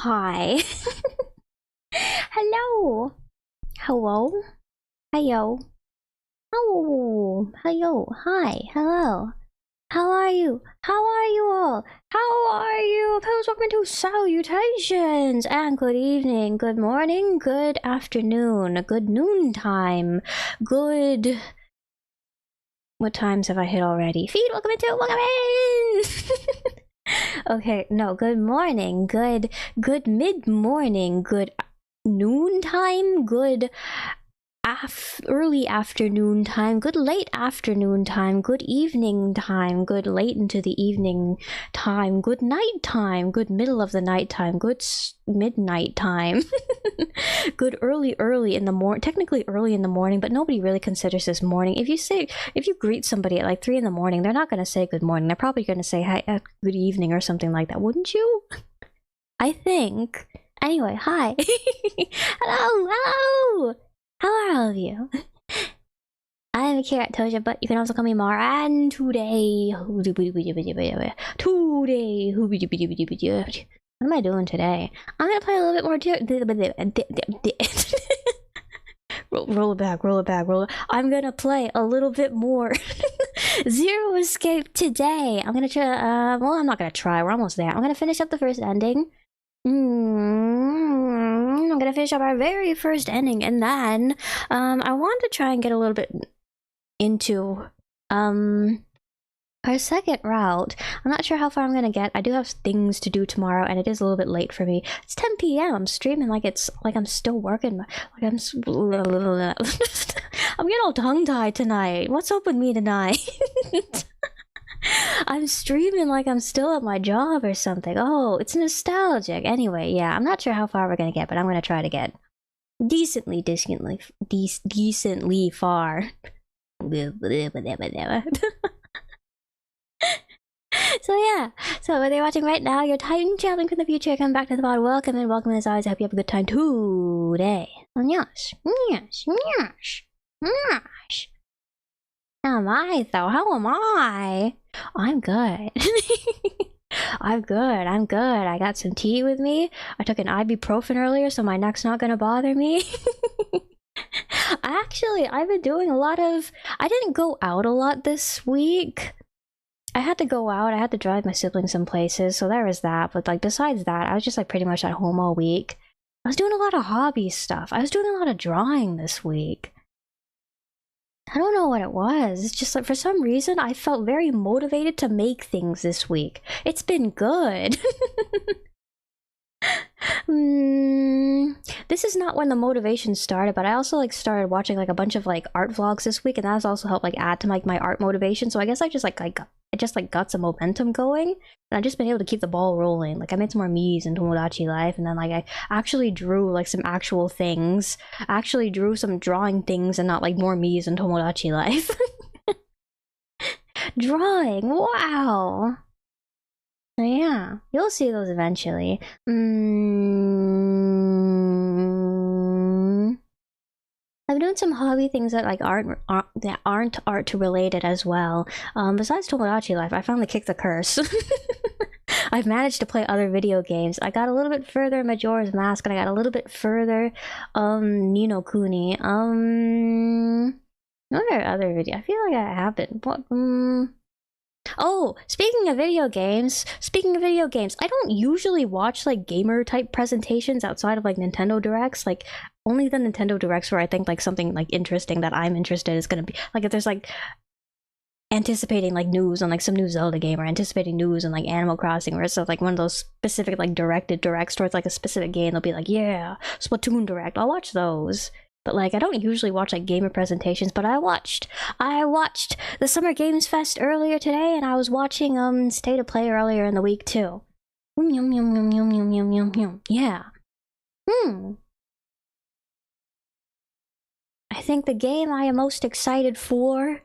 Hi. Hello. Hello. Hello. Oh, hello. Hi. Hello. How are you? How are you all? How are you? Fellows, welcome to salutations and good evening, good morning, good afternoon, good noontime, good... What times have I hit already? Feed, welcome in! Okay, no, good morning, good mid-morning, good noontime, good early afternoon time, good late afternoon time, good evening time, good late into the evening time, good night time, good middle of the night time, good midnight time, good early in the morning, technically early in the morning, but nobody really considers this morning. If you greet somebody at like 3 in the morning, they're not going to say good morning. They're probably going to say hi, good evening or something like that, wouldn't you? I think. Anyway, hi. Hello. How are all of you? I'm Kira Toja, but you can also call me Mara, and today... What am I doing today? I'm gonna play a little bit more... roll it back. I'm gonna play a little bit more Zero Escape today. I'm gonna try... well, I'm not gonna try. We're almost there. I'm gonna finish up the first ending. I'm gonna finish up our very first ending, and then I want to try and get a little bit into our second route. I'm not sure how far I'm gonna get. I do have things to do tomorrow, and it is a little bit late for me. It's 10 p.m. I'm streaming like I'm still working. I'm getting all tongue-tied tonight. What's up with me tonight? I'm streaming like I'm still at my job or something. Oh, it's nostalgic. Anyway, yeah, I'm not sure how far we're gonna get, but I'm gonna try to get decently far. So yeah, so whether you're watching right now, you're time traveling from the future, come back to the pod, welcome as always. I hope you have a good time today. Yes. How am I though? How am I? I'm good. I'm good. I got some tea with me. I took an ibuprofen earlier, so my neck's not gonna bother me. I've been doing a lot of... I didn't go out a lot this week. I had to go out. I had to drive my siblings some places, so there was that. But like besides that, I was just like pretty much at home all week. I was doing a lot of hobby stuff. I was doing a lot of drawing this week. I don't know what it was. It's just like for some reason I felt very motivated to make things this week. It's been good. This is not when the motivation started, but I also like started watching like a bunch of like art vlogs this week, and that has also helped like add to like my art motivation. So I guess I just got some momentum going, and I've just been able to keep the ball rolling. Like I made some more Miis in Tomodachi Life, and then like I actually drew like some actual things. I actually drew some drawing things and not like more Miis in Tomodachi Life. Drawing, wow. So yeah, you'll see those eventually. I'm doing some hobby things that like that aren't art related as well. Besides Tomodachi Life, I finally kicked the curse. I've managed to play other video games. I got a little bit further in Majora's Mask, and I got a little bit further Ni no Kuni. What are other videos? I feel like I have been. What? Oh, speaking of video games, I don't usually watch like gamer type presentations outside of like Nintendo Directs. Like only the Nintendo Directs where I think like something like interesting that I'm interested is gonna be like if there's like anticipating like news on like some new Zelda game, or anticipating news on like Animal Crossing, or it's like one of those specific like directed directs towards like a specific game. They'll be like, yeah, Splatoon Direct. I'll watch those. But like I don't usually watch like gamer presentations, but I watched the Summer Games Fest earlier today, and I was watching State of Play earlier in the week too. Yeah. I think the game I am most excited for...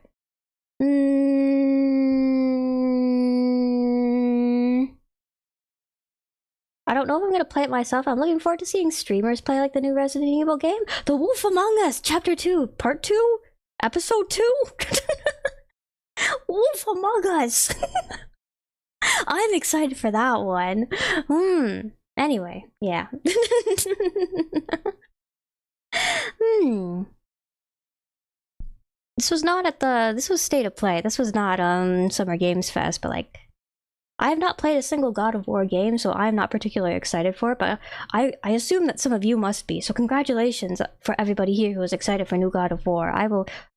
I don't know if I'm gonna play it myself. I'm looking forward to seeing streamers play like the new Resident Evil game. The Wolf Among Us, Chapter 2, Part 2? Episode 2? Wolf Among Us! I'm excited for that one. Anyway, yeah. This was not at the. This was State of Play. This was not Summer Games Fest, but like, I have not played a single God of War game, so I'm not particularly excited for it, but I assume that some of you must be. So congratulations for everybody here who is excited for new God of War. I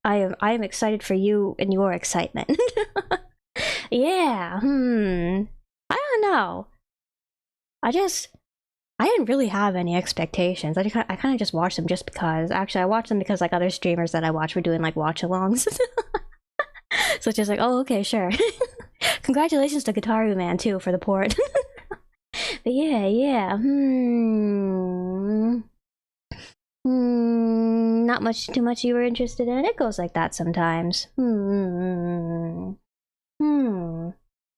am excited for you and your excitement. Yeah. I don't know. I didn't really have any expectations. I kind of just watched them just because. Actually, I watched them because like other streamers that I watch were doing like watch-alongs. So it's just like, oh, okay, sure. Congratulations to Gitaru Man too for the port. But yeah. Not much too much you were interested in. It goes like that sometimes.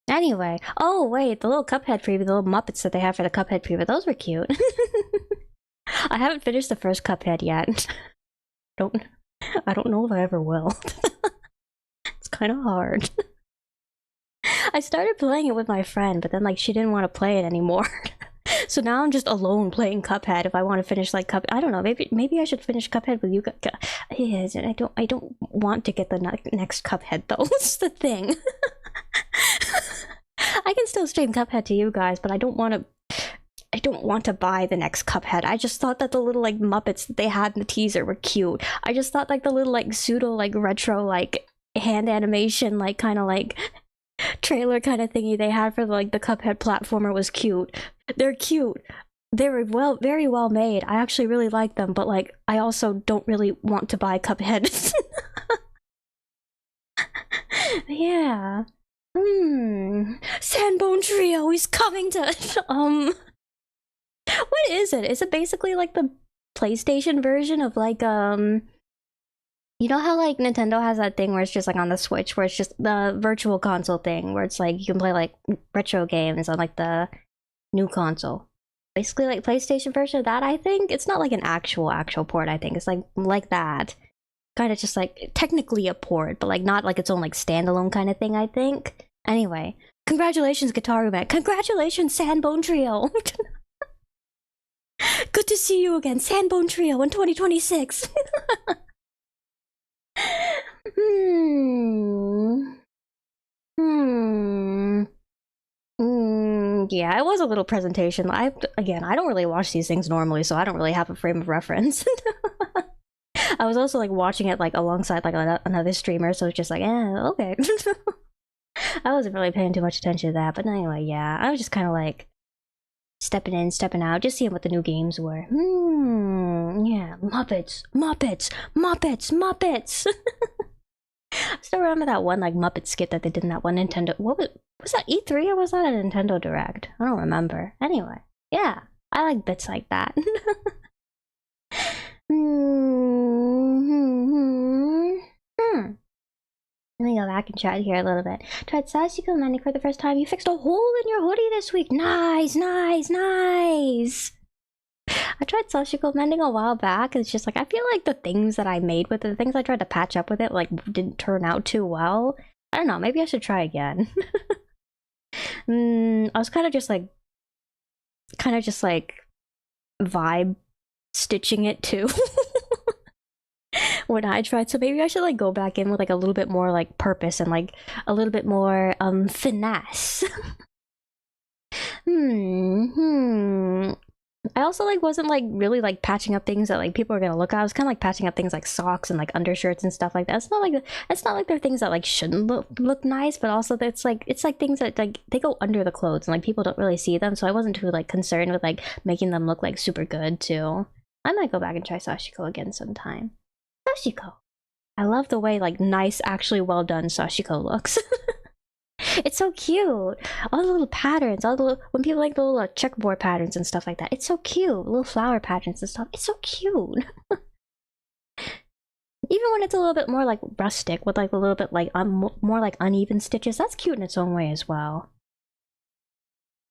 Anyway, oh wait, the little Cuphead preview, the little Muppets that they have for the Cuphead preview, those were cute. I haven't finished the first Cuphead yet. I don't know if I ever will. It's kind of hard. I started playing it with my friend, but then like she didn't want to play it anymore. So now I'm just alone playing Cuphead. If I want to finish like Cuphead, I don't know. Maybe I should finish Cuphead with you. Yes, I don't want to get the next Cuphead though. That's the thing. I can still stream Cuphead to you guys, but I don't want to buy the next Cuphead. I just thought that the little like Muppets that they had in the teaser were cute. I just thought like the little like pseudo like retro like hand animation like kind of like trailer kind of thingy they had for like the Cuphead platformer was cute. They're cute. They were very well made. I actually really like them, but like I also don't really want to buy Cuphead. Yeah. Sandbone Trio is coming to what is it? Is it basically like the PlayStation version of like you know how like Nintendo has that thing where it's just like on the Switch where it's just the virtual console thing where it's like you can play like retro games on like the new console. Basically like PlayStation version of that, I think. It's not like an actual port, I think. It's like that. Kind of just like technically a port, but like not like its own like standalone kind of thing, I think. Anyway, congratulations, Gitaru Man. Congratulations, Sandbone Trio. Good to see you again, Sandbone Trio in 2026. Yeah, it was a little presentation. I don't really watch these things normally, so I don't really have a frame of reference. I was also like watching it like alongside like another streamer, so it's just like, okay. I wasn't really paying too much attention to that, but anyway, yeah, I was just kind of like stepping in, stepping out, just seeing what the new games were. Yeah, Muppets. I still remember that one like Muppet skit that they did in that one Nintendo. What was that, E3 or was that a Nintendo Direct? I don't remember. Anyway, yeah, I like bits like that. Let me go back and chat here a little bit. Tried Sashiko mending for the first time. You fixed a hole in your hoodie this week. Nice. I tried Sashiko mending a while back. It's just like I feel like the things that I made with it, the things I tried to patch up with it, like didn't turn out too well. I don't know. Maybe I should try again. I was kind of just like vibe stitching it too. When I tried, so maybe I should like go back in with like a little bit more like purpose and like a little bit more finesse. I also like wasn't like really like patching up things that like people are gonna look at. I was kind of like patching up things like socks and like undershirts and stuff like that. It's not like they're things that like shouldn't look nice, but also it's like things that like they go under the clothes and like people don't really see them. So I wasn't too like concerned with like making them look like super good too. I might go back and try Sashiko again sometime. Sashiko. I love the way like nice, actually well done Sashiko looks. It's so cute. All the little patterns, when people like the little checkerboard patterns and stuff like that. It's so cute. Little flower patterns and stuff. It's so cute. Even when it's a little bit more like rustic with like a little bit like more like uneven stitches, that's cute in its own way as well.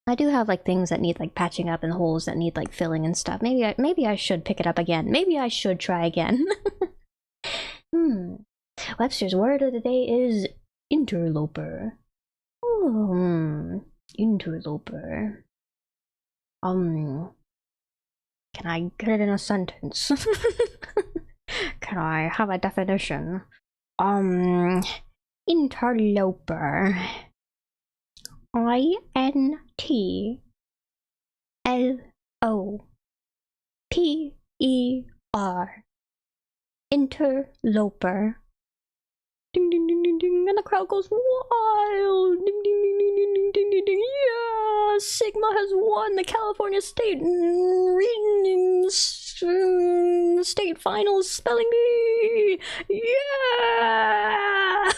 I do have like things that need like patching up and holes that need like filling and stuff. Maybe I should pick it up again. Maybe I should try again. Webster's word of the day is interloper. Interloper. Can I get it in a sentence? Can I have a definition? Interloper. INTLOPER. Interloper. Ding ding ding ding ding, and the crowd goes wild. Ding ding ding ding ding ding ding ding ding. Yeah, Sigma has won the California State State Finals spelling bee. Yeah.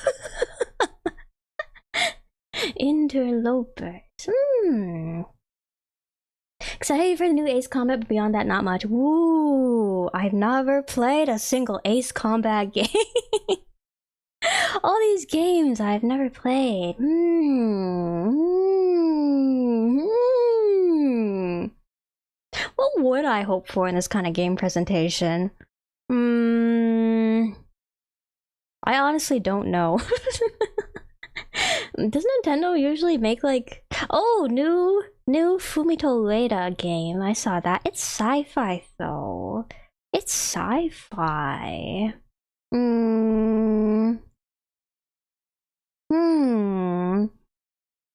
Interlopers. Excited for the new Ace Combat, but beyond that, not much. Woo! I've never played a single Ace Combat game. All these games I've never played. What would I hope for in this kind of game presentation? I honestly don't know. Does Nintendo usually make like new Fumito Ueda game? I saw that. It's sci-fi though. It's sci-fi.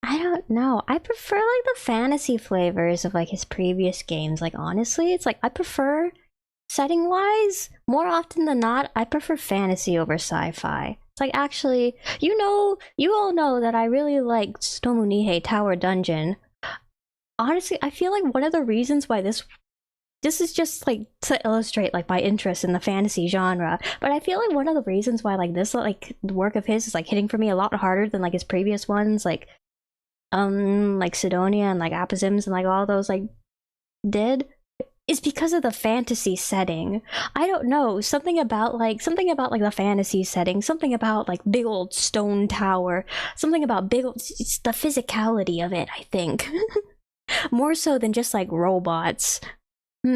I don't know. I prefer like the fantasy flavors of like his previous games. Like honestly, it's like I prefer setting wise, more often than not, I prefer fantasy over sci-fi. It's like actually, you all know that I really like Tsutomu Nihei Tower Dungeon. Honestly, I feel like one of the reasons why this is just like to illustrate like my interest in the fantasy genre, but I feel like one of the reasons why like this like work of his is like hitting for me a lot harder than like his previous ones, like Sidonia and like Apozims and like all those like did, is because of the fantasy setting. I don't know, something about the fantasy setting, something about like big old stone tower, something about it's the physicality of it, I think. More so than just like robots. I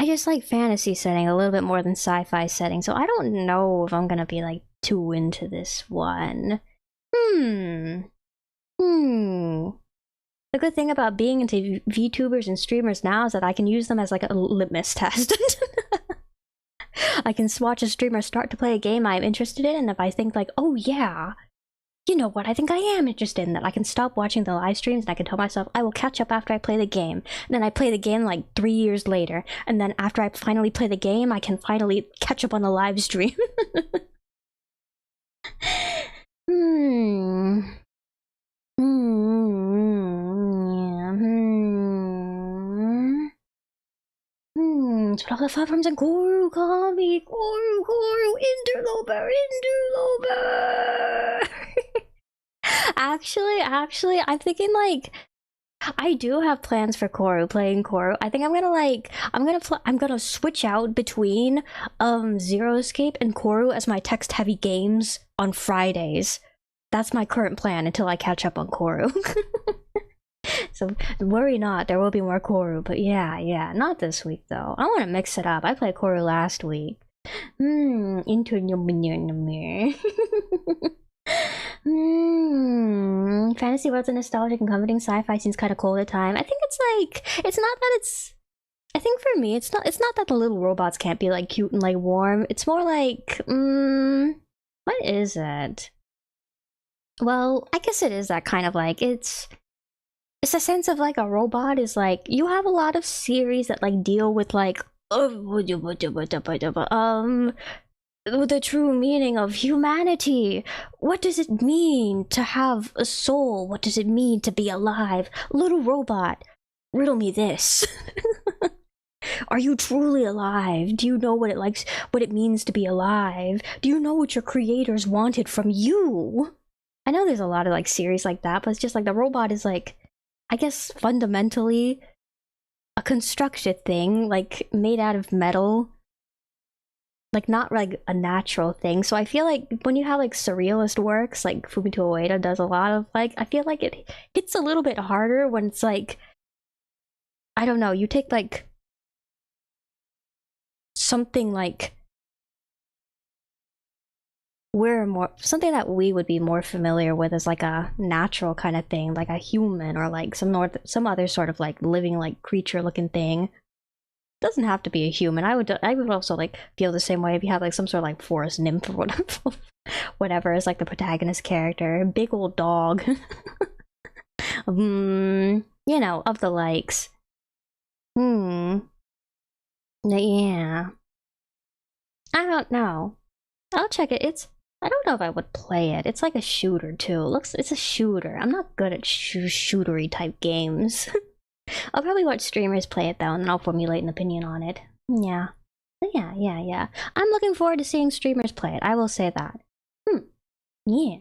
just like fantasy setting a little bit more than sci-fi setting, so I don't know if I'm gonna be like too into this one. The good thing about being into VTubers and streamers now is that I can use them as like a litmus test. I can watch a streamer start to play a game I'm interested in, and if I think like, oh yeah, you know what, I think I am interested in that, I can stop watching the live streams and I can tell myself I will catch up after I play the game. And then I play the game like 3 years later, and then after I finally play the game, I can finally catch up on the live stream. Chocolate platforms and Koru Kami, Koru, Interloper. Actually, I'm thinking like I do have plans for playing Koru. I think I'm gonna switch out between Zero Escape and Koru as my text heavy games on Fridays. That's my current plan until I catch up on Koru. So worry not, there will be more Koru, but yeah, not this week though. I want to mix it up. I played Koru last week. Fantasy worlds are nostalgic and comforting. Sci-fi seems kind of cold at time. I think it's like, it's not that it's, I think for me it's not that the little robots can't be like cute and like warm. It's more like what is it? Well, I guess it is that kind of like, it's a sense of like a robot is like, you have a lot of series that like deal with like the true meaning of humanity. What does it mean to have a soul? What does it mean to be alive? Little robot, riddle me this. Are you truly alive? Do you know what it means to be alive? Do you know what your creators wanted from you? I know there's a lot of like series like that, but it's just like the robot is like, I guess fundamentally a constructed thing, like made out of metal, like not like a natural thing. So I feel like when you have like surrealist works, like Fumito Ueda does a lot of, like, I feel like it hits a little bit harder when it's like, I don't know, you take like something like we're more something that we would be more familiar with is like a natural kind of thing, like a human or like some other sort of like living like creature looking thing. Doesn't have to be a human. I would also like feel the same way if you have like some sort of like forest nymph or whatever is like the protagonist character, big old dog. You know, of the likes. Yeah. I don't know. I'll check it. I don't know if I would play it. It's like a shooter too. It's a shooter. I'm not good at shootery type games. I'll probably watch streamers play it though, and then I'll formulate an opinion on it. Yeah. Yeah. I'm looking forward to seeing streamers play it. I will say that. Yeah.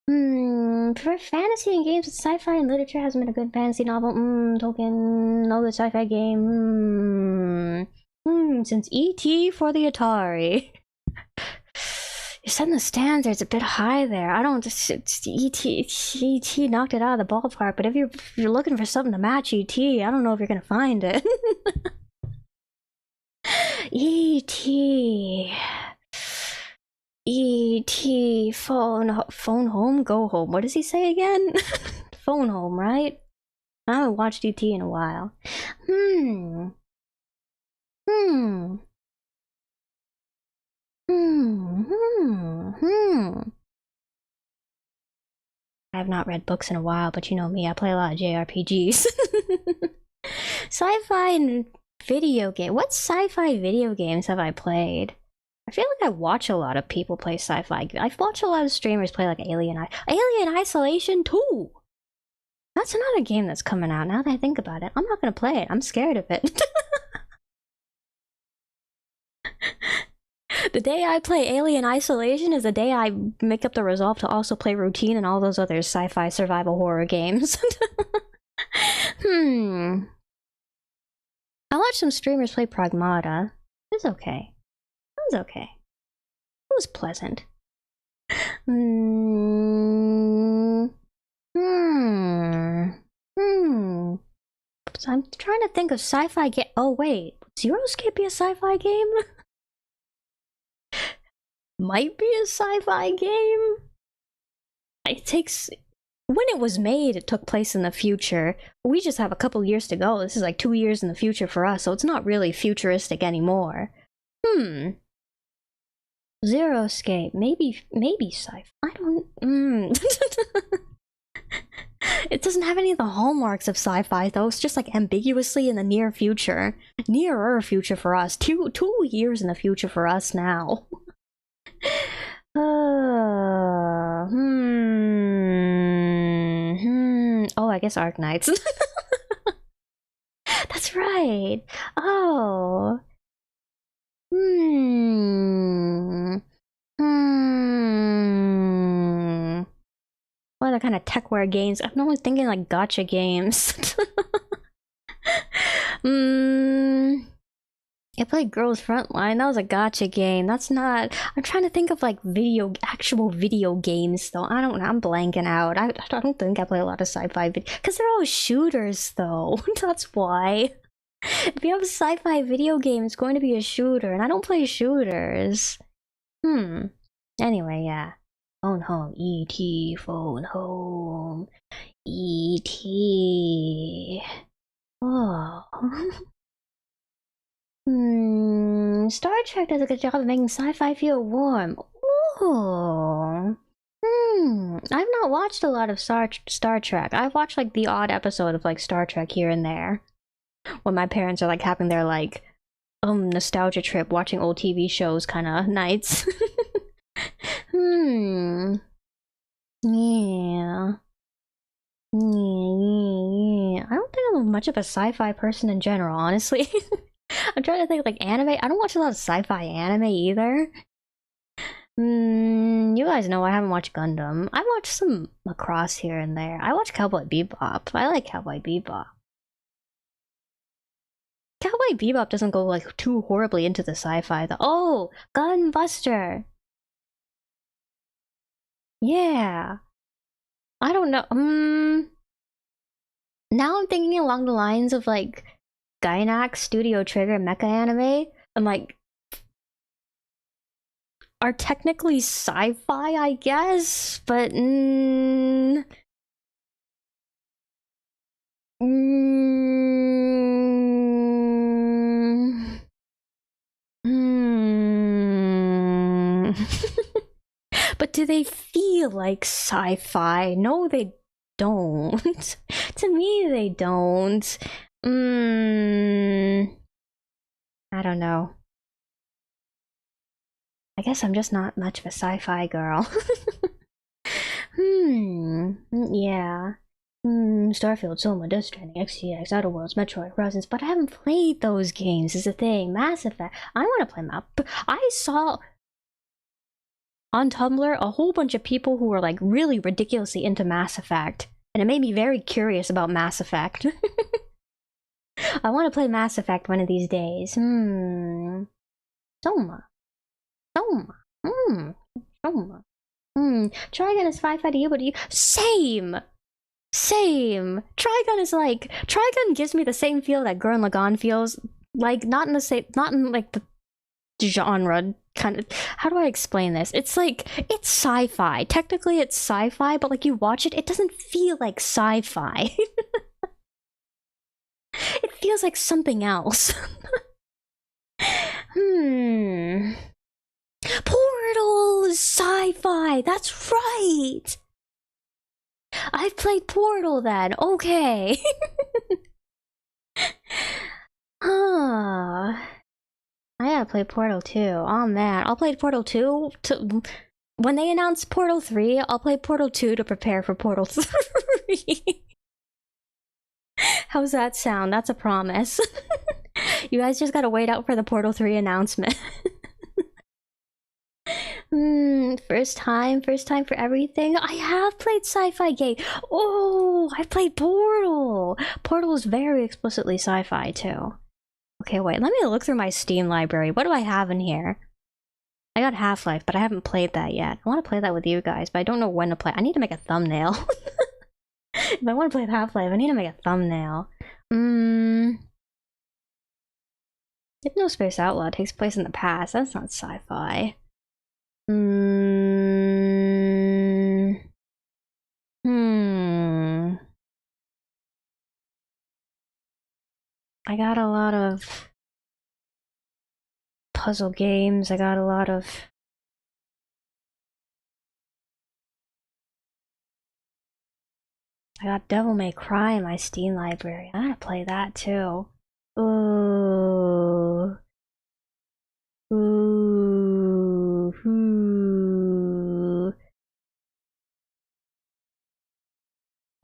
For fantasy and games with sci-fi and literature hasn't been a good fantasy novel. Tolkien, no good sci-fi game. Since E.T. for the Atari. You're setting the standards a bit high there. I don't just E.T. knocked it out of the ballpark, but if you're looking for something to match E.T., I don't know if you're gonna find it. E.T. E.T. phone home, go home. What does he say again? Phone home, right? I haven't watched E.T. in a while. I have not read books in a while, but you know me, I play a lot of JRPGs. Sci-fi and video game. What sci-fi video games have I played? I feel like I watch a lot of people play sci-fi. I've watched a lot of streamers play like Alien Isolation 2. That's another game that's coming out now that I think about it. I'm not gonna play it. I'm scared of it. The day I play Alien Isolation is the day I make up the resolve to also play Routine and all those other sci-fi survival horror games. I watched some streamers play Pragmata. It was okay. It was okay. It was pleasant. So I'm trying to think of sci-fi game. Oh wait, Zeroscape be a sci-fi game? Might be a sci-fi game. It takes when it was made, it took place in the future. We just have a couple years to go. This is like 2 years in the future for us, so it's not really futuristic anymore. Zeroscape, maybe sci-fi. I don't. It doesn't have any of the hallmarks of sci-fi though. It's just like ambiguously in the near future, nearer future for us. 2 years in the future for us now. Oh, I guess Arknights. That's right. Oh. What other kind of techware games? I'm only thinking like gotcha games. I played Girls Frontline. That was a gotcha game. That's not. I'm trying to think of like actual video games though. I don't know. I'm blanking out. I don't think I play a lot of sci-fi because they're all shooters though. That's why. If you have a sci-fi video game, it's going to be a shooter, and I don't play shooters. Anyway, yeah. Phone home. E.T. Phone home. E.T. Oh. Star Trek does a good job of making sci-fi feel warm. Ooh. I've not watched a lot of Star Trek. I've watched like the odd episode of like Star Trek here and there. When my parents are like having their like nostalgia trip watching old TV shows kind of nights. Yeah. I don't think I'm much of a sci-fi person in general, honestly. I'm trying to think like anime. I don't watch a lot of sci-fi anime either. You guys know I haven't watched Gundam. I watched some Macross here and there. I watch Cowboy Bebop. I like Cowboy Bebop. Cowboy Bebop doesn't go like too horribly into the sci-fi though. Oh, Gunbuster. Yeah. I don't know. Now I'm thinking along the lines of like Gainax Studio Trigger mecha anime. I'm like, are technically sci-fi, I guess, but but do they feel like sci-fi? No, they don't. To me, they don't. I don't know. I guess I'm just not much of a sci-fi girl. Yeah. Starfield, Soma, Death Stranding, XTX, Outer Worlds, Metroid, Horizons, but I haven't played those games is the thing. Mass Effect. I want to play I saw on Tumblr a whole bunch of people who were like really ridiculously into Mass Effect, and it made me very curious about Mass Effect. I want to play Mass Effect one of these days. Soma. Soma. Soma. Trigun is sci-fi to you, but to you. Same! Trigun is like, Trigun gives me the same feel that Gurren Lagann feels. Like, not in like the genre kind of, how do I explain this? It's like, it's sci-fi. Technically it's sci-fi, but like you watch it, it doesn't feel like sci-fi. It feels like something else. Portal is sci-fi, that's right! I've played Portal then, okay. I gotta play Portal 2. Oh man, I'll play Portal 2 to... When they announce Portal 3, I'll play Portal 2 to prepare for Portal 3. How's that sound? That's a promise. You guys just gotta wait out for the Portal 3 announcement. First time for everything. I have played sci-fi game. Oh, I played Portal. Portal is very explicitly sci-fi too. Okay, wait, let me look through my Steam library. What do I have in here? I got Half-Life, but I haven't played that yet. I want to play that with you guys, but I don't know when to play. I need to make a thumbnail. If I want to play Half-Life, I need to make a thumbnail. Hypnospace Outlaw takes place in the past. That's not sci-fi. I got a lot of puzzle games. I got a lot of... I got Devil May Cry in my Steam library. I gotta play that too. Ooh.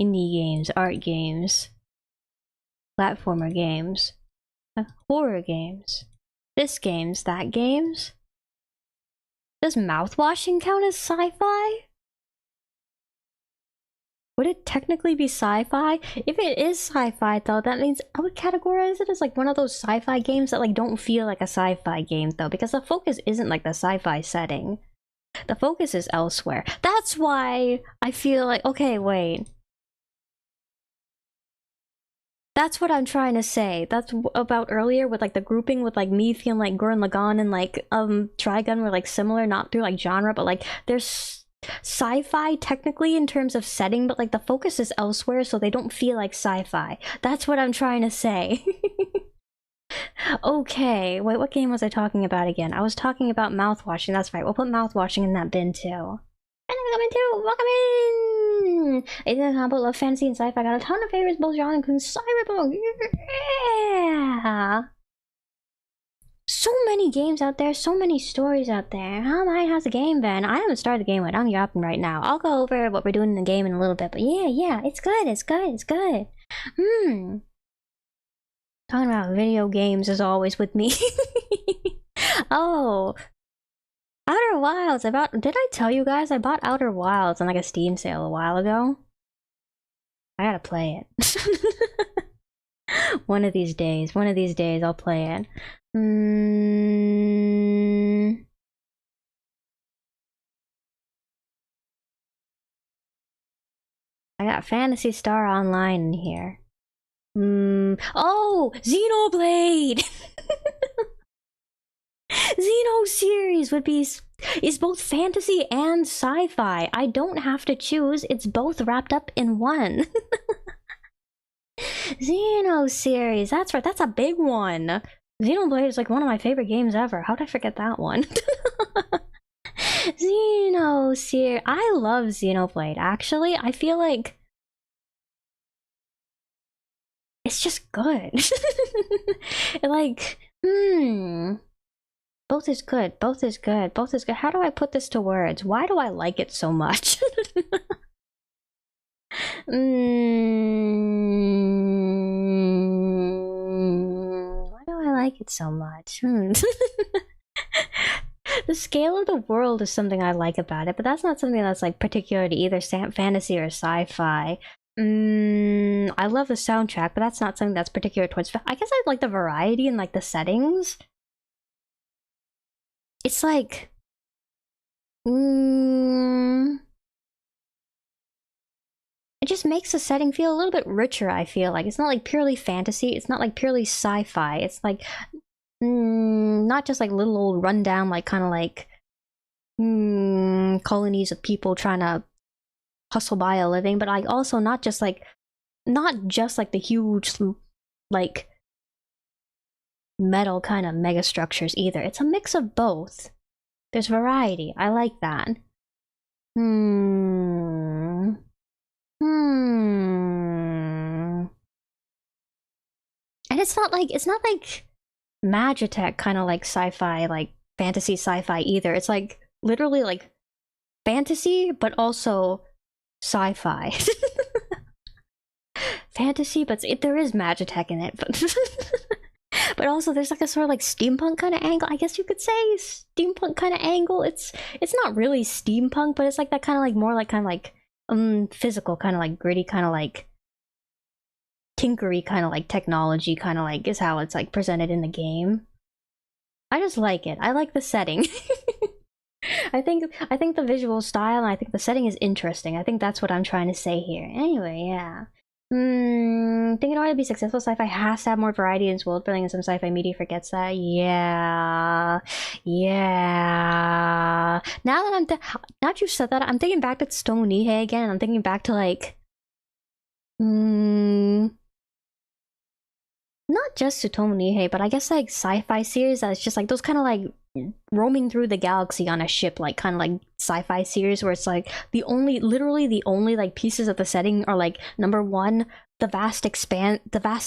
Indie games, art games, platformer games, horror games, this games, that games. Does mouthwashing count as sci-fi? Would it technically be sci-fi? If it is sci-fi though, that means I would categorize it as like one of those sci-fi games that like don't feel like a sci-fi game though, because the focus isn't like the sci-fi setting. The focus is elsewhere. That's why I feel like, okay, wait. That's what I'm trying to say. That's about earlier with like the grouping with like me feeling like Gurren Lagann and like Trigun were like similar, not through like genre, but like there's sci-fi technically in terms of setting, but like the focus is elsewhere, so they don't feel like sci-fi. That's what I'm trying to say. Okay, wait, what game was I talking about again? I was talking about mouthwashing. That's right, we'll put mouthwashing in that bin too. And I'm coming too! Welcome in! It's a combo love fantasy and sci-fi. Got a ton of favorites, both genre including cyberpunk. Yeah! So many games out there, so many stories out there. How's the game been? I haven't started the game yet. I'm yapping right now. I'll go over what we're doing in the game in a little bit, but yeah, it's good. Talking about video games as always with me. Oh, Outer Wilds. Did I tell you guys I bought Outer Wilds on like a Steam sale a while ago? I gotta play it. One of these days I'll play it. I got Phantasy Star Online in here. Oh, Xenoblade! Xeno series would be... is both fantasy and sci-fi. I don't have to choose. It's both wrapped up in one. Xeno series. That's right. That's a big one. Xenoblade is like one of my favorite games ever. How did I forget that one? Xeno series. I love Xenoblade. Actually, I feel like it's just good. Like, both is good. Both is good. Both is good. How do I put this to words? Why do I like it so much? Why do I like it so much? The scale of the world is something I like about it, but that's not something that's like particular to either fantasy or sci-fi. I love the soundtrack, but that's not something that's particular towards. I guess I like the variety and like the settings. It's like, it just makes the setting feel a little bit richer. I feel like it's not like purely fantasy. It's not like purely sci-fi. It's like, not just like little old rundown, like kind of like colonies of people trying to hustle by a living, but like also not just like the huge like metal kind of mega structures either. It's a mix of both. There's variety. I like that. And it's not like Magitech kind of like sci-fi, like fantasy sci-fi either. It's like literally like fantasy, but also sci-fi. Fantasy, but there is Magitech in it, but but also there's like a sort of like steampunk kind of angle. I guess you could say steampunk kind of angle. It's not really steampunk, but it's like that kind of like more like kind of like physical, kind of like gritty, kind of like tinkery, kind of like technology, kind of like is how it's like presented in the game. I just like it. I like the setting. I think the visual style and I think the setting is interesting. I think that's what I'm trying to say here. Anyway, yeah. Thinking in order to be successful, sci-fi has to have more variety in its world building, and some sci-fi media forgets that. Yeah. Now that you've said that, I'm thinking back to Tsutomu Nihei again, and I'm thinking back to like, not just Tsutomu Nihei, but I guess like sci-fi series that's just like those kind of like roaming through the galaxy on a ship, like kind of like sci-fi series where it's like literally the only like pieces of the setting are like number one, the vast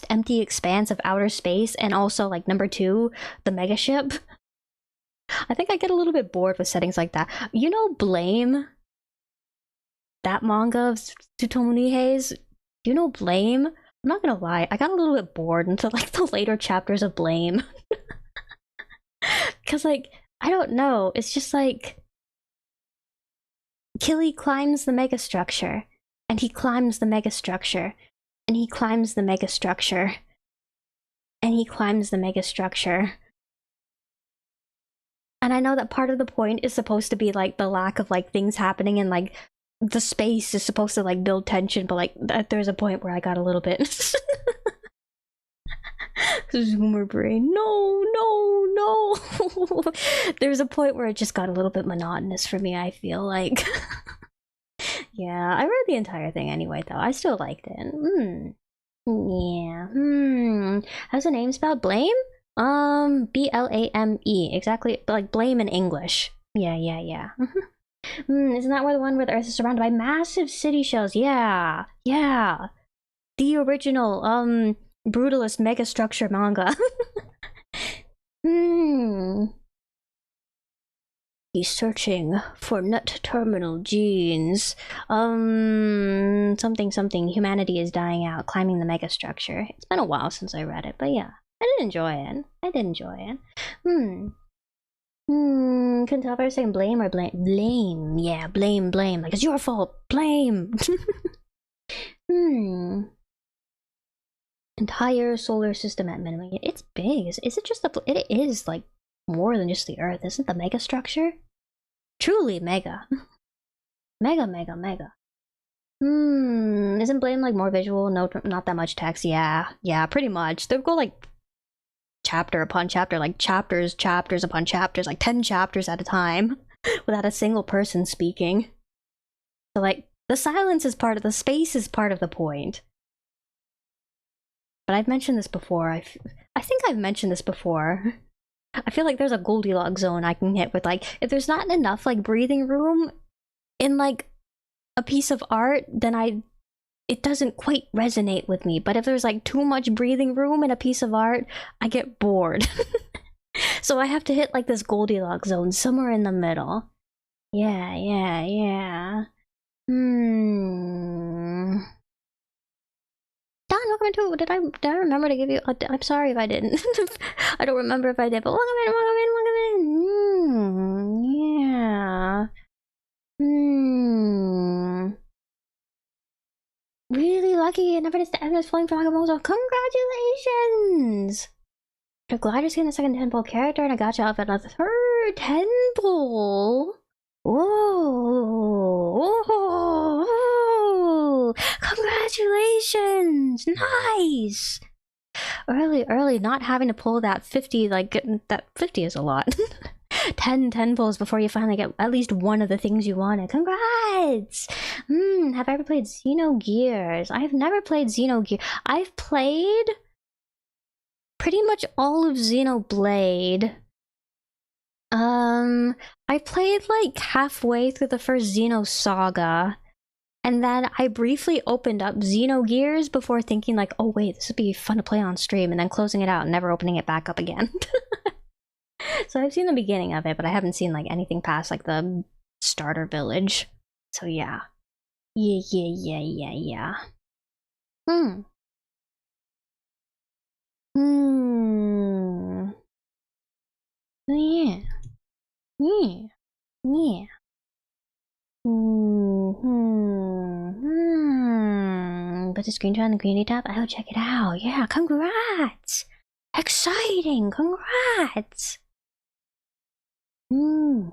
empty expanse of outer space, and also like number two, the mega ship. I think I get a little bit bored with settings like that. You know, Blame, that manga of Tsutomu Nihei's. You know, Blame. I'm not gonna lie, I got a little bit bored into like the later chapters of Blame. Cause like, I don't know, it's just like Killy climbs the megastructure, and he climbs the megastructure, and he climbs the megastructure, and he climbs the megastructure. And I know that part of the point is supposed to be like the lack of like things happening, and like the space is supposed to like build tension, but like there's a point where I got a little bit Zoomer brain. No. There's a point where it just got a little bit monotonous for me, I feel like. Yeah, I read the entire thing anyway, though. I still liked it. Yeah. How's the name spelled? Blame? Blame. Exactly, like blame in English. Yeah. Isn't that the one where the Earth is surrounded by massive city shells? Yeah. The original, brutalist megastructure manga. He's searching for nut terminal genes. Something. Humanity is dying out, climbing the megastructure. It's been a while since I read it, but yeah. I did enjoy it. Couldn't tell if I was saying blame or blame. Blame. Yeah, blame. Like, it's your fault. Blame. Entire solar system at minimum. It's big. Is it just it is like more than just the Earth, isn't the mega structure? Truly mega. Mega. Isn't Blame like more visual? No, not that much text. Yeah, pretty much. They'll go like chapter upon chapter, like chapters upon chapters, like 10 chapters at a time. without a single person speaking. So like the silence is part of the space is part of the point. But I've mentioned this before. I think I've mentioned this before. I feel like there's a Goldilocks zone I can hit with, like, if there's not enough like breathing room in like a piece of art, then it doesn't quite resonate with me. But if there's like too much breathing room in a piece of art, I get bored. So I have to hit like this Goldilocks zone somewhere in the middle. Yeah. Don, welcome to. Did I remember to give you? I'm sorry if I didn't. I don't remember if I did, but welcome in. Yeah. Really lucky. I never just evidence flowing from Agamotto. Congratulations! I'm glad you're seeing the second temple character, and I got you off at the third temple. Whoa! Congratulations! Nice! Early, not having to pull that 50, like, that 50 is a lot. 10 pulls before you finally get at least one of the things you wanted. Congrats! Have I ever played Xenogears? I've never played Xenogears. I've played pretty much all of Xenoblade. I played like halfway through the first Xenosaga, and then I briefly opened up Xenogears before thinking like, oh wait, this would be fun to play on stream, and then closing it out and never opening it back up again. So I've seen the beginning of it, but I haven't seen like anything past like the starter village. So yeah. Yeah. Yeah. Put the screenshot in the community tab. I'll check it out. Yeah, congrats! Exciting! Congrats! But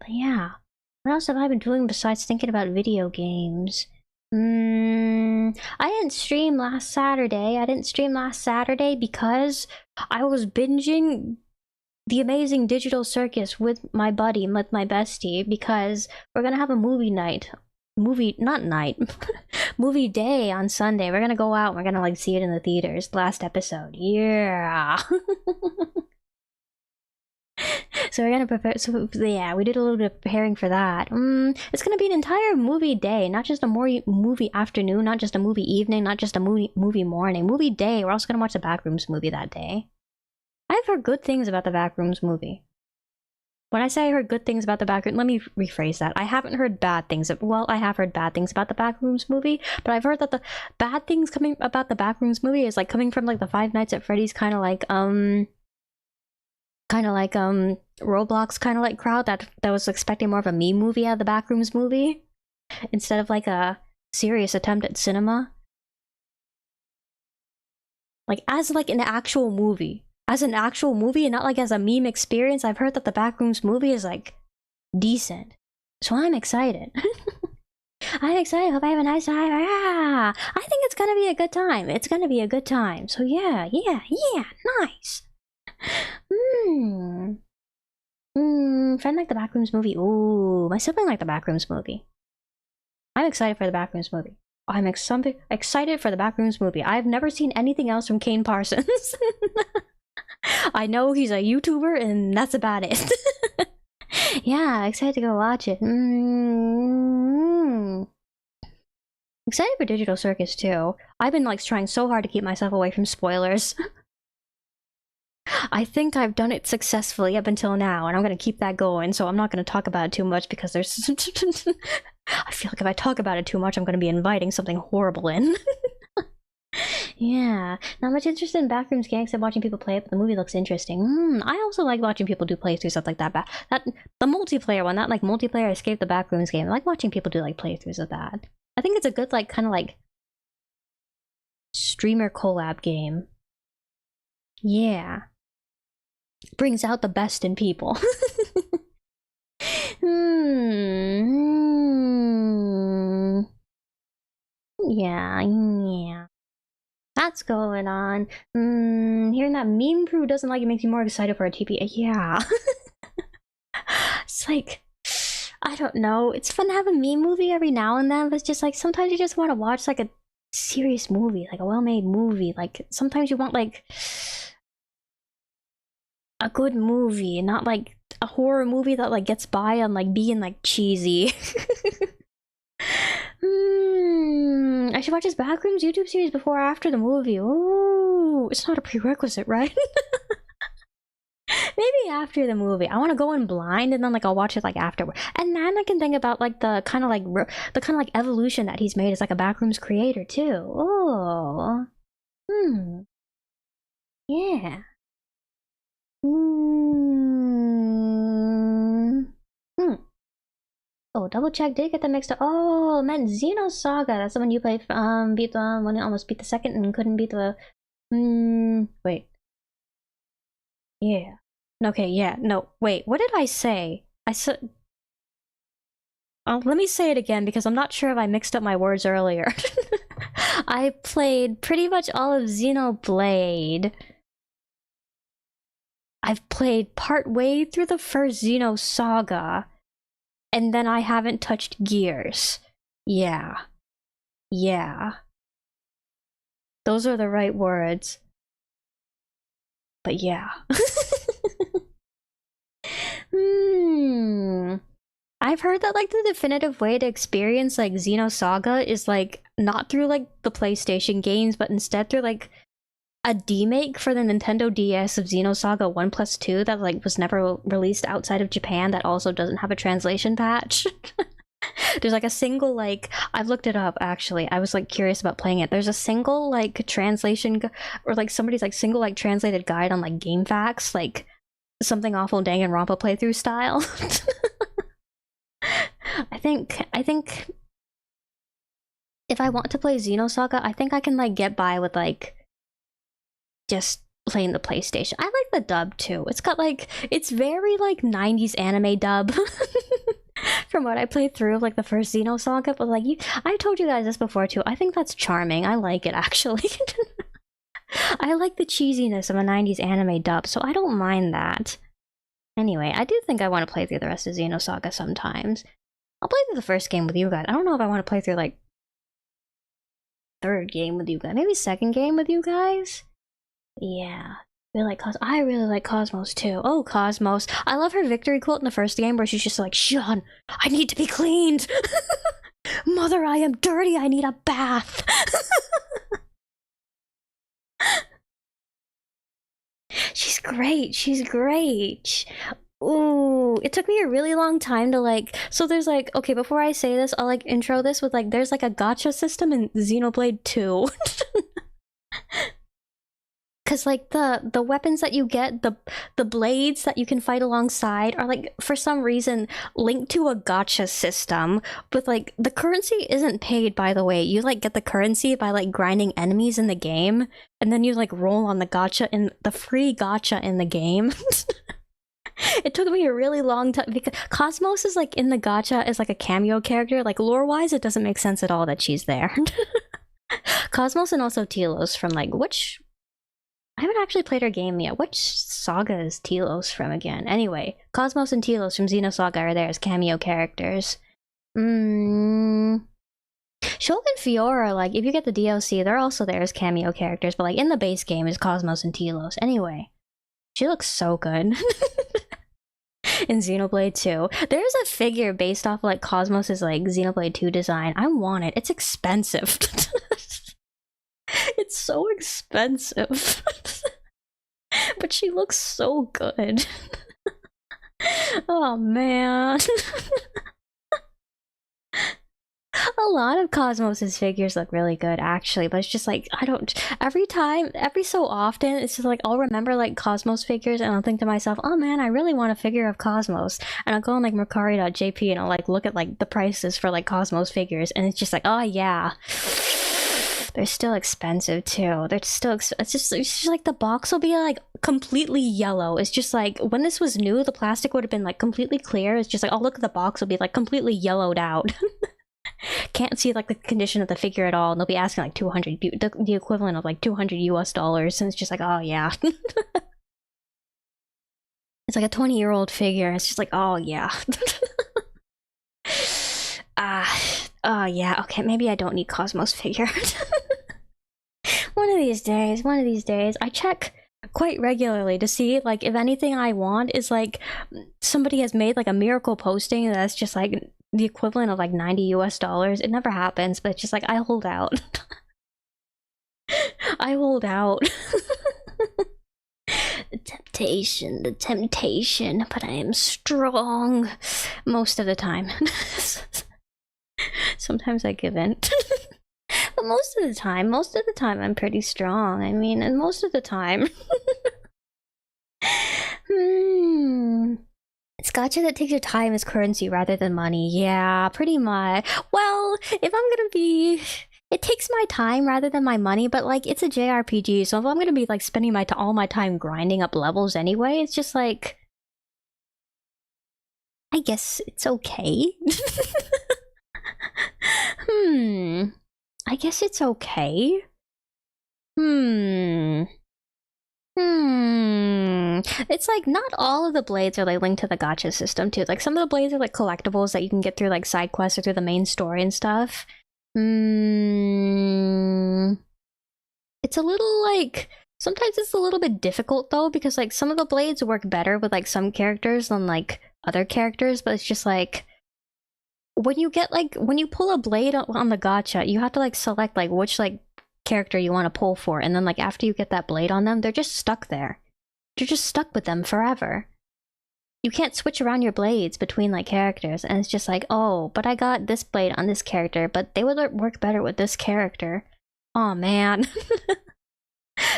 yeah. What else have I been doing besides thinking about video games? I didn't stream last Saturday. Because I was binging The Amazing Digital Circus with my buddy, with my bestie, because we're gonna have a movie night. Movie day on Sunday. We're gonna go out and we're gonna like see it in the theaters. Last episode. Yeah. So we're gonna prepare. So yeah, we did a little bit of preparing for that. It's gonna be an entire movie day, not just a movie afternoon, not just a movie evening, not just a movie morning. Movie day. We're also gonna watch the Backrooms movie that day. I've heard good things about the Backrooms movie. When I say I heard good things about the Backrooms, let me rephrase that. I haven't heard bad things. Well, I have heard bad things about the Backrooms movie, but I've heard that the bad things coming about the Backrooms movie is like coming from like the Five Nights at Freddy's kind of like Roblox kind of like crowd that was expecting more of a meme movie out of the Backrooms movie instead of like a serious attempt at cinema. Like as like an actual movie. As an actual movie and not like as a meme experience. I've heard that the Backrooms movie is like decent. So I'm excited. I'm excited. Hope I have a nice time. I think it's gonna be a good time. So yeah, nice. Friend liked the Backrooms movie. Ooh, my sibling liked the Backrooms movie. I'm excited for the Backrooms movie. I'm excited for the Backrooms movie. I've never seen anything else from Kane Parsons. I know he's a YouTuber and that's about it. Yeah, excited to go watch it. Excited for Digital Circus too. I've been like trying so hard to keep myself away from spoilers. I think I've done it successfully up until now, and I'm gonna keep that going, so I'm not gonna talk about it too much because there's... I feel like if I talk about it too much, I'm gonna be inviting something horrible in. Yeah, not much interested in Backrooms games except watching people play it, but the movie looks interesting. I also like watching people do playthroughs, stuff like that. The multiplayer one, that like multiplayer Escape the Backrooms game, I like watching people do like playthroughs of that. I think it's a good like kind of like streamer collab game. Yeah. Brings out the best in people. Yeah. That's going on. Hearing that meme crew doesn't like it makes you more excited for a TP. Yeah. It's like, I don't know. It's fun to have a meme movie every now and then, but it's just like sometimes you just want to watch like a serious movie, like a well-made movie. Like sometimes you want like a good movie, not like a horror movie that like gets by on like being like cheesy. I should watch his Backrooms YouTube series before or after the movie. Ooh, it's not a prerequisite, right? Maybe after the movie. I want to go in blind and then like I'll watch it like afterward. And then I can think about like the kind of like evolution that he's made as like a Backrooms creator too. Oh. Yeah. Oh, double check. Did get that mixed up? Oh, man, Xenosaga. That's the one you played. Beat the one. Almost beat the second and couldn't beat the. Wait. Yeah. Okay. Yeah. No. Wait. What did I say? I said. Let me say it again because I'm not sure if I mixed up my words earlier. I played pretty much all of Xenoblade. I've played part way through the first Xenosaga. And then I haven't touched Gears. Yeah. Yeah. Those are the right words. But yeah. I've heard that like the definitive way to experience like Xenosaga is like not through like the PlayStation games, but instead through like a demake for the Nintendo DS of Xenosaga 1+2 that like was never released outside of Japan that also doesn't have a translation patch. There's like a single like I've looked it up actually. I was like curious about playing it. There's a single like translation or like somebody's like single like translated guide on like GameFAQs, like something awful Danganronpa playthrough style. I think if I want to play Xenosaga, I think I can like get by with like just playing the PlayStation. I like the dub too. It's got like it's very like 90s anime dub from what I played through like the first Xenosaga, but like I told you guys this before too. I think that's charming. I like it actually. I like the cheesiness of a 90s anime dub, so I don't mind that. Anyway, I do think I want to play through the rest of Xenosaga sometimes. I'll play through the first game with you guys. I don't know if I want to play through like third game with you guys. Maybe second game with you guys? Yeah. I really like Cosmos too. Oh, Cosmos. I love her victory quote in the first game where she's just like, Sean, I need to be cleaned. Mother, I am dirty. I need a bath. She's great. She's great. Ooh, it took me a really long time to like. So there's like, okay, before I say this, I'll like intro this with like, there's like a gacha system in Xenoblade 2. Cause like the weapons that you get, the blades that you can fight alongside are like for some reason linked to a gacha system, but like the currency isn't paid, by the way. You like get the currency by like grinding enemies in the game, and then you like roll on the gacha in the free gacha in the game. It took me a really long time because Cosmos is like in the gacha as like a cameo character. Like lore wise, it doesn't make sense at all that she's there. Cosmos and also Telos from like which. I haven't actually played her game yet. Which saga is Telos from again? Anyway, Cosmos and Telos from Xenosaga are there as cameo characters. Shulk and Fiora, like, if you get the DLC, they're also there as cameo characters, but like in the base game is Cosmos and Telos. Anyway, she looks so good. In Xenoblade 2. There's a figure based off of, like Cosmos's like Xenoblade 2 design. I want it. It's expensive. It's so expensive. But she looks so good. Oh man. A lot of Cosmos's figures look really good actually, but it's just like I don't every so often it's just like I'll remember like Cosmos figures and I'll think to myself, oh man, I really want a figure of Cosmos, and I'll go on like Mercari.jp and I'll like look at like the prices for like Cosmos figures, and it's just like, oh yeah, they're still expensive too. It's just like the box will be like completely yellow. It's just like when this was new, the plastic would have been like completely clear. It's just like, oh look at the box will be like completely yellowed out. Can't see like the condition of the figure at all, and they'll be asking like 200, the equivalent of like $200 US, and it's just like, oh yeah. It's It's like a 20-year-old figure. It's just like, oh yeah. Oh yeah, okay, maybe I don't need Cosmos figure. One of these days. I check quite regularly to see like if anything I want is like somebody has made like a miracle posting that's just like the equivalent of like $90 US. It never happens, but it's just like I hold out. I hold out. The temptation, but I am strong most of the time. Sometimes I give in. But most of the time I'm pretty strong. I mean, and most of the time. It's gacha that takes your time as currency rather than money. Yeah, pretty much. Well, if I'm gonna be... It takes my time rather than my money, but like, it's a JRPG, so if I'm gonna be like spending all my time grinding up levels anyway, it's just like... I guess it's okay. I guess it's okay. It's like not all of the blades are like linked to the gacha system too. Like some of the blades are like collectibles that you can get through like side quests or through the main story and stuff. It's a little like sometimes it's a little bit difficult though because like some of the blades work better with like some characters than like other characters, but it's just like when you pull a blade on the gacha, you have to like select like which like character you want to pull for, and then like after you get that blade on them, they're just stuck there. You're just stuck with them forever. You can't switch around your blades between like characters, and it's just like, oh, but I got this blade on this character, but they would work better with this character. Oh man.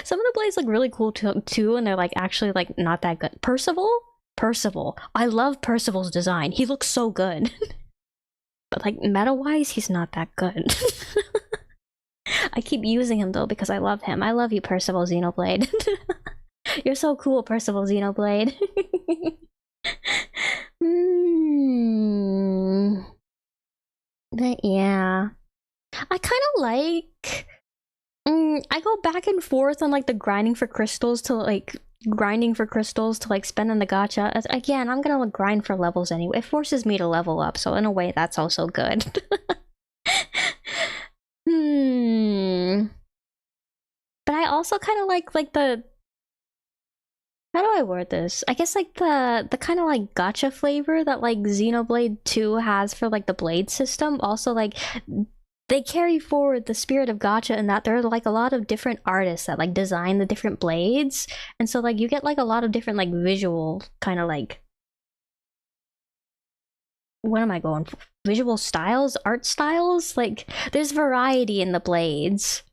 Some of the blades look really cool too, and they're like actually like not that good. Percival. I love Percival's design. He looks so good. But like meta-wise, he's not that good. I keep using him though because I love him. I love you, Percival Xenoblade. You're so cool, Percival Xenoblade. But yeah. I kind of like... I go back and forth on like the grinding for crystals to like spend in the gacha. Again, I'm gonna grind for levels anyway. It forces me to level up, so in a way that's also good. But I also kind of like the... How do I word this? I guess like the kind of like gacha flavor that like Xenoblade 2 has for like the blade system. Also like they carry forward the spirit of gacha in that there are like a lot of different artists that like design the different blades, and so like you get like a lot of different like visual kind of like... What am I going for? Visual styles? Art styles? Like there's variety in the blades.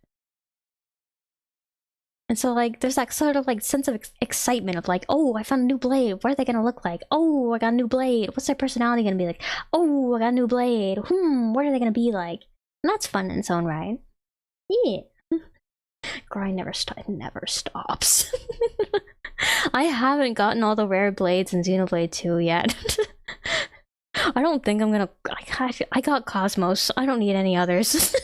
And so like there's that sort of like sense of excitement of like, oh, I found a new blade. What are they gonna look like? Oh, I got a new blade. What's their personality gonna be like? Oh, I got a new blade. What are they gonna be like? And that's fun in its own right. Yeah. Grind never stops. I haven't gotten all the rare blades in Xenoblade 2 yet. I don't think I'm gonna... I got Cosmos. I don't need any others.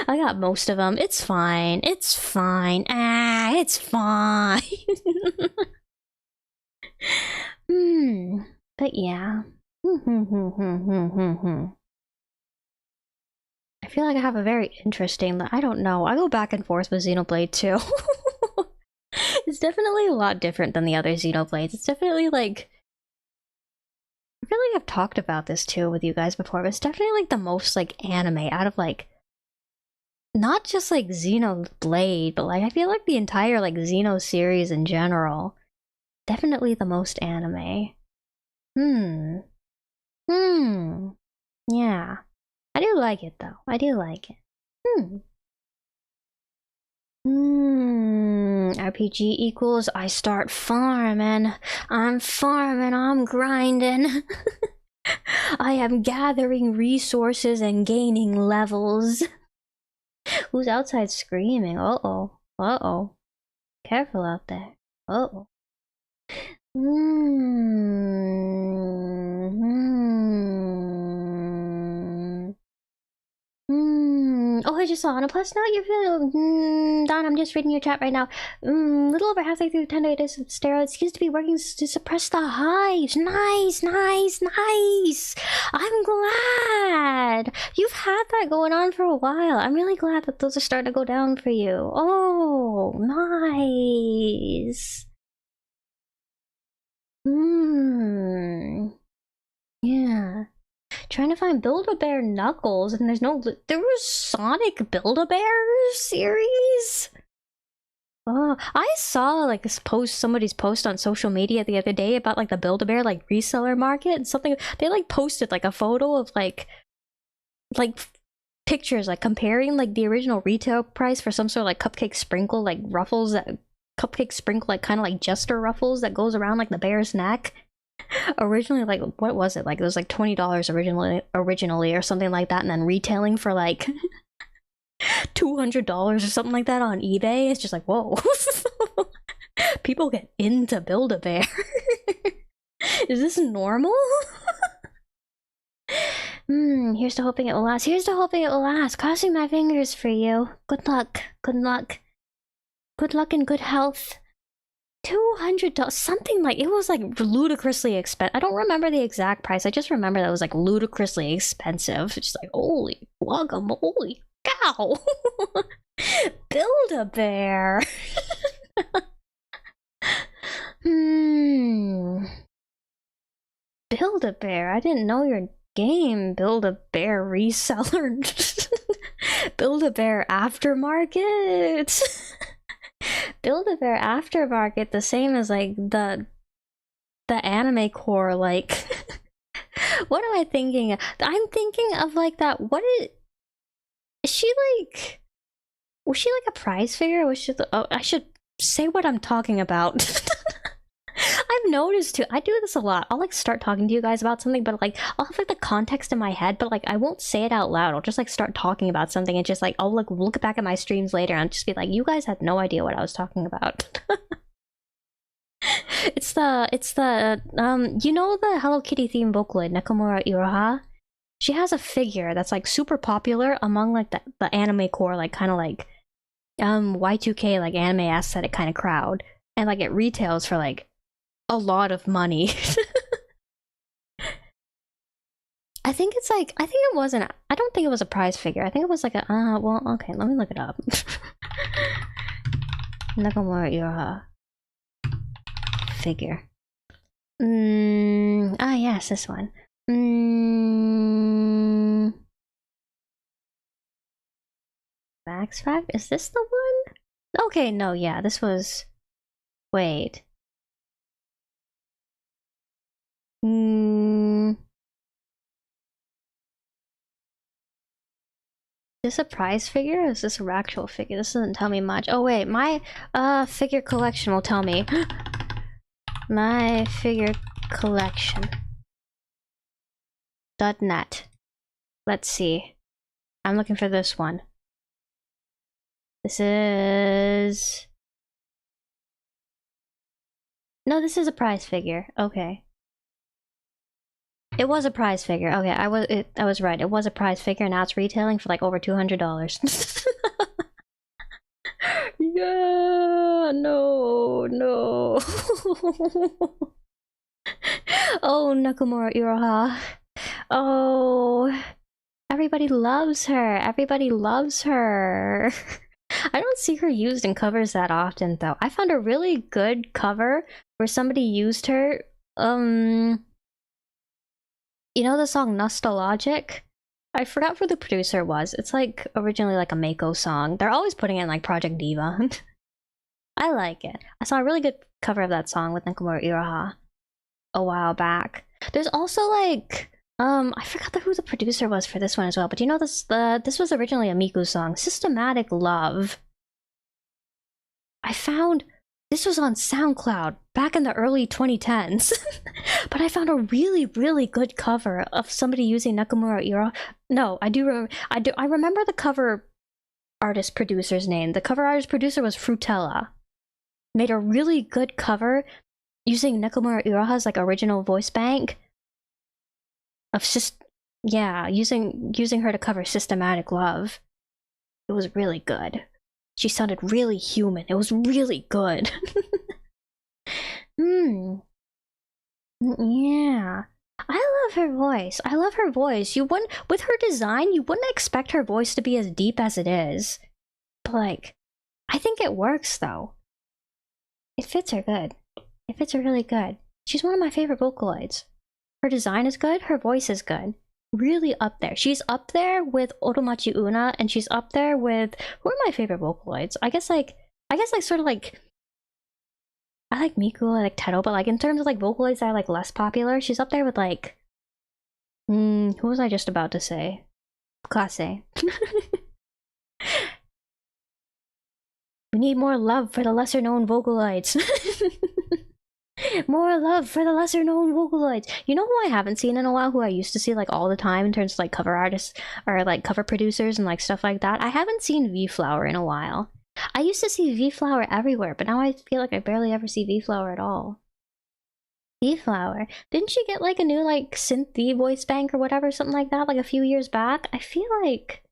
I got most of them. It's fine. It's fine. It's fine. But yeah. I feel like I have a very interesting... I don't know. I go back and forth with Xenoblade 2. It's definitely a lot different than the other Xenoblades. It's definitely like... I feel like I've talked about this too with you guys before, but it's definitely like the most like anime out of like... Not just like Xenoblade, but like I feel like the entire like Xeno series in general. Definitely the most anime. Yeah. I do like it though. I do like it. RPG equals I start farming. I'm farming, I'm grinding. I am gathering resources and gaining levels. Who's outside screaming? Uh-oh. Uh-oh. Careful out there. Uh-oh. Oh, I just saw. On a plus note, you're feeling. Don, I'm just reading your chat right now. Little over halfway through 10 days of steroids seems to be working to suppress the hives. Nice, nice, nice. I'm glad. You've had that going on for a while. I'm really glad that those are starting to go down for you. Oh, nice. Yeah. Trying to find Build-A-Bear Knuckles, and there's no. There was Sonic Build-A-Bear series? Oh, I saw like this post, somebody's post on social media the other day about like the Build-A-Bear like reseller market and something. They like posted like a photo of like pictures like comparing like the original retail price for some sort of like cupcake sprinkle like ruffles that cupcake sprinkle like kind of like jester ruffles that goes around like the bear's neck. Originally, like, what was it? Like, it was like $20 originally or something like that, and then retailing for like $200 or something like that on eBay. It's just like, whoa. People get into Build-A-Bear. Is this normal? Here's to hoping it will last. Here's to hoping it will last. Crossing my fingers for you. Good luck. Good luck. Good luck and good health. $200, something like, it was like ludicrously expensive. I don't remember the exact price. I just remember that it was like ludicrously expensive. It's just like, holy guacamole, cow. Build-A-Bear. Build-A-Bear. I didn't know your game. Build-A-Bear reseller. Build-A-Bear aftermarket. Build-A-Bear aftermarket, the same as like the anime core, like what am I thinking of? I'm thinking of like that. What is she like? Was she like a prize figure? Was she I should say what I'm talking about. I've noticed too, I do this a lot. I'll like start talking to you guys about something, but like I'll have like the context in my head, but like I won't say it out loud. I'll just like start talking about something and just like I'll like look back at my streams later and just be like, you guys had no idea what I was talking about. It's the you know the Hello Kitty theme Vocaloid, Nakamura Iroha? She has a figure that's like super popular among like the anime core, like kind of like Y2K like anime aesthetic kind of crowd. And like it retails for like a lot of money. I think it's like, I think it wasn't, I don't think it was a prize figure. I think it was like a, well, okay, let me look it up. Nakamura Iroha figure. Yes, this one. Max 5? Is this the one? Okay, no, yeah, this was, wait. Is this a prize figure or is this a actual figure? This doesn't tell me much. Oh wait, my figure collection will tell me. My figure collection. .net. Let's see. I'm looking for this one. This is... No, this is a prize figure. Okay. It was a prize figure. Okay, I was right. It was a prize figure. Now it's retailing for like over $200. Yeah, no. Oh, Nakamura Iroha. Oh, everybody loves her. Everybody loves her. I don't see her used in covers that often, though. I found a really good cover where somebody used her. You know the song Nostalgic? I forgot who the producer was. It's like originally like a Mako song. They're always putting it in like Project Diva. I like it. I saw a really good cover of that song with Nakamura Iroha a while back. There's also like I forgot who the producer was for this one as well, but you know this was originally a Miku song, Systematic Love. I found this was on SoundCloud back in the early 2010s. But I found a really, really good cover of somebody using Nakamura Iroha. No, I remember the cover artist producer's name. The cover artist producer was Frutella. Made a really good cover using Nakamura Iroha's like original voice bank of using her to cover Systematic Love. It was really good. She sounded really human. It was really good. Yeah. I love her voice. I love her voice. You wouldn't, with her design, you wouldn't expect her voice to be as deep as it is. But like, I think it works though. It fits her good. It fits her really good. She's one of my favorite Vocaloids. Her design is good, her voice is good. Really up there. She's up there with Oromachi Una, and she's up there with, who are my favorite Vocaloids? I guess like sort of like, I like Miku, I like Tero, but like in terms of like Vocaloids that are like less popular, she's up there with like, who was I just about to say? Classe. We need more love for the lesser known Vocaloids. More love for the lesser known Vocaloids. You know who I haven't seen in a while, who I used to see like all the time in terms of like cover artists or like cover producers and like stuff like that? I haven't seen V-Flower in a while. I used to see V-Flower everywhere, but now I feel like I barely ever see V-Flower at all. V-Flower. Didn't she get like a new like synth V voice bank or whatever, something like that, like a few years back? I feel like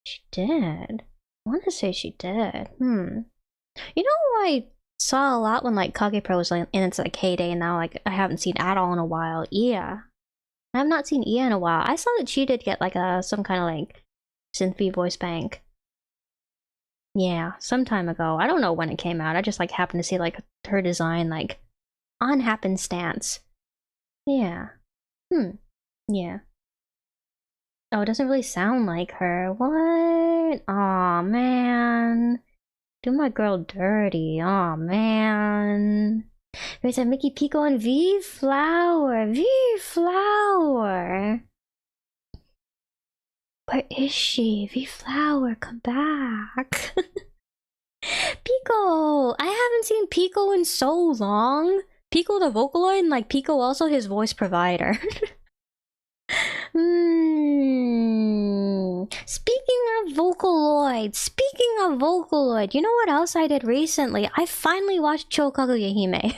she did. I want to say she did. You know who I saw a lot when like Kagepro was like, in its like heyday, and now like I haven't seen at all in a while? Iya. I have not seen Iya in a while. I saw that she did get like a some kind of like synth V voice bank. Yeah, some time ago. I don't know when it came out. I just like happened to see like her design like on happenstance. Yeah. Yeah. Oh, it doesn't really sound like her. What? Aw, man. Do my girl dirty. Aw, man. There's a Mickey Pico and V-Flower. V-Flower. Where is she? V-Flower, come back. Pico! I haven't seen Pico in so long. Pico the Vocaloid, and like Pico also his voice provider. Speaking of Vocaloid, you know what else I did recently? I finally watched Cho Kaguya Hime.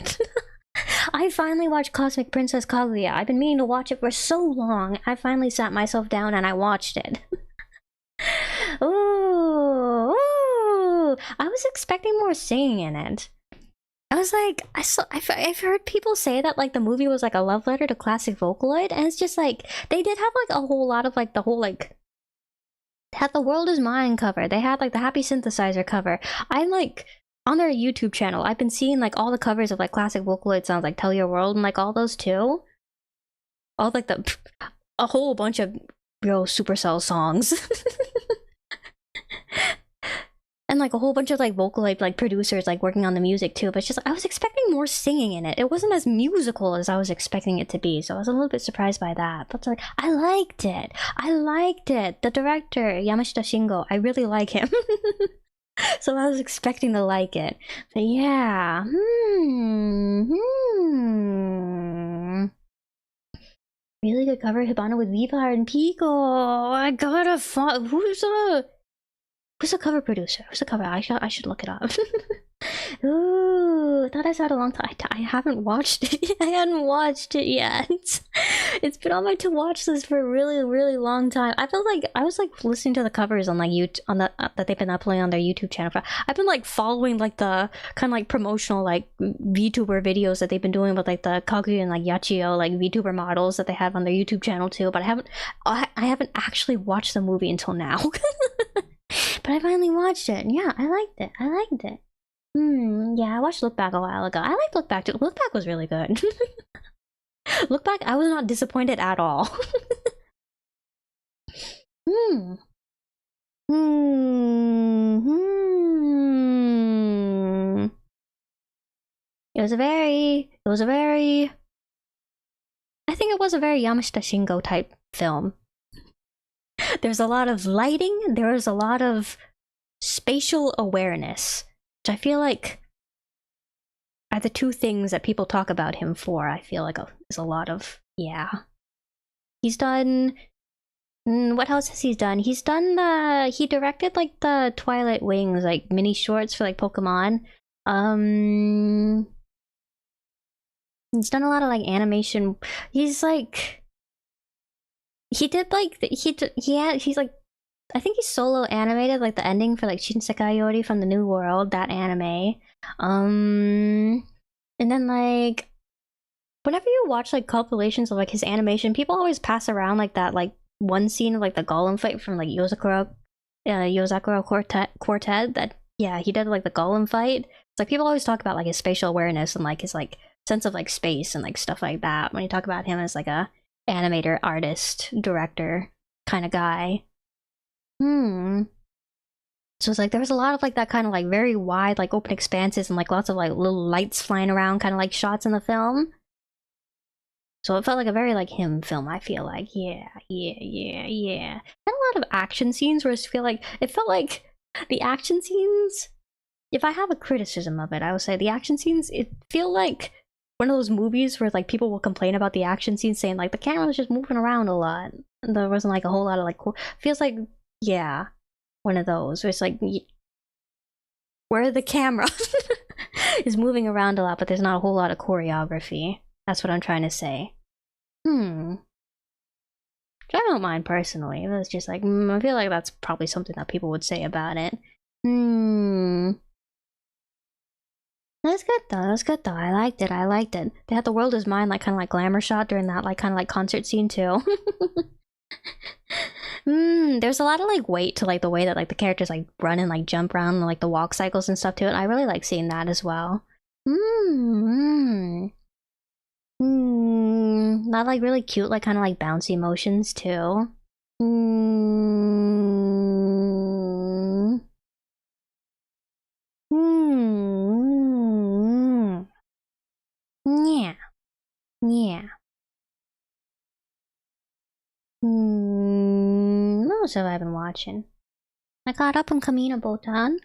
I finally watched Cosmic Princess Kaguya. I've been meaning to watch it for so long. I finally sat myself down and I watched it. Ooh, I was expecting more singing in it. I was like, I've heard people say that like the movie was like a love letter to classic Vocaloid, and it's just like they did have like a whole lot of like the whole like had the World Is Mine cover. They had like the Happy Synthesizer cover. I'm like on their YouTube channel. I've been seeing like all the covers of like classic Vocaloid songs, like Tell Your World and like all those too. All like a whole bunch of real Supercell songs. And like a whole bunch of like Vocaloid like producers like working on the music too, but it's just I was expecting more singing in it. It wasn't as musical as I was expecting it to be, so I was a little bit surprised by that. But like I liked it. The director, Yamashita Shingo, I really like him. So I was expecting to like it. But yeah. Really good cover, Hibana with Vivar and Pico. I gotta find who's a cover producer? Who's a cover? I should look it up. Ooh, I thought I saw it a long time. I haven't watched it. I hadn't watched it yet. It's been on my to watch list for a really, really long time. I felt like I was like listening to the covers on like YouTube on the that they've been uploading on their YouTube channel. I've been like following like the kind of like promotional like VTuber videos that they've been doing with like the Kaguya and like Yachio like VTuber models that they have on their YouTube channel too. But I haven't actually watched the movie until now. But I finally watched it, and yeah, I liked it. Yeah, I watched Look Back a while ago. I liked Look Back too. Look Back was really good. Look Back, I was not disappointed at all. It was a very I think it was a very Yamashita Shingo type film. There's a lot of lighting, there is a lot of spatial awareness, which I feel like are the two things that people talk about him for. I feel like there's a lot of, yeah. He's done, what else has he done? He directed like the Twilight Wings, like mini shorts for like Pokemon. He's done a lot of like animation. He's like, he did like he's like I think he solo animated like the ending for like Shinsekai Yori from the New World, that anime. And then like whenever you watch like compilations of like his animation, people always pass around like that like one scene of like the golem fight from like Yozakura Quartet. That yeah, he did like the golem fight. It's like people always talk about like his spatial awareness and like his like sense of like space and like stuff like that when you talk about him as like a animator, artist, director kind of guy. So it's like there was a lot of like that kind of like very wide like open expanses and like lots of like little lights flying around kind of like shots in the film. So it felt like a very like him film, I feel like. Yeah. And a lot of action scenes where I feel like it felt like the action scenes, if I have a criticism of it, I would say the action scenes, it feel like one of those movies where like people will complain about the action scenes saying like the camera was just moving around a lot. And there wasn't like a whole lot of like feels like yeah, one of those where it's like where the camera is moving around a lot, but there's not a whole lot of choreography. That's what I'm trying to say. Which I don't mind personally. It's just like, I feel like that's probably something that people would say about it. That's good though, I liked it. They had the world is mine like kind of like glamour shot during that like kind of like concert scene too. There's a lot of like weight to like the way that like the characters like run and like jump around and like the walk cycles and stuff to it. I really like seeing that as well. Not like really cute, like kind of like bouncy motions too. Yeah. What else have I been watching? I caught up on Kamina Botan.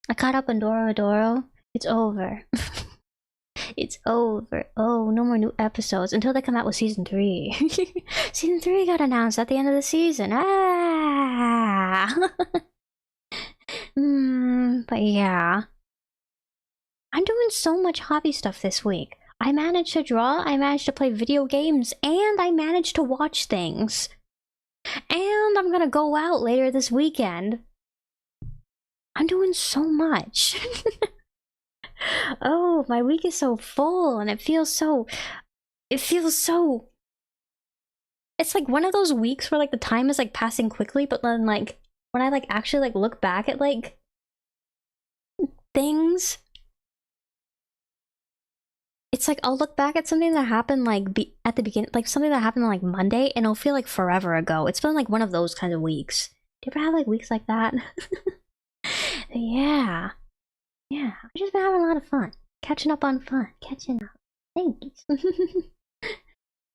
I caught up on Doro Doro. It's over. It's over. Oh, no more new episodes until they come out with season 3. Season 3 got announced at the end of the season. But yeah. I'm doing so much hobby stuff this week. I managed to draw, I managed to play video games, and I managed to watch things. And I'm gonna go out later this weekend. I'm doing so much. Oh, my week is so full and it feels so it's like one of those weeks where like the time is like passing quickly, but then like when I like actually like look back at like things, it's like I'll look back at something that happened like at the beginning, like something that happened on like Monday, and it'll feel like forever ago. It's been like one of those kinds of weeks. Do you ever have like weeks like that? Yeah. I've just been having a lot of fun. Catching up on fun. Catching up. Thanks.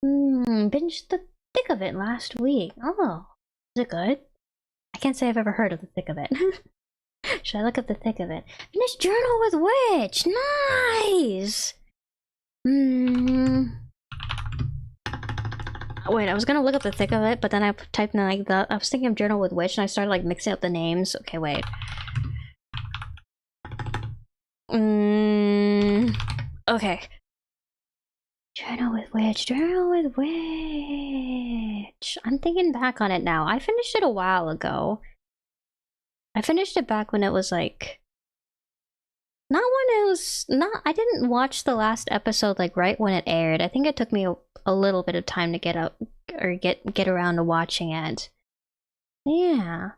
Binged the thick of it last week. Oh. Is it good? I can't say I've ever heard of the thick of it. Should I look up the thick of it? Finished Journal with Witch! Nice! Wait, I was gonna look up the thick of it, but then I typed in like I was thinking of Journal with Witch and I started like mixing up the names. Okay, wait. Okay. Journal with Witch. I'm thinking back on it now. I finished it a while ago. I finished it back when it was like... Not when it was... I didn't watch the last episode like right when it aired. I think it took me a little bit of time to get up or get around to watching it. Yeah.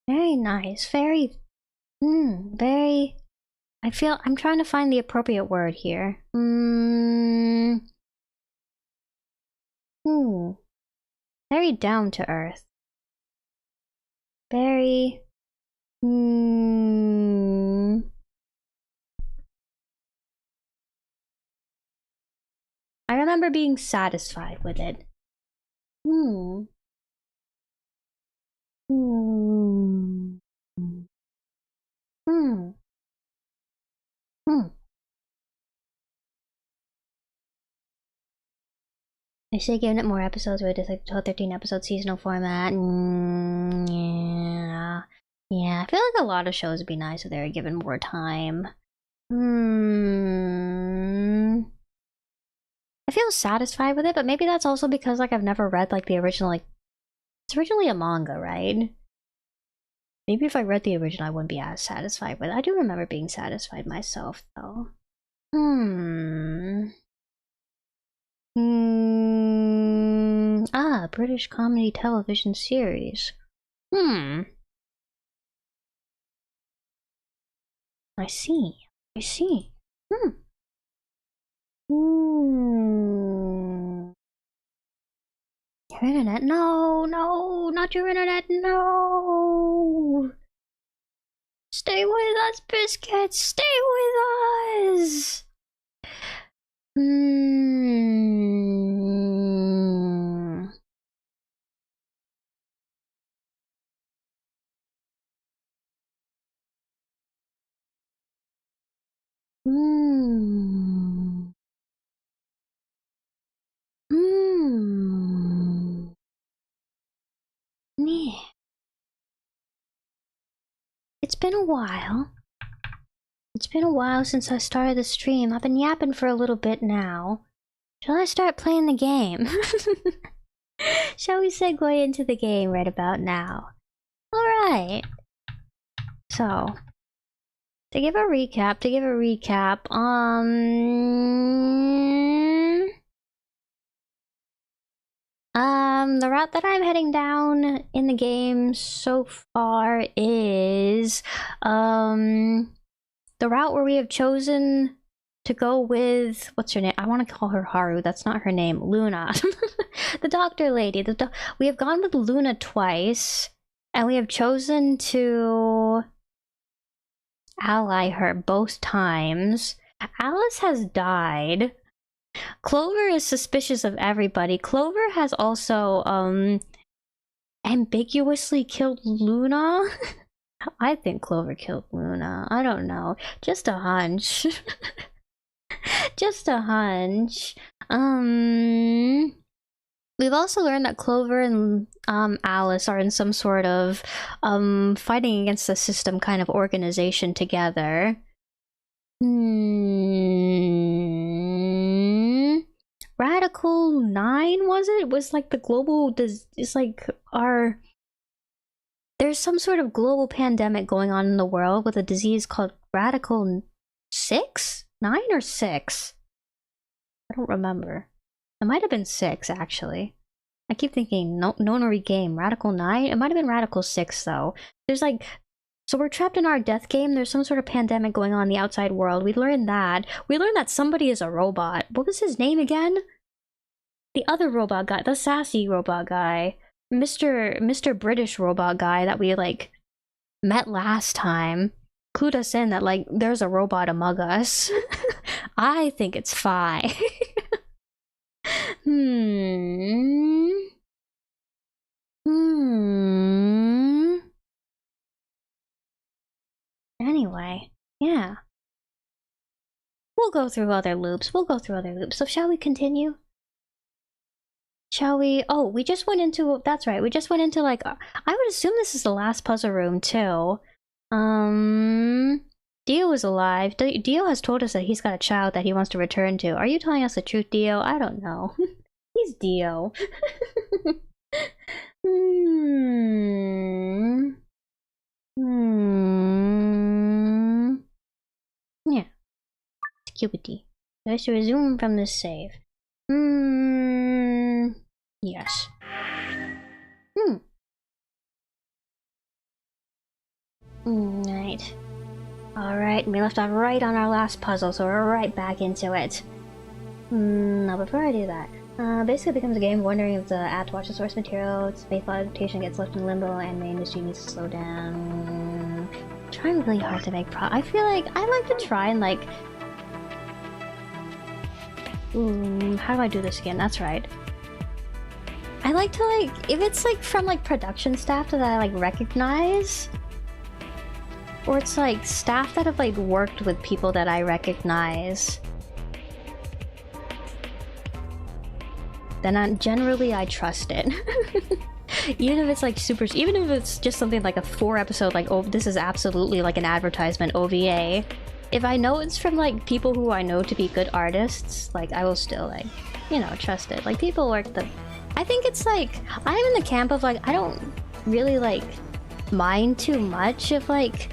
Very nice. Very... very... I'm trying to find the appropriate word here. Very down to earth. Very... I remember being satisfied with it. I should have given it more episodes where it is like 12, 13 episode seasonal format. Yeah. I feel like a lot of shows would be nice if they were given more time. I feel satisfied with it, but maybe that's also because like I've never read like the original, like it's originally a manga, right? Maybe if I read the original I wouldn't be as satisfied with it. I do remember being satisfied myself though. British comedy television series. I see. I see. Your internet? No, no, not your internet, no! Stay with us, biscuits! Stay with us! Yeah. It's been a while. It's been a while since I started the stream. I've been yapping for a little bit now. Shall I start playing the game? Shall we segue into the game right about now? Alright. So, to give a recap, the route that I'm heading down in the game so far is, the route where we have chosen to go with, what's her name? I want to call her Haru, that's not her name, Luna. The doctor lady. We have gone with Luna twice, and we have chosen to ally her both times. Alice has died. Clover is suspicious of everybody. Clover has also, ambiguously killed Luna. I think Clover killed Luna. I don't know. Just a hunch. Just a hunch. We've also learned that Clover and Alice are in some sort of fighting against the system kind of organization together. Radical 9, was it? It was like the global, it's like there's some sort of global pandemic going on in the world with a disease called Radical 6? 9 or 6? I don't remember. It might have been 6, actually. I keep thinking Nonary game. Radical 9? It might have been Radical 6, though. There's like... So we're trapped in our death game. There's some sort of pandemic going on in the outside world. We learned that. We learned that somebody is a robot. What was his name again? The other robot guy. The sassy robot guy. Mr. British robot guy that we, like, met last time. Clued us in that, like, there's a robot among us. I think it's Fi. Anyway, yeah. We'll go through other loops. So shall we continue? Shall we? Oh, we just went into... That's right. We just went into, like... I would assume this is the last puzzle room, too. Dio is alive. Dio has told us that he's got a child that he wants to return to. Are you telling us the truth, Dio? I don't know. He's Dio. Yeah. Cupidity. Let's resume from this save. Yes. Right. Alright, we left off right on our last puzzle, so we're right back into it. Now before I do that, basically it becomes a game wondering if the app to watch the source material, its faithful adaptation gets left in limbo, and the industry needs to slow down. I'm trying really hard to make I feel like I like to try and like... how do I do this again? That's right. I like to like, if it's like from like production staff that I like recognize, or it's like staff that have like worked with people that I recognize, then I trust it. Even if it's like even if it's just something like a 4-episode, like, oh, this is absolutely like an advertisement OVA, if I know it's from like people who I know to be good artists, like I will still like, you know, trust it. Like people work the... I think it's like, I'm in the camp of like, I don't really like mind too much if like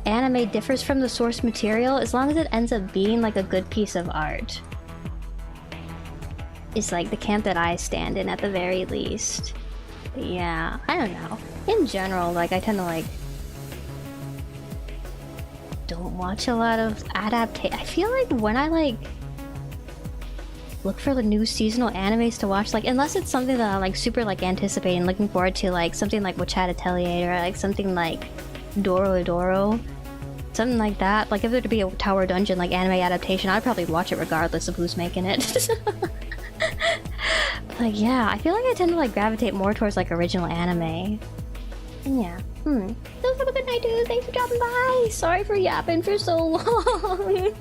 anime differs from the source material, as long as it ends up being like a good piece of art. It's like the camp that I stand in at the very least. But yeah, I don't know. In general, like I tend to like don't watch a lot of adaptation. I feel like when I like look for the new seasonal animes to watch, like unless it's something that I'm like super like anticipating, looking forward to, like something like Witchat Atelier or like something like Doro, something like that. Like if there to be a Tower Dungeon like anime adaptation, I'd probably watch it regardless of who's making it. But yeah, I feel like I tend to like gravitate more towards like original anime. And yeah. So have a good night, dude. Thanks for dropping by. Sorry for yapping for so long.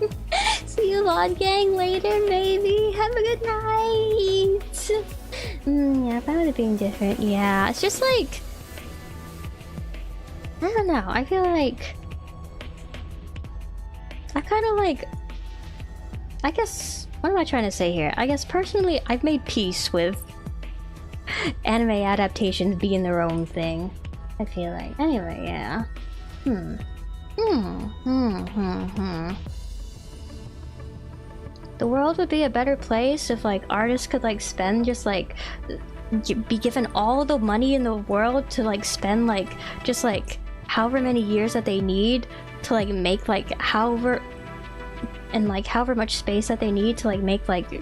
See you VOD gang later, maybe. Have a good night. Yeah, about it being different. Yeah, it's just like, I don't know. I feel like I kind of like, I guess, what am I trying to say here? I guess personally, I've made peace with anime adaptations being their own thing. I feel like. Anyway, yeah. The world would be a better place if like artists could like spend just like be given all the money in the world to like spend like just like however many years that they need to like make like however much space that they need to like make like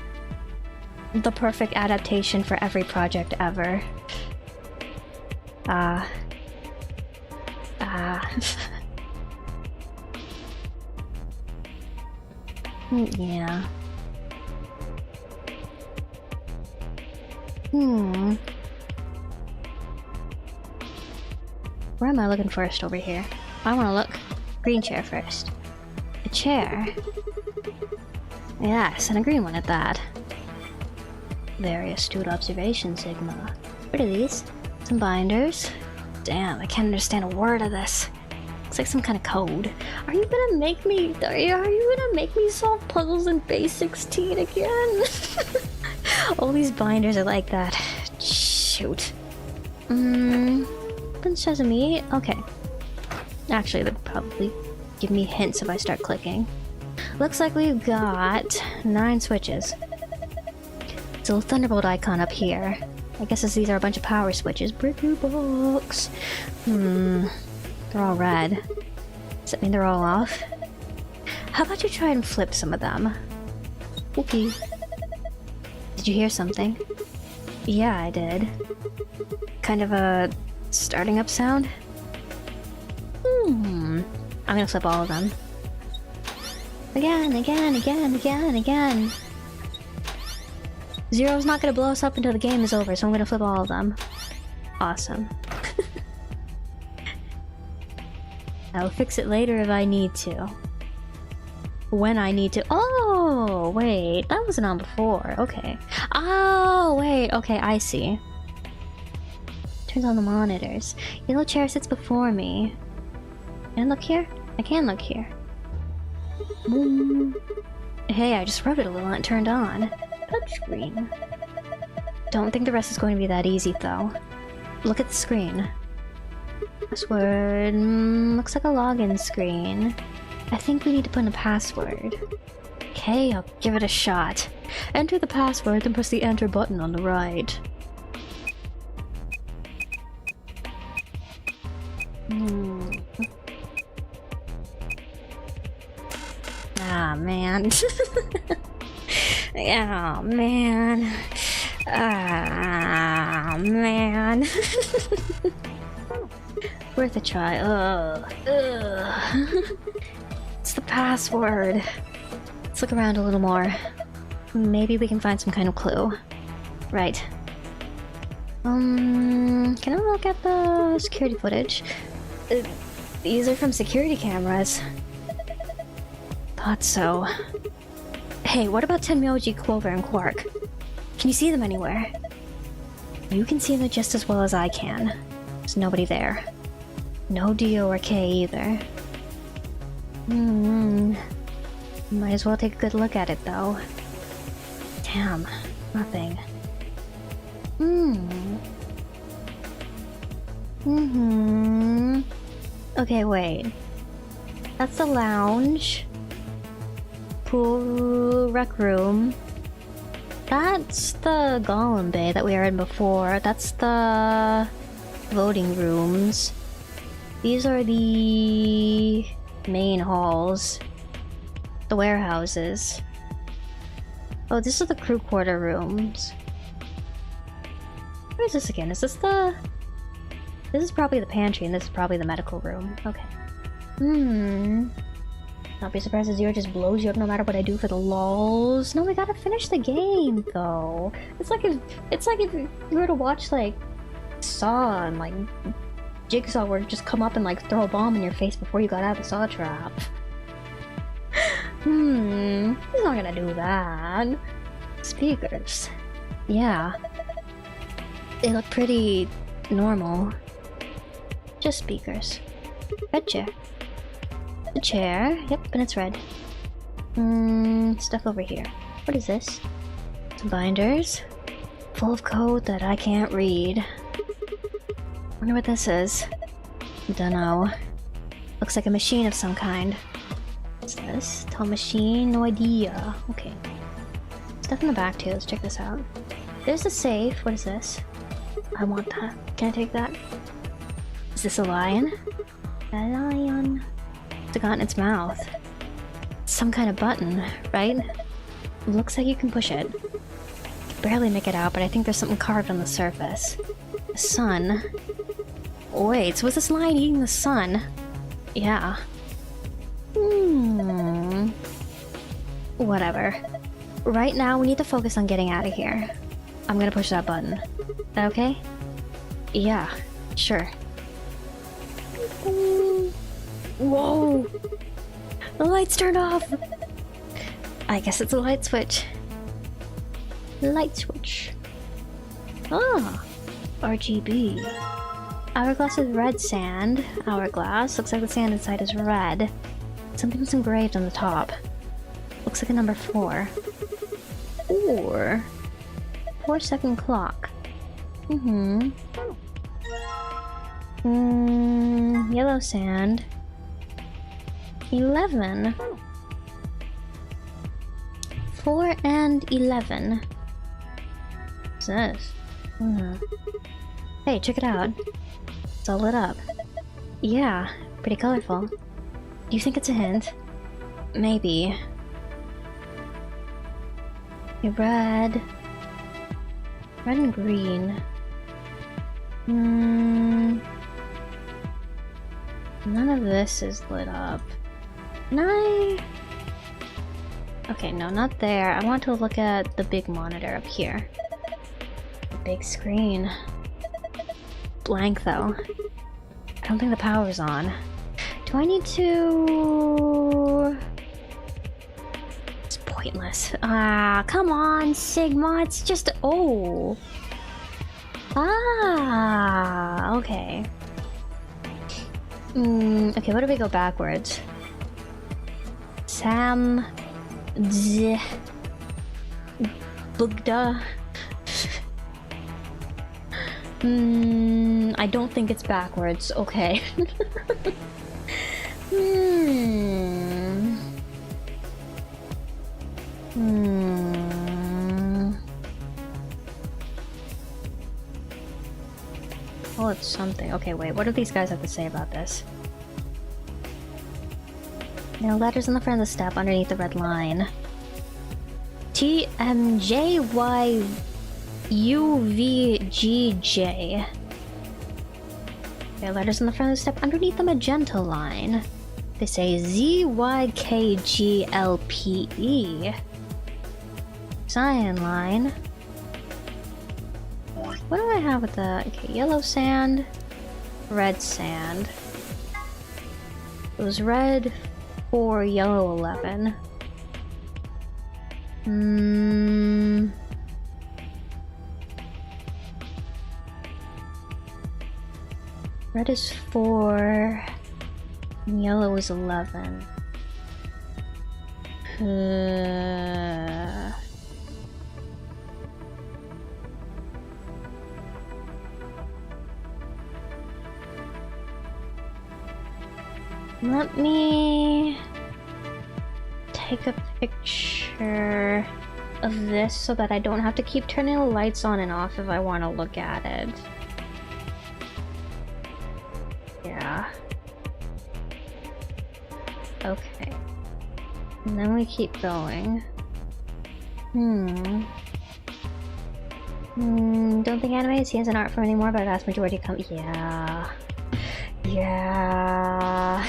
the perfect adaptation for every project ever. Yeah. Where am I looking first over here? I want to look. Green chair first. A chair? Yes, and a green one at that. Very astute observation, Sigma. What are these? Some binders. Damn, I can't understand a word of this. Looks like some kind of code. Are you gonna make me solve puzzles in base 16 again? All these binders are like that. Shoot. Open sesame. Okay. Actually, they'll probably give me hints if I start clicking. Looks like we've got 9 switches. It's a little thunderbolt icon up here. I guess these are a bunch of power switches. Breaker box. They're all red. Does that mean they're all off? How about you try and flip some of them? Okay. Did you hear something? Yeah, I did. Kind of a starting up sound? I'm gonna flip all of them. Again. Zero's not gonna blow us up until the game is over, so I'm gonna flip all of them. Awesome. I'll fix it later if I need to. When I need to. Oh, wait. That wasn't on before. Okay. Oh, wait. Okay, I see. Turns on the monitors. Yellow chair sits before me. Can I look here? I can look here. Hey, I just rubbed it a little and it turned on. Touchscreen. Don't think the rest is going to be that easy, though. Look at the screen. Password. Looks like a login screen. I think we need to put in a password. Okay, I'll give it a shot. Enter the password, then press the enter button on the right. Ah, man. Oh, man. Ah, man. Worth a try. Ugh. It's the password. Let's look around a little more. Maybe we can find some kind of clue. Right. Can I look at the security footage? These are from security cameras. Thought so. Hey, what about Tenmyoji, Clover, and Quark? Can you see them anywhere? You can see them just as well as I can. There's nobody there. No Dio or K either. Might as well take a good look at it though. Damn, nothing. Okay, wait. That's the lounge. Pool, rec room. That's the golem bay that we were in before. That's the voting rooms. These are the main halls. The warehouses. Oh, this is the crew quarter rooms. Where is this again? Is this the... This is probably the pantry and this is probably the medical room. Okay. Not be surprised if Zero just blows you up no matter what I do for the lols. No, we gotta finish the game though. It's like if you were to watch like Saw and like Jigsaw were to just come up and like throw a bomb in your face before you got out of the saw trap. He's not gonna do that. Speakers. Yeah. They look pretty normal. Just speakers. Red chair. The chair. Yep, and it's red. Stuff over here. What is this? Some binders. Full of code that I can't read. Wonder what this is. Dunno. Looks like a machine of some kind. What's this? Tell machine? No idea. Okay. Stuff in the back too. Let's check this out. There's a safe. What is this? I want that. Can I take that? Is this a lion? A lion. What's it got in its mouth? Some kind of button, right? Looks like you can push it. Can barely make it out, but I think there's something carved on the surface. The sun. Wait, so was this lion eating the sun? Yeah. Whatever. Right now, we need to focus on getting out of here. I'm gonna push that button. Is that okay? Yeah, sure. Whoa! The lights turned off! I guess it's a light switch. Light switch. Ah! RGB. Hourglass is red sand. Hourglass. Looks like the sand inside is red. Something's engraved on the top. Looks like a number 4. 4. 4-second clock. Yellow sand. 11. 4 and 11. What's this? Hey, check it out. It's all lit up. Yeah, pretty colorful. Do you think it's a hint? Maybe. Okay, red. Red and green. None of this is lit up. Can I... Okay, no, not there. I want to look at the big monitor up here. The big screen. Blank, though. I don't think the power's on. Do I need to... It's pointless. Ah, come on, Sigma. It's just... Oh. Ah, okay. Okay, what do we go backwards? Sam... Z... Bugda... I don't think it's backwards. Okay. Oh, it's something. Okay, wait. What do these guys have to say about this? There are letters on the front of the step underneath the red line. TMJYUVGJ. There are letters on the front of the step underneath the magenta line. They say ZYKGLPE. Cyan line. What do I have with the... Okay, yellow sand, red sand. It was red 4, yellow 11. Red is 4, and yellow is 11. Let me take a picture of this so that I don't have to keep turning the lights on and off if I want to look at it. Yeah. Okay. And then we keep going. Don't think animated scenes and art form anymore, but a vast majority come. Yeah. Yeah.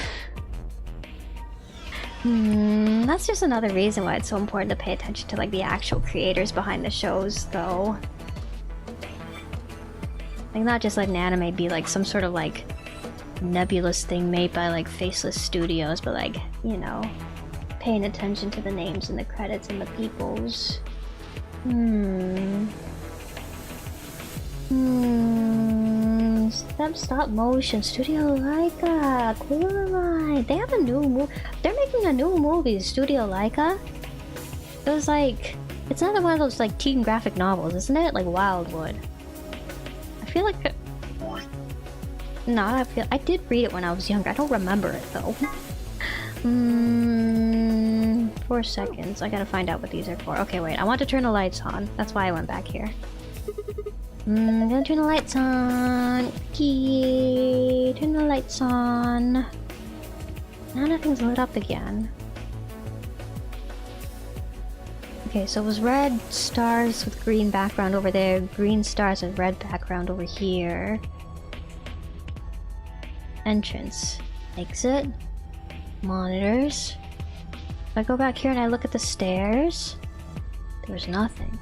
That's just another reason why it's so important to pay attention to like the actual creators behind the shows, though. Like, not just let an anime be like some sort of like nebulous thing made by like faceless studios, but like, you know, paying attention to the names and the credits and the peoples. Stop motion Studio Laika, Coraline. They have a new movie. They're making a new movie, Studio Laika. It was like, it's another one of those like teen graphic novels, isn't it? Like Wildwood. I feel like I did read it when I was younger. I don't remember it though. 4 seconds. I gotta find out what these are for. Okay, wait. I want to turn the lights on. That's why I went back here. I'm gonna turn the lights on. Okay, turn the lights on. Now nothing's lit up again. Okay, so it was red stars with green background over there, green stars with red background over here. Entrance. Exit. Monitors. If I go back here and I look at the stairs, there's nothing.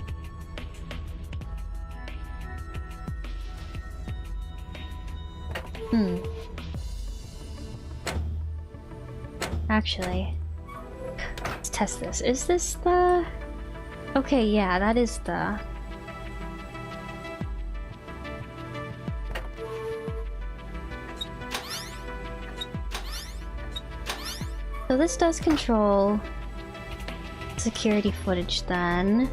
Actually, let's test this. Is this the... Okay, yeah, that is the... So this does control security footage then.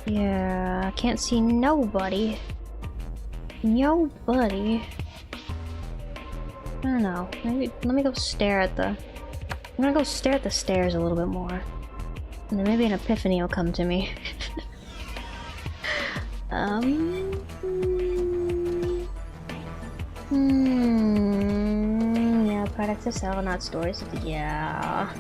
Yeah, can't see nobody. Nobody. I don't know. Maybe let me go stare at the... I'm gonna go stare at the stairs a little bit more. And then maybe an epiphany will come to me. Yeah, products to sell, not stores. Yeah.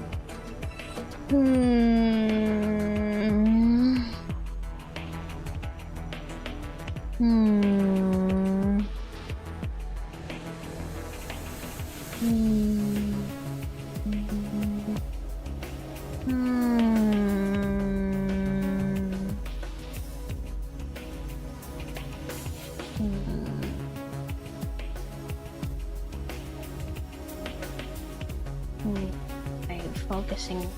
Focusing.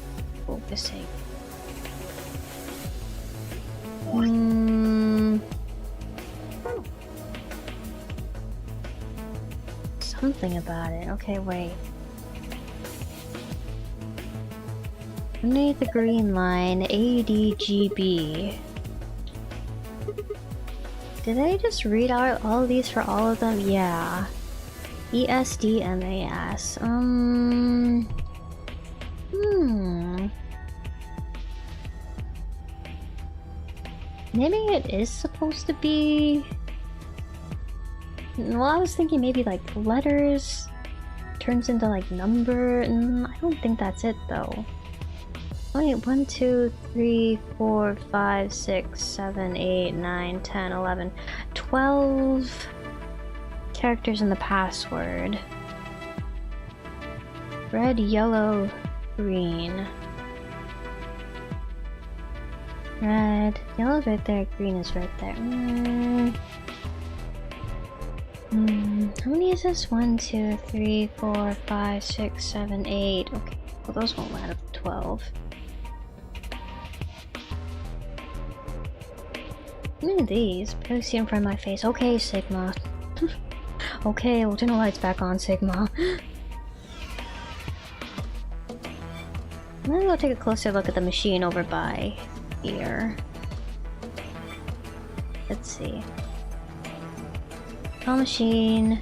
Something about it. Okay, wait. Underneath the green line, ADGB. Did I just read out all of these for all of them? Yeah. ESDMAS. Maybe it is supposed to be... Well, I was thinking maybe like letters turns into like number. I don't think that's it though. Wait, 1, 2, 3, 4, 5, 6, 7, 8, 9, 10, 11, 12 characters in the password. Red, yellow, green. Red, yellow's right there, green is right there. How many is this? 1, 2, 3, 4, 5, 6, 7, 8. Okay, well those won't add up to 12. Look at these. Barely see in front of my face. Okay, Sigma. Okay, we'll turn the lights back on, Sigma. I'm gonna go take a closer look at the machine over by here. Let's see. Tall machine.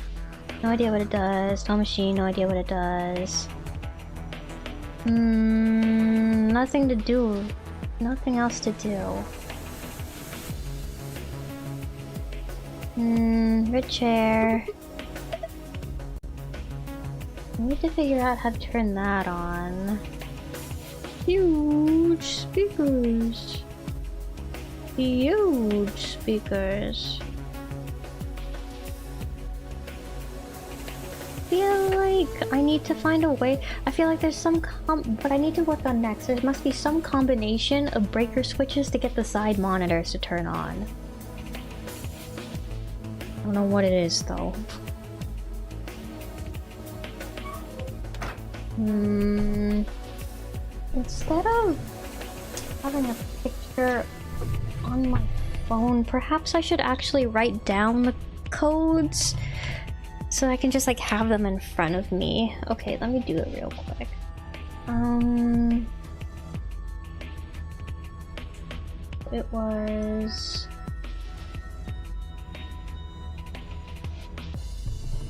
No idea what it does. Tall machine, no idea what it does. Nothing to do. Nothing else to do. Red chair. I need to figure out how to turn that on. Huge speakers. Huge speakers. I feel like I need to find a way. I feel like there's some what I need to work on next. There must be some combination of breaker switches to get the side monitors to turn on. I don't know what it is though. Instead of having a picture on my phone, perhaps I should actually write down the codes so I can just like have them in front of me. Okay, let me do it real quick. It was...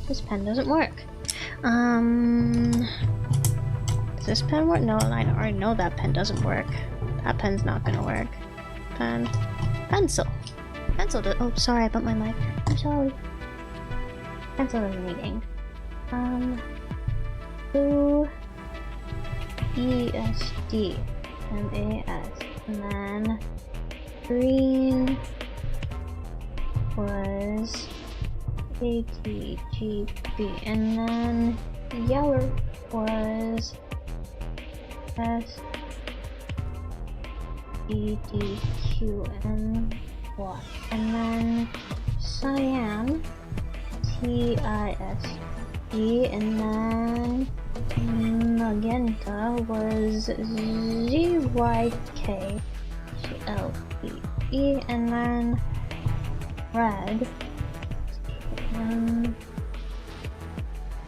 This pen doesn't work. Does this pen work? No, I already know that pen doesn't work. That pen's not gonna work. Pen. Pencil. Pencil does. Oh, sorry, I bumped my mic. I'm sorry. Pencil doesn't need ink. Blue. ESD. MAS. And then green was ATGB. And then yellow was SEDQNY. And then cyan TISG. And then magenta was ZYKLPE. And then red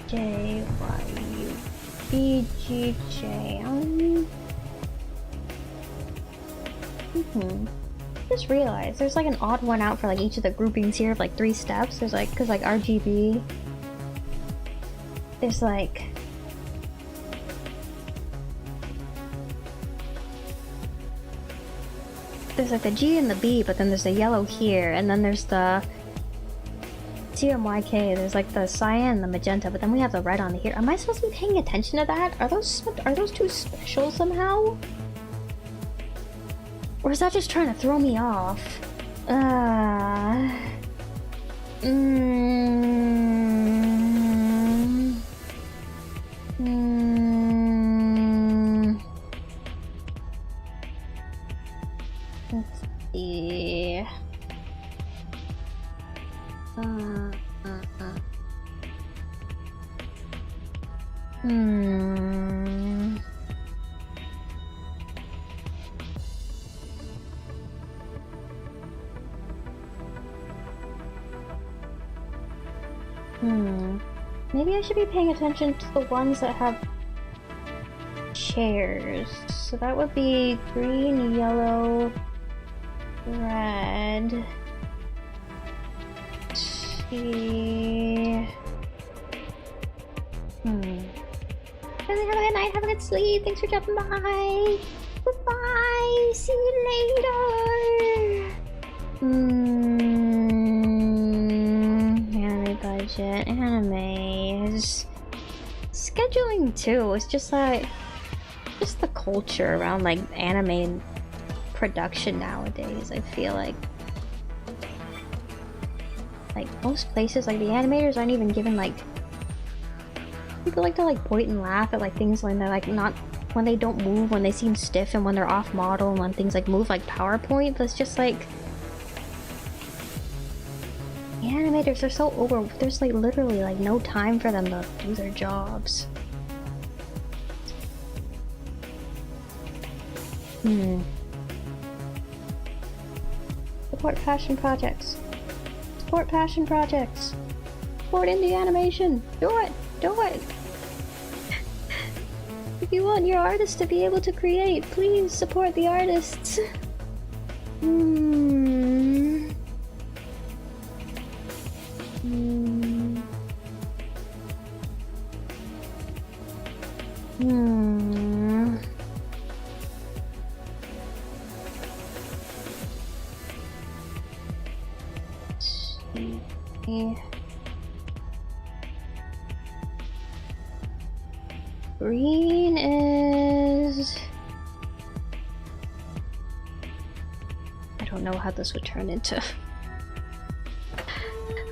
JYUBGJ. Just realized there's like an odd one out for like each of the groupings here of like 3 steps. There's like, cause like RGB, there's like the G and the B, but then there's the yellow here, and then there's the TMYK, there's like the cyan, the magenta, but then we have the red on here. Am I supposed to be paying attention to that? Are those two special somehow? Or is that just trying to throw me off? Let's see. Maybe I should be paying attention to the ones that have chairs. So that would be green, yellow, red. Really have a good night, have a good sleep. Thanks for dropping by. Goodbye. See you later. Anime budget, animes. Scheduling too. It's just like the culture around like anime production nowadays. I feel like most places, like the animators aren't even given like, people like to like point and laugh at like things when they're like not, when they don't move, when they seem stiff, and when they're off model, and when things like move like PowerPoint. That's just like, the animators are so there's like literally like no time for them to do their jobs. Support passion projects. Support passion projects. Support indie animation. Do it. Do it. If you want your artists to be able to create, please support the artists. Hmm. Hmm. Hmm. Green is... I don't know how this would turn into.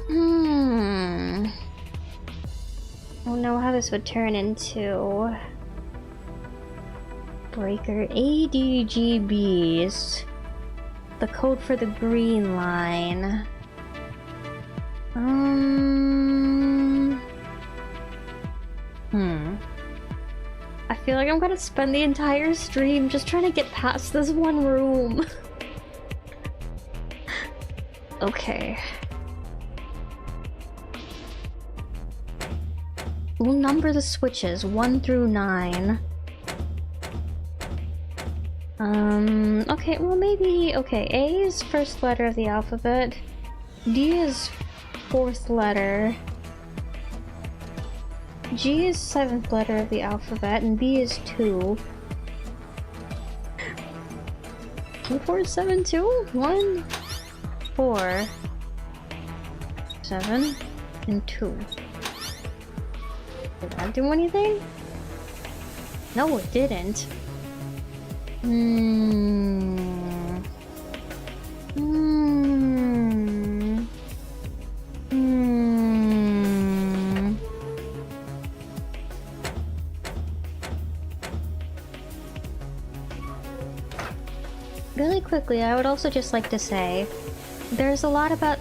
I don't know how this would turn into. Breaker ADGBs. The code for the green line. I feel like I'm gonna spend the entire stream just trying to get past this one room. Okay. We'll number the switches 1 through 9. Okay, well maybe... Okay, A is first letter of the alphabet. D is fourth letter. G is 7th letter of the alphabet, and B is 2. 2, 4, 7, 2? 1, 4, 7, and 2. Did that do anything? No, it didn't. Really quickly, I would also just like to say, there's a lot about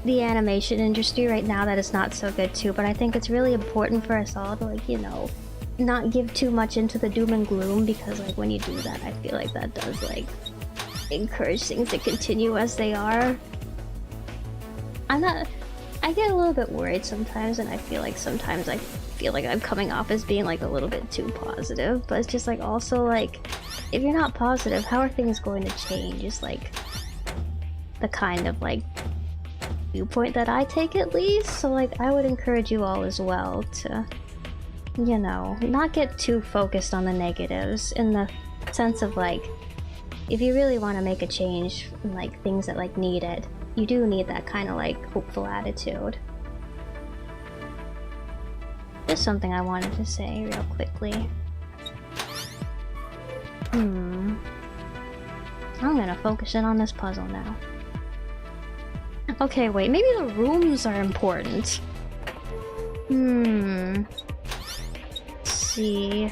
the animation industry right now that is not so good too, but I think it's really important for us all to, like, you know, not give too much into the doom and gloom, because like when you do that, I feel like that does like encourage things to continue as they are. I get a little bit worried sometimes, and I feel like sometimes I'm coming off as being like a little bit too positive, but it's just like also like, if you're not positive, how are things going to change? Is like the kind of like viewpoint that I take, at least. So like I would encourage you all as well to, you know, not get too focused on the negatives, in the sense of like, if you really want to make a change in like things that like need it, you do need that kind of like hopeful attitude. Just something I wanted to say real quickly. I'm gonna focus in on this puzzle now. Okay, wait, maybe the rooms are important. Let's see.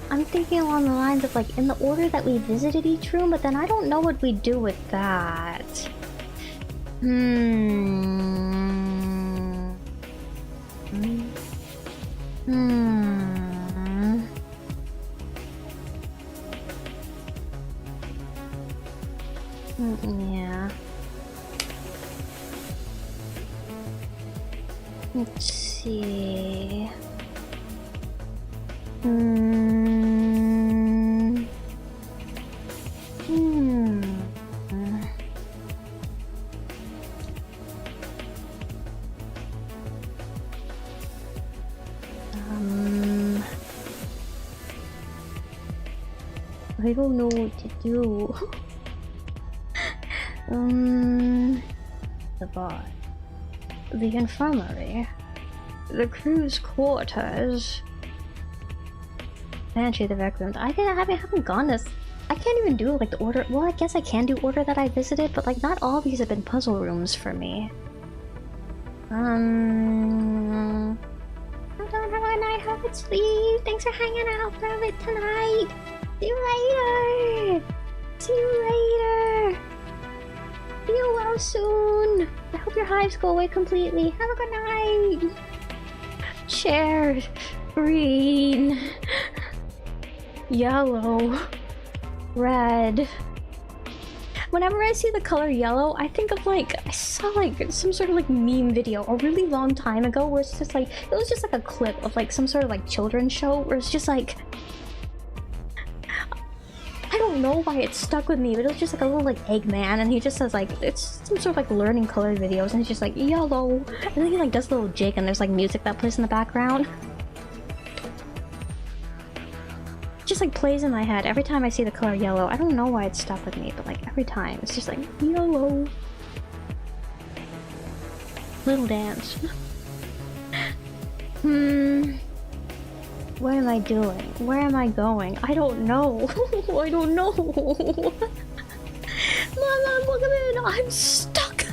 I'm thinking along the lines of like in the order that we visited each room, but then I don't know what we do with that. Yeah. Let's see. I don't know what to do. The bar. The infirmary. The crew's quarters. Pantry, the rec rooms. I haven't gone this. I can't even do like the order. Well, I guess I can do order that I visited, but like not all these have been puzzle rooms for me. Hold on, have a good night, have a good sleep. Thanks for hanging out for a bit tonight. See you later. See you later. See you well soon. I hope your hives go away completely. Have a good night. Chair. Green. Yellow. Red. Whenever I see the color yellow, I think of like, I saw like some sort of like meme video a really long time ago where it's just like, it was just like a clip of like some sort of like children's show where it's just like, I don't know why it stuck with me, but it was just like a little like Eggman, and he just says like, it's some sort of like learning color videos, and he's just like, yellow, and then he like does a little jig and there's like music that plays in the background. Just like plays in my head every time I see the color yellow. I don't know why it's stuck with me, but like every time it's just like yellow. Little dance. What am I doing? Where am I going? I don't know. I don't know. Mama, look at me. I'm stuck.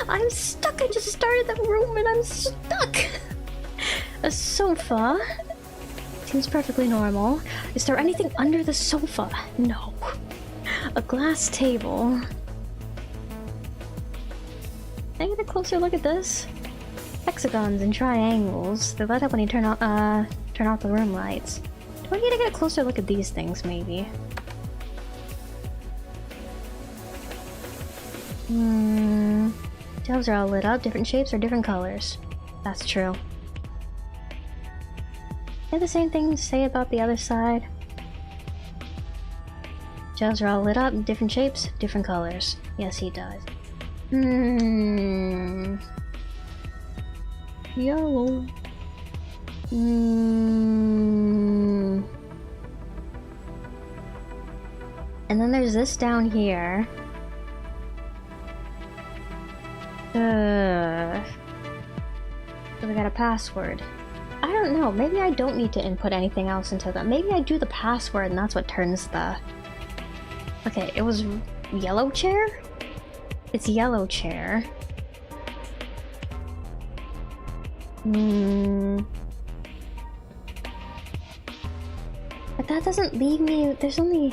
I'm stuck. I just started the room and I'm stuck. A sofa. Seems perfectly normal. Is there anything under the sofa? No. A glass table. Can I get a closer look at this? Hexagons and triangles. They light up when you turn off the room lights. Do I need to get a closer look at these things, maybe? Shelves are all lit up, different shapes or different colors. That's true. Have the same thing to say about the other side. Shelves are all lit up, different shapes, different colors. Yes, he does. Yellow. And then there's this down here. So we got a password. I don't know, maybe I don't need to input anything else into that. Maybe I do the password and that's what turns the... Okay, it was yellow chair? It's yellow chair. But that doesn't leave me... There's only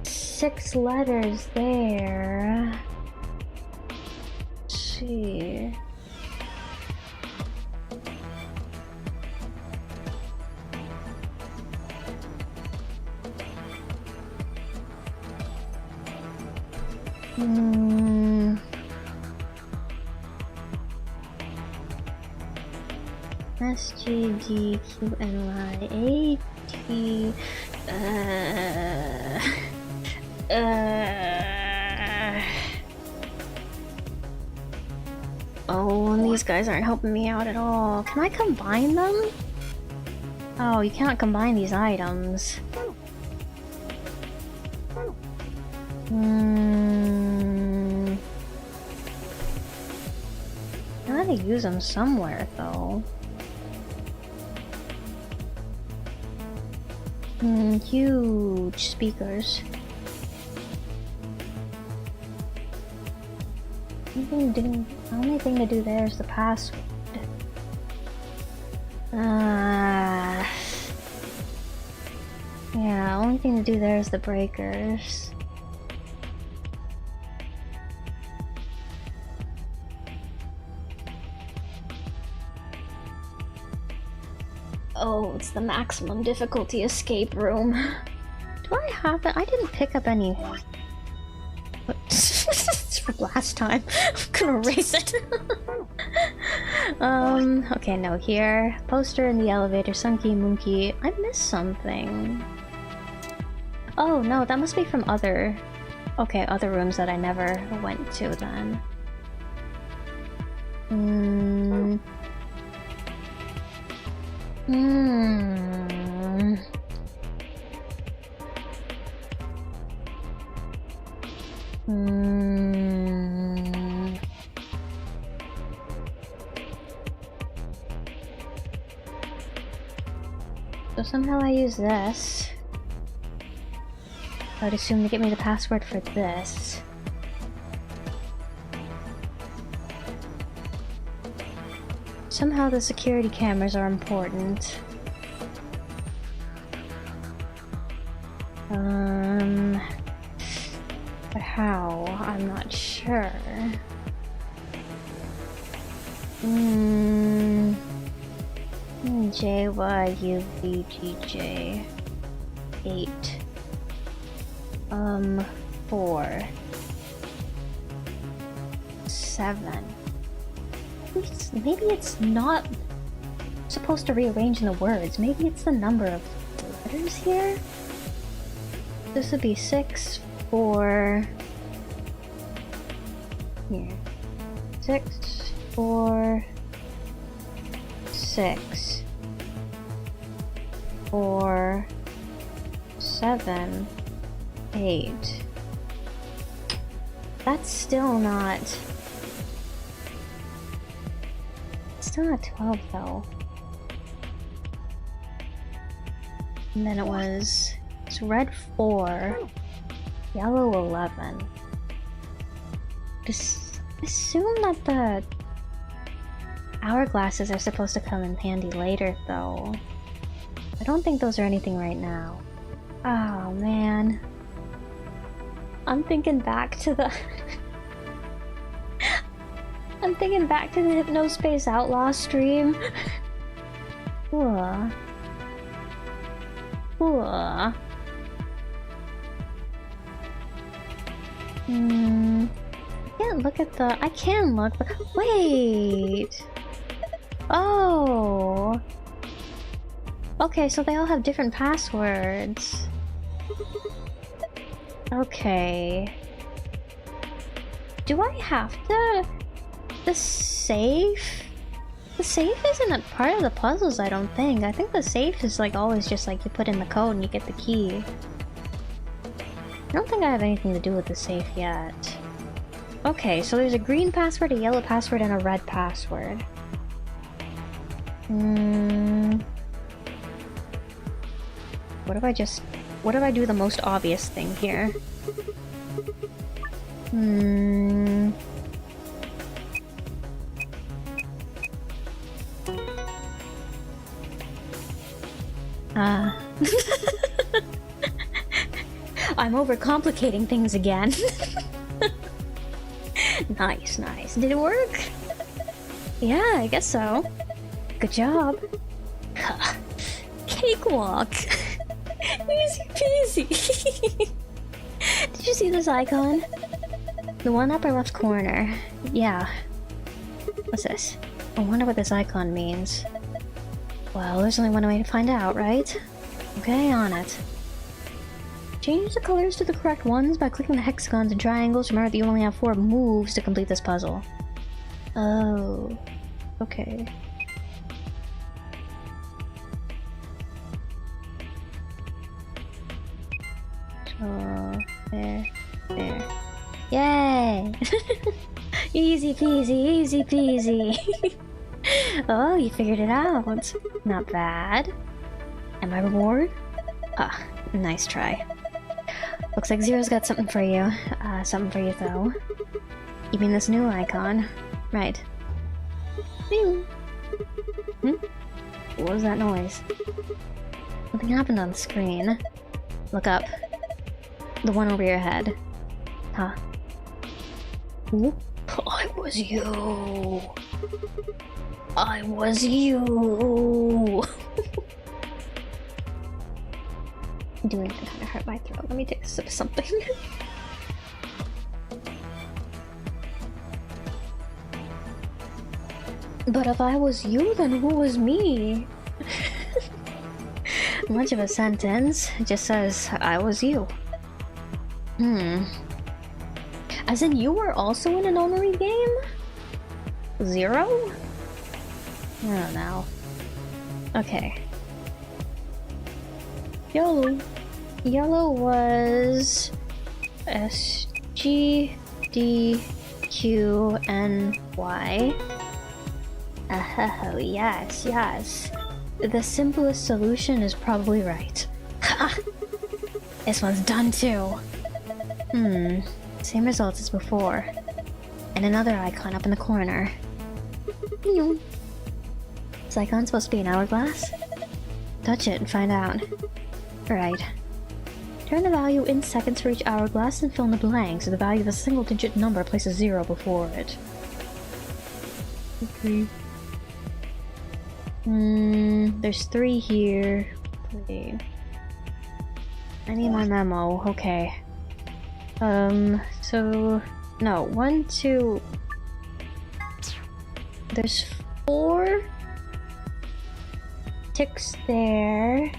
6 letters there. Let's see... SGDQNYAT. Oh, and these guys aren't helping me out at all. Can I combine them? Oh, you cannot combine these items. I gotta use them somewhere, though. Huge speakers. The only thing to do there is the password. Yeah, only thing to do there is the breakers. Oh, it's the maximum difficulty escape room. Do I have it? I didn't pick up any... What? It's from last time. I'm gonna erase it. Okay, no, here. Poster in the elevator, Sunky, Monkey. I missed something. Oh, no, that must be from other... Okay, other rooms that I never went to then. So somehow I use this. I would assume to get me the password for this. Somehow the security cameras are important. But how? I'm not sure. JYUVGJ 8 4 7. Maybe it's not supposed to rearrange in the words. Maybe it's the number of letters here. This would be 6 4 here. 6 4 6 4 7 8. That's still not 12 though. And then it's red 4, yellow 11. Just assume that the hourglasses are supposed to come in handy later though. I don't think those are anything right now. Oh man. I'm thinking back to the I'm thinking back to the Hypnospace Outlaw stream. Ugh. Ugh. I can't look at the... I can look, but... Wait! Oh! Okay, so they all have different passwords. Okay. Do I have to... The safe? The safe isn't a part of the puzzles, I don't think. I think the safe is like always just like you put in the code and you get the key. I don't think I have anything to do with the safe yet. Okay, so there's a green password, a yellow password, and a red password. What if I do the most obvious thing here? I'm overcomplicating things again. Nice, nice. Did it work? Yeah, I guess so. Good job. Cakewalk. Easy peasy. Did you see this icon? The one upper left corner. Yeah. What's this? I wonder what this icon means. Well, there's only one way to find out, right? Okay, on it. Change the colors to the correct ones by clicking the hexagons and triangles. Remember that you only have 4 moves to complete this puzzle. Oh. Okay. So, there. Yay! Easy peasy, easy peasy. Oh, you figured it out. Not bad. And my reward? Ah, nice try. Looks like Zero's got something for you. Something for you though. You mean this new icon? Right. What was that noise? Something happened on the screen. Look up. The one over your head. Huh. Ooh. I was you! I was you! Doing it kind of hurt my throat. Let me take a sip of something. But if I was you, then who was me? Much of a sentence. It just says, I was you. As in, you were also in an Onary game? Zero? I don't know. Okay. Yellow. Yellow was SGDQNY. Oh, yes, yes. The simplest solution is probably right. Ha! This one's done too. Same results as before. And another icon up in the corner. this icon supposed to be an hourglass? Touch it and find out. Right. Turn the value in seconds for each hourglass and fill in the blanks. The value of a single-digit number, place a 0 before it. Okay. There's 3 here. Wait. I need my memo. Okay. So... No, 1, 2... There's 4 ticks there.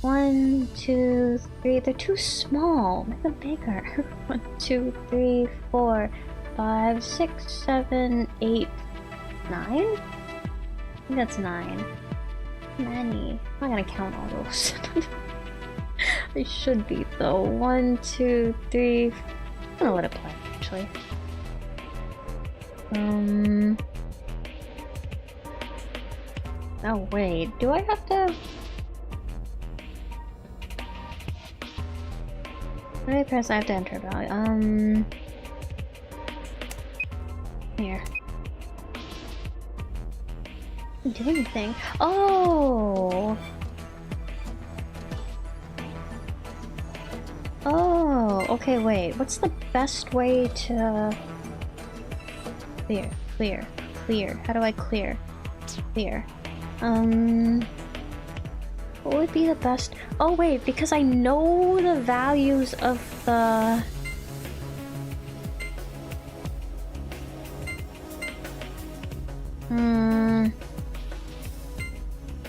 1, 2, 3. They're too small. Make them bigger. 1, 2, 3, 4, 5, 6, 7, 8, 9? I think that's 9. Many. I'm not gonna count all those. I should be though. 1, 2, 3. I'm gonna let it play actually. Oh wait, do I have to? When I press, I have to enter a value. Here. Didn't do anything. Oh. Oh. Okay. Wait. What's the best way to clear? Clear. Clear. How do I clear? Clear. What would be the best? Oh wait, because I know the values of the...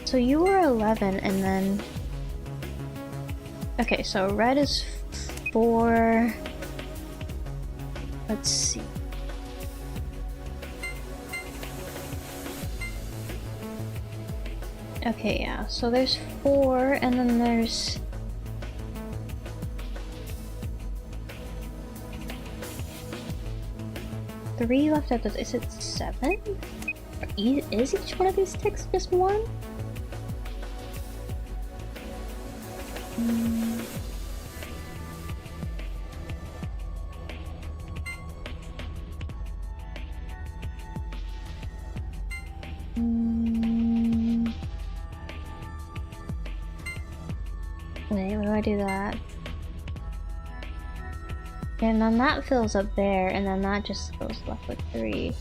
So you were 11 and then... Okay, so red is 4... Let's see. Okay, yeah, so there's 4, and then there's... three left out. Is it 7? Is each one of these ticks just 1? Wait, what do I do that? And then that fills up there, and then that just goes left with 3.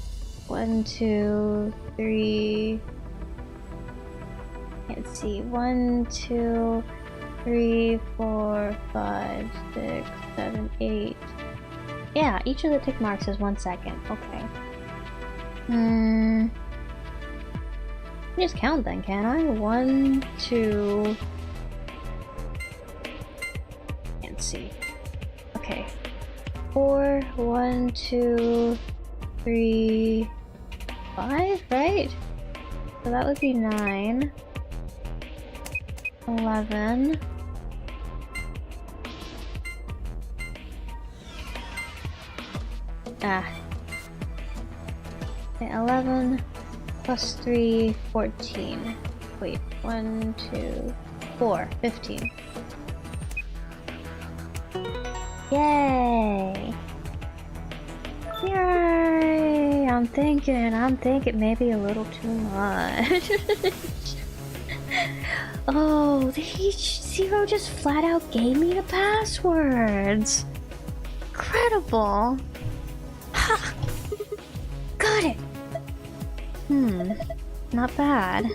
1, 2, 3. Can't see. 1, 2, 3, 4, 5, 6, 7, 8. Yeah, each of the tick marks is 1 second. Okay. Just count then, can I? 1, 2. Can't see. Okay. 4, 1, 2, 3, 5, right? So that would be 9, 11, okay, 11 plus 3, 14. Wait, 1, 2, 4, 15. Yay! Yay! I'm thinking maybe a little too much. Oh, the H0 just flat out gave me the passwords. Incredible. Ha! Got it! Not bad.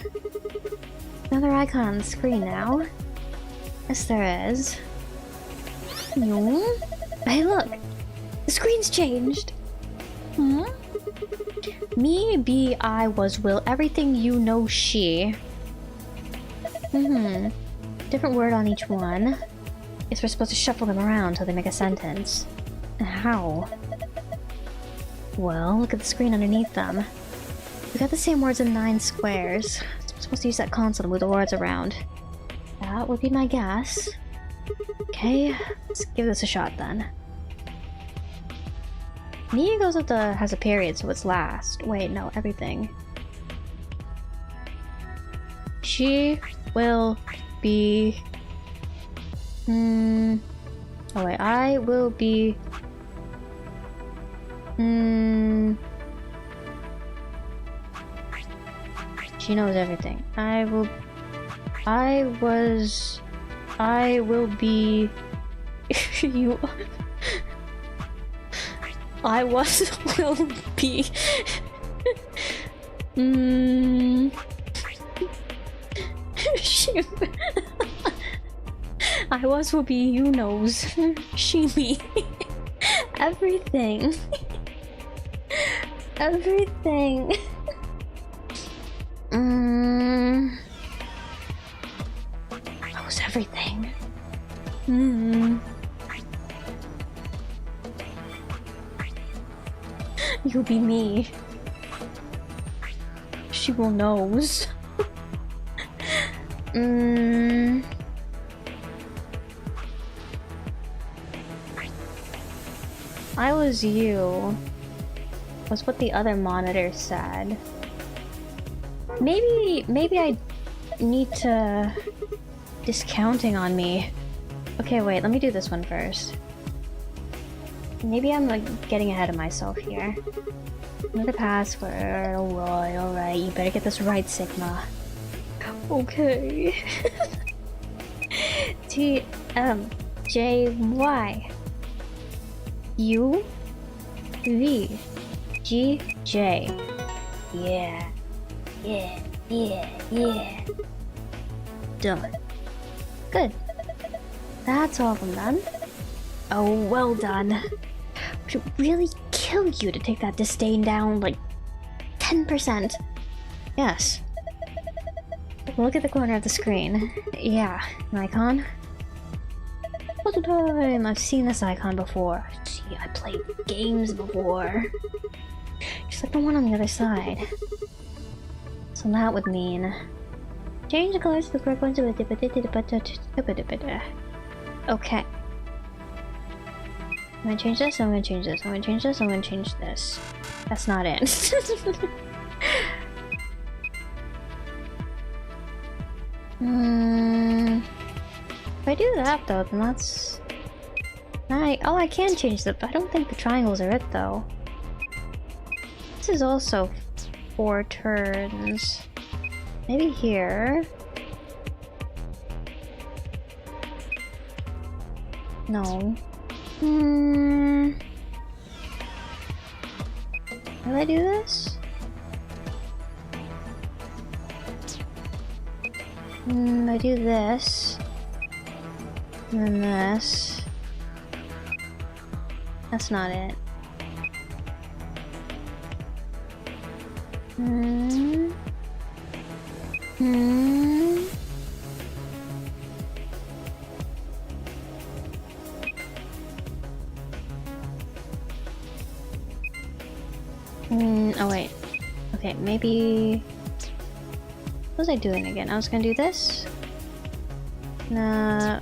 Another icon on the screen now. Yes, there is. No. Hey, look! The screen's changed! Me, be, I, was, will, everything you know, she. Different word on each one. Guess we're supposed to shuffle them around until they make a sentence. How? Well, look at the screen underneath them. We got the same words in 9 squares. I'm supposed to use that console to move the words around. That would be my guess. Okay, let's give this a shot then. Me goes with the has a period, so it's last. Wait, no, everything. She will be. Oh wait, I will be. She knows everything. I will be you. Will be. She. Will be you knows. She me. Everything. Everything. That was everything. You'll be me. She will knows. I was you. Was what the other monitor said. Maybe I need to discounting on me. Okay, wait, let me do this one first. Maybe I'm like getting ahead of myself here. Another password. Alright, you better get this right, Sigma. Okay. TMJY UVGJ. Yeah. Done. Good. That's all of them done. Oh, well done. Would it really kill you to take that disdain down like 10%? Yes. Look at the corner of the screen. Yeah, an icon. Puzzle time! I've seen this icon before. See, I played games before. Just like the one on the other side. So that would mean... change the colors to the correct ones. Okay. I'm gonna change this, I'm gonna change this, I'm gonna change this, I'm gonna change this. That's not it. If I do that though, then that's... Oh, I can change the... I don't think the triangles are it though. This is also 4 turns. Maybe here. No. Will I do this? I do this. And then this. That's not it. Oh wait. Okay, maybe... what was I doing again? I was gonna do this? No,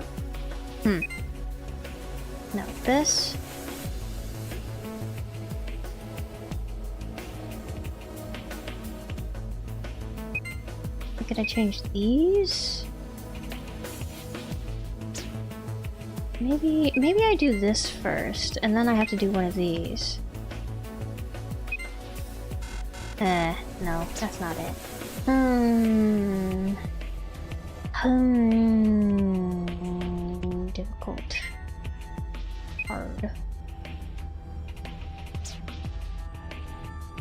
this. Could I change these? Maybe I do this first, and then I have to do one of these. No, that's not it. Difficult. Hard.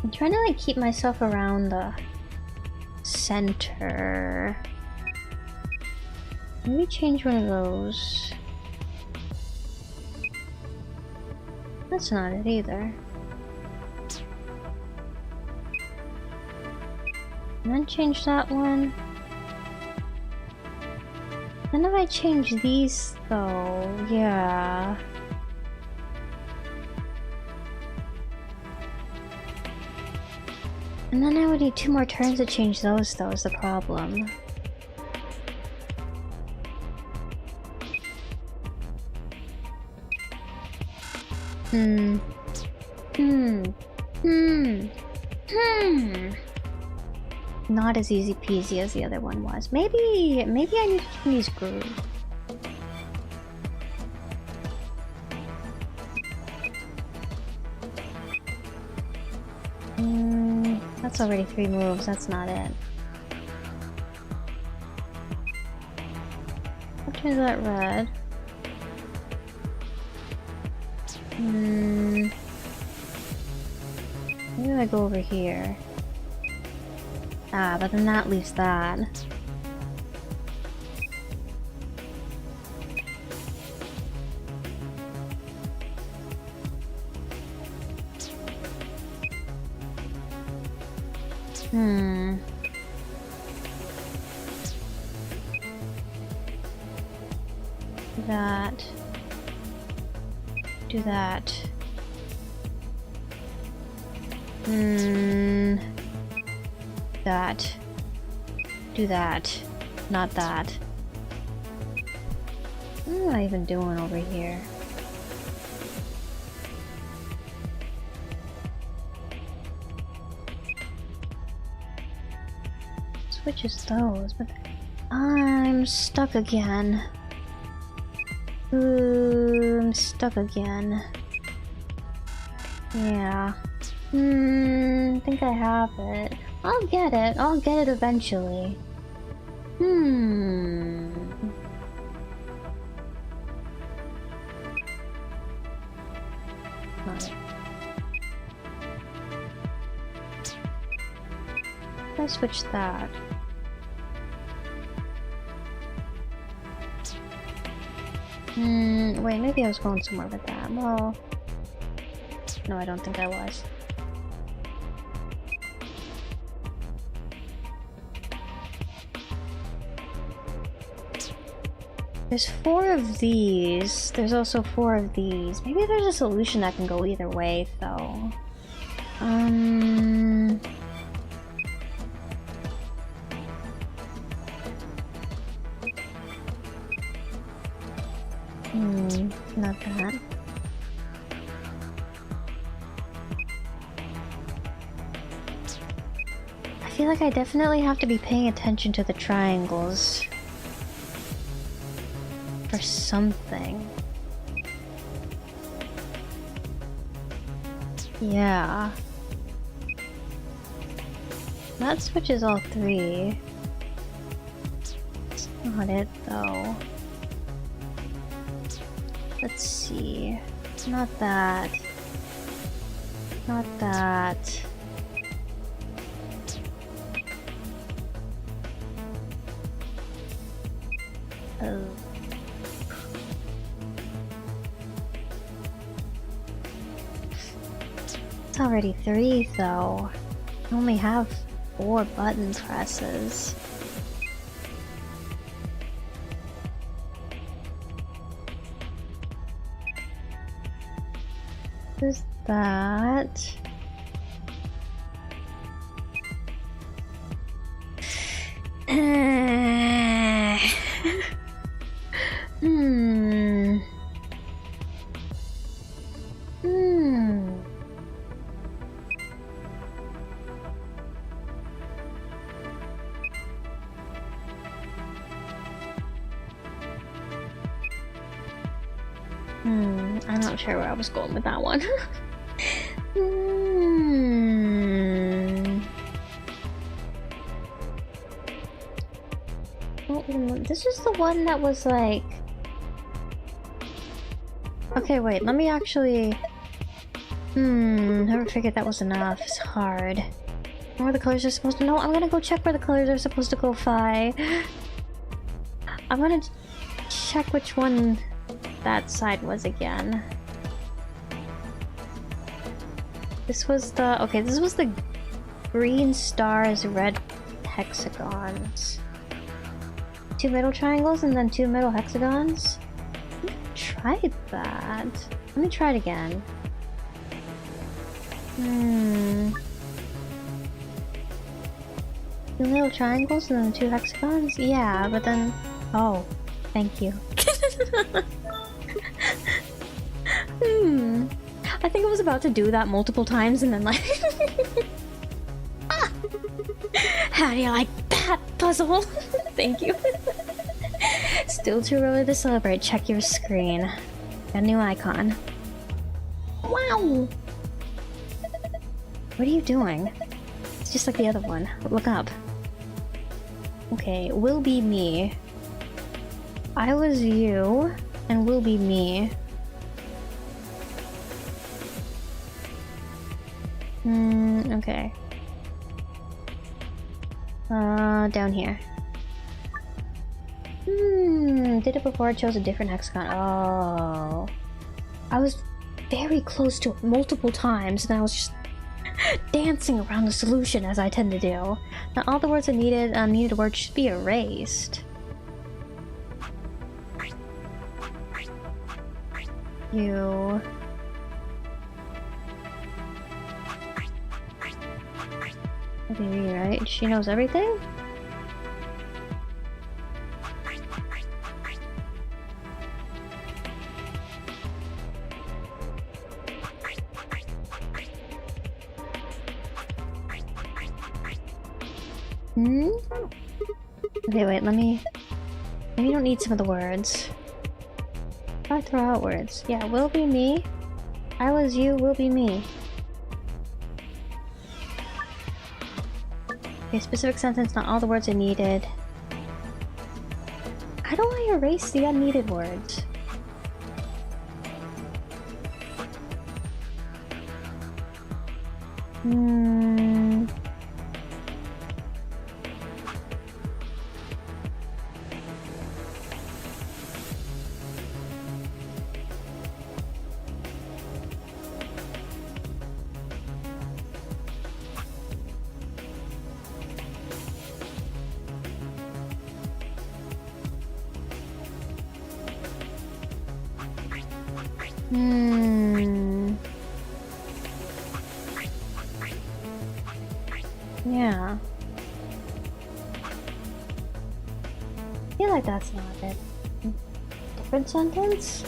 I'm trying to like keep myself around the center. Maybe change one of those. That's not it either. And then change that one. Then if I change these though, yeah. And then I would need 2 more turns to change those though, is the problem. Not as easy peasy as the other one was. Maybe I need to use glue. That's already 3 moves, that's not it. Change that red. Maybe I go over here. Ah, but then that leaves that. That. Do that. That. Do that. Not that. What am I even doing over here? Switches those, but I'm stuck again. Ooh, I'm stuck again. Yeah. I think I have it. I'll get it. I'll get it eventually. Got it. I switch that. Wait, maybe I was going somewhere with that. Well, no, I don't think I was. There's 4 of these. There's also 4 of these. Maybe there's a solution that can go either way, though. Not that. I feel like I definitely have to be paying attention to the triangles for something. Yeah. That switches all 3. That's not it, though. Let's see. Not that. Not that. Oh. It's already 3, though. I only have 4 button presses. There's that. I'm not sure where I was going with that one. This is the one that was like... Okay, wait, let me actually... Never figured that was enough. It's hard. Where the colors are supposed to... No, I'm gonna go check where the colors are supposed to go, Fi. I'm gonna check which one that side was again. This was the... Okay, this was the green stars, red hexagons. 2 middle triangles and then 2 middle hexagons? I tried that. Let me try it again. 2 middle triangles and then 2 hexagons? Yeah, but then... Oh, thank you. I think I was about to do that multiple times and then like... How do you like that puzzle? Thank you. Still too early to celebrate. Check your screen. Got a new icon. Wow! What are you doing? It's just like the other one. Look up. Okay, will be me. I was you and will be me. Okay. Down here. Did it before I chose a different hexagon. Oh. I was very close to it multiple times and I was just dancing around the solution as I tend to do. Now all the words that needed words should be erased. You. Okay, right? She knows everything? Okay, wait, maybe you don't need some of the words. I throw out words. Yeah, will be me. I was you, will be me. Okay, specific sentence, not all the words are needed. How do I erase the unneeded words? Yeah. I feel like that's not it. Different sentence?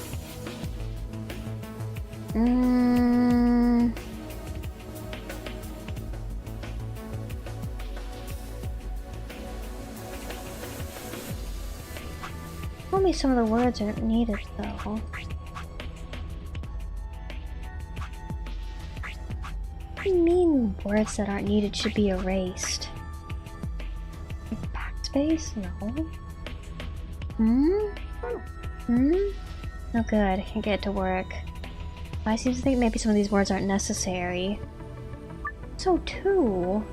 Tell me some of the words aren't needed though. What do you mean words that aren't needed should be erased? Like backspace? No. Oh good, I can't get it to work. I seem to think maybe some of these words aren't necessary. So too.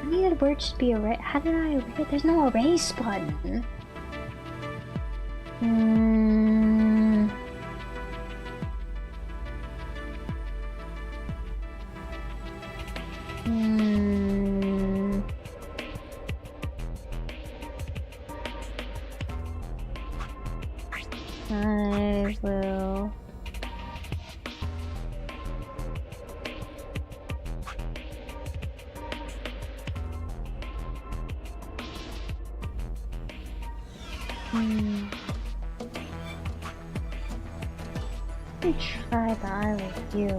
I needed words should be erased. How did I erase? There's no erase button. I will. Let me try the I with you.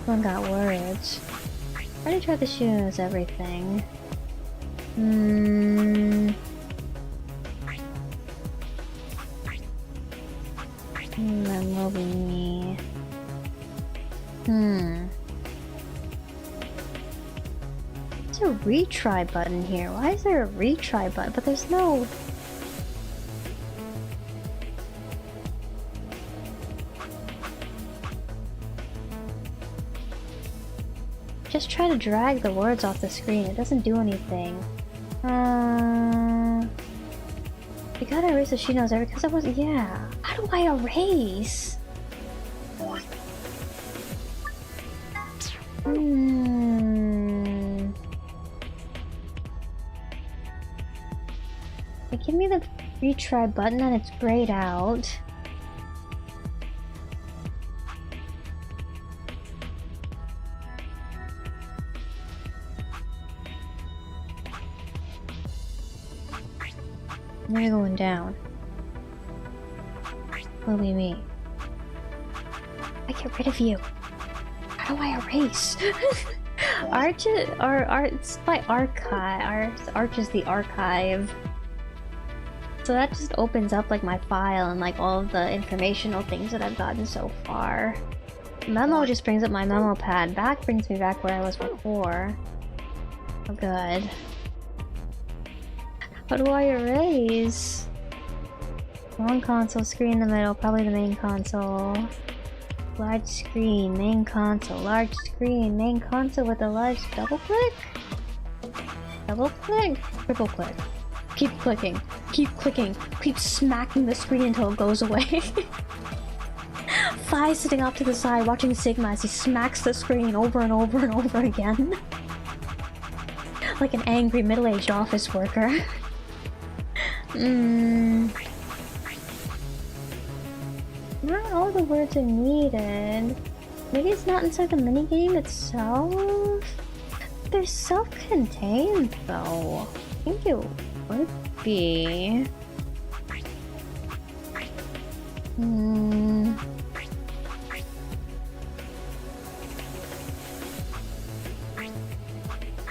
One got words. I already tried the she knows everything. That will be me. There's a retry button here. Why is there a retry button? But there's no... Just try to drag the words off the screen. It doesn't do anything. You gotta erase the she knows everything because I wasn't. Yeah. How do I erase? Give me the retry button and it's grayed out. You're going down. Will be me. I get rid of you. How do I erase? Arch it's by archive. Arch is the archive. So that just opens up like my file and like all of the informational things that I've gotten so far. Memo just brings up my memo pad. Back brings me back where I was before. Oh good. How do I erase? Long console, screen in the middle, probably the main console. Large screen, main console, large screen, main console with a large double click? Double click? Triple click. Keep clicking, keep smacking the screen until it goes away. Fi sitting off to the side watching Sigma as he smacks the screen over and over and over again. Like an angry middle-aged office worker. Not all the words are needed. Maybe it's not inside the minigame itself? They're self-contained though. I think it would be.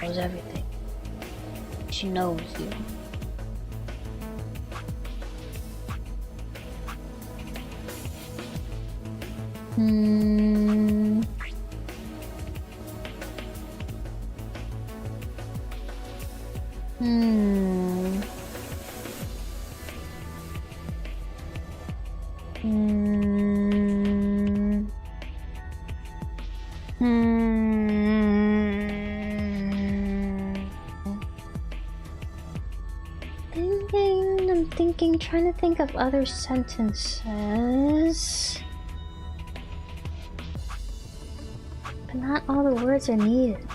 Knows everything. She knows you. Trying to think of other sentences. But not all the words are needed.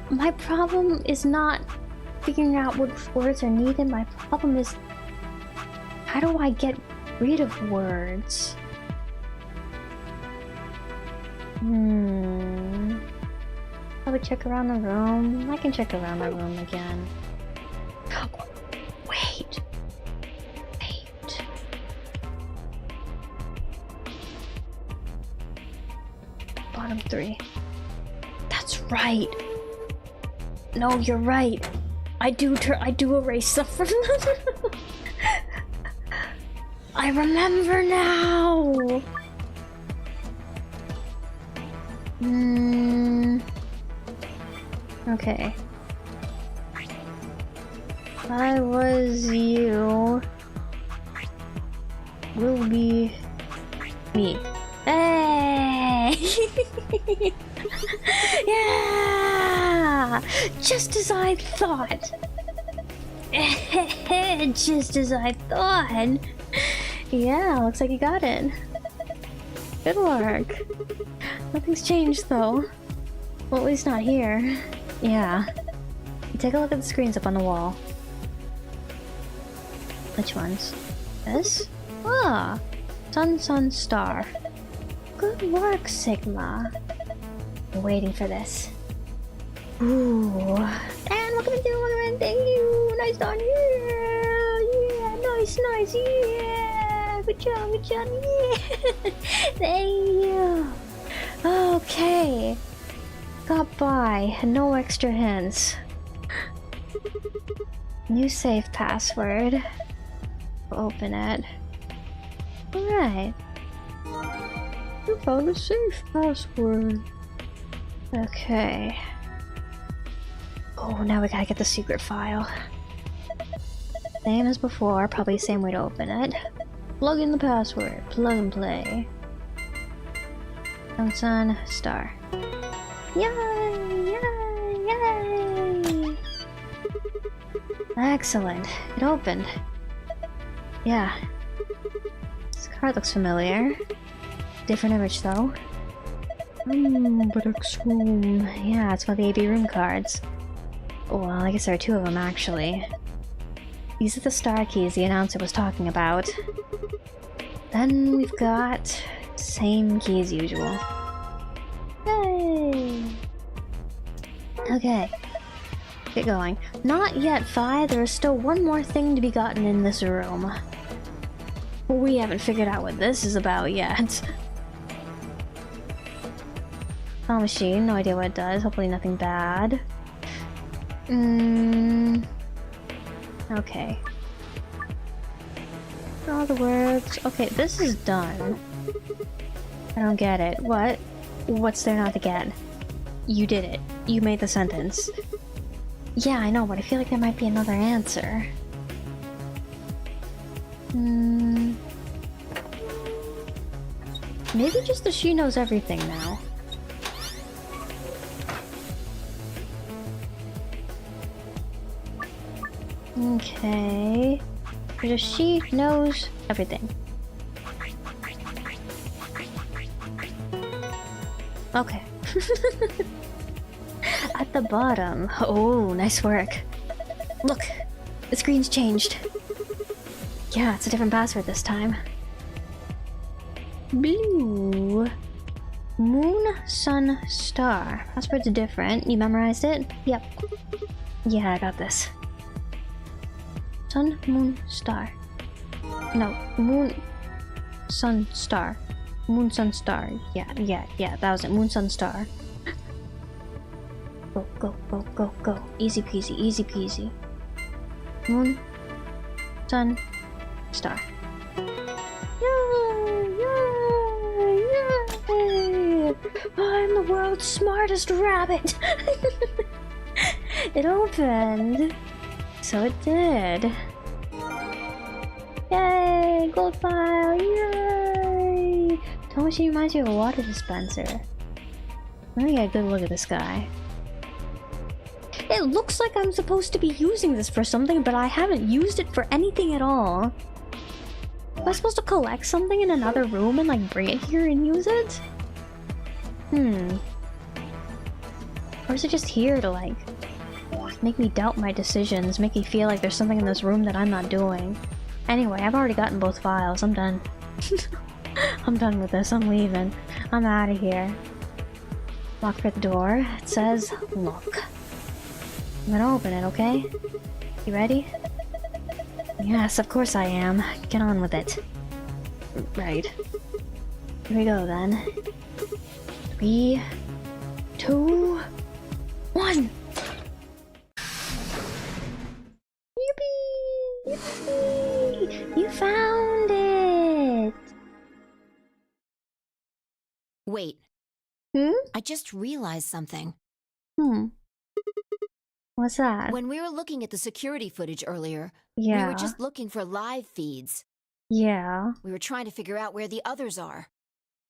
My problem is not figuring out which words are needed. My problem is, how do I get rid of words? Probably check around the room. I can check around the room again. Wait. Bottom 3. That's right. No, you're right. I do erase stuff from them. I remember now. Okay. I was you. Will be me. Hey! Yeah! Just as I thought. Just as I thought. Yeah, looks like you got it. Good work. Nothing's changed though. Well, at least not here. Yeah. Take a look at the screens up on the wall. Which ones? This? Ah! Sun, sun, star. Good work, Sigma. I'm waiting for this. Ooh. And look at me do, look at me, thank you! Nice done, yeah! Yeah, nice, nice, yeah! Good job, yeah! Thank you! Okay. Got by, no extra hints. New safe password. Open it. Alright. You found a safe password. Okay. Oh, now we gotta get the secret file. Same as before, probably the same way to open it. Plug in the password. Plug and play. Sun, star. Yay! Yay! Yay! Excellent. It opened. Yeah. This card looks familiar. Different image though. But it's room. Yeah, it's one of the AB room cards. Well, I guess there are 2 of them actually. These are the star keys the announcer was talking about. Then we've got same key as usual. Yay! Okay. Get going. Not yet, Fi. There is still one more thing to be gotten in this room. We haven't figured out what this is about yet. Claw machine, no idea what it does. Hopefully nothing bad. Okay. All the words. Okay, this is done. I don't get it. What? What's there not to get? You did it. You made the sentence. Yeah, I know, but I feel like there might be another answer. Maybe just that she knows everything now. Okay. Just she knows everything. Okay. At the bottom. Oh, nice work. Look! The screen's changed. Yeah, it's a different password this time. Blue. Moon, sun, star. Password's different. You memorized it? Yep. Yeah, I got this. Sun, moon, star. No, moon, sun, star. Moon, sun, star. Yeah, that was it. Moon, sun, star. Go, go, go, go, go. Easy peasy, easy peasy. Moon, sun, star. Yay! I'm the world's smartest rabbit! It opened. So it did. Yay! Gold file! Yay! Tell me she reminds you of a water dispenser. Let me get a good look at this guy. It looks like I'm supposed to be using this for something, but I haven't used it for anything at all. Am I supposed to collect something in another room and like bring it here and use it? Or is it just here to like make me doubt my decisions, make me feel like there's something in this room that I'm not doing? Anyway, I've already gotten both files. I'm done. I'm done with this. I'm leaving. I'm out of here. Lock for the door. It says lock. I'm gonna open it, okay? You ready? Yes, of course I am. Get on with it. Right. Here we go then. 3, 2, 1! Yippee! Yippee! You found it! Wait. I just realized something. What's that? When we were looking at the security footage earlier, Yeah. we were just looking for live feeds. Yeah. We were trying to figure out where the others are.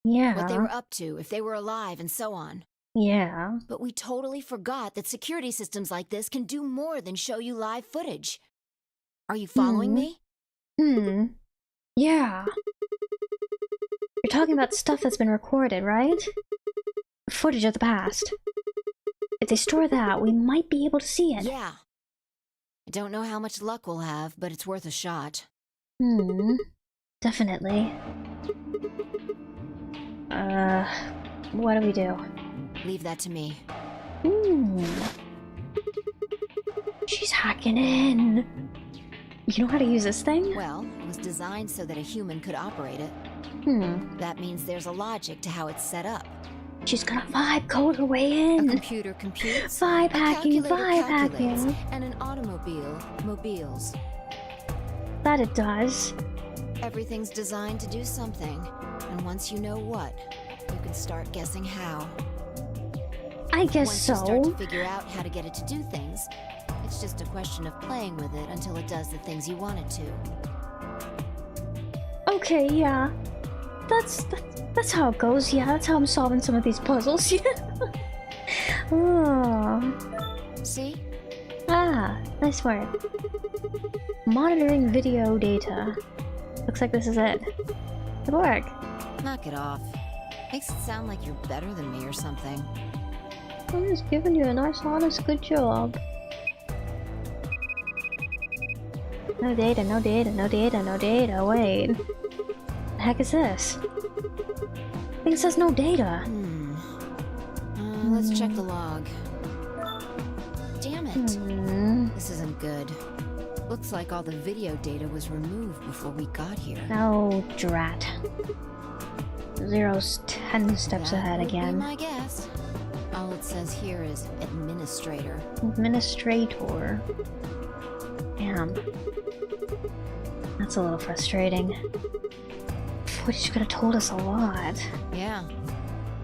Yeah. What they were up to, if they were alive, and so on. Yeah. But we totally forgot that security systems like this can do more than show you live footage. Are you following me? Yeah. You're talking about stuff that's been recorded, right? Footage of the past. If they store that, we might be able to see it. Yeah. I don't know how much luck we'll have, but it's worth a shot. Definitely. What do we do? Leave that to me. She's hacking in. You know how to use this thing? Well, it was designed so that a human could operate it. That means there's a logic to how it's set up. She's gonna vibe code her way in. A computer computes, Vibe a hacking, calculator vibe calculates, hacking. and an automobile mobiles. That it does. Everything's designed to do something, and once you know what, you can start guessing how. I guess Once so. you start to figure out how to get it to do things, it's just a question of playing with it until it does the things you want it to. Okay, yeah. That's how it goes. Yeah, that's how I'm solving some of these puzzles. Yeah. See? Ah, nice work. Monitoring video data. Looks like this is it. Good work. Knock it off. Makes it sound like you're better than me or something. I'm just giving you a nice, honest, good job. No data, no data, no data, no data. Wait. The heck is this? I think it says no data. Let's check the log. Damn it. This isn't good. Looks like all the video data was removed before we got here. No, drat. Zero's 10 steps ahead That again. would be my guess. All it says here is administrator. Administrator. Damn. That's a little frustrating. Footage could have told us a lot. Yeah.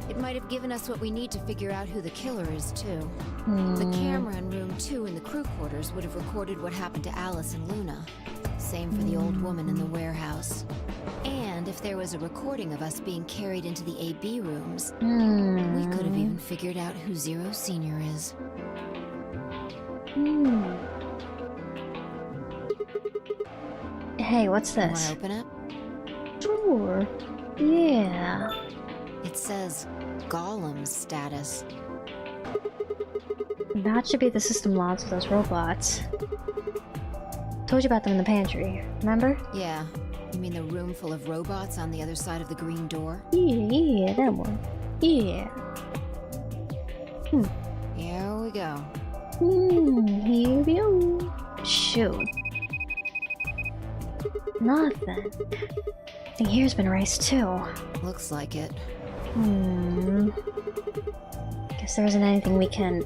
It might have given us what we need to figure out who the killer is, too. The camera in room 2 in the crew quarters would have recorded what happened to Alice and Luna. Same for the old woman in the warehouse. And if there was a recording of us being carried into the AB rooms, we could have even figured out who Zero Senior is. Hey, what's this? Wanna open it? Sure. Yeah. It says Golem status. That should be the system logs of those robots. Told you about them in the pantry, remember? Yeah. You mean the room full of robots on the other side of the green door? Yeah, that one. Yeah. Here we go. Here we go. Shoot. Nothing. I think here's been erased too. Looks like it. Guess there isn't anything we can...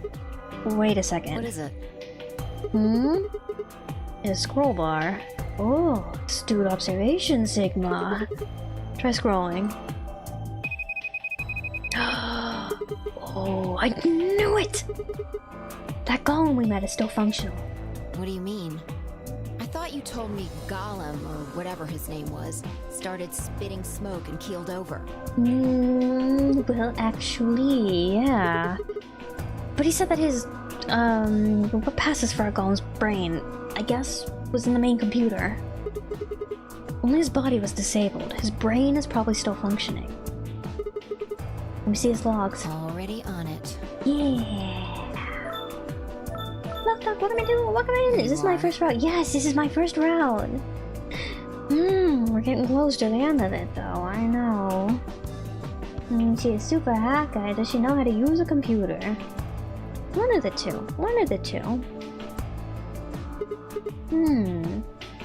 Wait a second. What is it? A scroll bar. Oh, astute observation, Sigma. Try scrolling. Oh, I knew it! That golem we met is still functional. What do you mean? I thought you told me Golem, or whatever his name was, started spitting smoke and keeled over. Well, actually, yeah. But he said that his, what passes for a golem's brain, I guess, was in the main computer. Only his body was disabled. His brain is probably still functioning. Let me see his logs. Already on it. Yeah. Look, what can I do? What can I do? Is this my first round? Yes, this is my first round. We're getting close to the end of it, though. I know. She is super hacker. Does she know how to use a computer? One of the two. One of the two.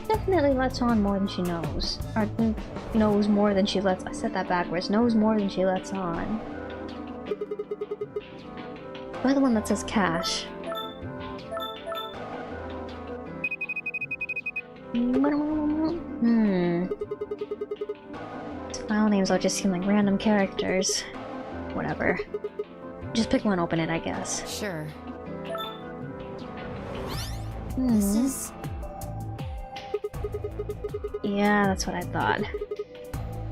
Definitely lets on more than she knows. Or knows more than she lets... I said that backwards. Knows more than she lets on. By the one that says cash. File names all just seem like random characters. Whatever. Just pick one, open it, I guess. Sure. This is... Yeah, that's what I thought.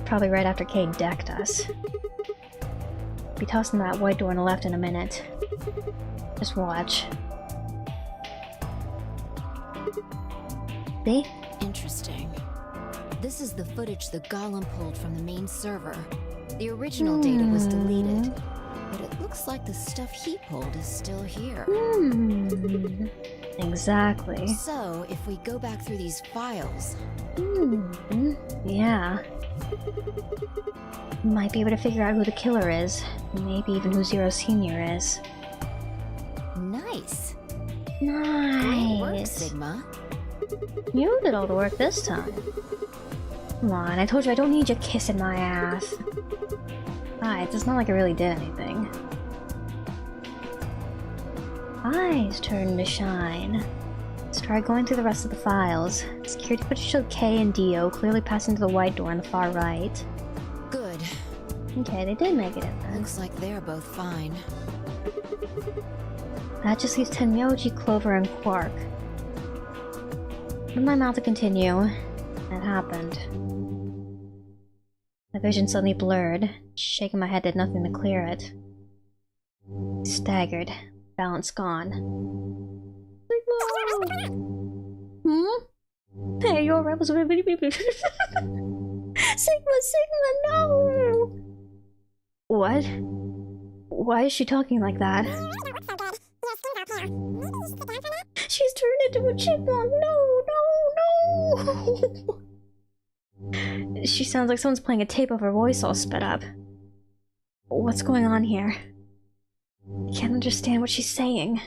Probably right after Kate decked us. Be tossing that white door on the left in a minute. Just watch. See? Interesting. This is the footage the Golem pulled from the main server. The original data was deleted, but it looks like the stuff he pulled is still here. Exactly. So, if we go back through these files... Yeah. Might be able to figure out who the killer is. Maybe even who Zero Senior is. Nice! Nice! Great work, Sigma. You did all the work this time. Come on, I told you I don't need you kissing my ass. Besides, it's not like I really did anything. Eyes turn to shine. Let's try going through the rest of the files. Security footage showed K and Dio clearly passing through the white door on the far right. Good. Okay, they did make it in then. Looks like they're both fine. That just leaves Tenmyoji, Clover, and Quark. Open my mouth to continue. That happened. The vision suddenly blurred. Shaking my head did nothing to clear it. Staggered. Balance gone. Hey, you're right. Sigma, no! What? Why is she talking like that? She's turned into a chipmunk! No! She sounds like someone's playing a tape of her voice all sped up. What's going on here? I can't understand what she's saying.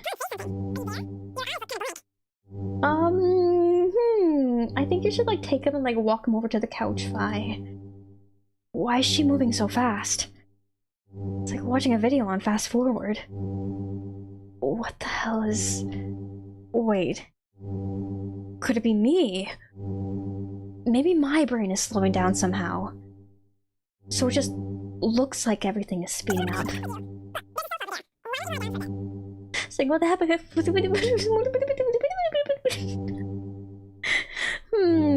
I think you should like take him and like walk him over to the couch, Fi. Why is she moving so fast? It's like watching a video on fast forward. What the hell is... Wait. Could it be me? maybe my brain is slowing down somehow. So it just looks like everything is speeding up. It's like, what happened?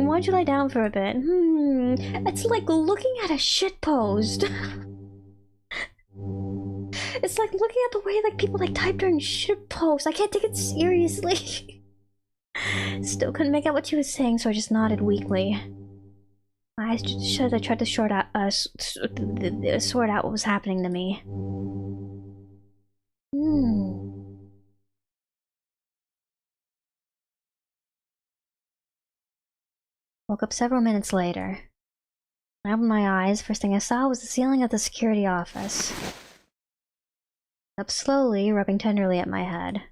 Why'd you lie down for a bit? It's like looking at a shitpost. It's like looking at the way like people like type during shitposts. I can't take it seriously. Still couldn't make out what she was saying, so I just nodded weakly. My eyes just shut as I tried to sort out what was happening to me. Woke up several minutes later. When I opened my eyes, first thing I saw was the ceiling of the security office. Up slowly, rubbing tenderly at my head.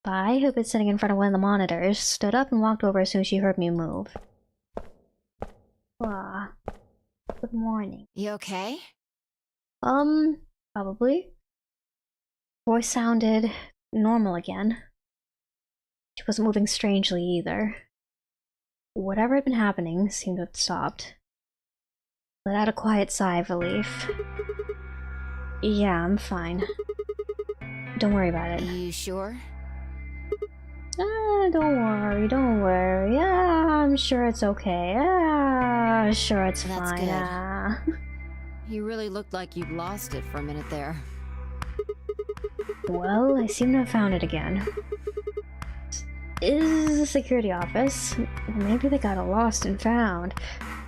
Bai, who'd been sitting in front of one of the monitors, stood up and walked over as soon as she heard me move. Ah, good morning. You okay? Probably. Voice sounded normal again. She wasn't moving strangely either. Whatever had been happening seemed to have stopped. Let out a quiet sigh of relief. Yeah, I'm fine. Don't worry about it. You sure? Don't worry. I'm sure it's okay. Sure it's That's fine. good. You really looked like you'd lost it for a minute there. Well, I seem to have found it again. Is the security office. Maybe they got it lost and found.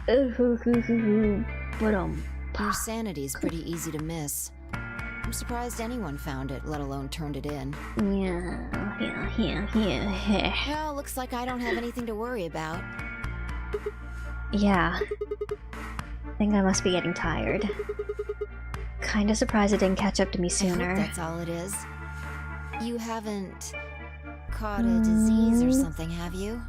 But Your sanity's pretty easy to miss. I'm surprised anyone found it, let alone turned it in. Yeah. Well, looks like I don't have anything to worry about. Yeah. I think I must be getting tired. Kinda surprised it didn't catch up to me sooner. I hope that's all it is. You haven't caught a disease or something, have you?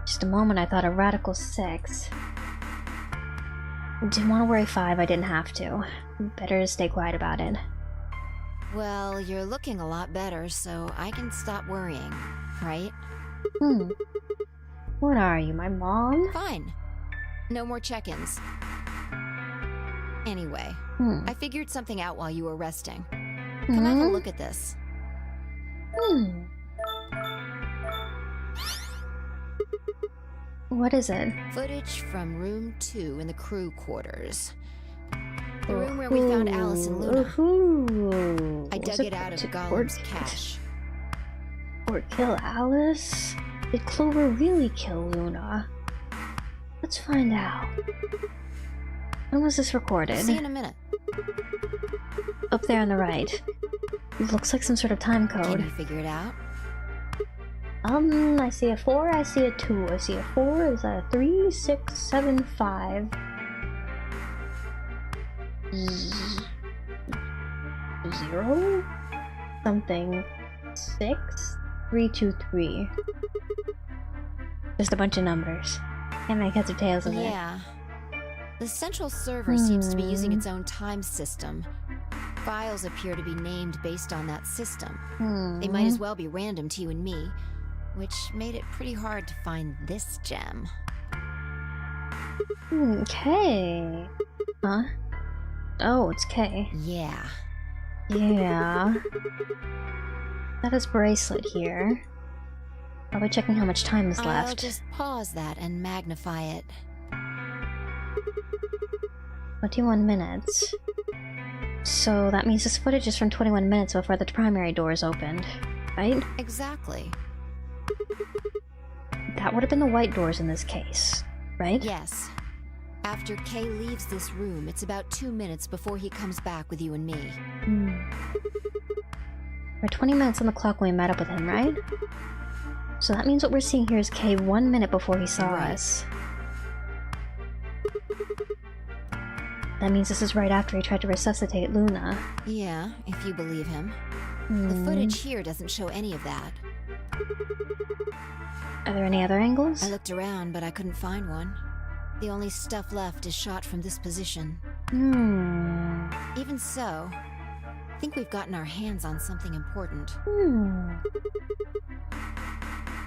Just a moment I thought of radical 6. Didn't want to worry 5, I didn't have to. Better to stay quiet about it. Well, you're looking a lot better, so I can stop worrying, right? What are you, my mom? Fine. No more check-ins. Anyway, I figured something out while you were resting. Come have a look at this. What is it? Footage from room 2 in the crew quarters. The room where we found Alice and Luna. I dug it out of Gollum's cache. Or kill Alice? Did Clover really kill Luna? Let's find out. When was this recorded? See you in a minute. Up there on the right. Looks like some sort of time code. Can you figure it out? I see a 4, I see a 2. I see a 4, is that a 3, 6, 7, 5. 0? Something. 6, 3, 2, 3. Just a bunch of numbers. Can't make heads or tails of it. Yeah. The central server seems to be using its own time system. Files appear to be named based on that system. They might as well be random to you and me, which made it pretty hard to find this gem. K. Huh? Oh, it's K. Yeah. Yeah. Got his bracelet here. Probably checking how much time is left. I'll just pause that and magnify it. 21 minutes. So that means this footage is from 21 minutes before the primary doors opened, right? Exactly. That would have been the white doors in this case, right? Yes. After Kay leaves this room, it's about 2 minutes before he comes back with you and me. We're 20 minutes on the clock when we met up with him, right? So that means what we're seeing here is Kay 1 minute before he saw us. That means this is right after he tried to resuscitate Luna. Yeah, if you believe him. The footage here doesn't show any of that. Are there any other angles? I looked around, but I couldn't find one. The only stuff left is shot from this position. Even so, think we've gotten our hands on something important.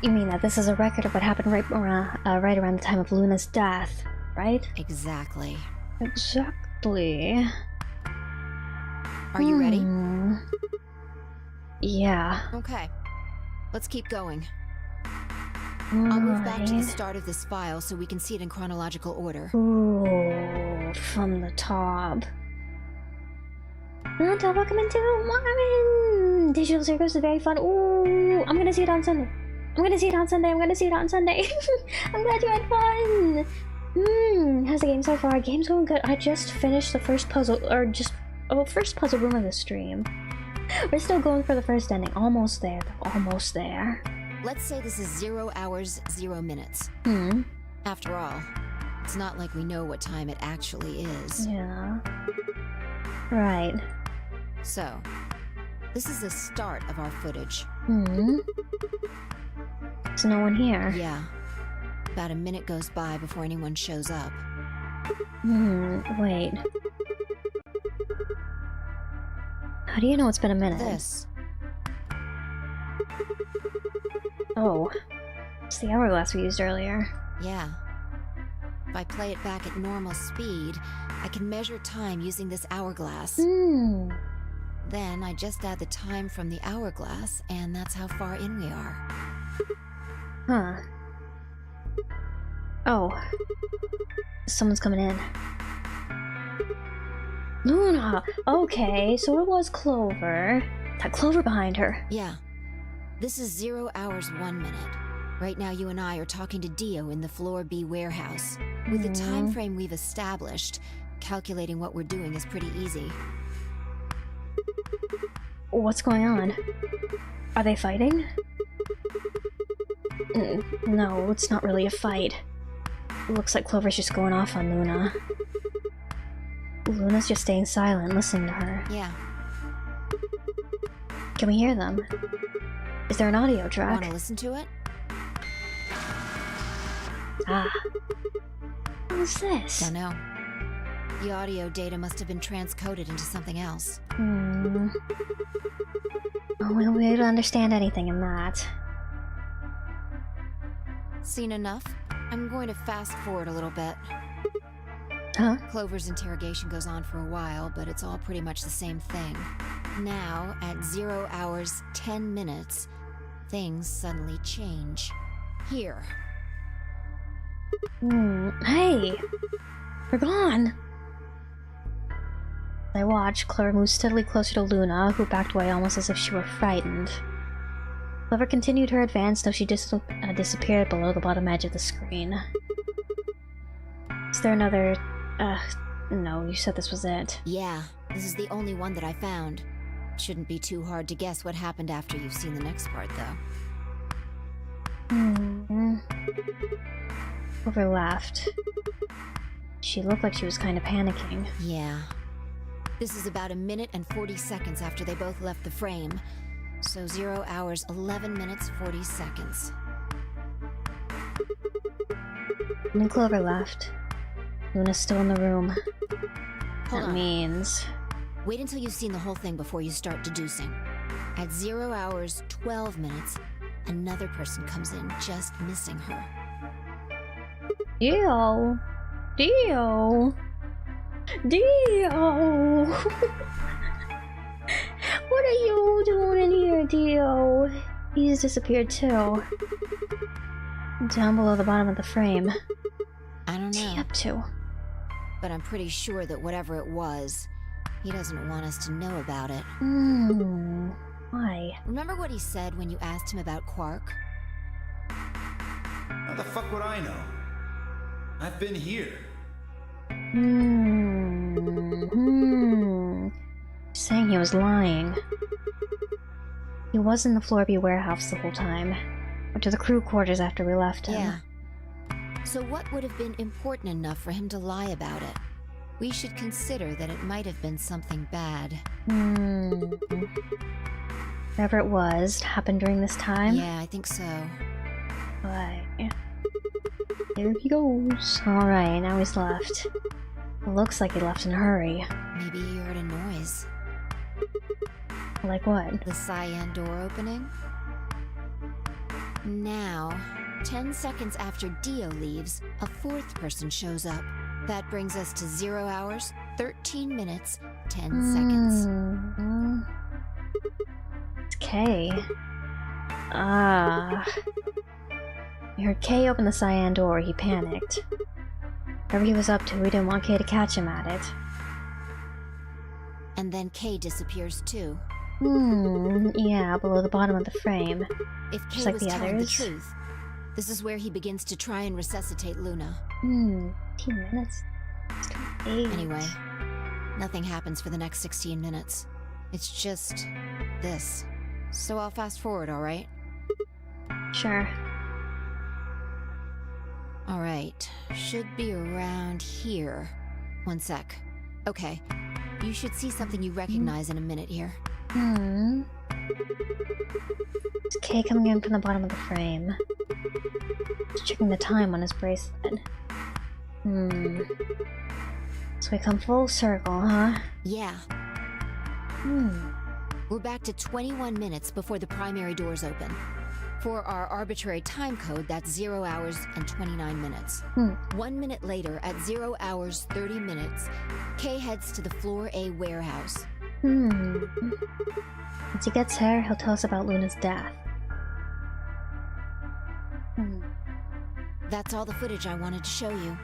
You mean that this is a record of what happened right around the time of Luna's death, right? Exactly. Exactly. Are you ready? Yeah. Okay. Let's keep going. All I'll move back to the right. start of this file so we can see it in chronological order. Ooh, from the top. Welcome into Marvin! Digital Circus is very fun. Ooh, I'm gonna see it on Sunday. I'm gonna see it on Sunday. I'm glad you had fun! How's the game so far? Game's going good. I just finished the first puzzle, first puzzle room of the stream. We're still going for the first ending. Almost there, though. Almost there. Let's say this is 0 hours, 0 minutes. After all, it's not like we know what time it actually is. Yeah. Right. So, this is the start of our footage. There's no one here. Yeah. About a minute goes by before anyone shows up. Wait. How do you know it's been a minute? This. Oh. It's the hourglass we used earlier. Yeah. If I play it back at normal speed, I can measure time using this hourglass. Then I just add the time from the hourglass, and that's how far in we are. Huh. Oh. Someone's coming in. Luna! Okay, so it was Clover. That Clover behind her. Yeah. This is 0 hours, 1 minute. Right now you and I are talking to Dio in the Floor B warehouse. With the time frame we've established, calculating what we're doing is pretty easy. What's going on? Are they fighting? No, it's not really a fight. It looks like Clover's just going off on Luna. Luna's just staying silent, listening to her. Yeah. Can we hear them? Is there an audio track? Wanna listen to it? Ah. What's this? Dunno. The audio data must have been transcoded into something else. Oh, we'll be able to understand anything in that. Seen enough? I'm going to fast forward a little bit. Huh? Clover's interrogation goes on for a while, but it's all pretty much the same thing. Now, at 0 hours, 10 minutes, things suddenly change. Here. Hey! We're gone! As I watched, Clover moved steadily closer to Luna, who backed away almost as if she were frightened. Clover continued her advance, though she disappeared below the bottom edge of the screen. Is there another... no, you said this was it. Yeah, this is the only one that I found. Shouldn't be too hard to guess what happened after you've seen the next part, though. Clover laughed. She looked like she was kind of panicking. Yeah. This is about 1 minute and 40 seconds after they both left the frame. So 0 hours, 11 minutes, 40 seconds. And then Clover left. Luna's still in the room. Hold That on. means... Wait until you've seen the whole thing before you start deducing. At 0 hours, 12 minutes, another person comes in, just missing her. Dio! Dio! Dio! What are you doing in here, Dio? He's disappeared too. Down below the bottom of the frame. I don't What's he know, up to? but I'm pretty sure that whatever it was, he doesn't want us to know about it. Why? Remember what he said when you asked him about Quark? How the fuck would I know? I've been here. Saying he was lying. He was in the Floor B warehouse the whole time. Went to the crew quarters after we left him. Yeah. So what would have been important enough for him to lie about it? We should consider that it might have been something bad. Whatever it was, it happened during this time? Yeah, I think so. Right. There he goes. Alright, now he's left. It looks like he left in a hurry. Maybe he heard a noise. Like what? The cyan door opening. Now, 10 seconds after Dio leaves, a fourth person shows up. That brings us to 0 hours, 13 minutes, 10 seconds. It's Kay. We heard Kay open the cyan door. He panicked. Whatever he was up to, we didn't want Kay to catch him at it. And then Kay disappears too. Yeah, below the bottom of the frame. If Kay Just like was the telling others. the truth, this is where he begins to try and resuscitate Luna. 15 minutes. It's 28. Anyway, nothing happens for the next 16 minutes. It's just this. So I'll fast forward, alright? Sure. Alright, should be around here. One sec. Okay, you should see something you recognize in a minute here. It's Kay coming in from the bottom of the frame. He's checking the time on his bracelet. So we come full circle, huh? Yeah. We're back to 21 minutes before the primary doors open. For our arbitrary time code, that's 0 hours and 29 minutes. 1 minute later, at 0 hours 30 minutes, Kay heads to the Floor A warehouse. Once he gets there, he'll tell us about Luna's death. That's all the footage I wanted to show you.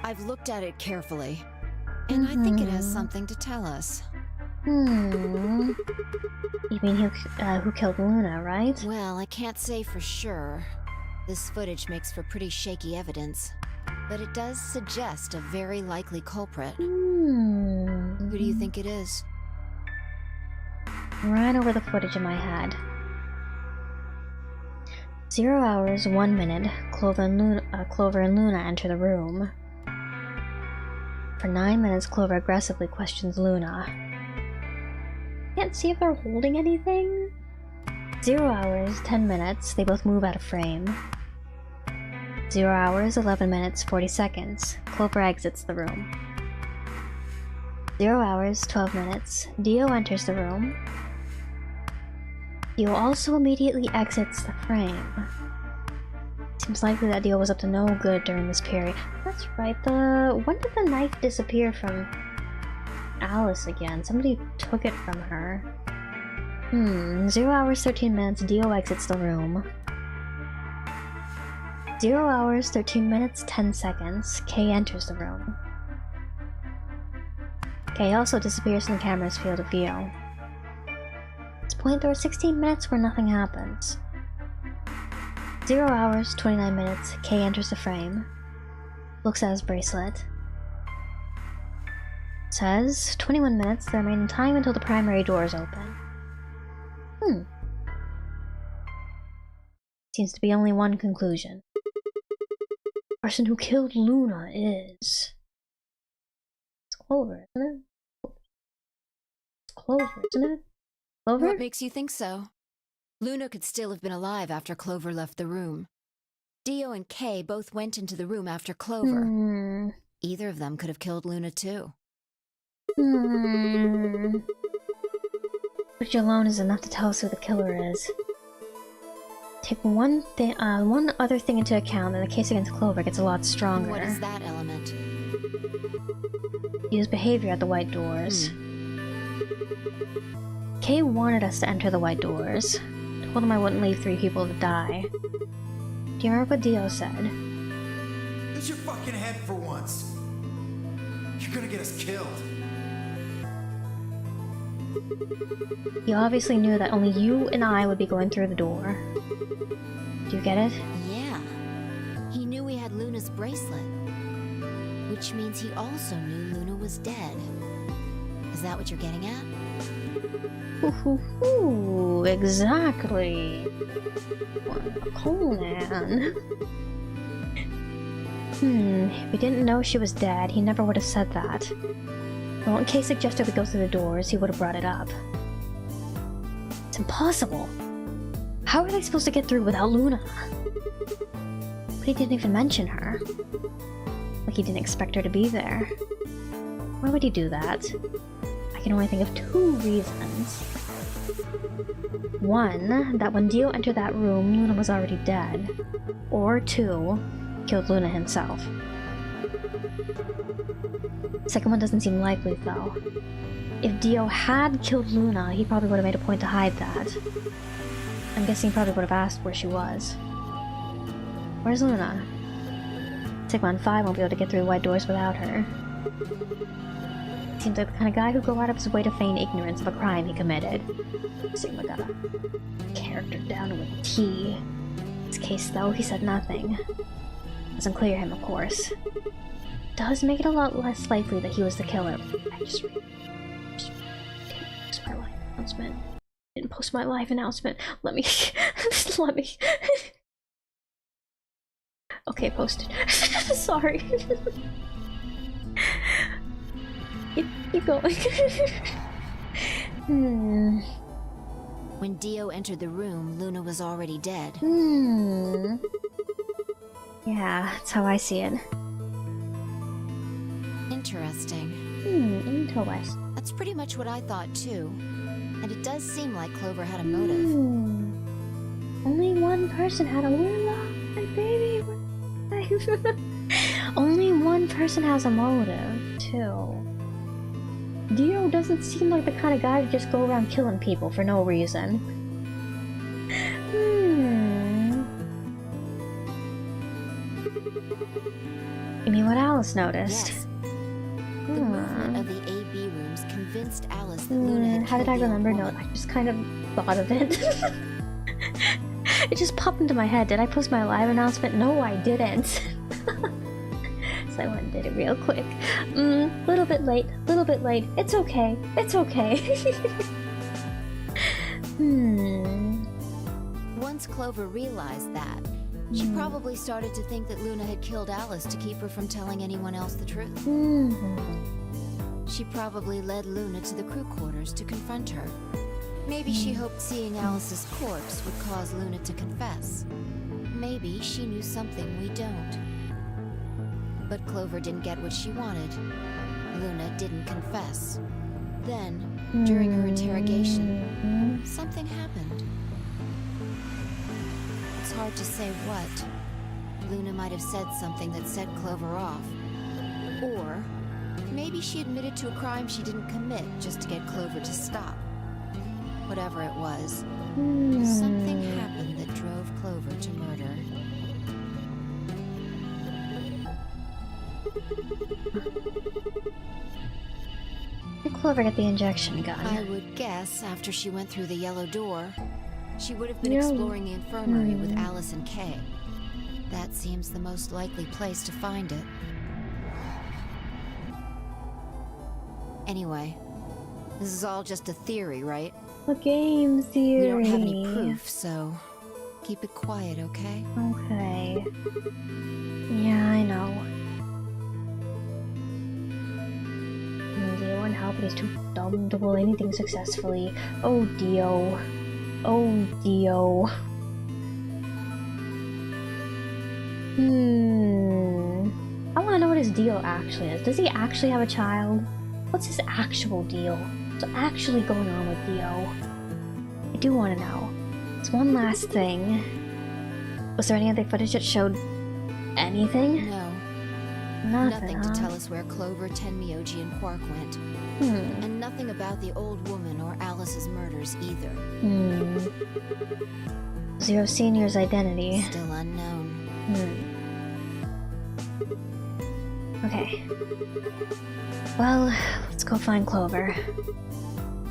I've looked at it carefully, and I think it has something to tell us. You mean who killed Luna, right? Well, I can't say for sure. This footage makes for pretty shaky evidence, but it does suggest a very likely culprit. Who do you think it is? Right over the footage in my head. 0 hours, 1 minute, Clover and Luna enter the room. For 9 minutes, Clover aggressively questions Luna. Can't see if they're holding anything. 0 hours, 10 minutes, they both move out of frame. 0 hours, 11 minutes, 40 seconds, Clover exits the room. 0 hours, 12 minutes, Dio enters the room. Dio also immediately exits the frame. Seems likely that Dio was up to no good during this period. That's right, when did the knife disappear from Alice again? Somebody took it from her. 0 hours, 13 minutes, Dio exits the room. 0 hours, 13 minutes, 10 seconds, Kay enters the room. Kay also disappears from the camera's field of view. At this point, there are 16 minutes where nothing happens. 0 hours, 29 minutes, Kay enters the frame. Looks at his bracelet. Says 21 minutes, the remaining time until the primary doors open. Seems to be only one conclusion. The person who killed Luna is... It's Clover, isn't it? It's Clover, isn't it? Clover? What makes you think so? Luna could still have been alive after Clover left the room. Dio and Kay both went into the room after Clover. Either of them could have killed Luna too. Footage alone is enough to tell us who the killer is. Take one other thing into account, and the case against Clover gets a lot stronger. What is that element? Dio's behavior at the white doors. Kay wanted us to enter the white doors. Told him I wouldn't leave 3 people to die. Do you remember what Dio said? Use your fucking head for once. You're gonna get us killed. He obviously knew that only you and I would be going through the door. Do you get it? Yeah. He knew we had Luna's bracelet. Which means he also knew Luna was dead. Is that what you're getting at? Ooh, exactly. Conan. If we didn't know she was dead, he never would have said that. Well, in case suggested we go through the doors, he would have brought it up. It's impossible. How are they supposed to get through without Luna? But he didn't even mention her. Like he didn't expect her to be there. Why would he do that? I can only think of 2 reasons. One, that when Dio entered that room, Luna was already dead. Or two, killed Luna himself. Second one doesn't seem likely, though. If Dio had killed Luna, he probably would have made a point to hide that. I'm guessing he probably would have asked where she was. Where's Luna? Sigma and Phi won't be able to get through wide doors without her. Seems like the kind of guy who'd go out of his way to feign ignorance of a crime he committed. Sigma got a character down with a T. In this case, though, he said nothing. Doesn't clear him, of course. Does make it a lot less likely that he was the killer. I just didn't post my live announcement. Didn't post my live announcement. Let me. Let me. Okay, posted. Sorry. Keep going. When Dio entered the room, Luna was already dead. Yeah, that's how I see it. Interesting. Interesting. That's pretty much what I thought too. And it does seem like Clover had a motive. Only one person had a my baby. Only one person has a motive, too. Dio doesn't seem like the kind of guy to just go around killing people for no reason. You mean what Alice noticed? Yes. The movement of the A-B rooms convinced Alice that Luna had how did I killed the remember? old No, woman. I just kind of thought of it. It just popped into my head. Did I post my live announcement? No, I didn't. So I went and did it real quick. Little bit late. It's okay. It's okay. Once Clover realized that, she probably started to think that Luna had killed Alice to keep her from telling anyone else the truth. She probably led Luna to the crew quarters to confront her. Maybe she hoped seeing Alice's corpse would cause Luna to confess. Maybe she knew something we don't. But Clover didn't get what she wanted. Luna didn't confess. Then, during her interrogation, something happened. It's hard to say what. Luna might have said something that set Clover off. Or maybe she admitted to a crime she didn't commit just to get Clover to stop. Whatever it was, something happened that drove Clover to murder. Did Clover get the injection gun? I would guess after she went through the yellow door, she would have been exploring the infirmary with Alice and Kay. That seems the most likely place to find it. Anyway, this is all just a theory, right? A game theory. We don't have any proof, so keep it quiet, okay? Okay. Yeah, I know. Dio wouldn't help, but he's too dumb to pull anything successfully. Oh, Dio. Oh, Dio. I want to know what his deal actually is. Does he actually have a child? What's his actual deal? What's actually going on with Dio? I do want to know. There's one last thing. Was there any other footage that showed anything? No. Nothing, to tell us where Clover, Tenmyoji, and Quark went. And nothing about the old woman or Alice's murders either. Zero Senior's identity. Still unknown. Okay. Well, let's go find Clover.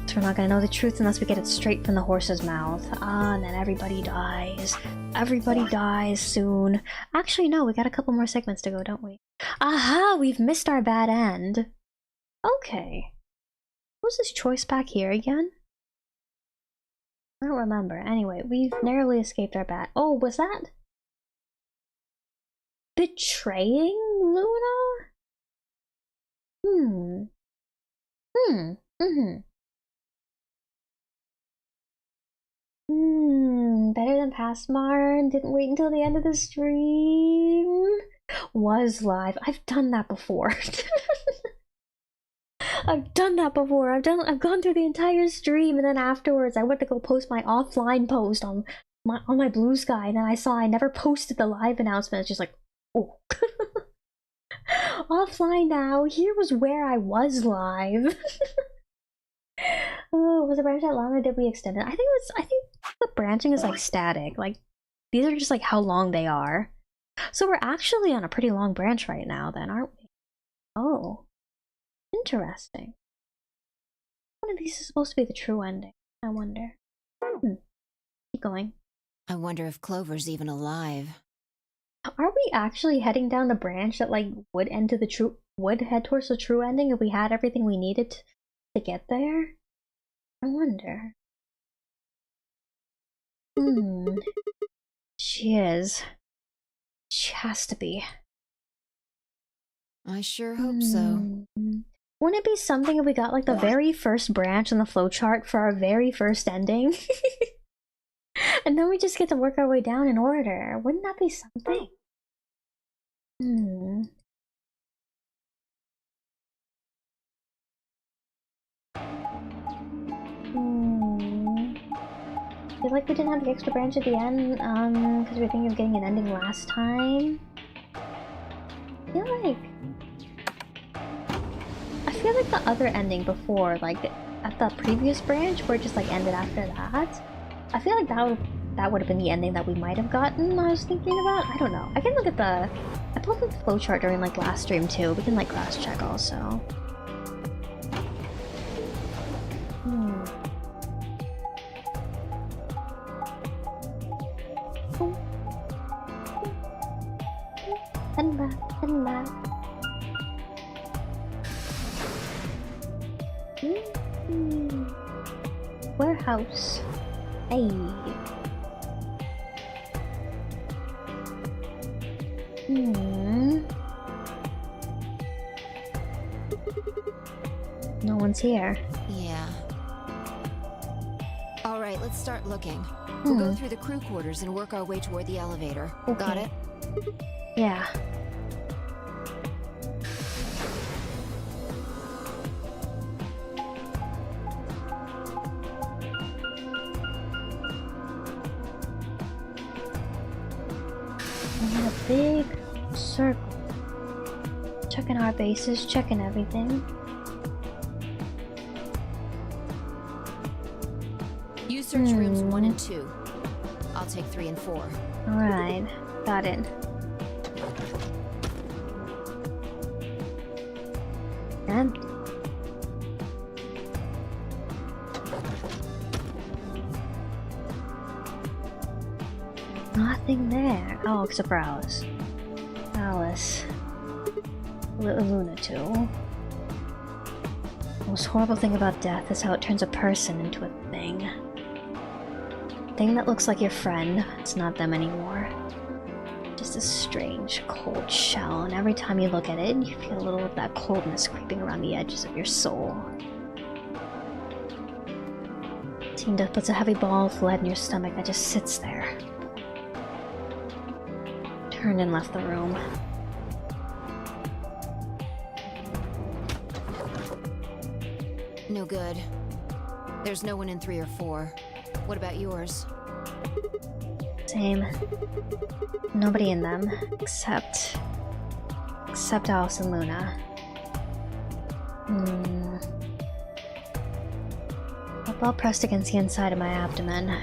So we're not gonna know the truth unless we get it straight from the horse's mouth. And then everybody dies. Everybody dies soon. Actually, no, we got a couple more segments to go, don't we? Aha! We've missed our bad end. Okay. What was this choice back here again? I don't remember. Anyway, we've narrowly escaped our bad. Oh, was that betraying Luna? Better than Passmar and didn't wait until the end of the stream. Was live. I've done that before. I've done that before. I've gone through the entire stream, and then afterwards I went to go post my offline post on my Blue Sky, and then I saw I never posted the live announcement. It's just like, oh. Offline now. Here was where I was live. Oh, was the branch that long or did we extend it? I think the branching is like static. Like these are just like how long they are. So we're actually on a pretty long branch right now then, aren't we? Oh. Interesting. One of these is supposed to be the true ending. I wonder. Keep going. I wonder if Clover's even alive. Are we actually heading down the branch that like would head towards the true ending if we had everything we needed to get there? I wonder. She is. She has to be. I sure hope so. Wouldn't it be something if we got like the very first branch in the flowchart for our very first ending? And then we just get to work our way down in order. Wouldn't that be something? I feel like we didn't have the extra branch at the end, because we were thinking of getting an ending last time. I feel like the other ending before, like at the previous branch where it just like ended after that, I feel like that would have been the ending that we might have gotten. I was thinking about. I don't know. I can look at I pulled up the flowchart during like last stream too. We can like cross check also. Heading back. Warehouse. Hey. No one's here. Yeah. All right, let's start looking. We'll go through the crew quarters and work our way toward the elevator. Okay. Got it? Yeah. A big circle. Checking our bases, checking everything. You search rooms 1 and 2. I'll take 3 and 4. Alright, got it. Empty. Nothing there. Oh, except for Alice. Luna too. The most horrible thing about death is how it turns a person into a thing. Thing that looks like your friend. It's not them anymore. Just a strange, cold shell, and every time you look at it, you feel a little of that coldness creeping around the edges of your soul. Team Death puts a heavy ball of lead in your stomach that just sits there. Turned and left the room. No good. There's no one in 3 or 4. What about yours? Same. Nobody in them, except Alice and Luna. A ball pressed against the inside of my abdomen.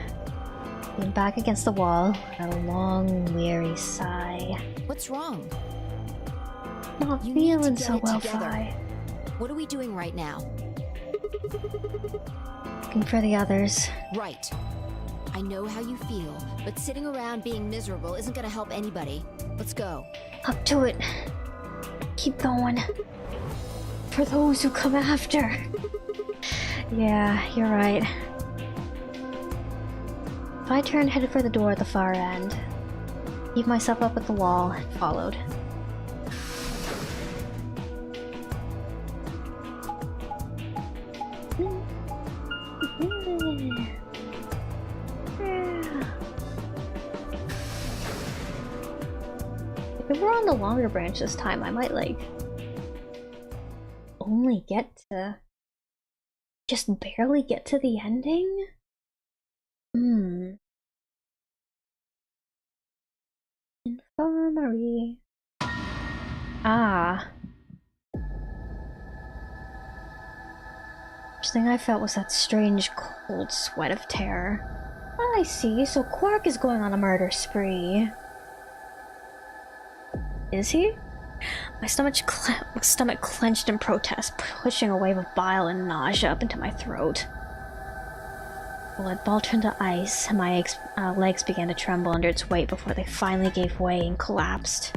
Leaned back against the wall, and a long, weary sigh. What's wrong? Not You need to feeling get so it well, together. Fi. What are we doing right now? Looking for the others. Right. I know how you feel, but sitting around being miserable isn't gonna help anybody. Let's go. Up to it. Keep going. For those who come after. Yeah, you're right. I turned, headed for the door at the far end. Heaved myself up at the wall and followed. If we're on the longer branch this time, I might like only get to... just barely get to the ending? Infirmary. Ah. First thing I felt was that strange cold sweat of terror. I see, so Quark is going on a murder spree. Is he? My stomach clenched in protest, pushing a wave of bile and nausea up into my throat. Blood ball turned to ice, and my legs began to tremble under its weight before they finally gave way and collapsed.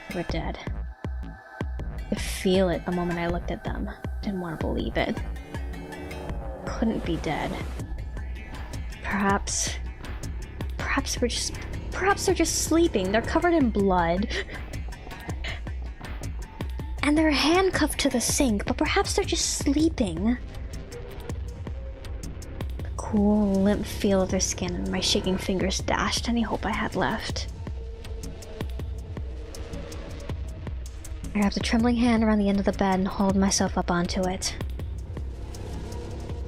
They were dead. I could feel it the moment I looked at them. Didn't want to believe it. Couldn't be dead. Perhaps they're just sleeping. They're covered in blood. And they're handcuffed to the sink, but perhaps they're just sleeping. The cool, limp feel of their skin and my shaking fingers dashed any hope I had left. I wrapped a trembling hand around the end of the bed and hauled myself up onto it.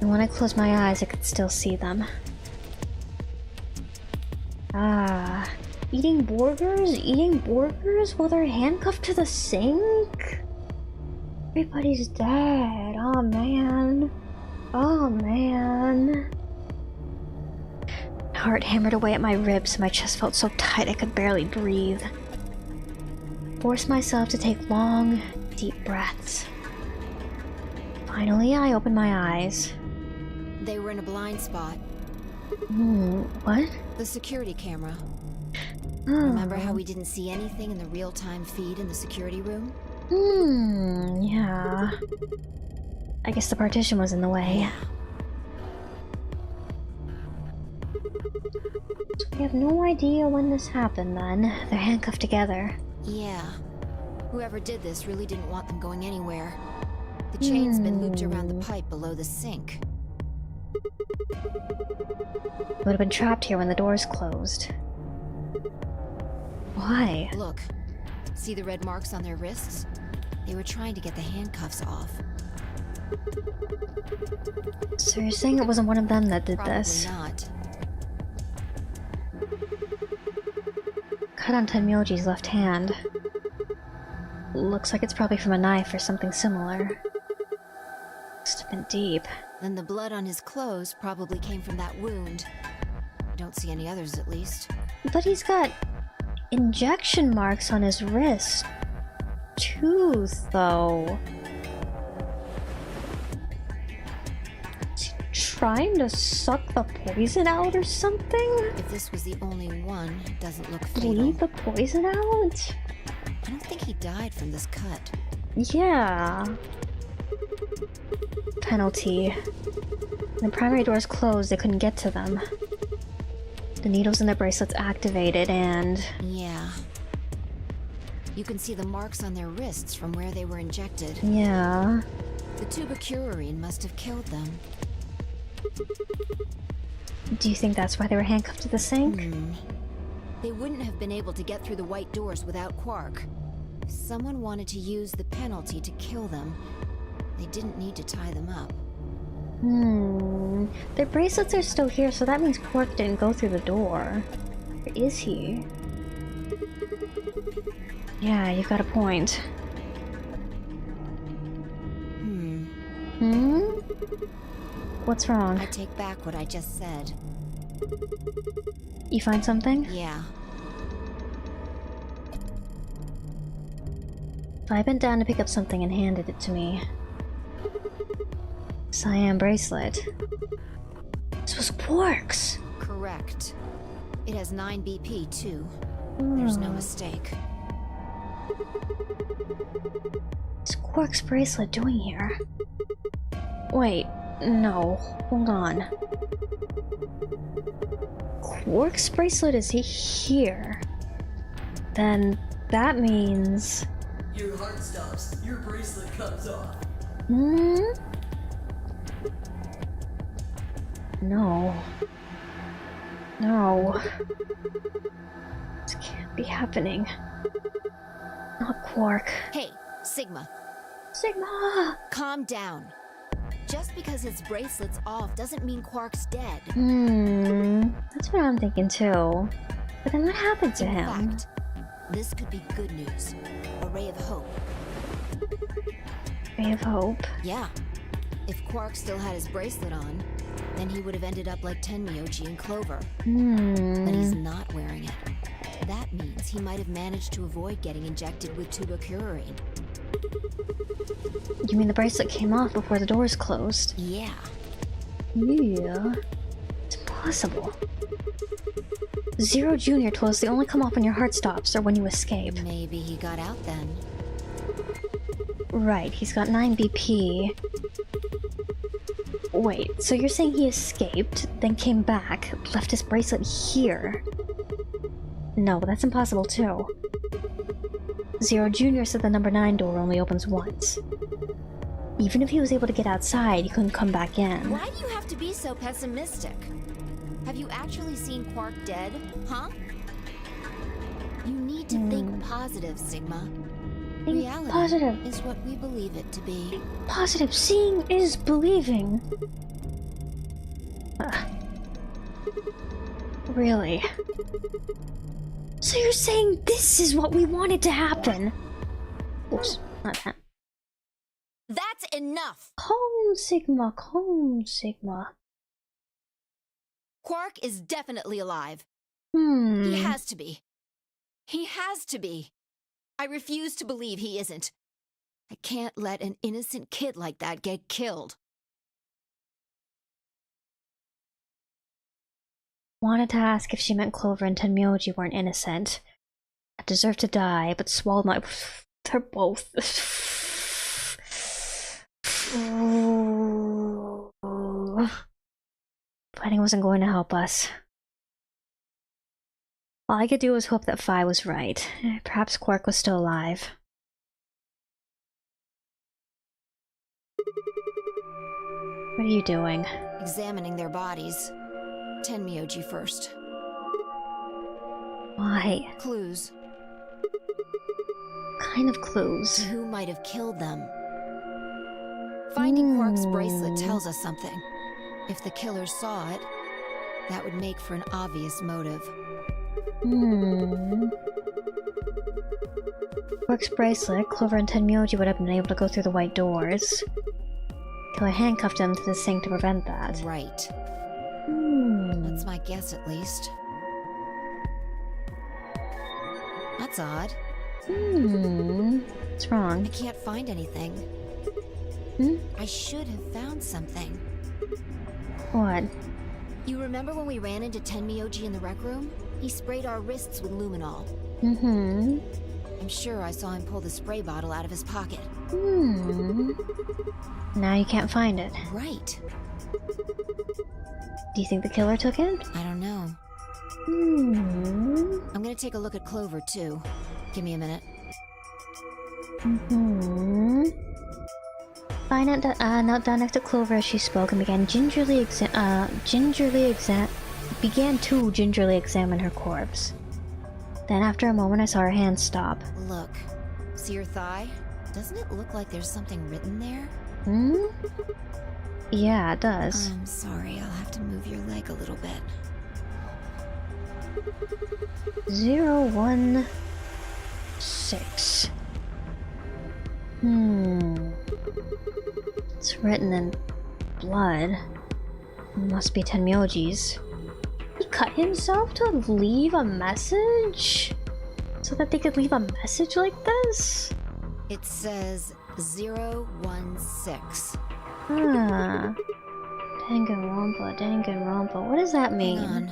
And when I closed my eyes, I could still see them. Ah, eating burgers? Eating burgers while they're handcuffed to the sink? Everybody's dead. Oh man. Oh man. My heart hammered away at my ribs and my chest felt so tight I could barely breathe. Forced myself to take long, deep breaths. Finally, I opened my eyes. They were in a blind spot. What? The security camera. Oh. Remember how we didn't see anything in the real-time feed in the security room? Yeah. I guess the partition was in the way. So we have no idea when this happened then. They're handcuffed together. Yeah. Whoever did this really didn't want them going anywhere. The chain's been looped around the pipe below the sink. Would have been trapped here when the doors closed. Why? Look. See the red marks on their wrists? They were trying to get the handcuffs off. So you're saying it wasn't one of them that did this? Probably not. Cut on Tenmyoji's left hand. Looks like it's probably from a knife or something similar. Must have been deep. Then the blood on his clothes probably came from that wound. I don't see any others, at least. But he's got injection marks on his wrist, too, though. Is he trying to suck the poison out or something? If this was the only one, it doesn't look fatal. Bleed the poison out? I don't think he died from this cut. Yeah. Penalty. When the primary doors closed, they couldn't get to them. The needles in their bracelets activated and... Yeah. You can see the marks on their wrists from where they were injected. Yeah. The tubicurine must have killed them. Do you think that's why they were handcuffed to the sink? They wouldn't have been able to get through the white doors without Quark. If someone wanted to use the penalty to kill them, they didn't need to tie them up. Their bracelets are still here, so that means Quark didn't go through the door. Or is he? Yeah, you've got a point. What's wrong? I take back what I just said. You find something? Yeah. I bent down to pick up something and handed it to me. Cyan bracelet. This was Quark's! Correct. It has 9 BP, too. There's no mistake. What's Quark's bracelet doing here? Wait, no. Hold on. Quark's bracelet is here. Then that means... Your heart stops. Your bracelet comes off. No. No. This can't be happening. Not Quark. Hey, Sigma. Sigma! Calm down. Just because his bracelet's off doesn't mean Quark's dead. That's what I'm thinking too. But then what happened to him? In fact, this could be good news. A ray of hope. Ray of hope. Yeah. If Quark still had his bracelet on, then he would have ended up like Tenmyoji and Clover. But he's not wearing it. That means he might have managed to avoid getting injected with tubocurarine. You mean the bracelet came off before the doors closed? Yeah. Yeah. It's impossible. Zero Jr. told us they only come off when your heart stops or when you escape. Maybe he got out then. Right, he's got 9 BP. Wait, so you're saying he escaped, then came back, left his bracelet here? No, that's impossible too. Zero Jr. said the number 9 door only opens once. Even if he was able to get outside, he couldn't come back in. Why do you have to be so pessimistic? Have you actually seen Quark dead, huh? You need to think positive, Sigma. Think Reality positive. is what we believe it to be. Positive. Seeing is believing. Really? So you're saying this is what we wanted to happen? Oops, not that. That's enough! Calm, Sigma. Calm, Sigma. Quark is definitely alive. Hmm. He has to be. He has to be. I refuse to believe he isn't. I can't let an innocent kid like that get killed. Wanted to ask if she meant Clover and Tenmyoji weren't innocent. I deserve to die, but swallowed my... They're both... Fighting wasn't going to help us. All I could do was hope that Phi was right. Perhaps Quark was still alive. What are you doing? Examining their bodies. Tenmyoji first. Why? Clues. Kind of clues. Who might have killed them? Finding Quark's bracelet tells us something. If the killer saw it, that would make for an obvious motive. Quark's bracelet, Clover and Tenmyoji would have been able to go through the white doors. Killer handcuffed him to the sink to prevent that. Right. That's my guess, at least. That's odd. What's wrong? I can't find anything. I should have found something. What? You remember when we ran into Tenmyoji in the rec room? He sprayed our wrists with luminol. I'm sure I saw him pull the spray bottle out of his pocket. Now you can't find it. Right. Do you think the killer took it? I don't know. I'm gonna take a look at Clover, too. Give me a minute. Phi knelt down next to Clover as she spoke and began to gingerly examine her corpse. Then after a moment I saw her hand stop. Look. See your thigh? Doesn't it look like there's something written there? Yeah, it does. I'm sorry, I'll have to move your leg a little bit. 016. It's written in blood. Must be Tenmyoji's. He cut himself to leave a message? So that they could leave a message like this? It says 016. Danganronpa. What does that mean? Hang on.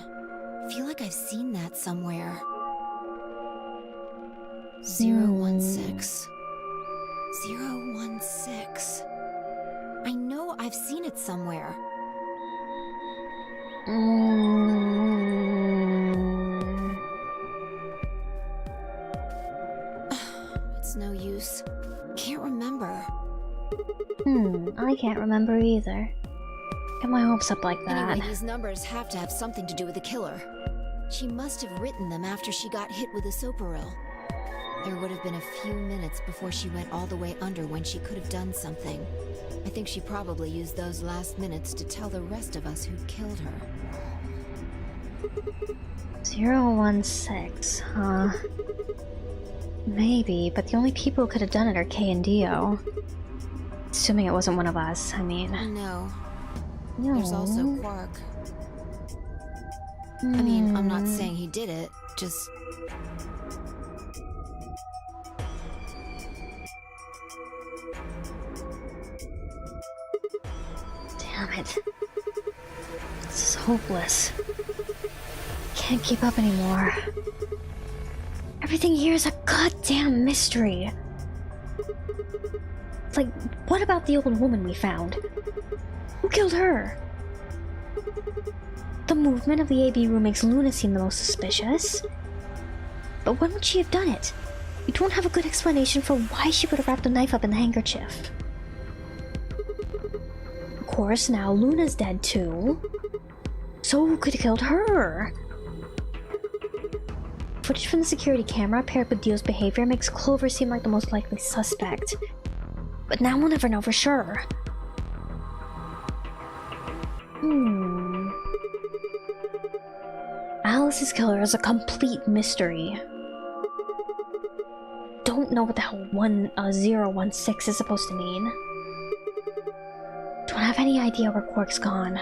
I feel like I've seen that somewhere. 016. 016. I know I've seen it somewhere. It's no use. Can't remember. I can't remember either. Get my hopes up like that. Anyway, these numbers have to have something to do with the killer. She must have written them after she got hit with a soparil. There would have been a few minutes before she went all the way under when she could have done something. I think she probably used those last minutes to tell the rest of us who killed her. 016, huh? Maybe, but the only people who could have done it are Kay and Dio. Assuming it wasn't one of us, I mean. No. No. There's also Quark. I mean, I'm not saying he did it, just... Damn it. This is hopeless. Can't keep up anymore. Everything here is a goddamn mystery. Like, what about the old woman we found? Who killed her? The movement of the AB room makes Luna seem the most suspicious. But when would she have done it? We don't have a good explanation for why she would have wrapped the knife up in the handkerchief. Of course, now Luna's dead too. So who could have killed her? Footage from the security camera paired with Dio's behavior makes Clover seem like the most likely suspect. But now we'll never know for sure. Alice's killer is a complete mystery. Don't know what the hell 016 is supposed to mean. Don't have any idea where Quark's gone.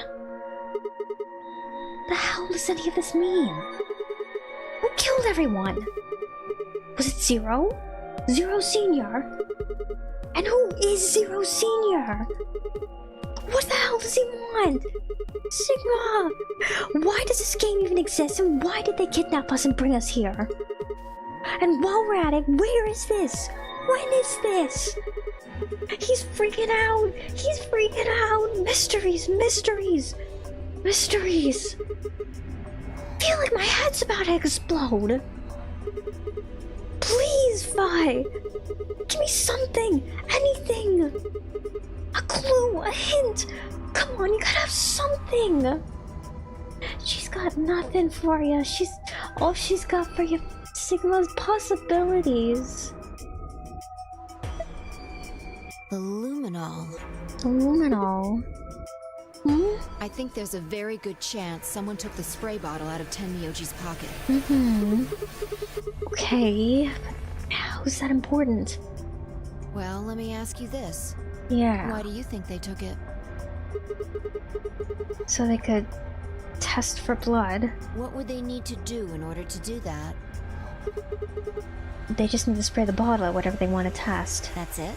The hell does any of this mean? Who killed everyone? Was it Zero? Zero Senior? And who is Zero Senior? What the hell does he want? Sigma! Why does this game even exist, and why did they kidnap us and bring us here? And while we're at it, where is this? When is this? He's freaking out! He's freaking out! Mysteries! Mysteries! Mysteries! I feel like my head's about to explode! Please, Vi! Give me something! Anything! A clue! A hint! Come on, you gotta have something! She's got nothing for you. All she's got for you, Sigma's possibilities. The luminol. The luminol? Hmm? I think there's a very good chance someone took the spray bottle out of Tenmyoji's pocket. Okay, but how is that important? Well, let me ask you this. Yeah. Why do you think they took it? So they could test for blood. What would they need to do in order to do that? They just need to spray the bottle at whatever they want to test. That's it?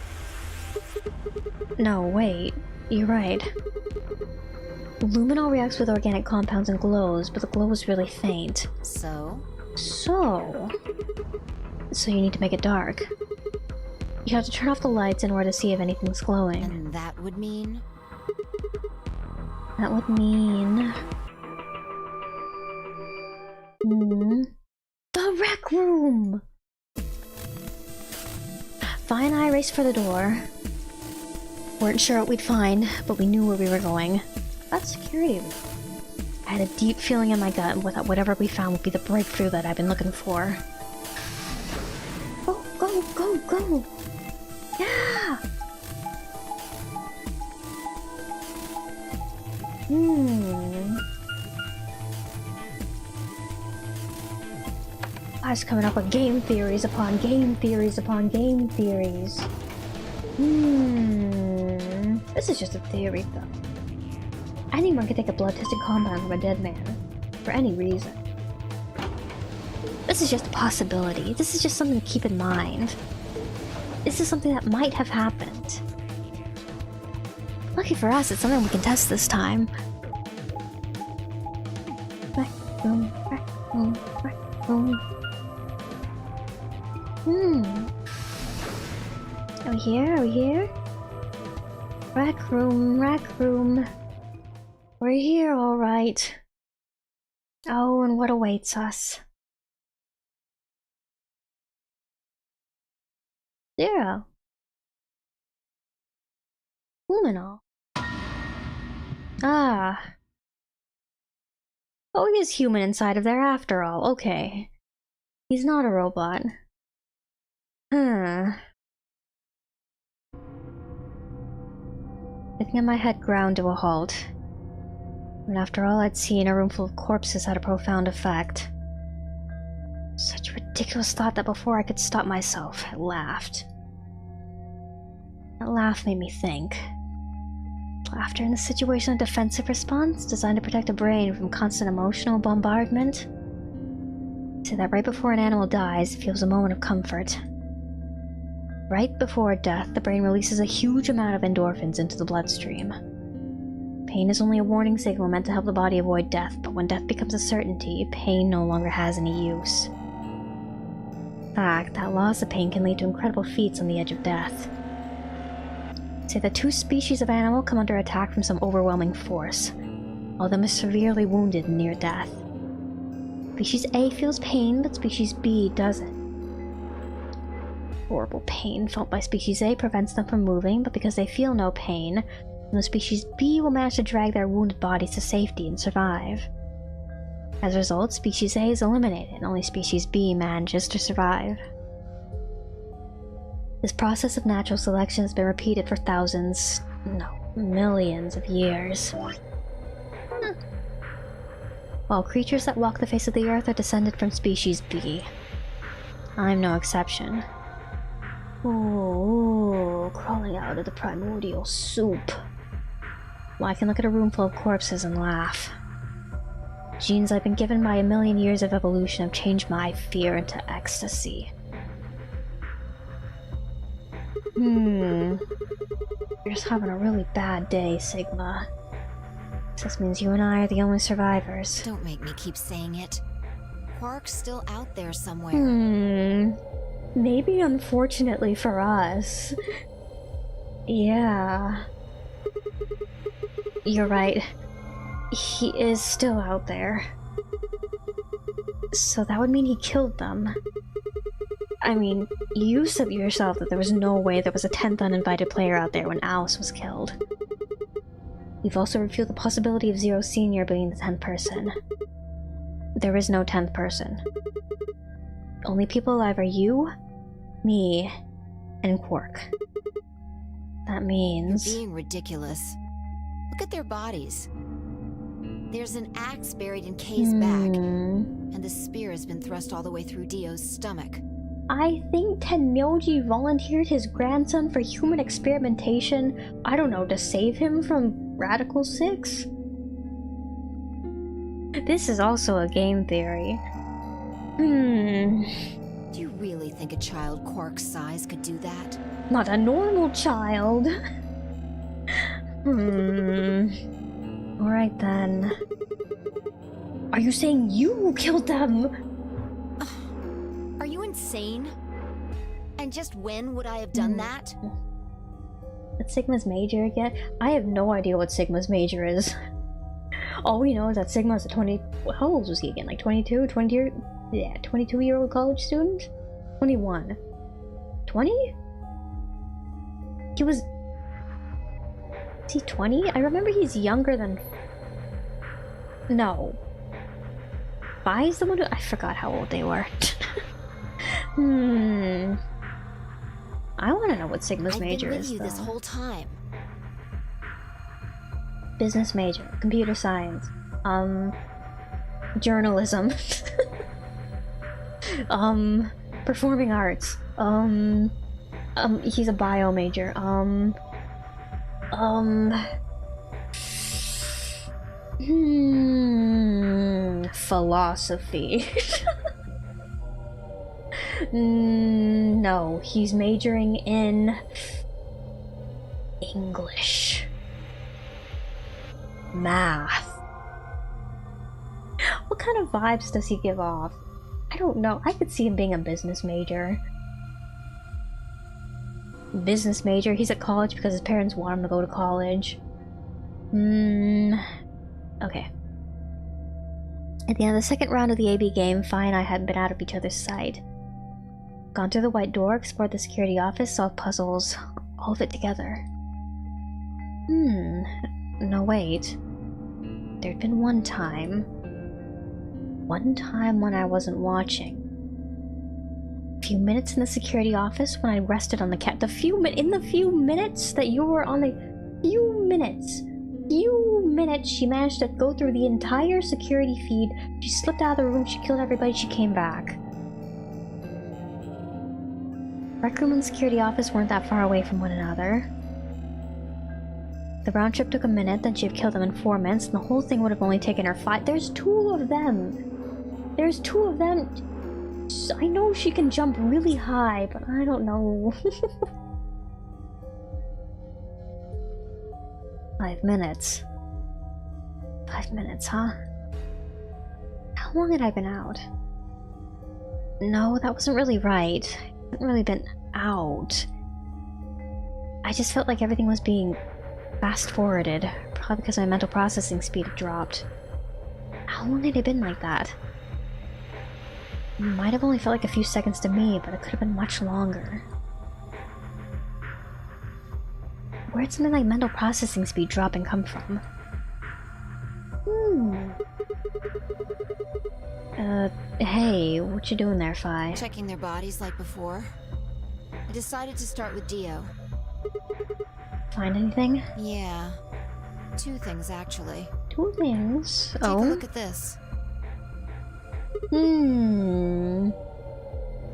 No, wait. You're right. Luminol reacts with organic compounds and glows, but the glow is really faint. So you need to make it dark. You have to turn off the lights in order to see if anything's glowing. And that would mean? That would mean... The rec room! Vi and I raced for the door. Weren't sure what we'd find, but we knew where we were going. That's security. I had a deep feeling in my gut that whatever we found would be the breakthrough that I've been looking for. Go, go, go, go! Yeah! I was coming up with game theories upon game theories upon game theories. This is just a theory, though. Anyone could take a blood-tested compound from a dead man. For any reason. This is just a possibility. This is just something to keep in mind. This is something that might have happened. Lucky for us, it's something we can test this time. Rec room, rec room, rec room. Are we here? Are we here? Rec room, rec room. We're here, alright. Oh, and what awaits us? 0. Luminol. Ah. Oh, he is human inside of there after all. Okay. He's not a robot. Thinking in my head ground to a halt. And after all I'd seen, a room full of corpses had a profound effect. Such a ridiculous thought that before I could stop myself, I laughed. That laugh made me think. Laughter in the situation, a defensive response designed to protect a brain from constant emotional bombardment. Say that right before an animal dies, it feels a moment of comfort. Right before death, the brain releases a huge amount of endorphins into the bloodstream. Pain is only a warning signal meant to help the body avoid death, but when death becomes a certainty, pain no longer has any use. In fact, that loss of pain can lead to incredible feats on the edge of death. Say that two species of animal come under attack from some overwhelming force. All of them is severely wounded and near death. Species A feels pain, but species B doesn't. Horrible pain felt by species A prevents them from moving, but because they feel no pain, the species B will manage to drag their wounded bodies to safety and survive. As a result, species A is eliminated, and only species B manages to survive. This process of natural selection has been repeated for thousands, no, millions of years. All creatures that walk the face of the earth are descended from species B. I'm no exception. Ooh, crawling out of the primordial soup. Well, I can look at a room full of corpses and laugh. Genes I've been given by a million years of evolution have changed my fear into ecstasy. You're just having a really bad day, Sigma. This means you and I are the only survivors. Don't make me keep saying it. Quark's still out there somewhere. Maybe unfortunately for us. Yeah. You're right. He is still out there. So that would mean he killed them. I mean, you said yourself that there was no way there was a 10th uninvited player out there when Alice was killed. You've also revealed the possibility of Zero Senior being the 10th person. There is no 10th person. The only people alive are you, me, and Quark. That means... You're being ridiculous. Look at their bodies. There's an axe buried in Kay's back, and the spear has been thrust all the way through Dio's stomach. I think Tenmyoji volunteered his grandson for human experimentation, I don't know, to save him from Radical 6? This is also a game theory. Do you really think a child Quark's size could do that? Not a normal child. Alright then. Are you saying you killed them? Are you insane? And just when would I have done that? What's Sigma's major again? I have no idea what Sigma's major is. All we know is that Sigma's a 20... How old was he again? Like 22? 22-year-old college student? 21. 20? He was... Is he 20? I remember he's younger than... No. Fi's the one who... I forgot how old they were. I want to know what Sigma's major is, though. I've been with you this whole time. Business major, computer science, journalism, performing arts, he's a bio major, philosophy. No, he's majoring in English. Math. What kind of vibes does he give off? I don't know. I could see him being a business major. Business major. He's at college because his parents want him to go to college. Okay. At the end of the second round of the AB game, Fi and I hadn't been out of each other's sight. Gone through the white door, explored the security office, solved puzzles. All of it together. No, wait. There'd been one time when I wasn't watching. few minutes in the security office when I rested on the cat. In the few minutes that you were on the few minutes, she managed to go through the entire security feed. She slipped out of the room. She killed everybody. She came back. Rec room and the security office weren't that far away from one another. The round trip took a minute. Then she'd killed them in 4 minutes, and the whole thing would have only taken her 5. There's 2 of them. There's 2 of them. I know she can jump really high, but I don't know. 5 minutes. 5 minutes, huh? How long had I been out? No, that wasn't really right. I hadn't really been out. I just felt like everything was being fast-forwarded. Probably because my mental processing speed had dropped. How long had it been like that? It might have only felt like a few seconds to me, but it could have been much longer. Where'd something like mental processing speed dropping come from? Hey, what you doing there, Fi? Checking their bodies like before. I decided to start with Dio. Find anything? Yeah. 2 things, actually. 2 things? Take a look at this.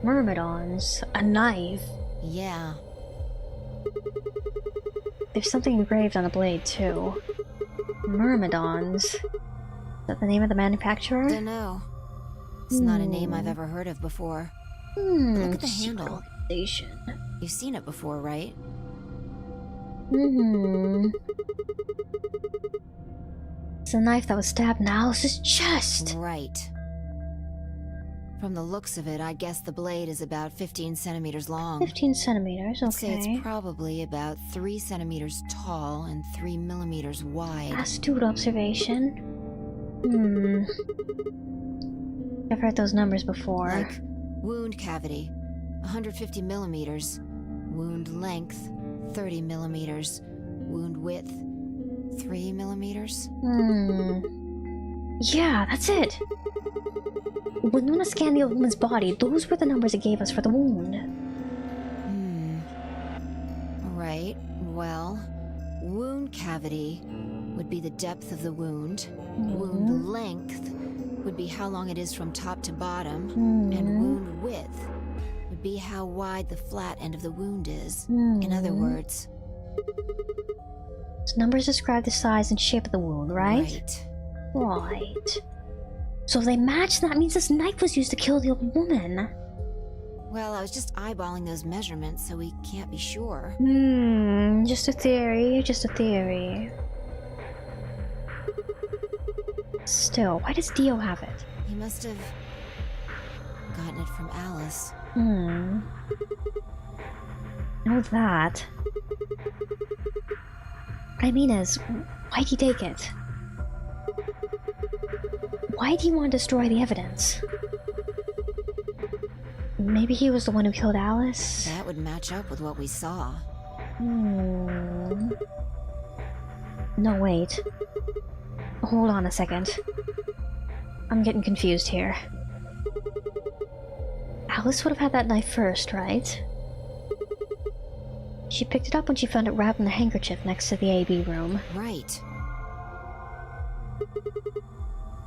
Myrmidons. A knife. Yeah. There's something engraved on the blade, too. Myrmidons. Is that the name of the manufacturer? Dunno. It's not a name I've ever heard of before. Look at the handle. You've seen it before, right? It's a knife that was stabbed in Alice's chest! Right. From the looks of it, I guess the blade is about 15 centimeters long. 15 centimeters, I'd say okay. it's probably about 3 centimeters tall and 3 millimeters wide. Astute observation. I've heard those numbers before. Like, wound cavity, 150 millimeters. Wound length, 30 millimeters. Wound width, 3 millimeters. Yeah, that's it! When Luna scanned the old woman's body, those were the numbers it gave us for the wound. Right, well, wound cavity would be the depth of the wound. Wound length would be how long it is from top to bottom. And wound width would be how wide the flat end of the wound is. In other words... So numbers describe the size and shape of the wound, right? Right. So if they match, that means this knife was used to kill the old woman. Well, I was just eyeballing those measurements, so we can't be sure. Just a theory, just a theory. Still, why does Dio have it? He must have gotten it from Alice. Know that. What I mean is, why'd he take it? Why'd he want to destroy the evidence? Maybe he was the one who killed Alice? That would match up with what we saw. No, wait. Hold on a second. I'm getting confused here. Alice would have had that knife first, right? She picked it up when she found it wrapped in the handkerchief next to the AB room. Right.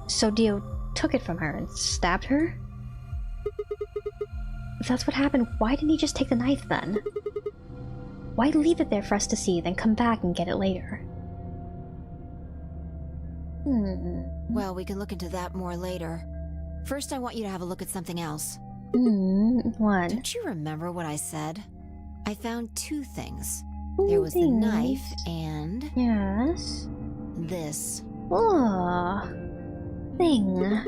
So Dio took it from her and stabbed her? If that's what happened, why didn't he just take the knife then? Why leave it there for us to see, then come back and get it later? Well, we can look into that more later. First, I want you to have a look at something else. What? Don't you remember what I said? I found 2 things. 2 There was the things. knife and... Yes? this. Oh. Thing.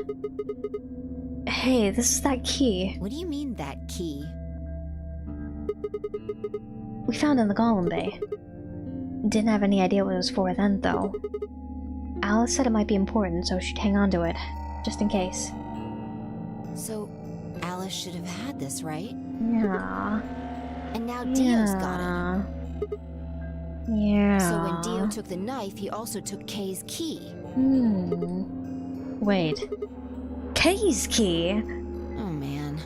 Hey, this is that key. What do you mean, that key? We found it in the Golem Bay. Didn't have any idea what it was for then, though. Alice said it might be important, so she'd hang on to it. Just in case. So, Alice should have had this, right? Yeah. And now Dio's got it. Yeah. So when Dio took the knife, he also took Kay's key. Wait. Kay's key? Oh man.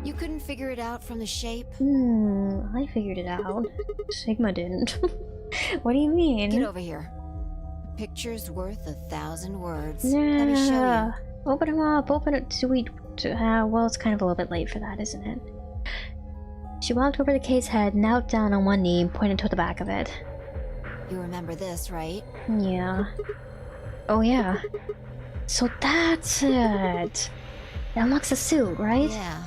You couldn't figure it out from the shape? I figured it out. Sigma didn't. What do you mean? Get over here. A picture's worth 1,000 words. Yeah. Let me show you. Open him up. Open it. Sweet. Well, it's kind of a little bit late for that, isn't it? She walked over the K's head, knelt down on one knee, and pointed to the back of it. You remember this, right? Yeah. Oh, yeah. So that's it. It unlocks the suit, right? Yeah.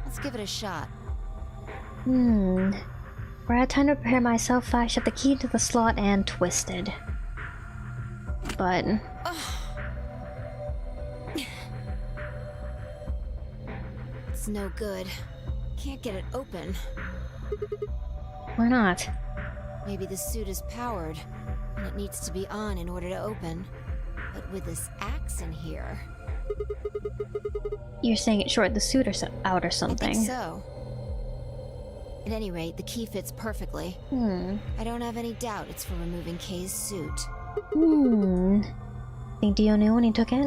Let's give it a shot. Where I had time to prepare myself, I shoved the key into the slot and twisted. But... It's no good. Can't get it open. why not? Maybe the suit is powered, and it needs to be on in order to open. But with this axe in here... You're saying it short the suit or out or something. I think so. At any rate, the key fits perfectly. I don't have any doubt it's for removing Kay's suit. Think Dio knew when he took it?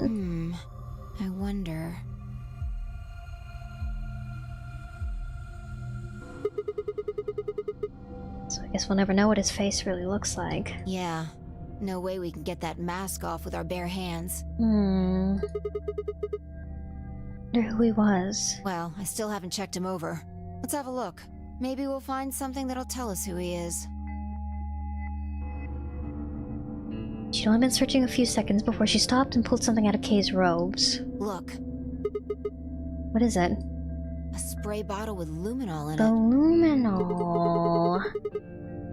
I wonder... So I guess we'll never know what his face really looks like. Yeah. No way we can get that mask off with our bare hands. Wonder who he was. Well, I still haven't checked him over. Let's have a look. Maybe we'll find something that'll tell us who he is. She'd only been searching a few seconds before she stopped and pulled something out of Kay's robes. Look. What is it? A spray bottle with luminol in The it. luminol.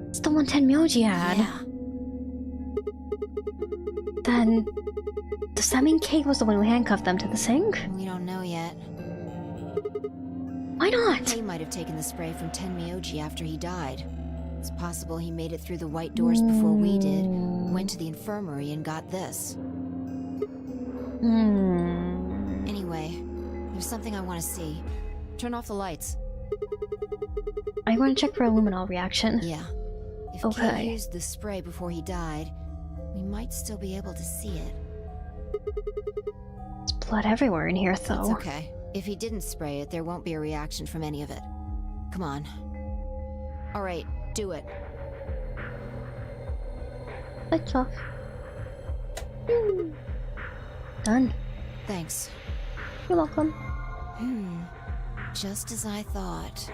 It's the one Tenmyoji had. Yeah. Then... does that mean Kay was the one who handcuffed them to the sink? We don't know yet. Why not? Kay might have taken the spray from Tenmyoji after he died. It's possible he made it through the white doors before we did, went to the infirmary and got this. Anyway, there's something I want to see. Turn off the lights. I want to check for a luminol reaction. Yeah. If Okay. Kay used the spray before he died, we might still be able to see it. There's blood everywhere in here, though. It's okay. If he didn't spray it, there won't be a reaction from any of it. Come on. Alright, do it. Lights off. Done. Thanks. You're welcome. Just as I thought.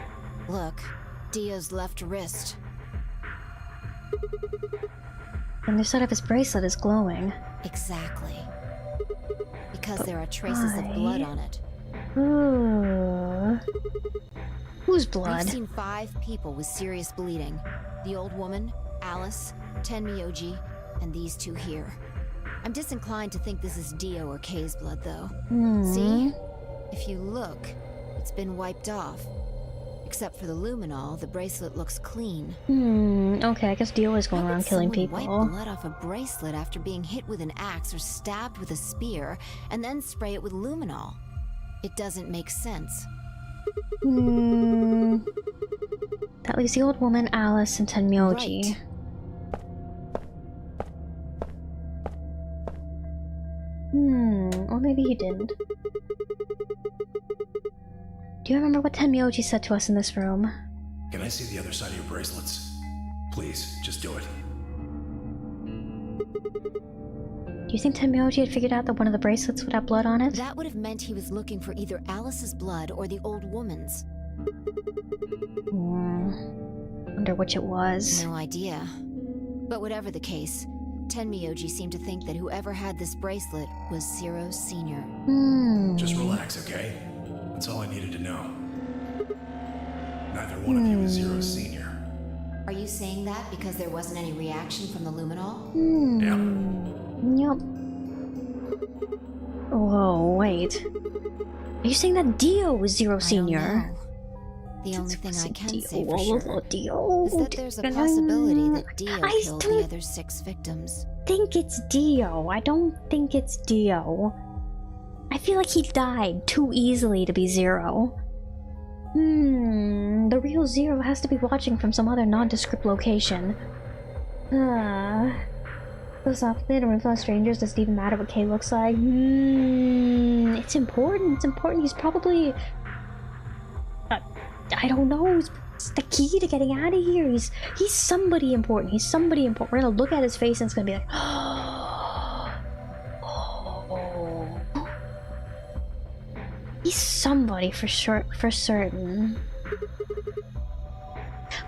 Look, Dio's left wrist. And the side of his bracelet is glowing. Exactly. Because there are traces of blood on it. Ooh. Whose We've blood? seen 5 people with serious bleeding. The old woman, Alice, Tenmyoji, and these 2 here. I'm disinclined to think this is Dio or Kay's blood, though. See? If you look, it's been wiped off. Except for the luminol, the bracelet looks clean. Okay, I guess Dio was going How around would killing someone people. wipe blood off a bracelet after being hit with an axe or stabbed with a spear, and then spray it with luminol? It doesn't make sense. That leaves the old woman, Alice, and Tenmyoji. Right. Or maybe he didn't. Do you remember what Tenmyoji said to us in this room? Can I see the other side of your bracelets? Please, just do it. Do you think Tenmyoji had figured out that one of the bracelets would have blood on it? That would have meant he was looking for either Alice's blood or the old woman's. Wonder which it was. No idea. But whatever the case, Tenmyoji seemed to think that whoever had this bracelet was Zero Senior. Just relax, okay? That's all I needed to know. Neither one of you is Zero Senior. Are you saying that because there wasn't any reaction from the luminol? Yeah. Yup. Whoa, wait. Are you saying that Dio was Zero Senior? I don't know. The only thing I can say for sure Dio. is that there's a possibility that Dio I killed don't the other 6 victims. think it's Dio. I don't think it's Dio. I feel like he died too easily to be Zero. The real Zero has to be watching from some other nondescript location. So softly in a room full of strangers, does it even matter what Kay looks like? It's important. It's important. He's probably... I don't know. It's the key to getting out of here. He's somebody important. He's somebody important. We're gonna look at his face and it's gonna be like, oh. He's somebody for sure, for certain.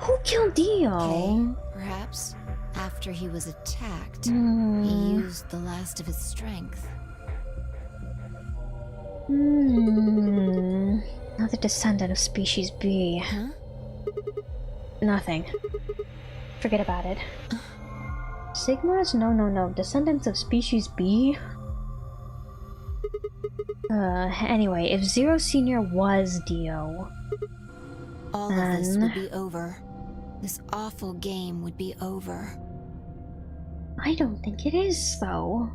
Who killed Dio? Okay, perhaps after he was attacked, he used the last of his strength. Another descendant of species B. Huh? Nothing. Forget about it. Sigmas? No. Descendants of species B? Anyway, if Zero Senior was Dio, all of this would be over. This awful game would be over. I don't think it is, though.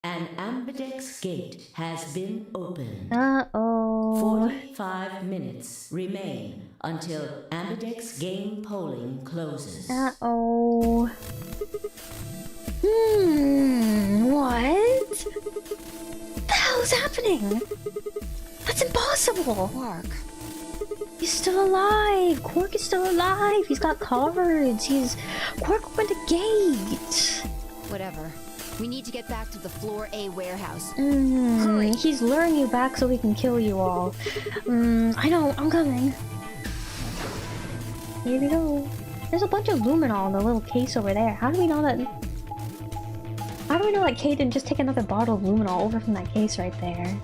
An ambidex gate has been opened. 45 minutes remain until ambidex game polling closes. What? The hell's happening? That's impossible! Quark. He's still alive! Quark is still alive! He's got cards! Quark opened a gate! Whatever. We need to get back to the Floor A warehouse. Hurry! He's luring you back so he can kill you all. I know, I'm coming. Here we go. There's a bunch of luminol in the little case over there. How do we know that... How do we know that Kay didn't just take another bottle of luminol over from that case right there?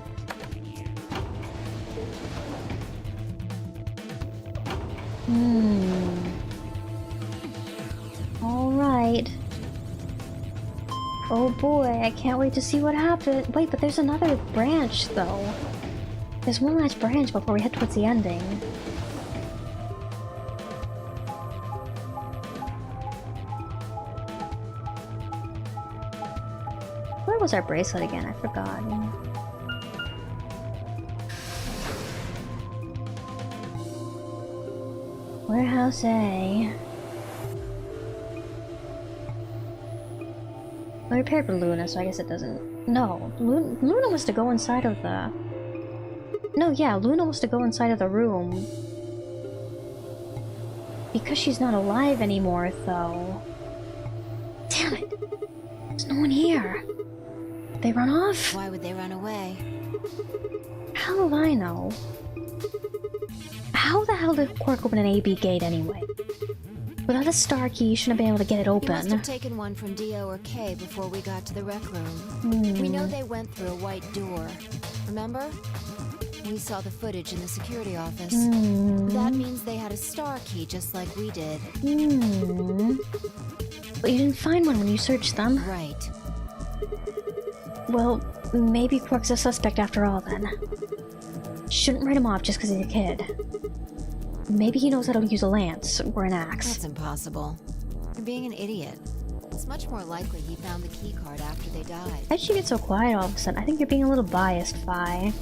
Alright. Oh boy, I can't wait to see what happens. Wait, but there's another branch, though. There's one last branch before we head towards the ending. Where was our bracelet again? I forgot. Warehouse A. I repaired with Luna, so I guess it doesn't... No, Luna was to go inside of the... No, yeah, Luna was to go inside of the room. Because she's not alive anymore, though. Damn it! There's no one here. They run off? Why would they run away? How do I know? How the hell did Quark open an AB gate anyway? Without a star key, you shouldn't have been able to get it He must open. have taken one from Dio or Kay before we got to the rec room. We know they went through a white door. Remember? We saw the footage in the security office. That means they had a star key just like we did. But you didn't find one when you searched them. Right. Well, maybe Quark's a suspect after all, then. Shouldn't write him off just because he's a kid. Maybe he knows how to use a lance or an axe. That's impossible. You're being an idiot. It's much more likely he found the key card after they died. How'd she get so quiet all of a sudden? I think you're being a little biased, Fi.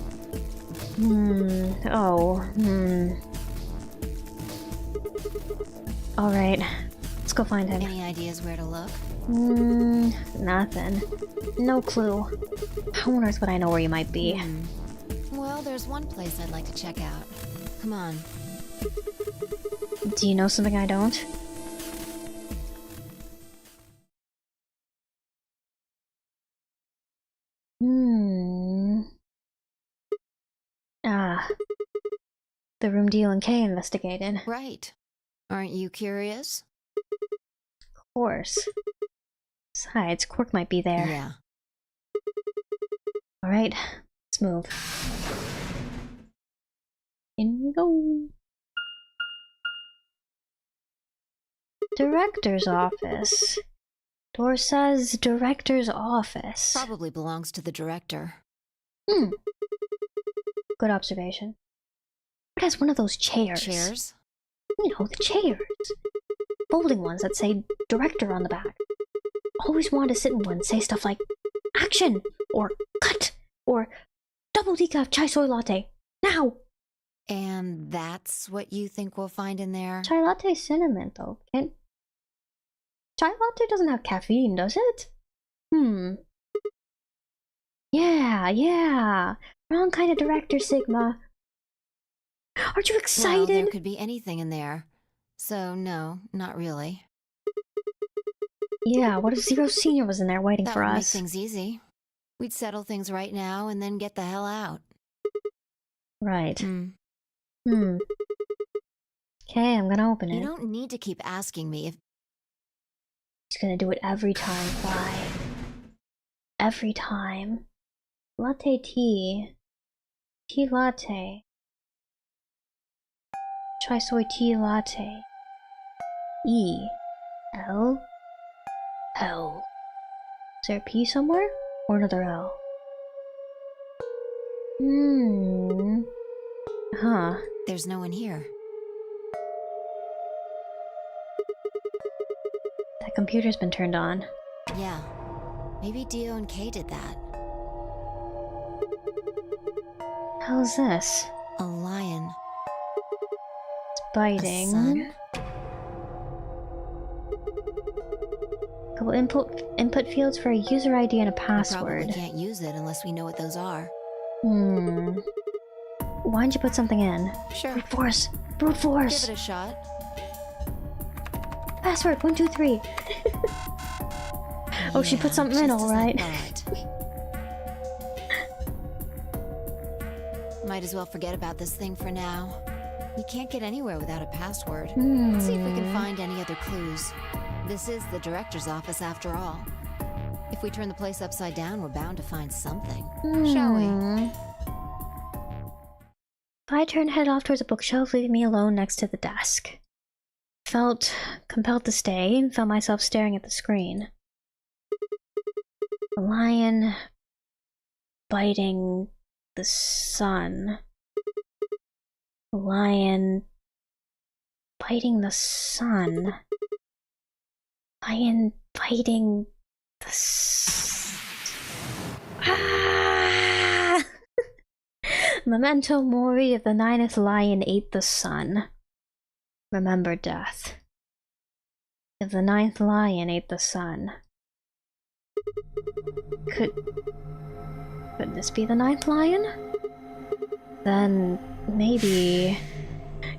Alright, let's go find him. Any ideas where to look? Nothing. No clue. How on earth would I know where you might be? Well, there's one place I'd like to check out. Come on. Do you know something I don't? The room Dio and Kay investigated. Right. Aren't you curious? Of course. Besides, Quark might be there. Yeah. Alright, let's move. In we go. Director's office. Door says director's office. Probably belongs to the director. Good observation. It has one of those chairs. Chairs? You know, the chairs. Folding ones that say director on the back. Always wanted to sit in one and say stuff like action! Or cut! Or double decaf chai soy latte! Now! And that's what you think we'll find in there? Chai latte cinnamon, though. Chai latte doesn't have caffeine, does it? Yeah, yeah. Wrong kind of director, Sigma. Aren't you Well, excited? there could be anything in there. So, no, not really. Yeah, what if Zero Senior was in there waiting That for would make us? things easy. We'd settle things right now and then get the hell out. Right. Hmm. Okay, I'm gonna open it. You don't need to keep asking me if... He's gonna do it every time, Fly. Every time. Latte tea. Tea latte. Chai soy tea latte. E. L. L. Is there a P somewhere? Or another L? Huh. There's no one here. That computer's been turned on. Yeah. Maybe Dio and Kay did that. How's this? A lion. It's biting. A sun? Couple input fields for a user ID and a We password. probably can't use it unless we know what those are. Why don't you put something in? Sure. Brute force! Brute force! Give it a shot. Password 123. Oh, she put something in, just as I alright. thought. Might as well forget about this thing for now. We can't get anywhere without a password. Let's see if we can find any other clues. This is the director's office after all. If we turn the place upside down, we're bound to find something. Shall we? I turned head off towards a bookshelf, leaving me alone next to the desk. Felt compelled to stay and found myself staring at the screen. A lion biting the sun. A lion biting the sun. Lion biting the Ah! Memento mori, if the ninth lion ate the sun. Remember death. If the ninth lion ate the sun. Could this be the ninth lion? Then maybe...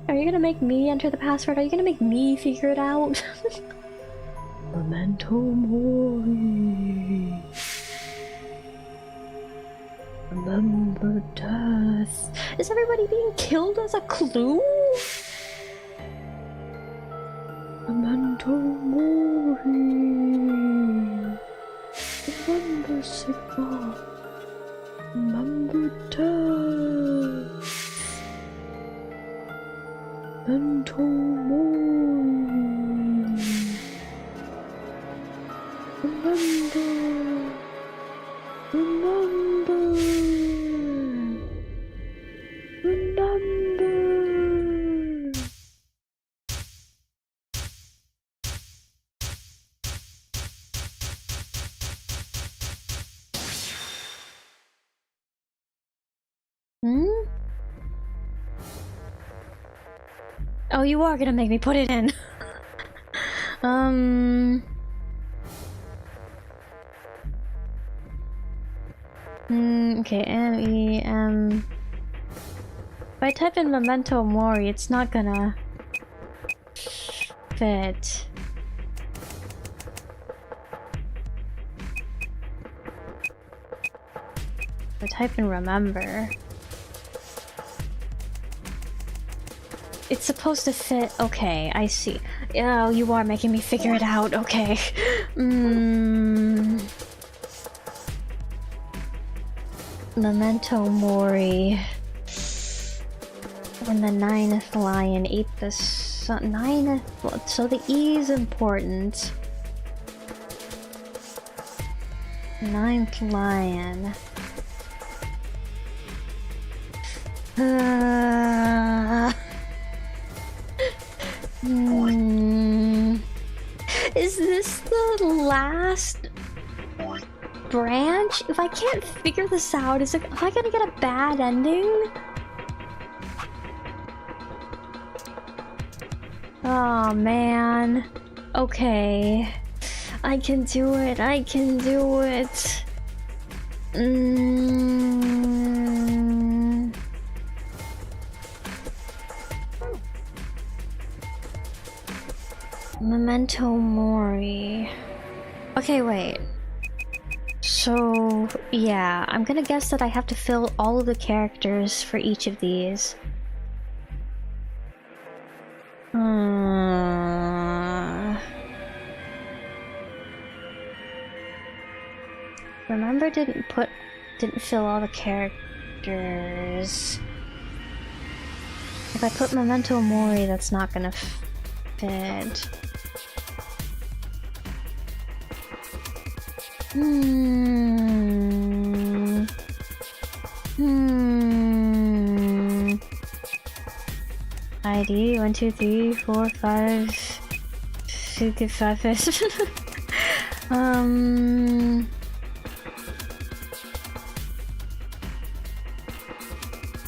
Are you gonna make me enter the password? Are you gonna make me figure it out? Memento mori. Remember death. Is everybody being killed as a clue? Memento mori. Remember Sigma. Remember death. Memento mori. Remember. Remember. Remember. Oh, you are gonna make me put it in. Okay, M-E-M... If I type in Memento Mori, it's not gonna... fit. If I type in Remember... It's supposed to fit. Okay, I see. Oh, you are making me figure it out. Okay. Memento Mori. When the ninth lion ate the sun. Ninth. So the E is important. Ninth lion. Is this the last branch? If I can't figure this out, am I gonna get a bad ending? Oh man. Okay. I can do it. I can do it. Memento Mori. Okay, wait. So, yeah, I'm gonna guess that I have to fill all of the characters for each of these. Remember didn't fill all the characters. If I put Memento Mori, that's not gonna fit. ID 1 2 3 4 5 6 5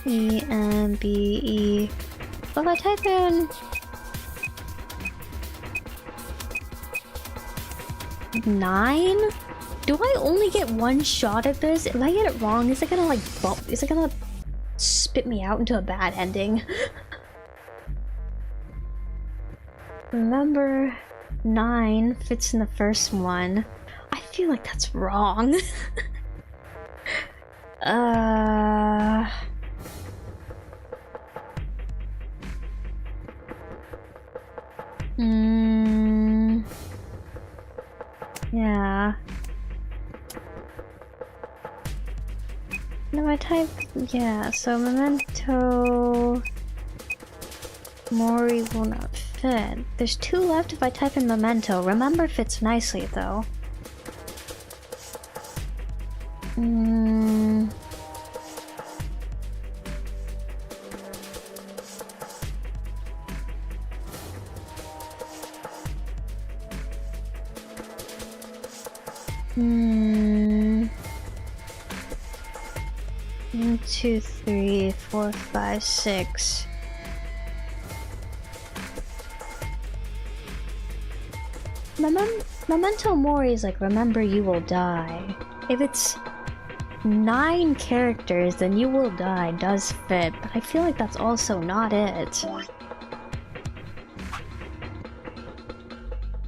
E M B E. Well, if I type in 9, do I only get one shot at this? If I get it wrong, is it gonna like bump? Is it gonna spit me out into a bad ending? Remember, 9 fits in the first one. I feel like that's wrong. Yeah. No, I type. Yeah, so Memento Mori will not fit. There's 2 left if I type in Memento. Remember fits nicely though. One, 2, 3, 4, 5, 6. Memento Mori is like, remember you will die. If it's 9 characters, then you will die does fit, but I feel like that's also not it.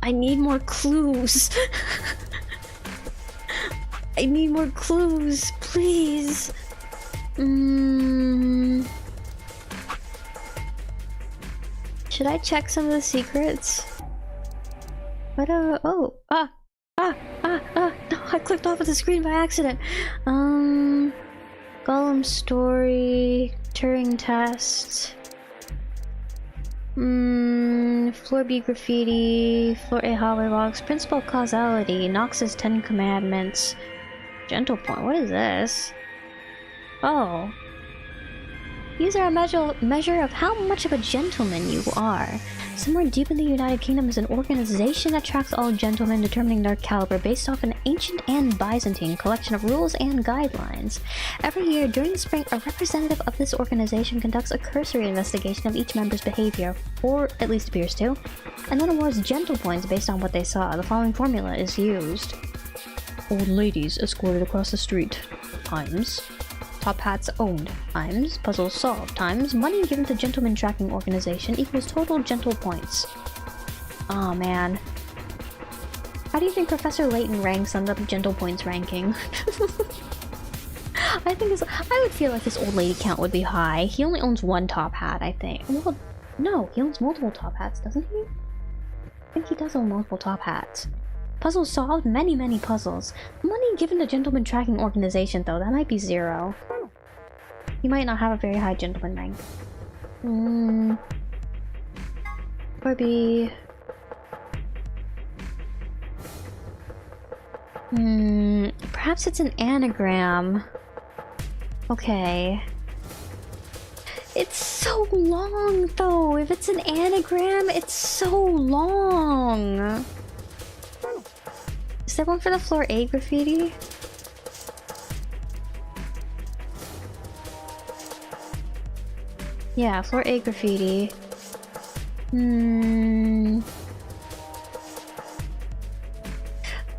I need more clues. I need more clues, please. Should I check some of the secrets? What no, I clicked off of the screen by accident. Golem story, Turing test. Floor B graffiti, floor A hallway logs, principal causality, Knox's 10 commandments. Gentle point, what is this? Oh. These are a measure of how much of a gentleman you are. Somewhere deep in the United Kingdom is an organization that tracks all gentlemen, determining their caliber based off an ancient and Byzantine collection of rules and guidelines. Every year, during the spring, a representative of this organization conducts a cursory investigation of each member's behavior, or at least appears to, and then awards gentle points based on what they saw. The following formula is used. Old ladies escorted across the street. Times. Top hats owned times puzzles solved times money given to gentleman tracking organization equals total gentle points. Oh man. How do you think Professor Layton ranks on the gentle points ranking? I would feel like his old lady count would be high. He only owns 1 top hat, I think. Well, no, he owns multiple top hats, doesn't he? I think he does own multiple top hats. Puzzles solved, many puzzles. Money given to gentleman tracking organization though, that might be 0. He might not have a very high gentleman rank. Or B. Perhaps it's an anagram. Okay. It's so long though. If it's an anagram, it's so long. Is there one for the floor A graffiti? Yeah, floor A graffiti.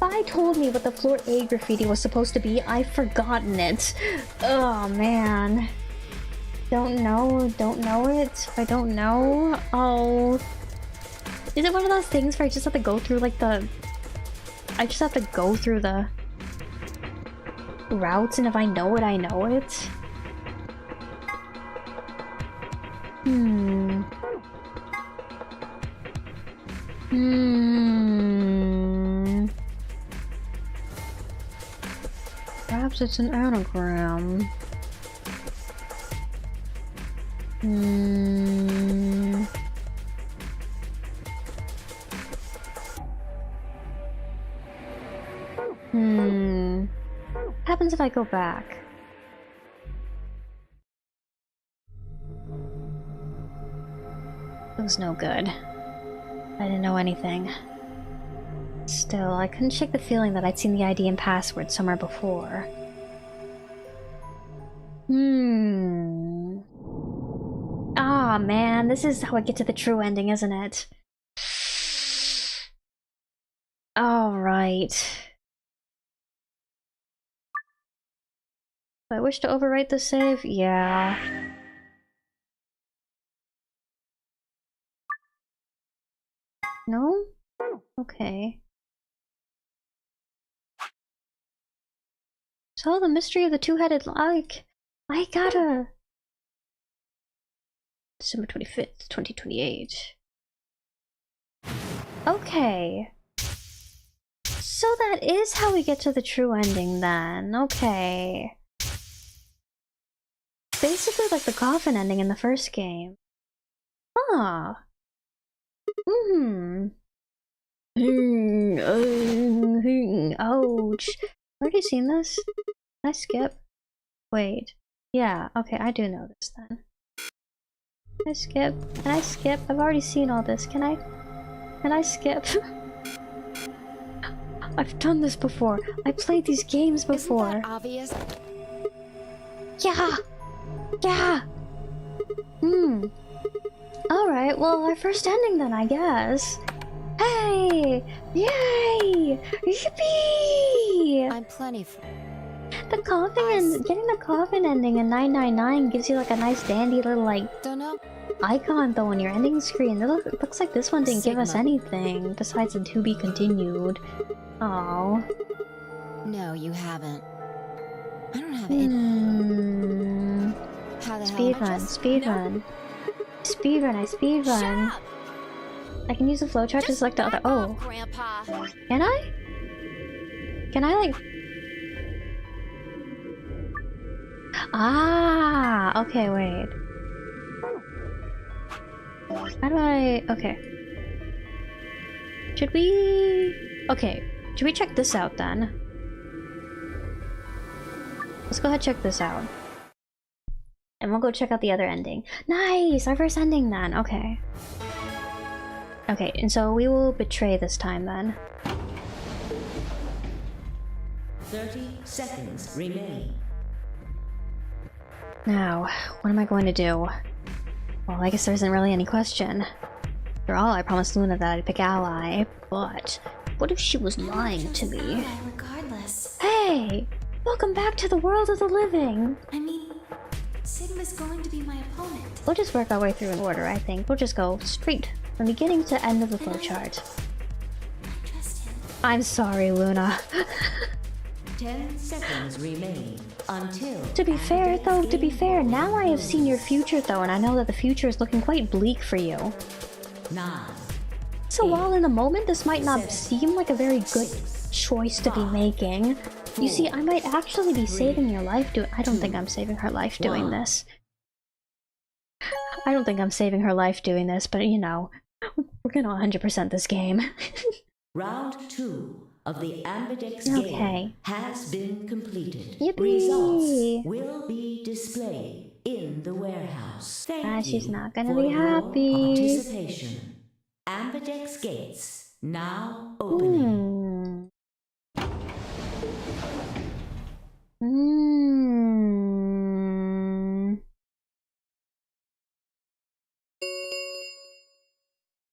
5 guy told me what the floor A graffiti was supposed to be, I've forgotten it. Oh man. Don't know it. I don't know. Oh. Is it one of those things where I just have to go through like the... I just have to go through the routes, and if I know it, I know it? Perhaps it's an anagram. What happens if I go back? It was no good. I didn't know anything. Still, I couldn't shake the feeling that I'd seen the ID and password somewhere before. Ah, man, this is how I get to the true ending, isn't it? Alright. Do I wish to overwrite the save? Yeah. No? Okay. So the mystery of the two-headed like I gotta December 25th, 2028. Okay. So that is how we get to the true ending then. Okay. Basically like the coffin ending in the first game. Huh. Ouch. Already seen this? Can I skip? Wait. Yeah, okay, I do know this then. Can I skip? Can I skip? I've already seen all this. Can I skip? I've done this before. I played these games before. Isn't that obvious? Yeah! Yeah! Alright, well, our first ending then, I guess. Hey! Yay! Yippee! I'm plenty for... The coffin and getting the coffin ending in 999 gives you like a nice dandy little like Don't know. icon though on your ending screen. It looks like this one didn't give us anything besides a to be continued. Oh. No, you haven't. I don't have any. How the hell? Speedrun, speedrun. Speedrun, I speedrun. I can use the flowchart to select the other. Oh. Grandpa. Can I? Can I like... Ah, okay, wait. How do I... Okay. Should we... Okay, should we check this out then? Let's go ahead and check this out. And we'll go check out the other ending. Nice! Our first ending then, okay. Okay, and so we will betray this time then. 30 seconds remain. Now, what am I going to do? Well, I guess there isn't really any question. After all, I promised Luna that I'd pick ally, but what if she was lying to me? Regardless. Hey! Welcome back to the world of the living! I mean, Sigma's going to be my opponent. We'll just work our way through in order, I think. We'll just go straight from beginning to end of the flowchart. I trust him. I'm sorry, Luna. 10 seconds remain until... To be fair, now I have seen your future though, and I know that the future is looking quite bleak for you. 9. So while in the moment this might not seem like a very good choice to be making, you see, I might actually be saving your life I don't think I'm saving her life doing this. I don't think I'm saving her life doing this, but you know, we're gonna 100% this game. Round 2 of the Ambidex Okay. game has been completed. Yippee! Results will be displayed in the warehouse. Thank She's you not gonna for be your happy. participation. Ambidex gates now opening.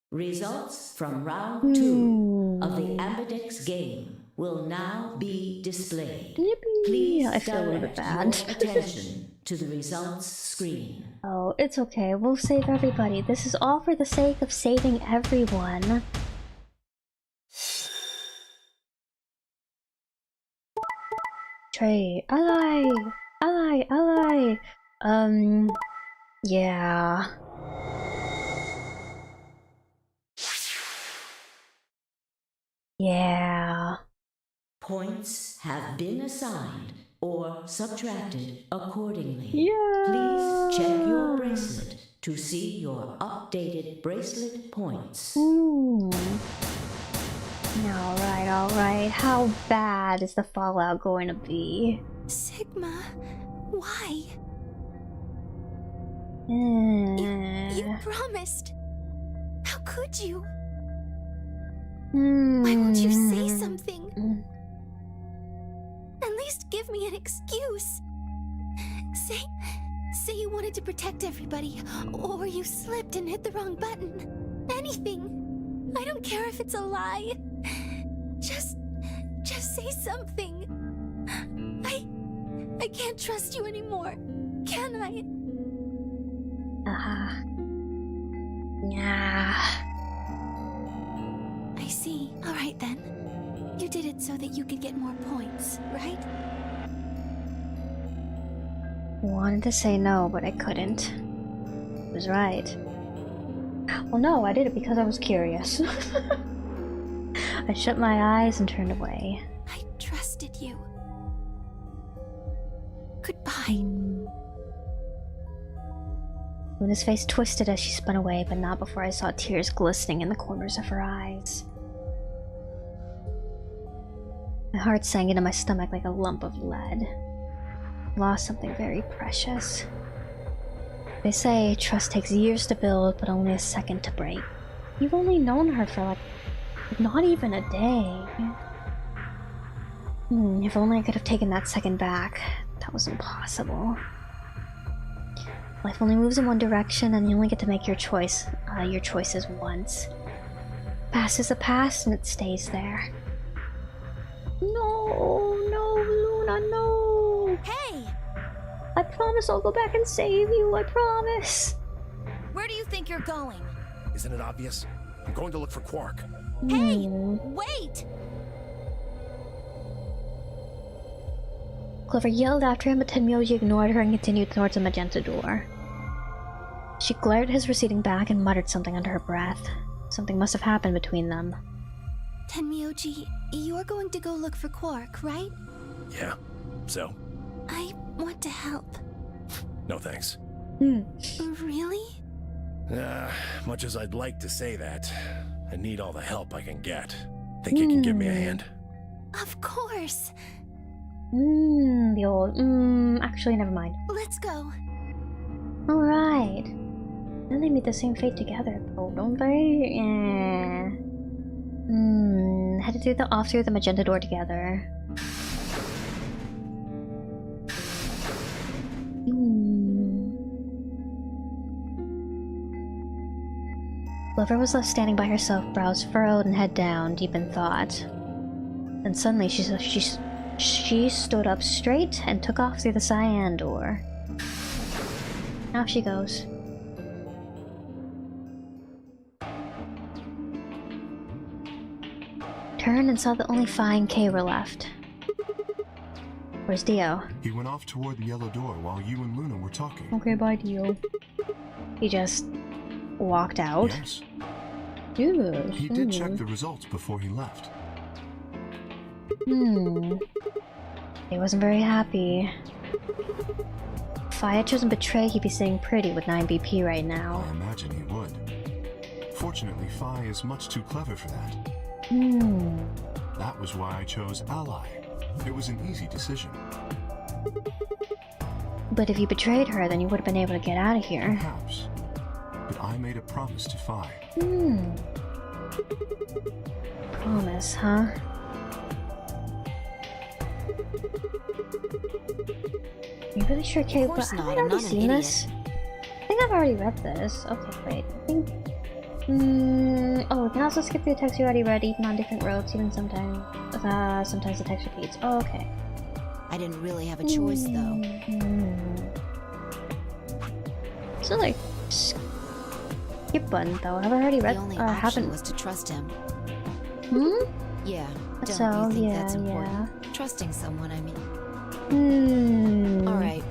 Results from round 2 of the Ambidex game. will now be displayed. Yippee! Please I feel a little bit direct bad. your attention to the results screen. Oh, it's okay. We'll save everybody. This is all for the sake of saving everyone. Trey, ally! Ally! Ally! Yeah. Yeah. Points have been assigned or subtracted accordingly. Yeah. Please check your bracelet to see your updated bracelet points. Alright. How bad is the fallout going to be? Sigma, why? Mm. You promised. How could you? Mm. Why won't you say something? At least give me an excuse. Say you wanted to protect everybody, or you slipped and hit the wrong button. Anything. I don't care if it's a lie. Just say something. I can't trust you anymore, can I? Yeah. I see. All right then. You did it so that you could get more points, right? Wanted to say no, but I couldn't. I was right. Well, no, I did it because I was curious. I shut my eyes and turned away. I trusted you. Goodbye. Luna's face twisted as she spun away, but not before I saw tears glistening in the corners of her eyes. My heart sank into my stomach like a lump of lead. I lost something very precious. They say trust takes years to build, but only a second to break. You've only known her for like not even a day. If only I could have taken that second back. That was impossible. Life only moves in one direction, and you only get to make your choices once. Past is the past, and it stays there. No, Luna, no! Hey! I promise I'll go back and save you, I promise! Where do you think you're going? Isn't it obvious? I'm going to look for Quark. Hey! Wait! Clover yelled after him, but Tenmyoji ignored her and continued towards the magenta door. She glared at his receding back and muttered something under her breath. Something must have happened between them. Tenmyoji, you're going to go look for Quark, right? Yeah, so? I want to help. No thanks. Really? Much as I'd like to say that, I need all the help I can get. Think you can give me a hand? Of course. The old, actually never mind. Let's go. Alright. Then they meet the same fate together, though, don't they? Yeah. Headed off through the magenta door together. Clover was left standing by herself, brows furrowed and head down, deep in thought. Then suddenly she stood up straight and took off through the cyan door. Off she goes. Turned and saw that only Phi and Kay were left. Where's Dio? He went off toward the yellow door while you and Luna were talking. Okay, bye, Dio. He just walked out? Yes. Dude. He did check the results before he left. He wasn't very happy. If Phi had chosen Betray, he'd be sitting pretty with 9 BP right now. I imagine he would. Fortunately, Phi is much too clever for that. That was why I chose Ally. It was an easy decision. But if you betrayed her, then you would have been able to get out of here. Perhaps. But I made a promise to Phi. Promise, huh? Are you really sure Kay? Of course Have not, I I'm already not an seen idiot. this? I think I've already read this. Okay, wait. I think Oh, we can also skip through the text you already read, even on different roads, even sometimes the text repeats. Oh, okay. I didn't really have a choice, though. So like skip button though. Have I already read? The only Or option haven't? was to trust him. Yeah. That's Don't all. you think Yeah, that's important? yeah. Trusting someone, I mean. Hmm. All right.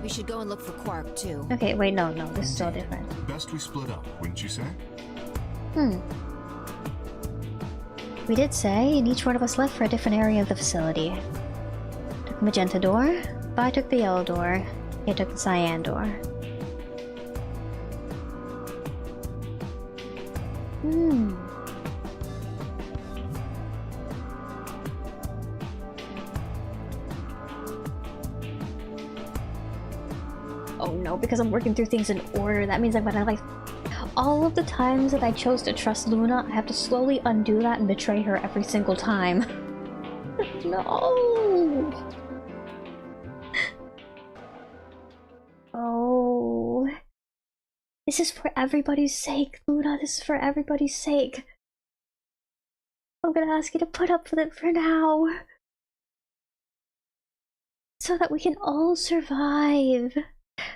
We should go and look for Quark too. Okay, wait, no, this is so different. Best we split up, wouldn't you say? We did say, and each one of us left for a different area of the facility. Took the magenta door, but I took the yellow door. He took the cyan door. Oh no, because I'm working through things in order. That means that when I like all of the times that I chose to trust Luna, I have to slowly undo that and betray her every single time. No! Oh. This is for everybody's sake, Luna. This is for everybody's sake. I'm gonna ask you to put up with it for now. So that we can all survive.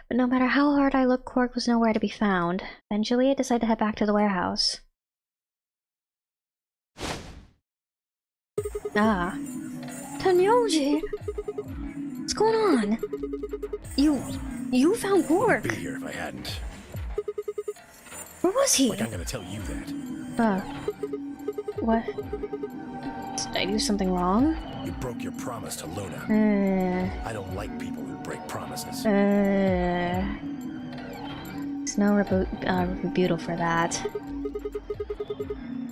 But no matter how hard I looked, Quark was nowhere to be found. Eventually, I decided to head back to the warehouse. Ah. Tenyoji! What's going on? You found Quark! I'd be here if I hadn't. Where was he? Like I'm gonna tell you that. What? Did I do something wrong? You broke your promise to Luna. I don't like people who break promises. There's no rebuttal for that.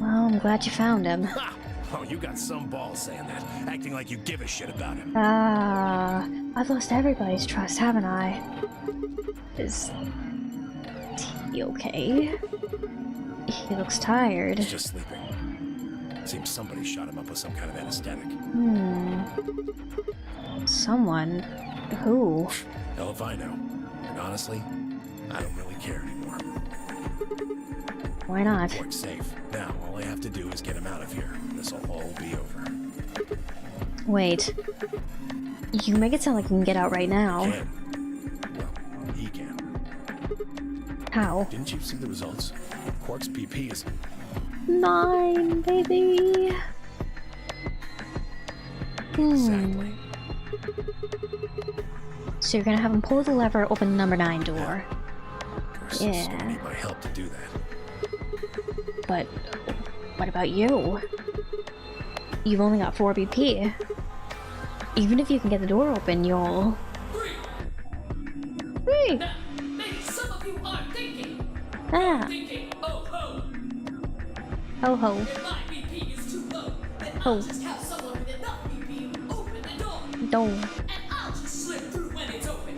Well, I'm glad you found him. Ha! Oh, you got some balls saying that, acting like you give a shit about him. I've lost everybody's trust, haven't I? Is he okay? He looks tired. He's just sleeping. Seems somebody shot him up with some kind of anesthetic. Someone? Who? Hell if I know. And honestly, I don't really care anymore. Why not? Quark's safe. Now, all I have to do is get him out of here. This'll all be over. Wait. You make it sound like you can get out right now. Can. Well, he can. How? Didn't you see the results? Quark's PP is... 9, baby! Exactly. So you're gonna have him pull the lever, open the number 9 door. Of course, he's gonna need my help to do that. But what about you? You've only got 4 BP. Even if you can get the door open, you'll... Hey! Now, maybe some of you are thinking. Ah! Thinking, oh ho. Ho ho. If my BP is too low, then Oh. I'll just have someone with enough BP open the door. Door. And I'll just slip through when it's open.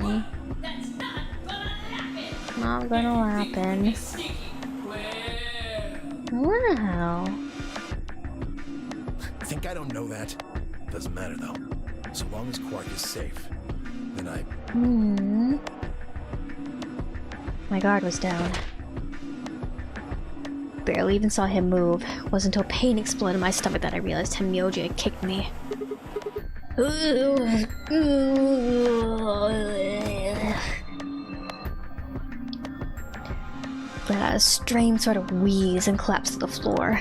But that's not gonna happen. Not gonna happen. Be sneaky. Well, Wow. Think I don't know that? Doesn't matter though. So long as Quark is safe, then I... My guard was down. Barely even saw him move. It wasn't until pain exploded in my stomach that I realized Tenmyoji had kicked me. Let out a strained sort of wheeze and collapsed to the floor.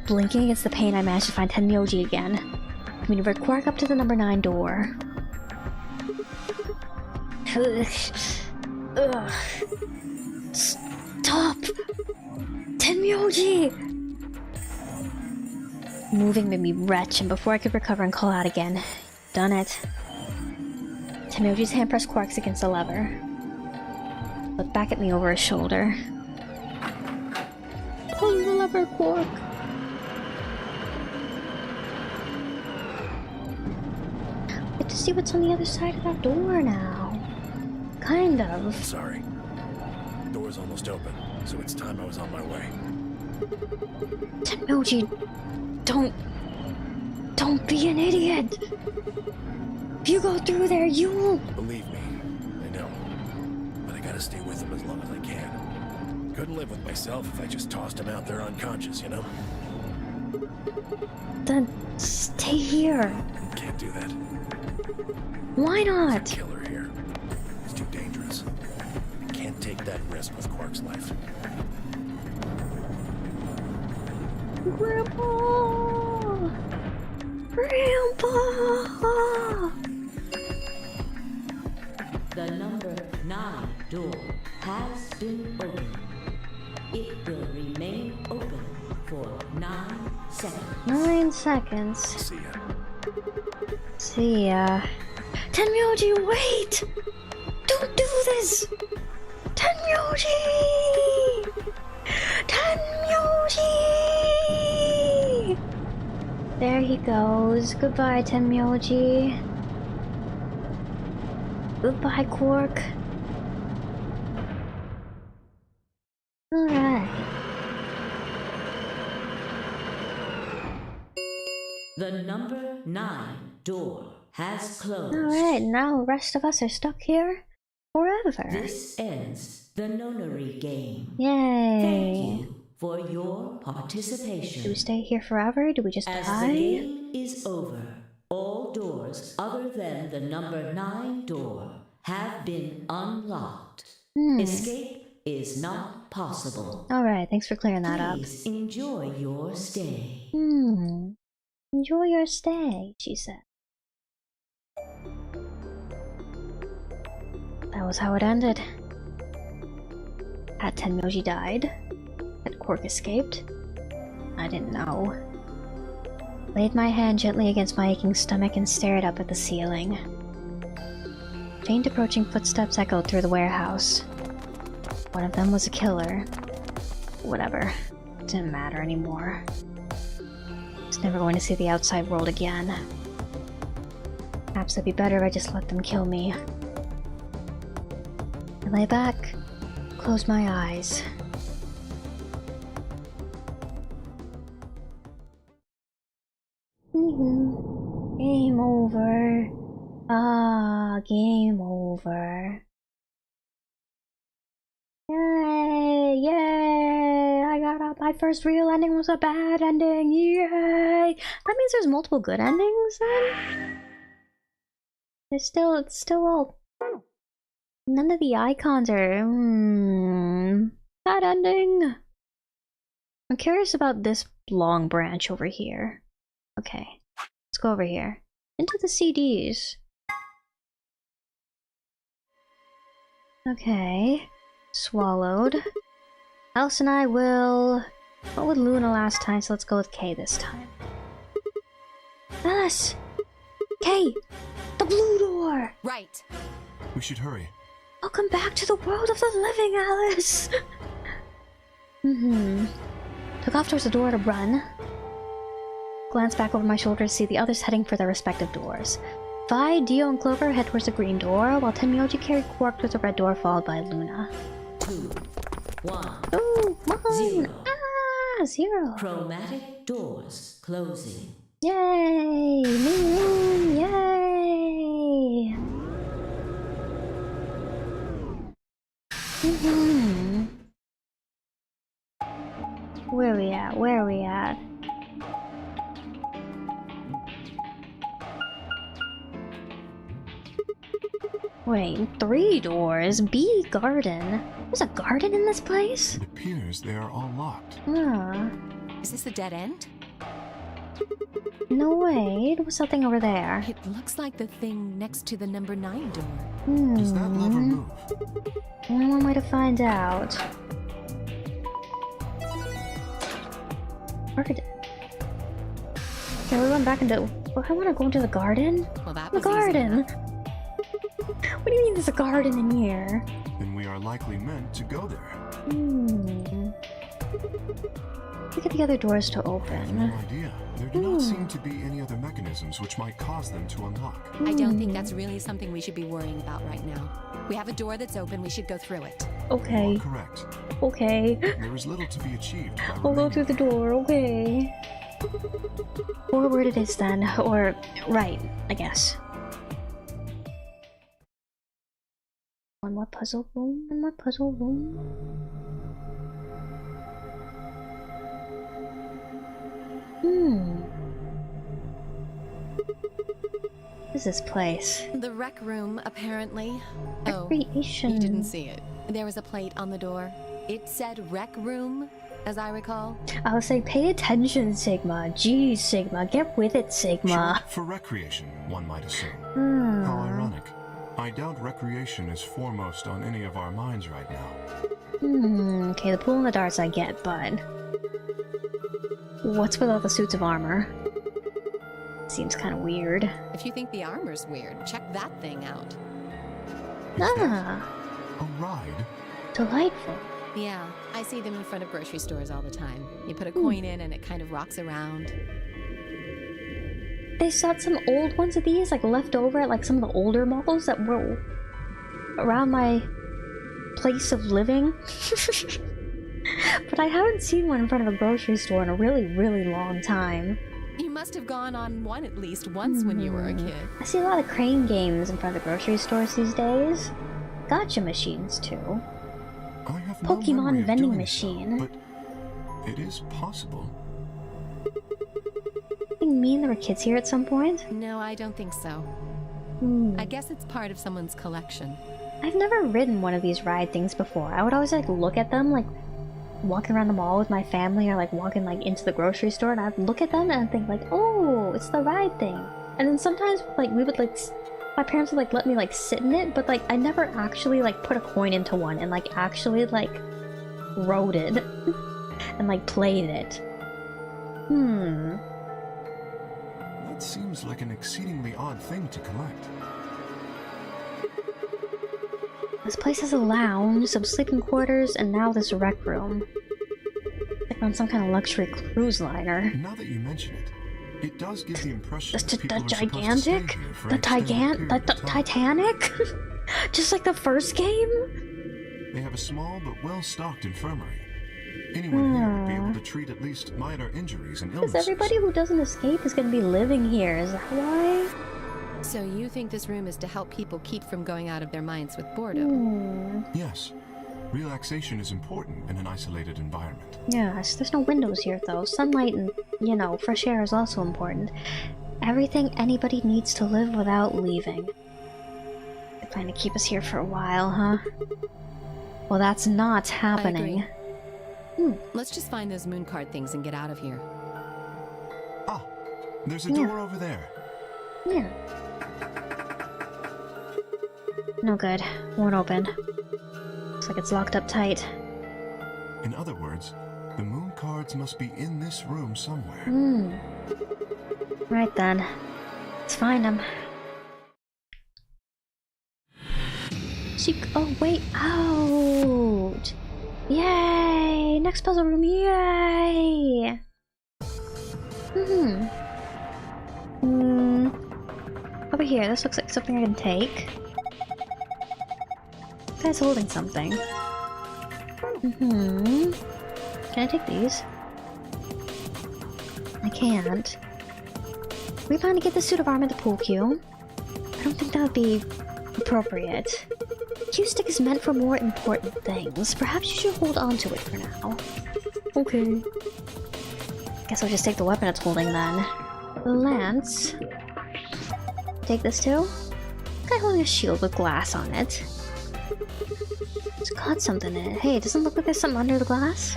Blinking against the pain, I managed to find Tenmyoji again. I maneuvered Quark up to the number 9 door. Ugh. Stop! Tenmyoji! Moving made me retch, and before I could recover and call out again, done it. Tenmyoji's hand pressed Quark's against the lever. Looked back at me over his shoulder. Pull the lever, Quark! I get to see what's on the other side of that door now. Kind of. Sorry. Door's almost open, so it's time I was on my way. Tenmyoji, don't be an idiot. If you go through there, you'll... Believe me, I know. But I gotta stay with him as long as I can. Couldn't live with myself if I just tossed him out there unconscious, you know? Then stay here. Can't do that. Why There's not? a killer here. It's too dangerous. I can't take that risk with Quark's life. Grandpa! Grandpa! The number 9 door has been opened. It will remain open for 9 seconds. 9 seconds. See ya. See ya. Tenmyoji, wait! Don't do this! Tenmyoji! Tenmyoji! There he goes. Goodbye, Tenmyoji. Goodbye, Quark. Alright. The number 9 door has closed. Alright, now the rest of us are stuck here forever. This ends the nonary game. Yay. Thank you for your participation. Do we stay here forever? Do we just As die? the game is over, all doors other than the number 9 door have been unlocked. Escape is not possible. Alright, thanks for clearing that up. Please enjoy your stay. Enjoy your stay, she said. That was how it ended. That Tenmyoji died. That Quark escaped. I didn't know. Laid my hand gently against my aching stomach and stared up at the ceiling. Faint approaching footsteps echoed through the warehouse. One of them was a killer. Whatever. Didn't matter anymore. I was never going to see the outside world again. Perhaps it'd be better if I just let them kill me. I lay back, closed my eyes. Game over. Ah, game over. Yay! Yay! I got up. My first real ending was a bad ending. Yay! That means there's multiple good endings then? It's still all... None of the icons are... bad ending. I'm curious about this long branch over here. Okay. Let's go over here. Into the CDs. Okay. Swallowed. Alice and I will... What with Luna last time, so let's go with Kay this time. Alice! Kay! The blue door! Right. We should hurry. Welcome back to the world of the living, Alice! Took off towards the door to run. Glanced back over my shoulder to see the others heading for their respective doors. Vi, Dio, and Clover head towards the green door, while Tenmyoji carried Quark towards the red door, followed by Luna. 2, 1. Oh, 1! 0. Ah, 0! Chromatic doors closing. Yay! New room! Yay! Where we at? Where we at? Wait, 3 doors? B garden? There's a garden in this place? It appears they are all locked. Huh. Is this the dead end? No way. There was something over there. It looks like the thing next to the number 9 door. Does that lever move? Only one way to find out. Garden. Okay, we're going back into... Well, I want to go into the garden? Well, that The was easy garden! enough. What do you mean there's a garden in here? Then we are likely meant to go there. Look at the other doors to I have open. no idea. There do not seem to be any other mechanisms which might cause them to unlock. I don't think that's really something we should be worrying about right now. We have a door that's open, we should go through it. Okay. Correct. Okay. There is little to be achieved by I'll go remaining. through the door, okay. Forward it is then. Or right, I guess. One more puzzle room, one more puzzle room. What is this place? The rec room, apparently. Recreation. Oh, you didn't see it. There was a plate on the door. It said rec room, as I recall. I was like, pay attention, Sigma. Jeez, Sigma. Get with it, Sigma. Sure, for recreation, one might assume. How ironic. I doubt recreation is foremost on any of our minds right now. Okay, the pool and the darts I get, but... what's with all the suits of armor? Seems kind of weird. If you think the armor's weird, check that thing out. Ah, A ride? delightful. Yeah, I see them in front of grocery stores all the time. You put a coin in and it kind of rocks around. They still had some old ones of these, like, left over at, like, some of the older malls that were around my place of living. But I haven't seen one in front of a grocery store in a really, really long time. You must have gone on one at least once when you were a kid. I see a lot of crane games in front of the grocery stores these days. Gotcha machines, too. I have no memory Pokemon of vending doing machine. so, but it is possible. I think me and there were kids here at some point. No, I don't think so. I guess it's part of someone's collection. I've never ridden one of these ride things before. I would always, like, look at them, like, walking around the mall with my family or, like, walking, like, into the grocery store, and I'd look at them and I'd think, like, oh, it's the ride thing. And then sometimes, like, we would, like, my parents would, like, let me, like, sit in it, but, like, I never actually, like, put a coin into one and, like, actually, like, rode it and, like, played it. That seems like an exceedingly odd thing to collect. This place has a lounge, some sleeping quarters, and now this rec room. Like on some kind of luxury cruise liner. Now that you mention it, it does give the impression that people The are supposed to stay gigantic? here for The an extended period of time. Titanic? Just like the first game? They have a small but well-stocked infirmary. Anyone here would be able to treat at least minor injuries and illnesses. Because everybody who doesn't escape is going to be living here, is that why? So you think this room is to help people keep from going out of their minds with boredom? Yes. Relaxation is important in an isolated environment. Yes, there's no windows here though. Sunlight and, you know, fresh air is also important. Everything anybody needs to live without leaving. They plan to keep us here for a while, huh? Well, that's not happening. Let's just find those moon card things and get out of here. Ah, there's a door over there. Yeah. No good. Won't open. Looks like it's locked up tight. In other words, the moon cards must be in this room somewhere. Right then. Let's find them. Oh, wait. Out! Yay! Next puzzle room, yay! Over here, this looks like something I can take. This guy's holding something. Can I take these? I can't. Are we planning to get the suit of armor the pool cue? I don't think that would be appropriate. Cue stick is meant for more important things. Perhaps you should hold on to it for now. Okay. Guess I'll just take the weapon it's holding then. The lance. Take this too? Guy holding a shield with glass on it. It's got something in it. Hey, it doesn't look like there's something under the glass?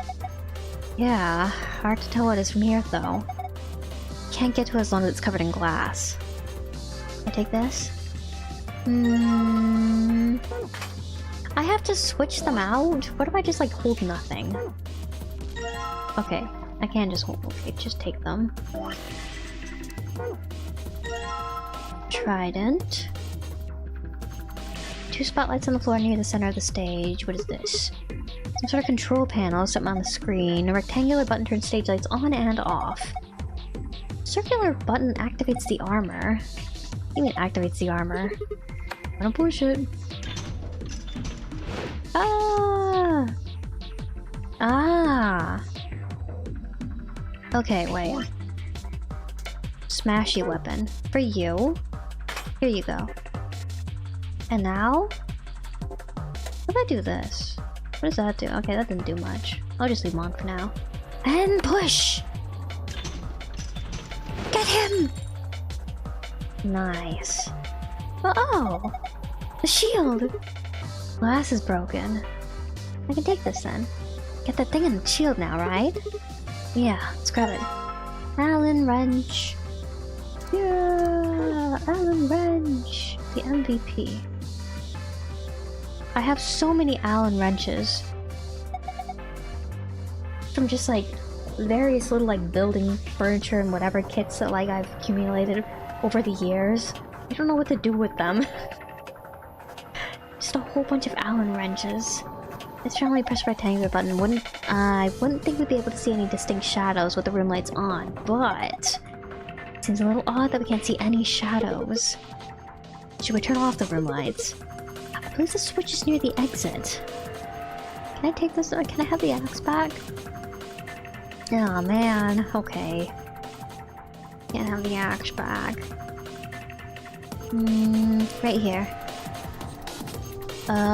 Yeah, hard to tell what is from here though. Can't get to it as long as it's covered in glass. Can I take this? I have to switch them out? What if I just like hold nothing? Okay, I can just hold. Okay, just take them. Trident. 2 spotlights on the floor near the center of the stage. What is this? Some sort of control panel, something on the screen. A rectangular button turns stage lights on and off. Circular button activates the armor. What do you mean activates the armor? I don't push it. Ah! Ah! Okay, wait. Smashy weapon. For you. Here you go. And now? How do I do this? What does that do? Okay, that didn't do much. I'll just leave them on for now. And push! Get him! Nice. Oh! The shield! Glass is broken. I can take this then. Get that thing in the shield now, right? Yeah, let's grab it. Allen wrench. Yeah, Allen wrench. The MVP. I have so many Allen wrenches. From just like various little like building furniture and whatever kits that like I've accumulated over the years. I don't know what to do with them. Just a whole bunch of Allen wrenches. Let's try and press the rectangular button. I wouldn't think we'd be able to see any distinct shadows with the room lights on, but it seems a little odd that we can't see any shadows. Should we turn off the room lights? I believe the switch is near the exit. Can I take this? Can I have the axe back? Oh man, okay. Can't have the axe back. Right here.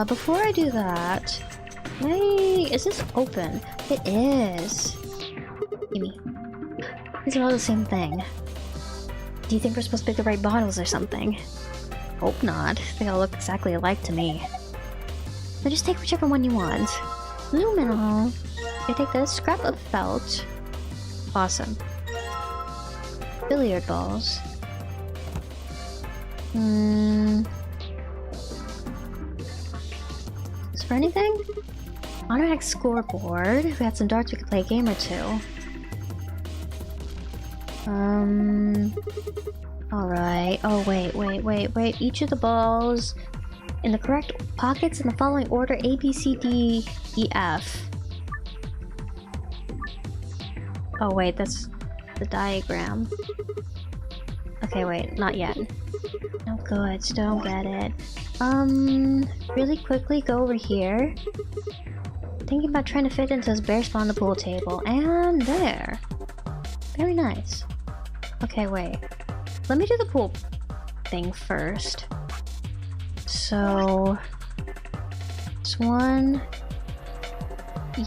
Before I do that, is this open? It is. Gimme. These are all the same thing. Do you think we're supposed to pick the right bottles or something? Hope not. They all look exactly alike to me. So just take whichever one you want. Luminol. I take this. Scrap of felt. Awesome. Billiard balls. Is there anything? Automatic scoreboard. If we had some darts, we could play a game or two. Alright. Oh, wait. Each of the balls in the correct pockets in the following order: A, B, C, D, E, F. Oh, wait, that's the diagram. Okay, wait, not yet. No good, still don't get it. Really quickly go over here. Thinking about trying to fit into this bear spawn the pool table. And there. Very nice. Okay, wait. Let me do the pool thing first. So... it's one...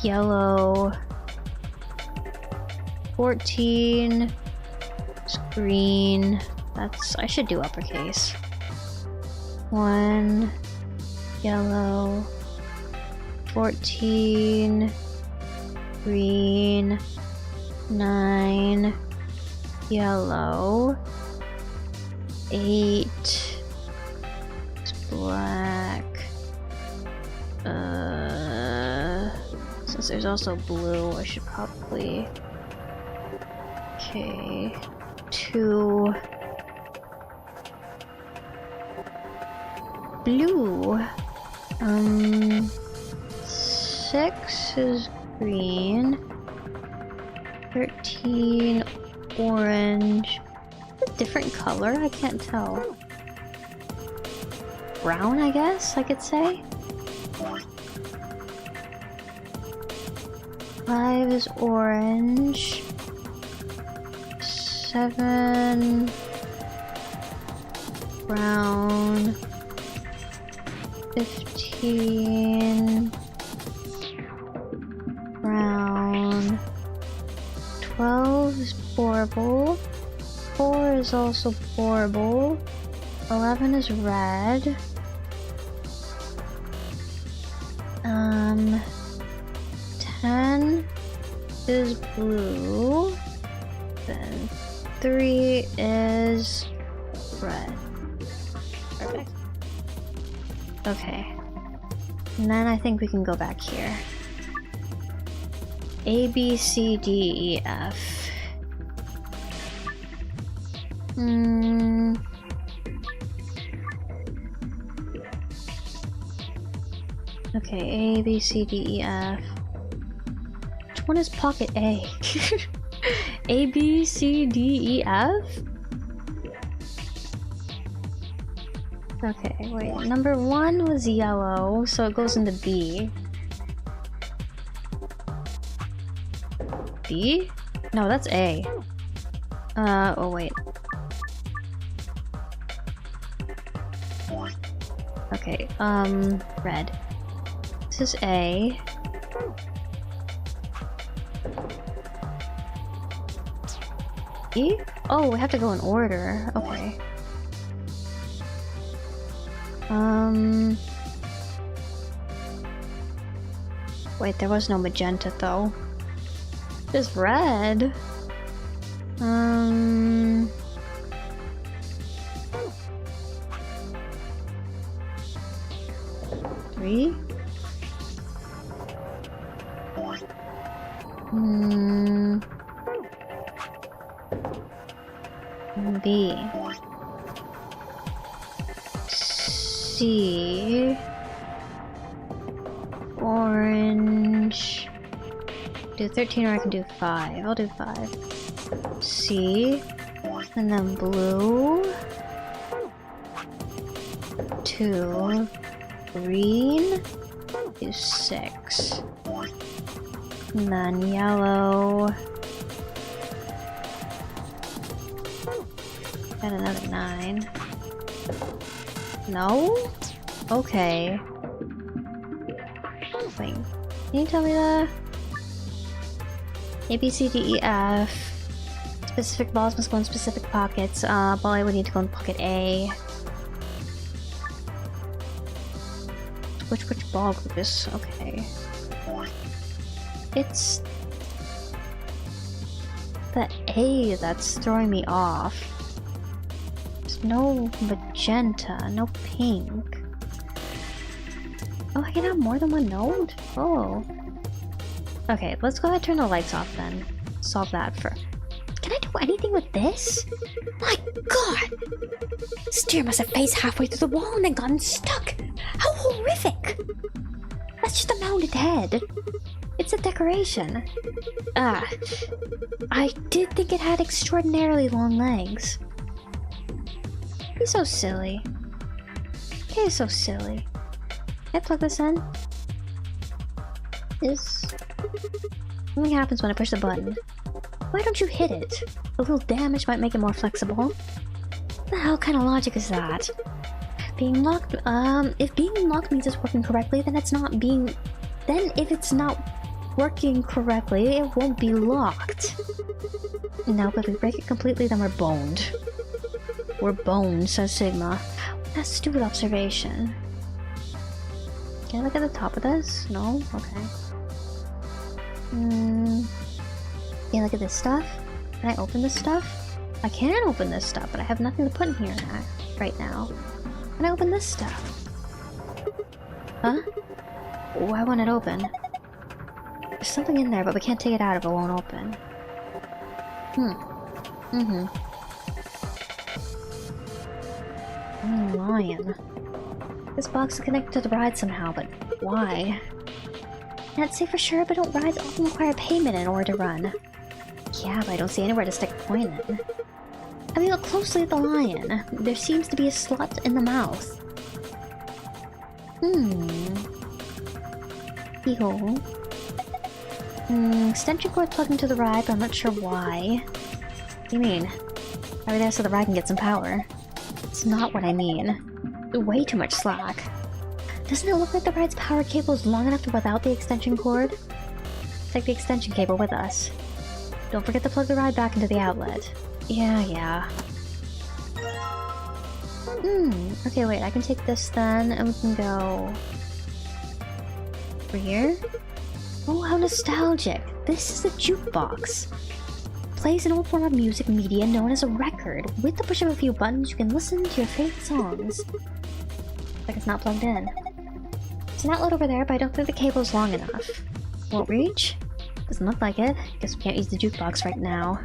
yellow... 14... green... that's... I should do uppercase. 1... yellow... 14... green... 9... yellow... 8... black... since there's also blue, I should probably... okay... 2... blue... 6 is green... 13... orange... a different color? I can't tell. Brown, I guess I could say? 5 is orange... 7... brown... 15... brown... 12 is purple... 4 is also purple... 11 is red... 10 is blue... then 3 is red. Perfect. Okay. And then I think we can go back here. A, B, C, D, E, F. Okay, A, B, C, D, E, F. Which one is pocket A? A, B, C, D, E, F? Okay, wait. Number 1 was yellow, so it goes into B. D? No, that's A. Oh wait. Okay, red. This is A. Oh, we have to go in order. Okay. Wait, there was no magenta though. Just red. 3. B. C. Orange. Do 13 or I can do 5. I'll do 5. C. And then blue. 2. Green. Do 6. And then yellow. Got another 9. No? Okay. Wait. Can you tell me that? A, B, C, D, E, F. Specific balls must go in specific pockets. Ball A would need to go in pocket A. Which ball group is okay? It's the A that's throwing me off. There's no magenta, no pink. Oh, I can have more than one node? Oh. Okay, let's go ahead and turn the lights off then. Solve that first. Can I do anything with this? My god! Steer must have phased halfway through the wall and then gotten stuck! How horrific! That's just a mounted head. It's a decoration. I did think it had extraordinarily long legs. He's so silly. He's so silly. Can I plug this in? Something happens when I push the button. Why don't you hit it? A little damage might make it more flexible. What the hell kind of logic is that? Being locked, if being locked means it's working correctly, then it's not being... Then if it's not working correctly, it won't be locked. No, but if we break it completely, then we're boned. We're boned, says Sigma. That's a stupid observation. Can I look at the top of this? No? Okay. Can I look at this stuff? Can I open this stuff? I can open this stuff, but I have nothing to put in here right now. Can I open this stuff? Huh? Why won't it open? There's something in there, but we can't take it out if it won't open. Lion. This box is connected to the ride somehow, but why? Can't say for sure, but don't rides often require payment in order to run? Yeah, but I don't see anywhere to stick a coin in. Have you look closely at the lion? There seems to be a slot in the mouth. Keyhole. Extension cord plugged into the ride, but I'm not sure why. What do you mean? Are we there so the ride can get some power? That's not what I mean. Way too much slack. Doesn't it look like the ride's power cable is long enough without the extension cord? Take the extension cable with us. Don't forget to plug the ride back into the outlet. Yeah. Okay, wait, I can take this then, and we can go... over here? Oh, how nostalgic! This is a jukebox! Plays an old form of music media known as a record. With the push of a few buttons, you can listen to your favorite songs. Like it's not plugged in. There's an outlet over there, but I don't think the cable's long enough. Won't reach? Doesn't look like it. Guess we can't use the jukebox right now.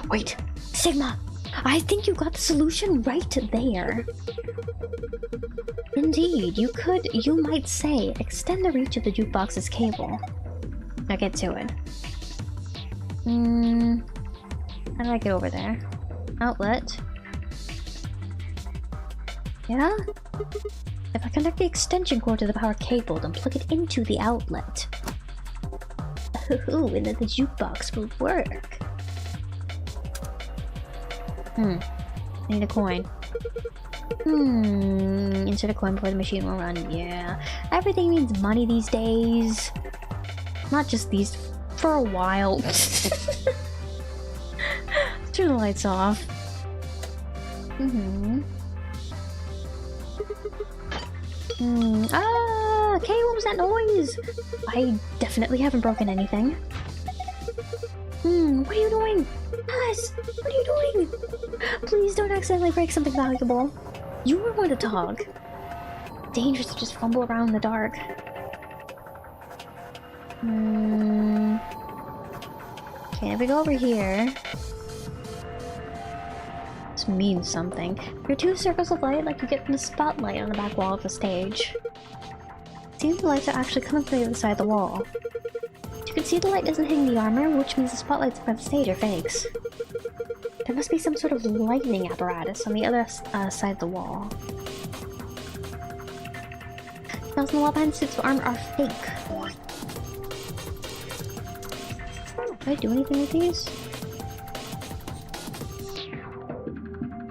Wait! Sigma! I think you got the solution right there! Indeed, you might say, extend the reach of the jukebox's cable. Now get to it. How do I get over there? Outlet. Yeah? If I connect the extension cord to the power cable, then plug it into the outlet. Ooh, and then the jukebox will work. I need a coin. Insert a coin before the machine will run. Yeah. Everything needs money these days. Not just these, for a while. Turn the lights off. Ah, okay, what was that noise? I definitely haven't broken anything. What are you doing? Us! What are you doing? Please don't accidentally break something valuable. You were one to talk. Dangerous to just fumble around in the dark. Okay, if we go over here... This means something. There are two circles of light like you get from the spotlight on the back wall of the stage. It seems the lights are actually coming from the other side of the wall. You can see the light isn't hitting the armor, which means the spotlights by the stage are fakes. There must be some sort of lighting apparatus on the other side of the wall. Nails in the wall behind suits of armor are fake. Do I do anything with these?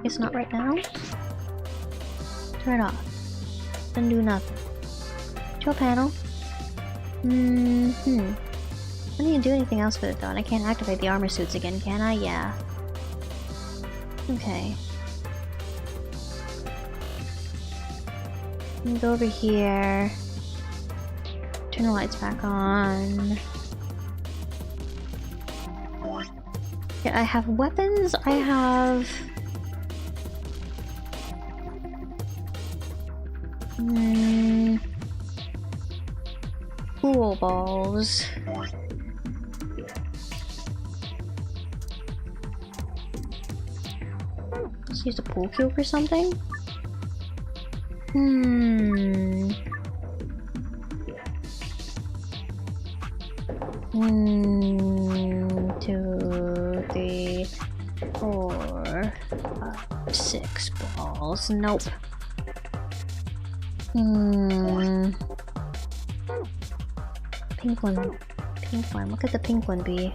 Guess not right now. Turn it off. Doesn't do nothing. Control panel. I don't need to do anything else with it though, and I can't activate the armor suits again, can I? Yeah. Okay. Let me go over here. Turn the lights back on. Yeah, I have weapons, I have... pool balls. Let's use a pool cue for something. 2, 3, 4, 5, 6 balls. Nope. Pink one. Pink one. Look at the pink one be.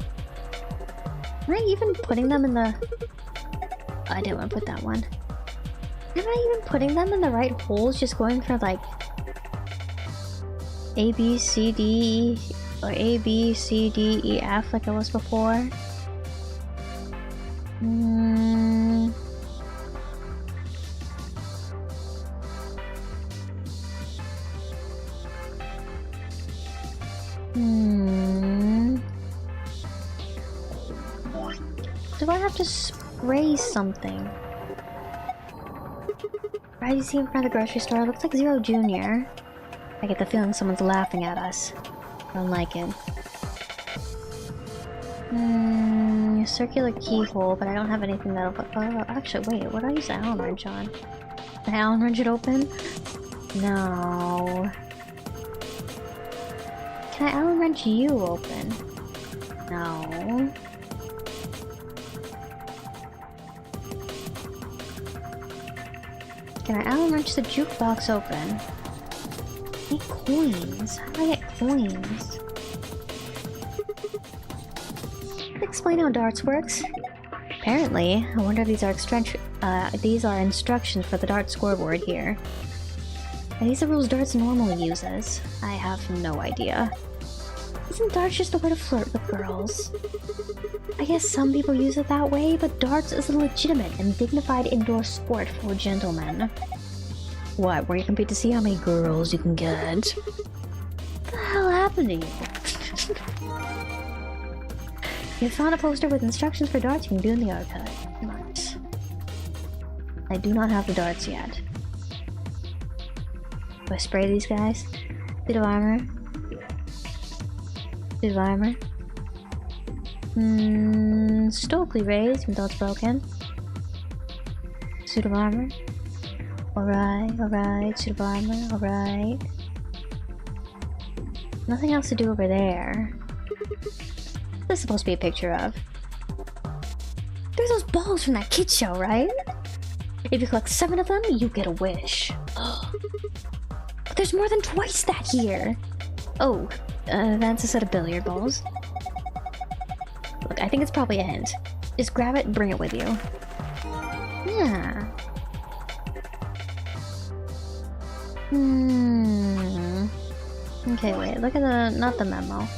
Am I even putting them in the... I didn't want to put that one. Am I even putting them in the right holes? Just going for like... A, B, C, D, or A, B, C, D, E, F like I was before? Do I have to spray something? Right, you see in front of the grocery store? It looks like Zero Jr. I get the feeling someone's laughing at us. I don't like it. Circular keyhole, but I don't have anything that'll... Oh, actually, wait, what do I use the Allen wrench on? The Allen wrench it open? No. Can I Allen wrench you open? No. Can I Allen wrench the jukebox open? I need coins. How do I get coins? Explain how darts works. Apparently, I wonder if these are instructions for the dart scoreboard here. Are these the rules darts normally uses? I have no idea. Isn't darts just a way to flirt with girls? I guess some people use it that way, but darts is a legitimate and dignified indoor sport for gentlemen. What, where you compete to see how many girls you can get? What the hell happened to you? You found a poster with instructions for darts you can do in the archive. Nice. I do not have the darts yet. Do I spray these guys? Suit of armor. Suit of armor. Stoically raised, even though it's broken. Suit of armor. Alright, alright. Suit of armor, alright. Nothing else to do over there. What's this supposed to be a picture of? There's those balls from that kid show, right? If you collect 7 of them, you get a wish. But there's more than twice that here! Oh, that's a set of billiard balls. Look, I think it's probably a hint. Just grab it and bring it with you. Yeah. Okay, wait, look at the... not the memo.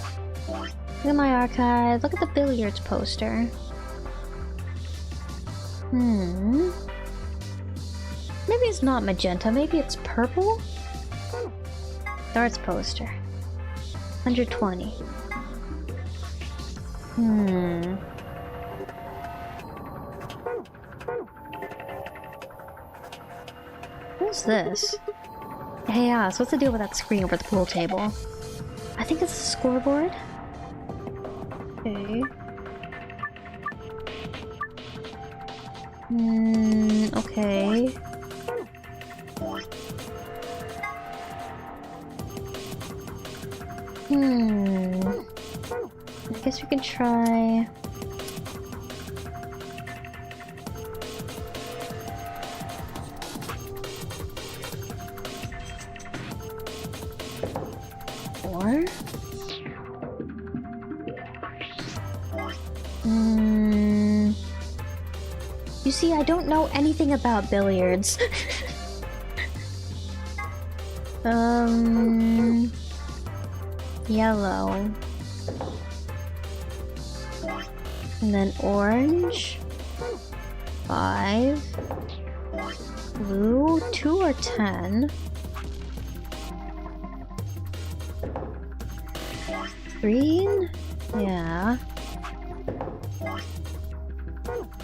Look at my archive, look at the billiards poster. Maybe it's not magenta, maybe it's purple? Darts poster. 120. What's this? Hey, so what's the deal with that screen over the pool table? I think it's a scoreboard. Okay. Okay. I guess we can try... Or... You see, I don't know anything about billiards. Yellow. And then orange. 5. Blue, 2 or 10. Green? Yeah.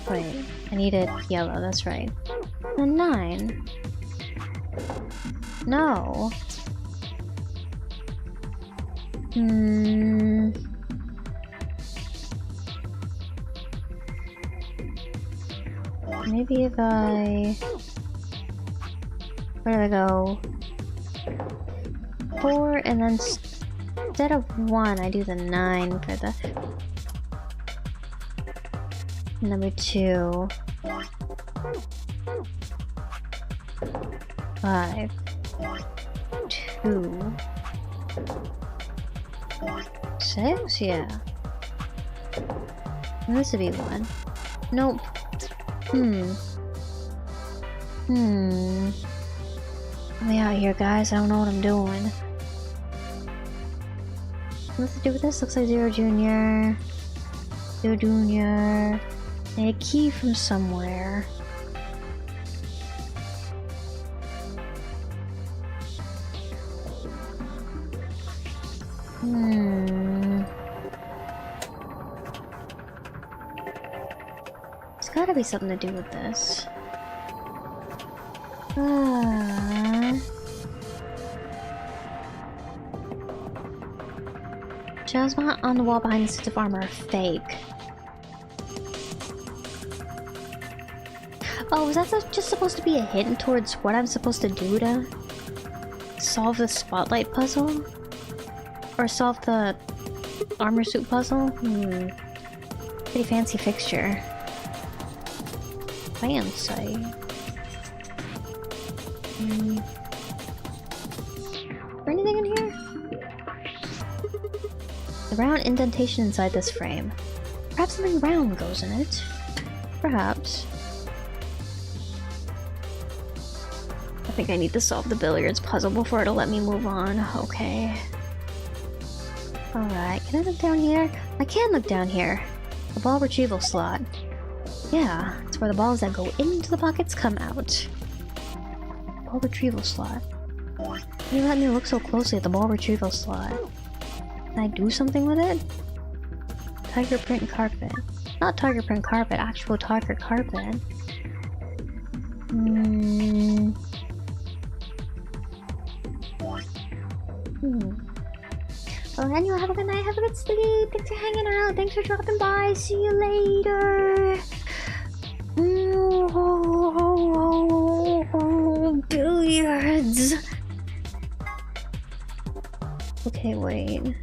Wait, I needed yellow, that's right. A 9. No. Maybe if I... Where do I go? 4, and then instead of 1, I do the 9 for the... Number 2. 5. 2. 6? Yeah. And this would be 1. Nope. Let me out here, guys. I don't know what I'm doing. What's to do with this? Looks like 0 Junior. 0 Junior. And a key from somewhere. There's gotta be something to do with this. Chasma on the wall behind the suit of armor are fake. Oh, is that just supposed to be a hint towards what I'm supposed to do to solve the spotlight puzzle? Or solve the armor suit puzzle? Pretty fancy fixture. Fancy. Is there anything in here? The round indentation inside this frame. Perhaps something round goes in it. Perhaps. I think I need to solve the billiards puzzle before it'll let me move on. Okay. Alright, can I look down here? I can look down here. The ball retrieval slot. Yeah, it's where the balls that go into the pockets come out. Ball retrieval slot. Why do you let me look so closely at the ball retrieval slot? Can I do something with it? Tiger print carpet. Not tiger print carpet, actual tiger carpet. Well, anyway, have a good night, have a good sleep. Thanks for hanging out, thanks for dropping by. See you later. Billiards. Okay, wait.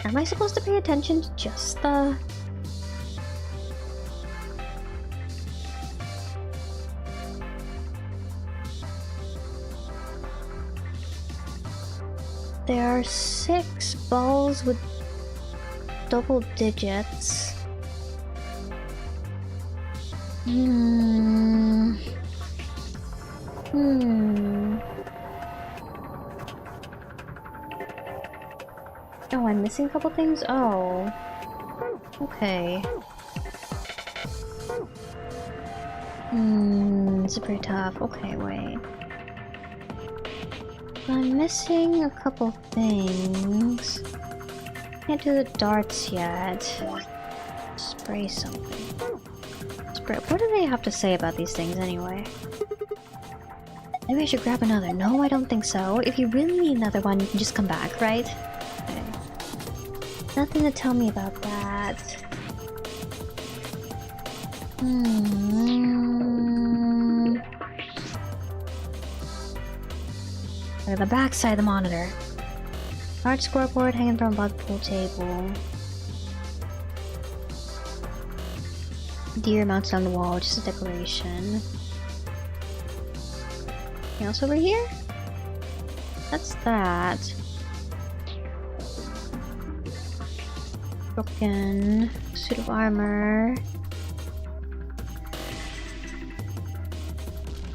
Am I supposed to pay attention to just the... There are 6 balls with double digits. Oh, I'm missing a couple things? Oh. Okay. This is pretty tough. Okay, wait. I'm missing a couple things. Can't do the darts yet. Spray something. Spray. What do they have to say about these things anyway? Maybe I should grab another. No, I don't think so. If you really need another one, you can just come back, right? Okay. Nothing to tell me about that. Look at the back side of the monitor. Large scoreboard hanging from above the pool table. Deer mounted on the wall, just a decoration. Anything else over here? That's that. Broken suit of armor.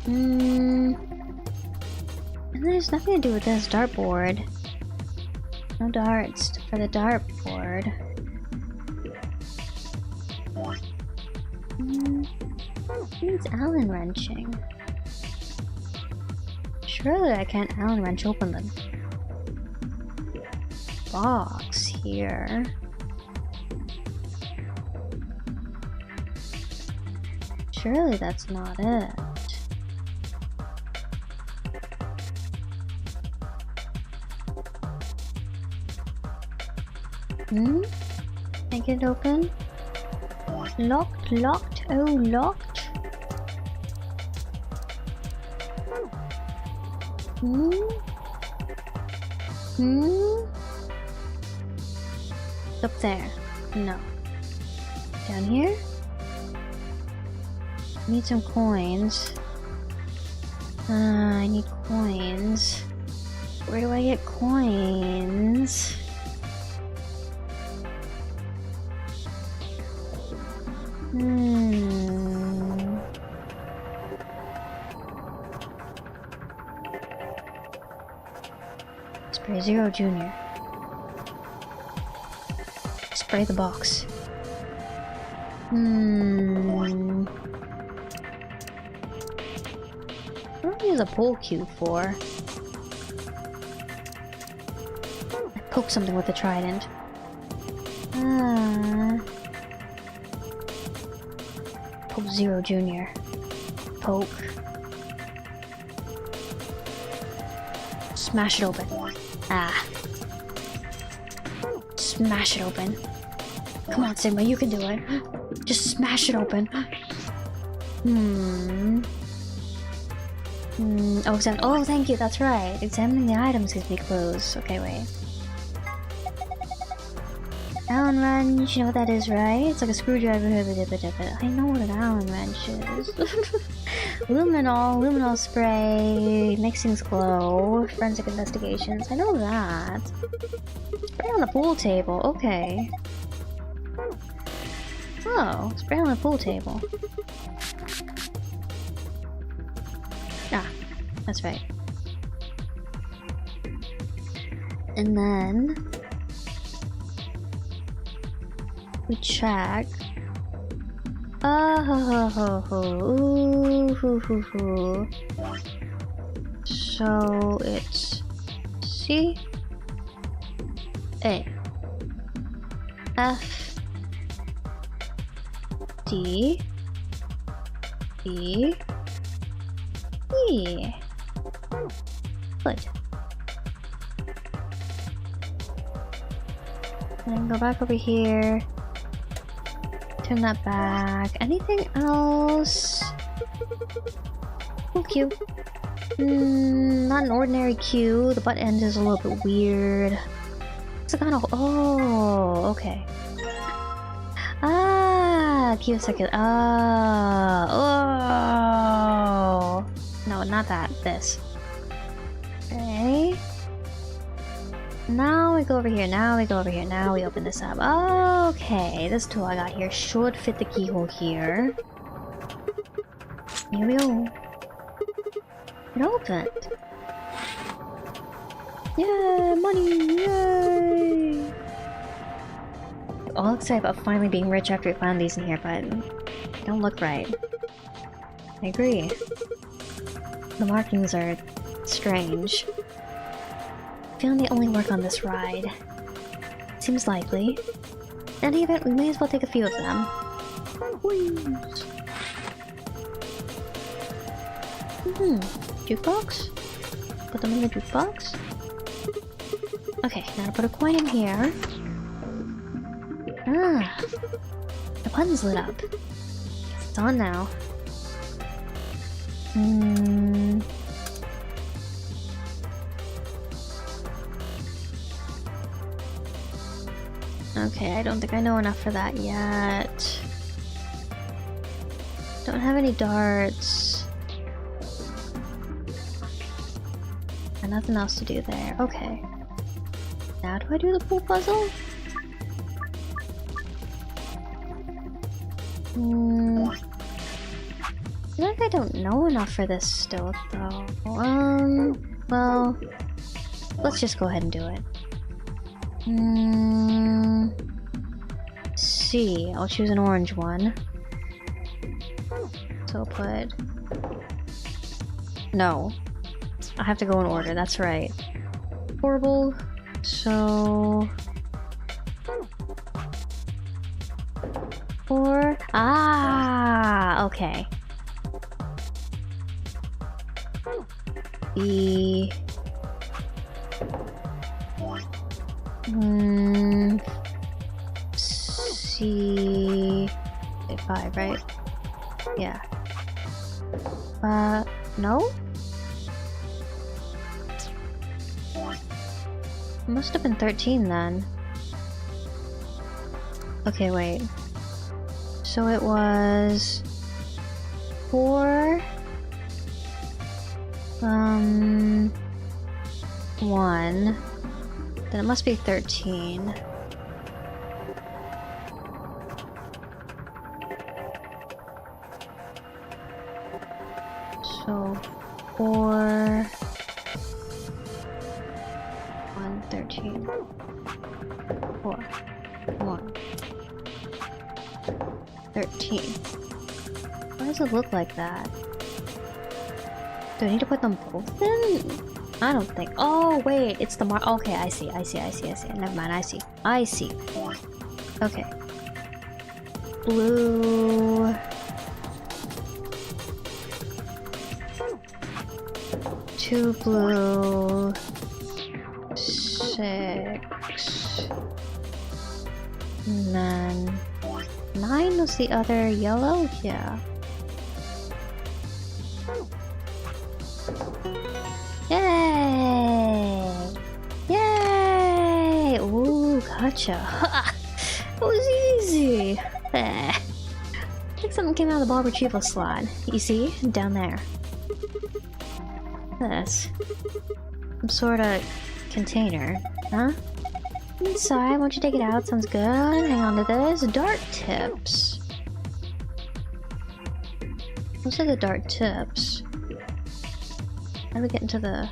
And there's nothing to do with this dartboard. No darts for the dartboard. Needs Allen wrenching. Surely I can't Allen wrench open the box here. Surely that's not it. Can't get it open? Locked, locked, oh locked. Up there. No. Down here? Need some coins. I need coins. Where do I get coins? Spray Zero Jr. Spray the box. What do I use a pull cue for? I poke something with a trident. Poke Zero Jr. Poke. Smash it open. Ah. Smash it open. Come on, Sigma, you can do it. Just smash it open. Oh, oh, thank you, that's right. Examining the items gives me clues. Okay, wait. Allen wrench, you know what that is, right? It's like a screwdriver. I know what an Allen wrench is. Luminol spray, makes things glow, forensic investigations. I know that. Spray on the pool table, okay. Oh, spray on the pool table. Ah, that's right. And then we check. So it's C A F D E E. Good. And then go back over here. Turn that back. Anything else? Oh, Q. Not an ordinary Q. The butt end is a little bit weird. It's a kind of. Oh, okay. Ah, Q second. Oh. No, not that. This. Okay. Now we go over here, now we go over here, now we open this up. Okay, this tool I got here should fit the keyhole here. Here we go. It opened. Yeah, money! Yay! All excited about finally being rich after we found these in here, but they don't look right. I agree. The markings are strange. I feel they only work on this ride. Seems likely. In any event, we may as well take a few of them. Wheeze. Jukebox? Put them in the jukebox? Okay, now to put a coin in here. Ah! The button's lit up. It's on now. Okay, I don't think I know enough for that yet. Don't have any darts. And nothing else to do there. Okay. Now do I do the pool puzzle? I feel like I don't know enough for this still, though. Well, let's just go ahead and do it. C. I'll choose an orange one. So I'll put... No. I have to go in order, that's right. Horrible. So... 4. Ah, okay. B. C. 5, right? Yeah. No? It must have been 13 then. Okay, wait. So it was 4 1, then it must be 13. So 4 1 13 4 1 13. Why does it look like that? Do I need to put them both in? I don't think. Oh wait, it's the mark. Okay, I see. Never mind, I see. Okay. Blue. 2 blue. 6. And then 9 was the other yellow? Yeah. Yay! Yay! Ooh, gotcha. Ha! That was easy. I think something came out of the ball retrieval slot. You see? Down there. This. Some sort of container. Huh? Inside, won't you take it out? Sounds good. Hang on to this. Dart tips. Those are the dart tips. How do we get into the...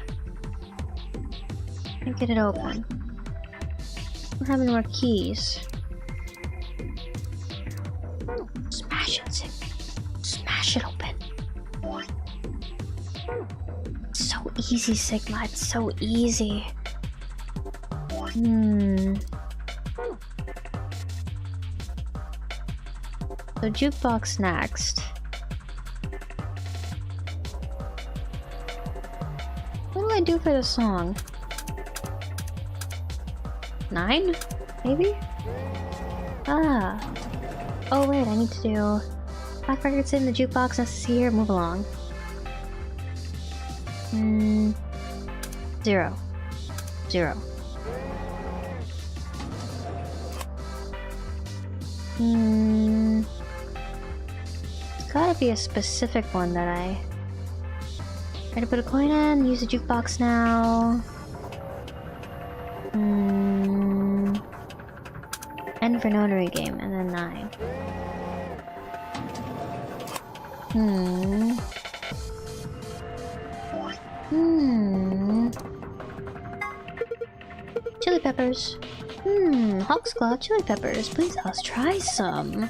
Can't get it open. Don't have any more keys. Smash it, Sig. Smash it open. It's so easy, Sigma. It's so easy. So jukebox next. What do I do for the song? 9? Maybe? Ah. Oh wait, I need to do... Black records in the jukebox, that's here, move along. 0. 0. It's gotta be a specific one that I... Try to put a coin in, use the jukebox now. N for notary game, and then 9. peppers. Hawksclaw chili peppers. Please, let's try some.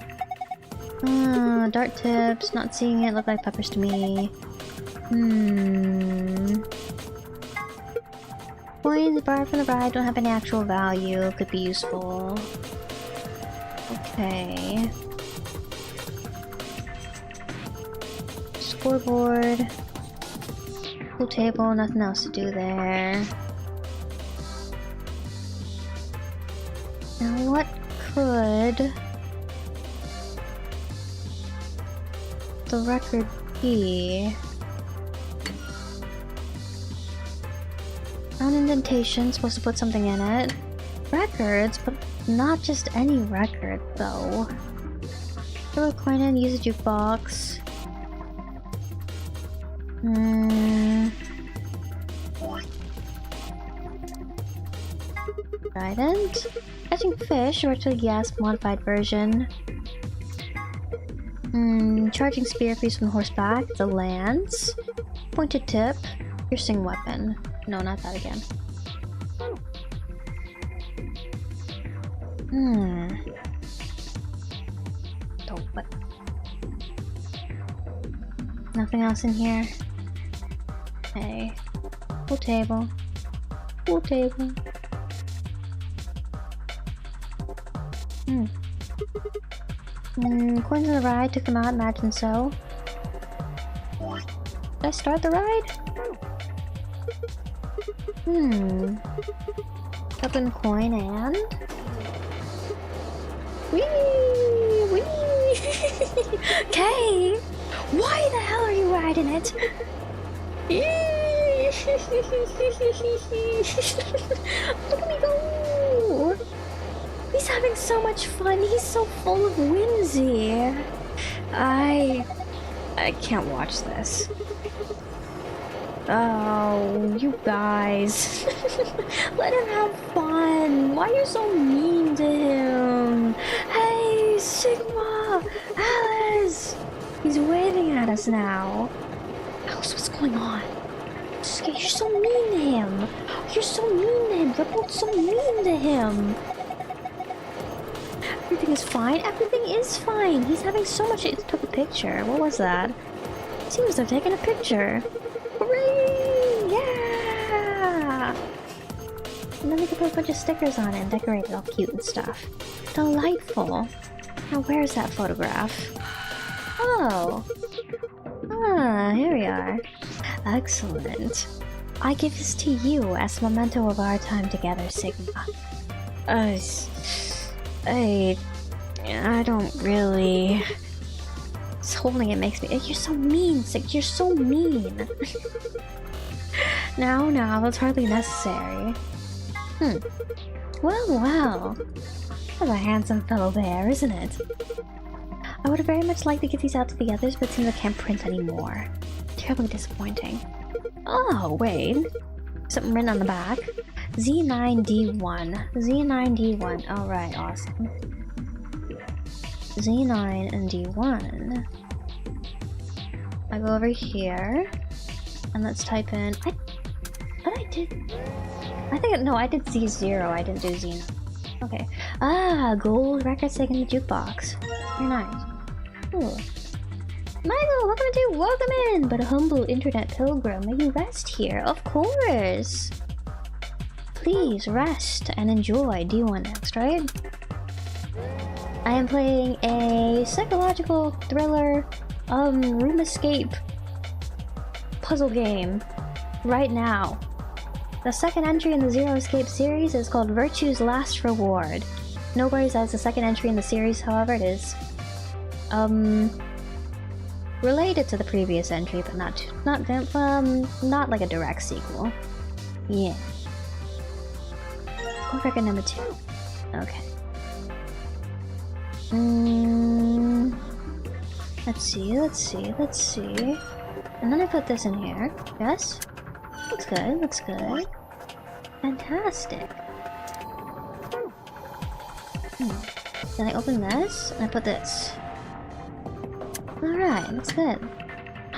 Dart tips. Not seeing it. Look like peppers to me. Coins borrowed from the bride don't have any actual value. Could be useful. Okay. Scoreboard. Pool table. Nothing else to do there. Now what could the record be? Found indentation, supposed to put something in it. Records, but not just any record though. Throw a coin in, use a jukebox. Trident. Catching fish, or actually yes, modified version. Charging spear piece from horseback, the lance. Pointed tip, piercing weapon. No, not that again. Oh, what? Nothing else in here? Okay. Pool table. Pool table. Coins on the ride, took them out, imagine so. Did I start the ride? Open coin and... Whee! Whee! Okay! Why the hell are you riding it? Look at me go! He's having so much fun. He's so full of whimsy. I can't watch this. Oh, you guys. Let him have fun. Why are you so mean to him? Hey, Sigma! Alice! He's waving at us now. Alice, what's going on? You're so mean to him. You're so mean to him. You're both so mean to him. Everything is fine. Everything is fine. He's having so much. He took a picture. What was that? Seems they're taking a picture. Hooray! Yeah! And then we can put a bunch of stickers on it and decorate it all cute and stuff. Delightful. Now where's that photograph? Oh. Here we are. Excellent. I give this to you as a memento of our time together, Sigma. I don't really... Just holding it makes me... You're so mean, Sig. You're so mean. No, that's hardly necessary. Well. That's a handsome fellow there, isn't it? I would have very much liked to get these out to the others, but it seems I can't print anymore. Terribly disappointing. Oh, wait. Something written on the back. Z9D1. Z9D1. Alright, awesome. Z9 and D1. I go over here. And let's type in... I did Z0. I didn't do Z9. Okay. Gold records taken in the jukebox. Very nice. Ooh. Michael, welcome in! But a humble internet pilgrim, may you rest here? Of course! Please rest and enjoy D1 next, right? I am playing a psychological thriller, room escape puzzle game right now. The second entry in the Zero Escape series is called Virtue's Last Reward. No worries, that's the second entry in the series, however, it is related to the previous entry, but not like a direct sequel. Yeah. Cold record number 2. Okay. Let's see. And then I put this in here. Yes? Looks good. Fantastic. Then I open this, and I put this. Alright, looks good.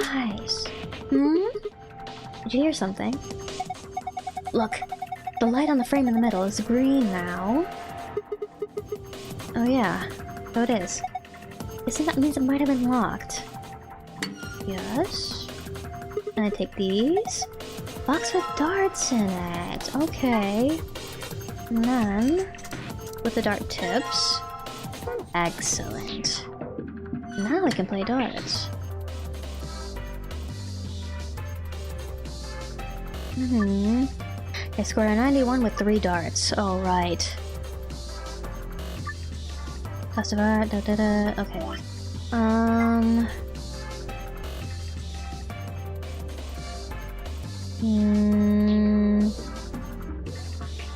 Nice. Did you hear something? Look. The light on the frame in the middle is green now. Oh yeah, so it is. Isn't that means it might have been locked? Yes. And I take these. Box with darts in it. Okay. And then with the dart tips. Excellent. Now I can play darts. I scored a 91 with 3 darts. All right. Customer, okay.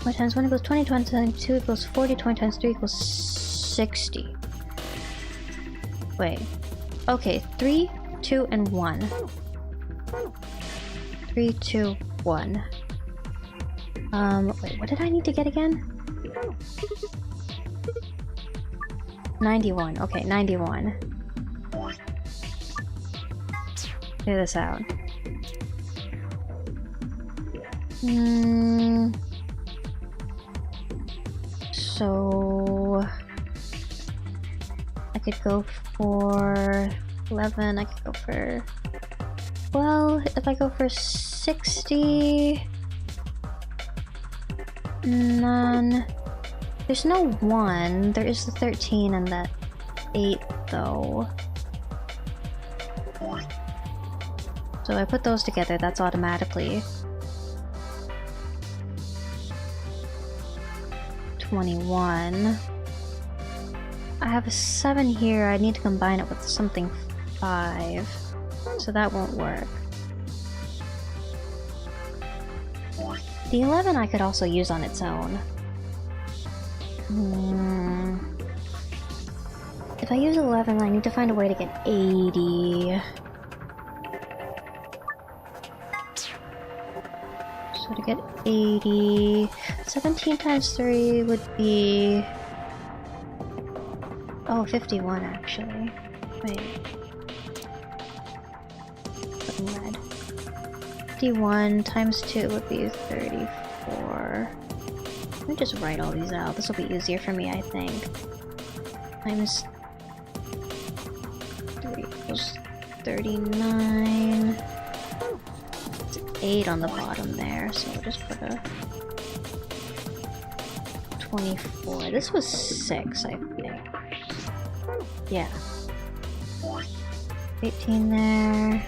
What times 1 equals 20, 20 times 2 equals 40, 20 times 3 equals 60. Wait. Okay, 3, 2, and 1. 3, 2, 1. Wait, what did I need to get again? 91. Okay, 91. Figure this out. So I could go for 11. I could go for, well, if I go for 60, and then there's no 1. There is the 13 and the 8 though. So I put those together, that's automatically 21. I have a 7 here, I need to combine it with something 5. So that won't work. The 11 I could also use on its own. If I use 11, I need to find a way to get 80. So to get 80... 17 times 3 would be... Oh, 51 actually. Wait. Put in red. 51 times 2 would be 34. Let me just write all these out. This will be easier for me, I think. Times 3 equals 39. It's 8 on the bottom there, so we'll just put a 24. This was 6, I think. Yeah. 18 there.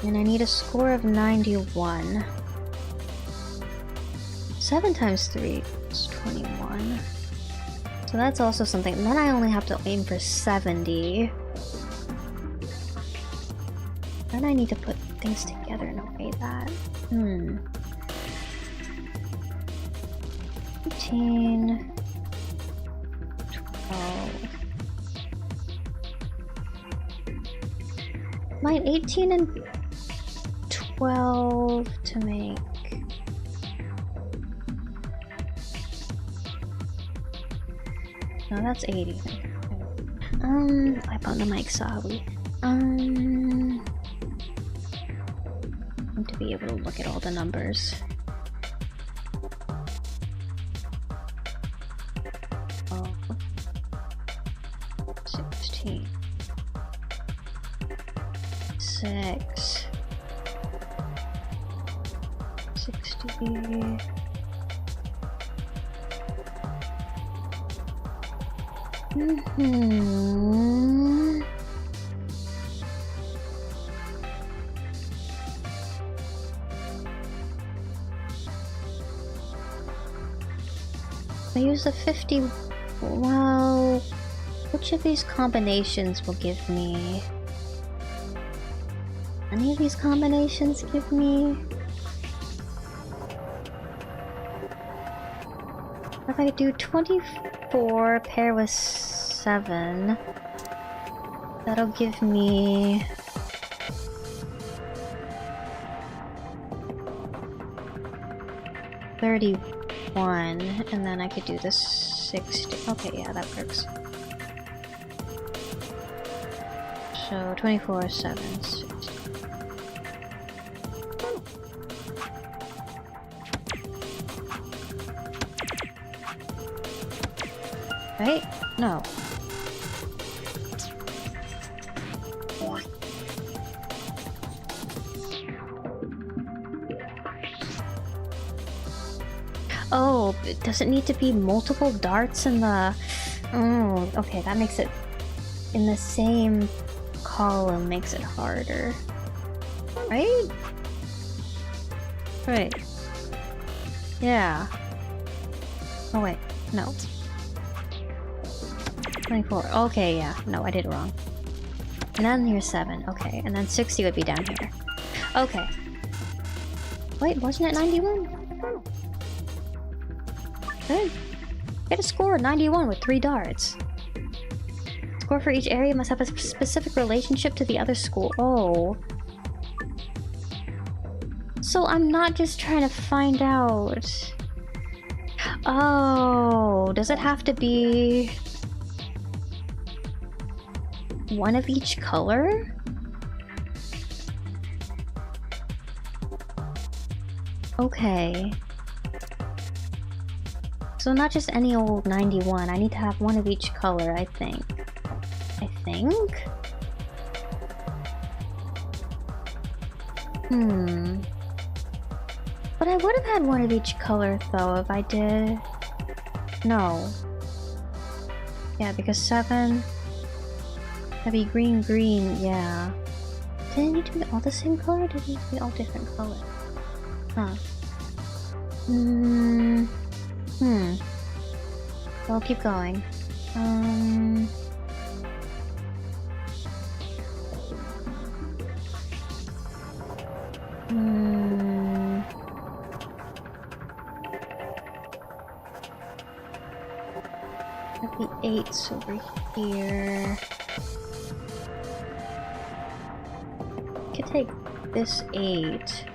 And I need a score of 91. 7 times 3 is 21. So that's also something. And then I only have to aim for 70. Then I need to put things together in a way that... 18... 12... Might 18 and 12 to make... No, that's 80. I found the mic, sorry. To be able to look at all the numbers. 16. 6. 60. I use the 50. Well, which of these combinations will give me? Any of these combinations give me? If I do 24 pair with 7, that'll give me... $31, and then I could do this 60. Okay, yeah, that works. So 24, 7, 60. Right? No. Oh, does it need to be multiple darts in the... Oh, okay, that makes it... In the same column makes it harder. Right? Right. Yeah. Oh wait, no. 24. Okay, yeah. No, I did it wrong. And then here's 7. Okay, and then 60 would be down here. Okay. Wait, wasn't it 91? Oh. Good. Get a score 91 with 3 darts. Score for each area must have a specific relationship to the other school. Oh. So I'm not just trying to find out. Oh, does it have to be one of each color? Okay. So not just any old 91, I need to have one of each color, I think. But I would have had one of each color though if I did... No. Yeah, because 7... That'd be green, green, yeah. Did it need to be all the same color or did it need to be all different colors? Huh. I'll keep going. The 8's over here. Could take this 8.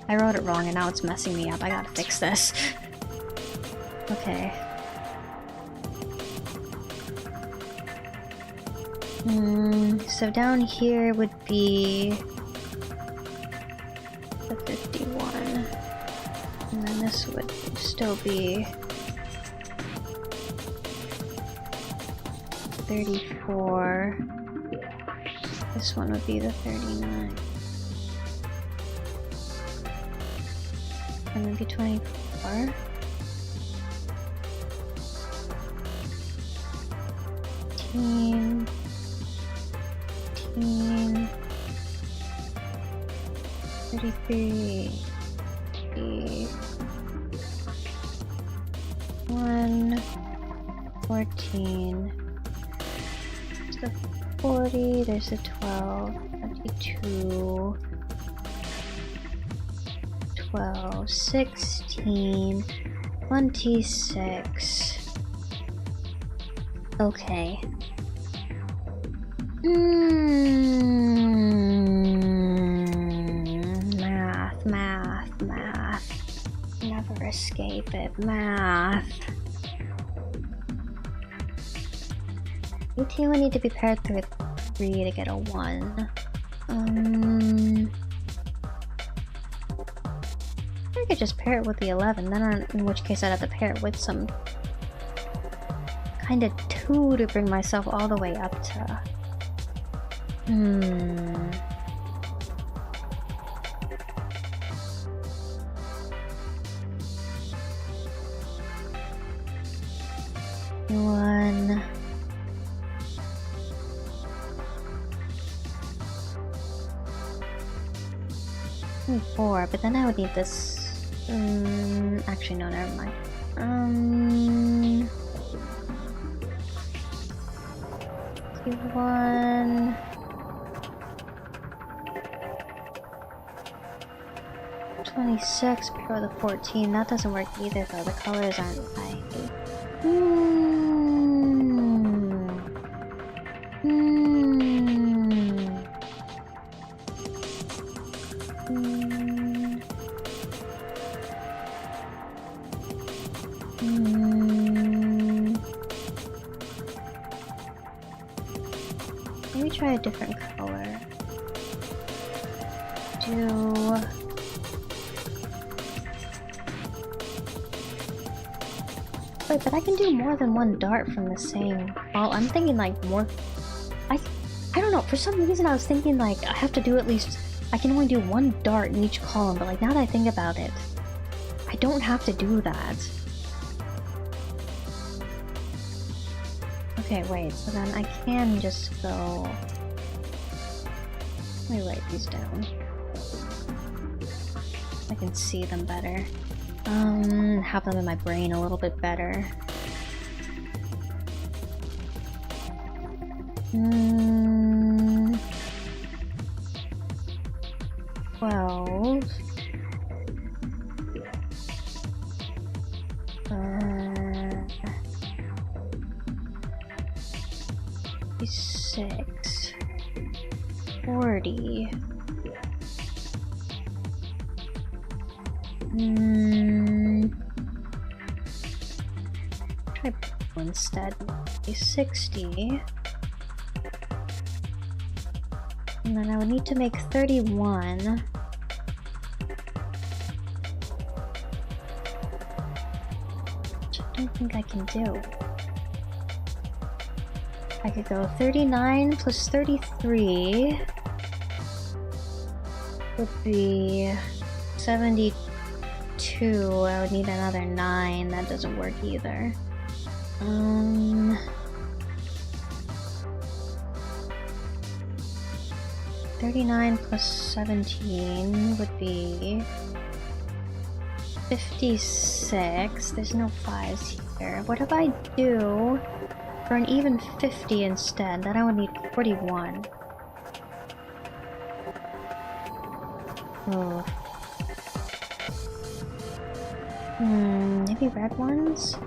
I wrote it wrong and now it's messing me up. I gotta fix this. Okay. So down here would be the 51. And then this would still be 34. This one would be the 39. And maybe 24. 18. 33. 1. 14. There's a 40. There's a 12. 22. 12. 16. 26. Okay. Math. Never escape it. Math. 18 would need to be paired with 3 to get a 1. I could just pair it with the 11, then in which case I'd have to pair it with some kind of 2 to bring myself all the way up to... One... 4, but then I would need this... actually no, never mind. 1... 26 before the 14. That doesn't work either though, the colors aren't right. Let me try a different color. Wait, but I can do more than one dart from the same... Well, I'm thinking like more... I don't know, for some reason I was thinking like I have to do at least... I can only do one dart in each column, but like now that I think about it, I don't have to do that. Okay, wait, so then I can just go... Let me write these down. I can see them better. Have them in my brain a little bit better. 12. 6. 40. Try instead. 60. And then I would need to make 31. Which I don't think I can do. I could go 39 plus 33 would be 72. I would need another 9. That doesn't work either. 39 plus 17 would be 56. There's no 5s here. What if I do for an even 50 instead? Then I would need 41. Oh. Maybe red ones?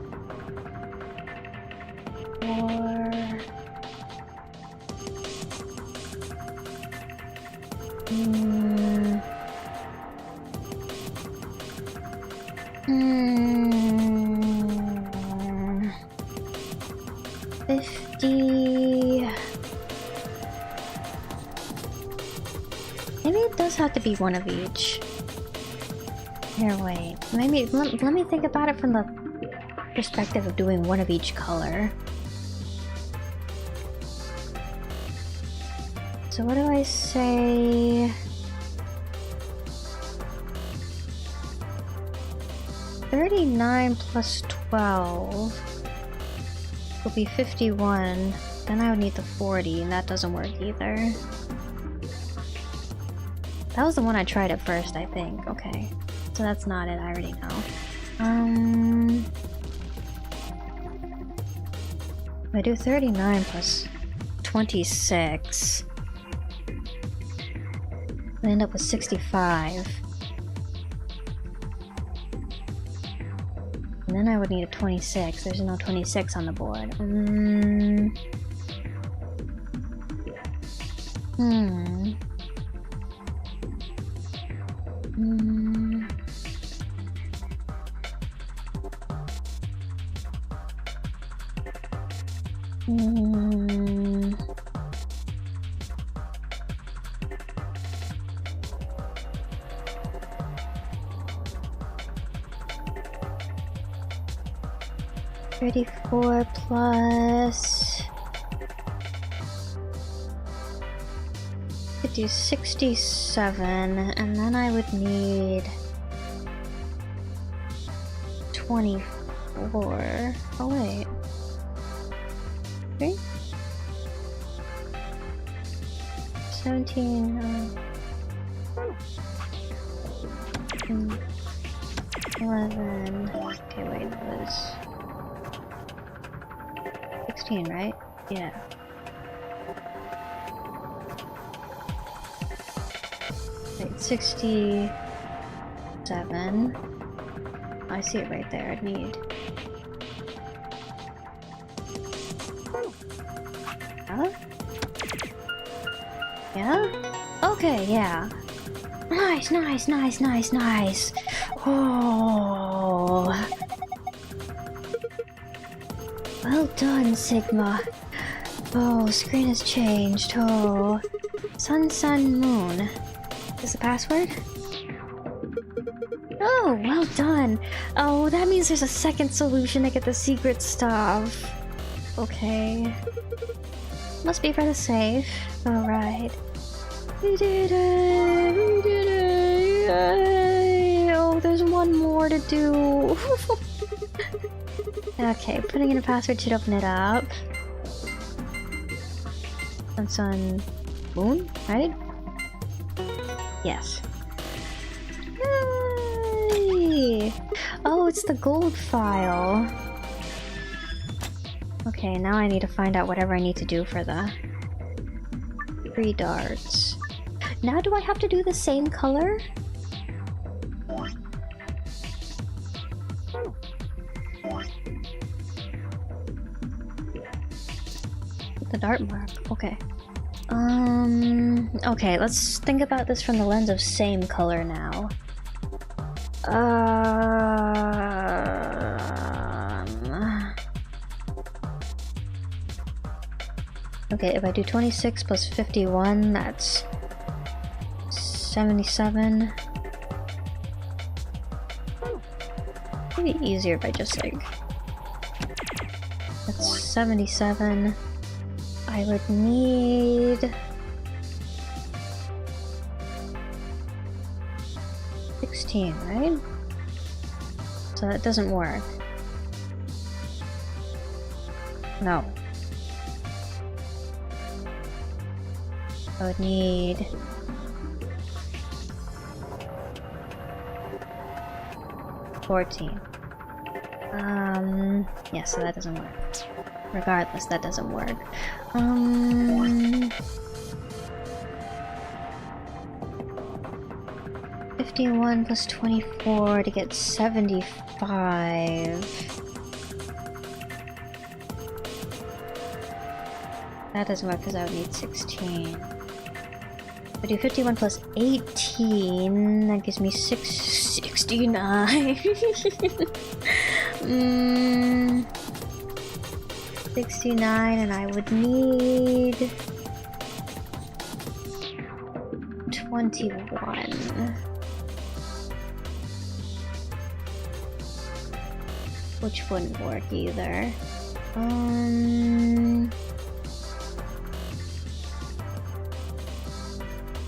Or... Maybe it does have to be one of each. Here, wait. Maybe let me think about it from the perspective of doing one of each color. So what do I say? 39 plus 12 will be 51. Then I would need the 40, and that doesn't work either. That was the one I tried at first, I think. Okay. So that's not it, I already know. If I do 39 plus 26, I end up with 65. And then I would need a 26. There's no 26 on the board. $34 plus... Could do 67, and then I would need 24. Oh wait. Okay. 17, 11. Okay, wait, it was 16, right? Yeah. Wait, 67. I see it right there. I'd need. Huh? Yeah? Okay, yeah. Nice, nice, nice, nice, nice. Oh. Well done, Sigma. Oh, screen has changed. Oh. Sun, sun, moon. Is the password? Oh, well done. Oh, that means there's a second solution to get the secret stuff. Okay. Must be for the safe. Alright. We did it! We did it! Yay! Oh, there's one more to do. Okay, putting in a password should open it up. That's on Moon, right? Yes. Yay! Oh, it's the gold file. Okay, now I need to find out whatever I need to do for the 3 darts. Now do I have to do the same color? The dart mark, okay. Okay, let's think about this from the lens of same color now. Okay, if I do 26 plus 51, that's 77. Maybe easier if I just like... That's 77. I would need... 16, right? So that doesn't work. No. I would need... 14. Yeah, so that doesn't work. Regardless, that doesn't work. 51 plus 24 to get 75. That doesn't work because I would need 16. If I do 51 plus 18, that gives me 69. 69, and I would need 21. Which wouldn't work either.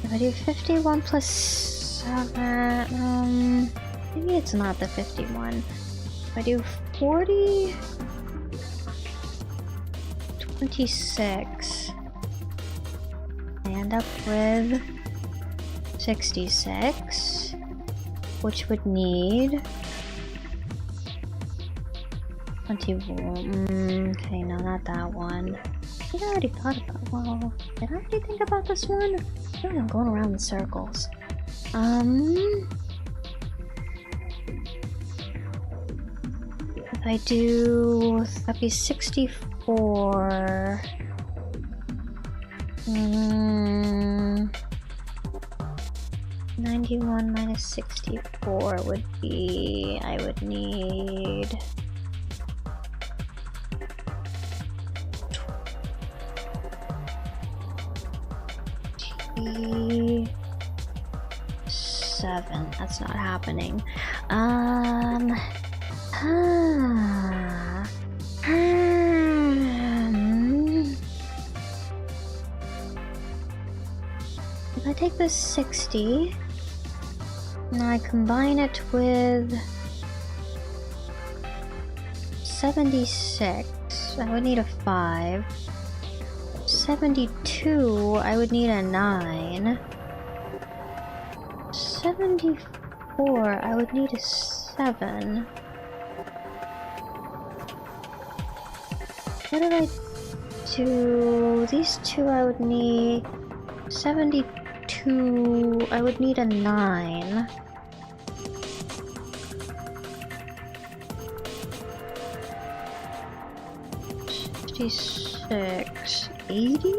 If I do 51 plus 7, maybe it's not the 51. If I do 40, 26, I end up with 66, which would need 21. Okay, no, not that one. I think I already thought about. Well, did I already think about this one? I feel like I'm going around in circles. If I do, that'd be 64. 91 minus 64 would be, I would need 7. That's not happening. If I take this 60 and I combine it with 76, I would need a 5. 72, I would need a 9. 74, I would need a 7. What did I do? These two I would need 72, I would need a 9. $66, 80?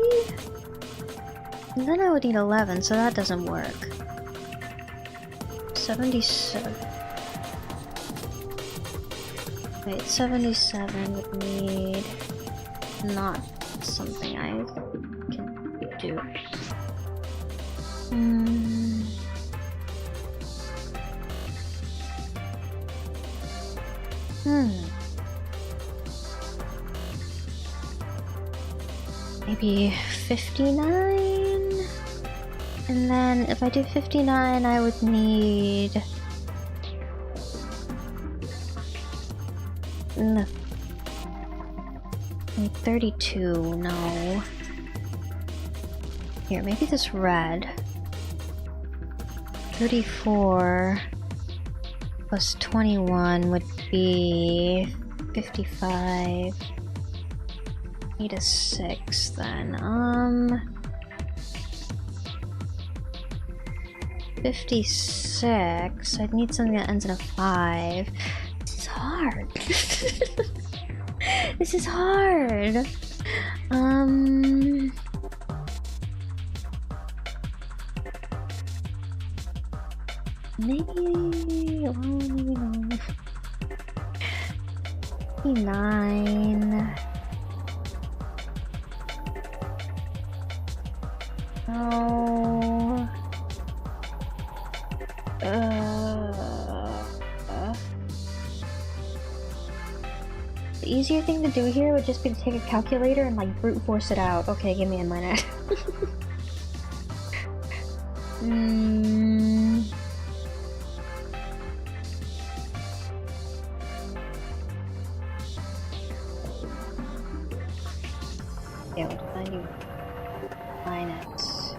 And then I would need 11, so that doesn't work. 77. Wait, 77 would need not something I can do. Maybe 59? And then if I do 59, I would need... Like 32, no. Here, maybe this red. 34 plus 21 would be 55. Need a 6 then. 56. I'd need something that ends in a 5. This is hard. This is hard. Maybe, well, maybe no. Maybe 9. No. The easier thing to do here would just be to take a calculator and like brute force it out. Okay, give me a minute. Yeah, what did I do? Finance.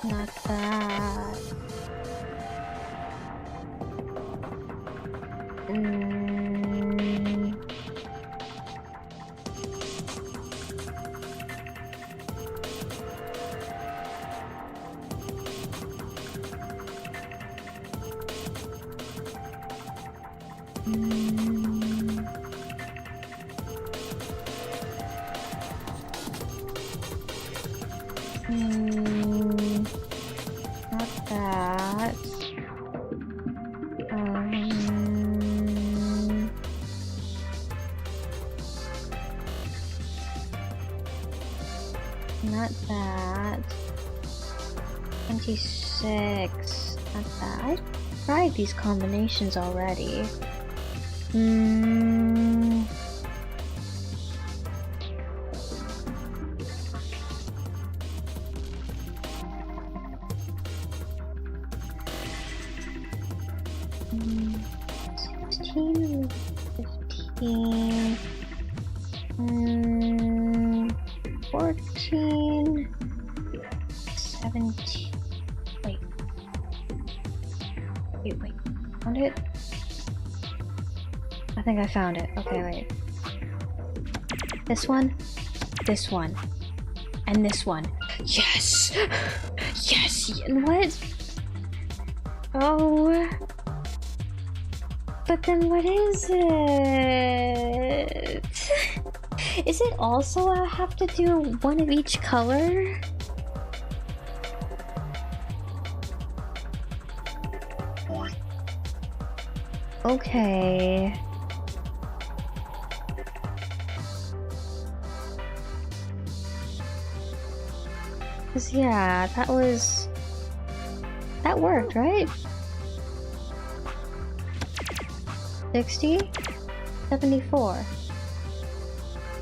Not that. Not that. Not that. 26. Not that. I tried these combinations already. I think I found it. Okay, wait. This one, and this one. Yes! Yes! What? Oh. But then what is it? Is it also I have to do one of each color? Okay. Cause yeah, that worked, right? 60? 74.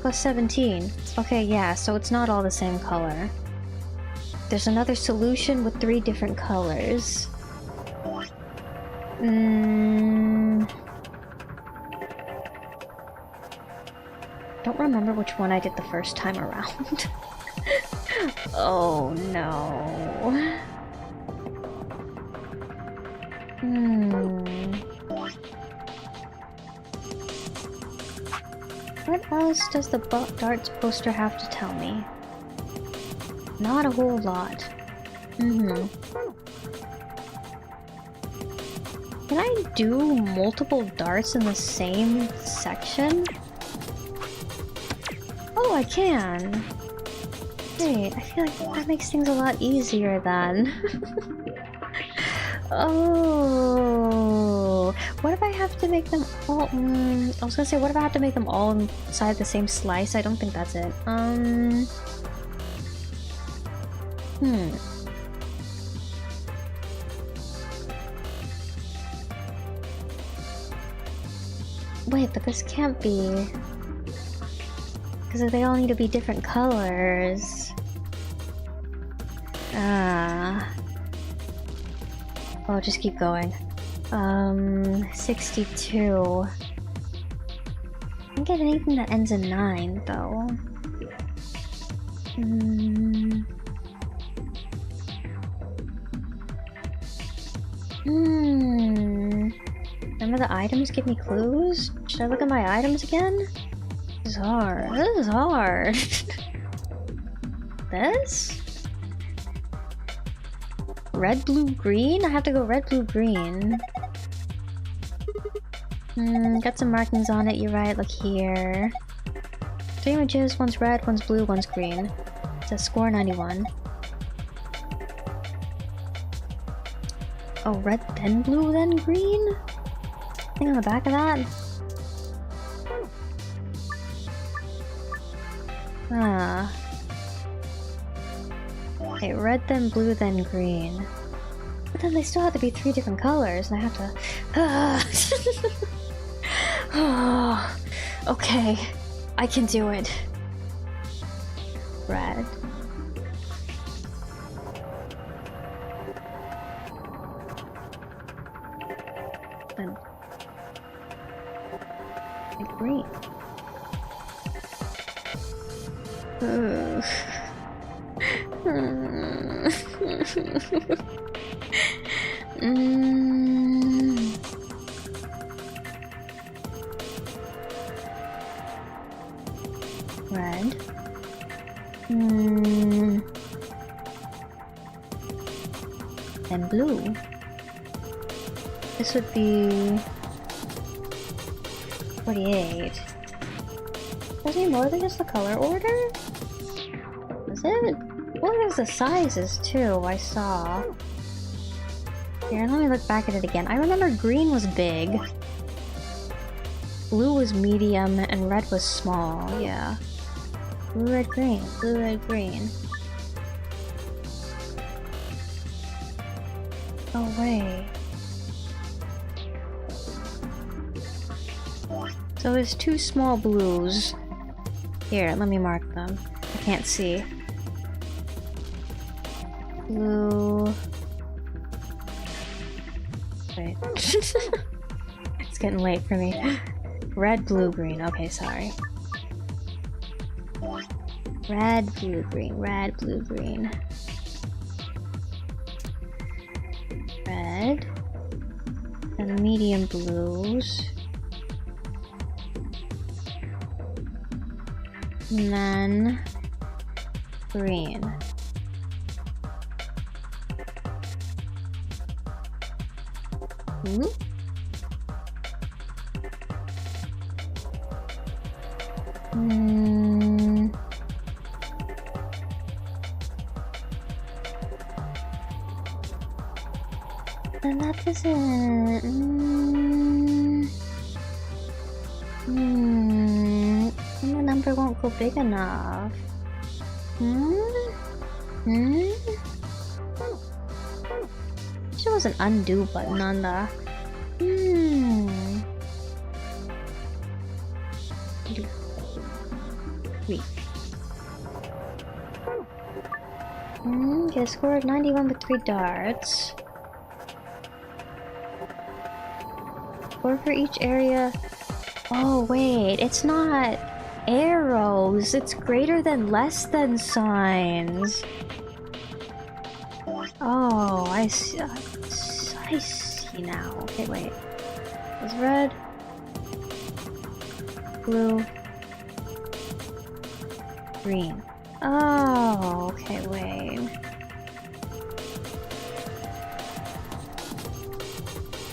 Plus 17. Okay, yeah, so it's not all the same color. There's another solution with 3 different colors. Don't remember which one I did the first time around. Oh no. What else does the darts poster have to tell me? Not a whole lot. Can I do multiple darts in the same section? Oh, I can! Wait, I feel like that makes things a lot easier then. Oh, what if I have to make them all? I was gonna say, what if I have to make them all inside the same slice? I don't think that's it. but this can't be. Because they all need to be different colors. Oh, just keep going. 62. I don't get anything that ends in 9, though. Remember the items give me clues? Should I look at my items again? This is hard. This is hard. This? Red, blue, green? I have to go red, blue, green. Got some markings on it, you're right, look here. 3 images, one's red, one's blue, one's green. It says score 91. Oh, red, then blue, then green? Thing on the back of that? Okay, red, then blue, then green. But then they still have to be 3 different colors, and I have to... Okay, I can do it. Red. Then... green. Red. And blue. This would be 48. Does it need more than just the color order? Is it? Well, there's the sizes too, I saw. Here, let me look back at it again. I remember green was big. Blue was medium, and red was small, yeah. Blue, red, green. Blue, red, green. Oh, wait. So there's 2 small blues. Here, let me mark them. I can't see. Blue... Wait. It's getting late for me. Red, blue, green. Okay, sorry. Red, blue, green. Red, blue, green. Red. And medium blues. And then... green. And that doesn't... And the number won't go big enough. There was an undo button on the... Wait. Get a score of 91 with 3 darts. Score for each area. Oh wait, it's not arrows. It's greater than less than signs. Oh, I see. I see now. Okay, wait. It's red, blue, green. Oh, okay, wait.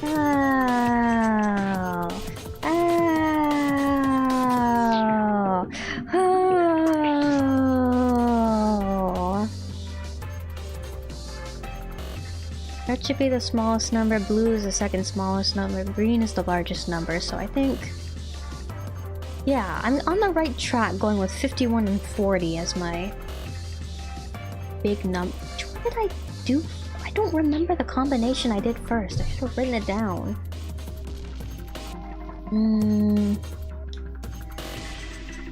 Oh. Red should be the smallest number, blue is the second smallest number, green is the largest number, so I think... Yeah, I'm on the right track going with 51 and 40 as my big number. What did I do? I don't remember the combination I did first. I should have written it down.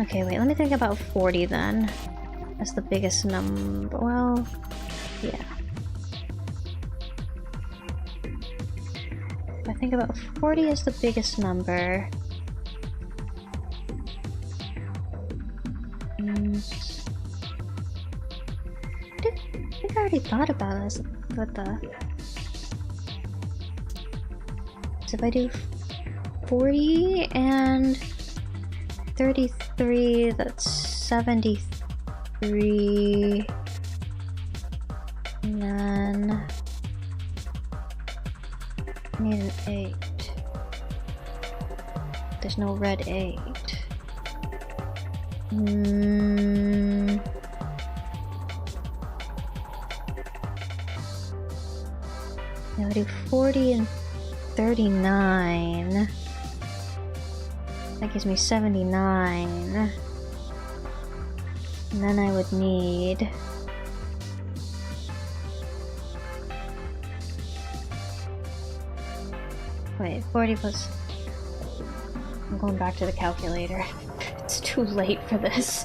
Okay, wait, let me think about 40 then. That's the biggest number. Well, yeah. I think about 40 is the biggest number. I think I already thought about this, but so if I do 40 and 33, that's 73. And then I need an 8. There's no red 8. Now I do 40 and 39. That gives me 79. And then I would need... Wait, 40 plus... I'm going back to the calculator. It's too late for this.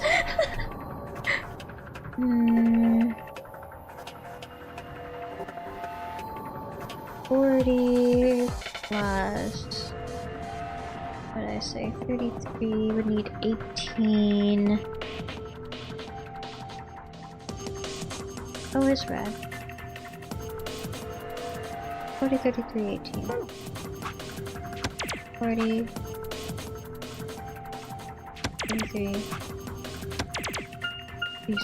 40 plus... What did I say? 33 would need 18. Oh, it's red. 40, 33, 18. 40. 33. Yes,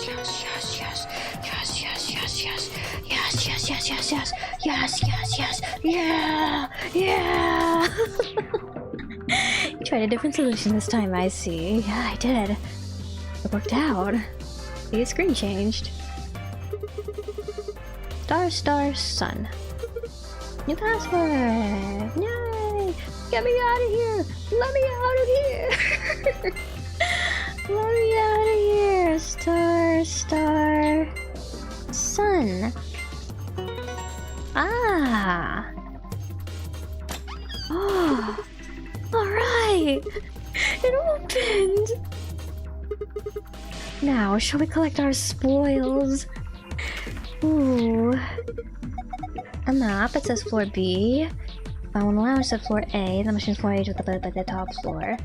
yes, yes, yes, yes, yes, yes, yes, yes, yes, yes, yes, yes, yes, yes, yes, yeah, yeah. You tried a different solution this time, I see. Yeah, I did. It worked out. The screen changed. Star, star, sun. New password! Yay! Get me out of here! Let me out of here! Let me out of here! Star, star, sun. Ah! Oh! Alright! It opened! Now, shall we collect our spoils? Ooh. A map, it says floor B. Phone lounge said floor A. The machine's floor A with the top floor.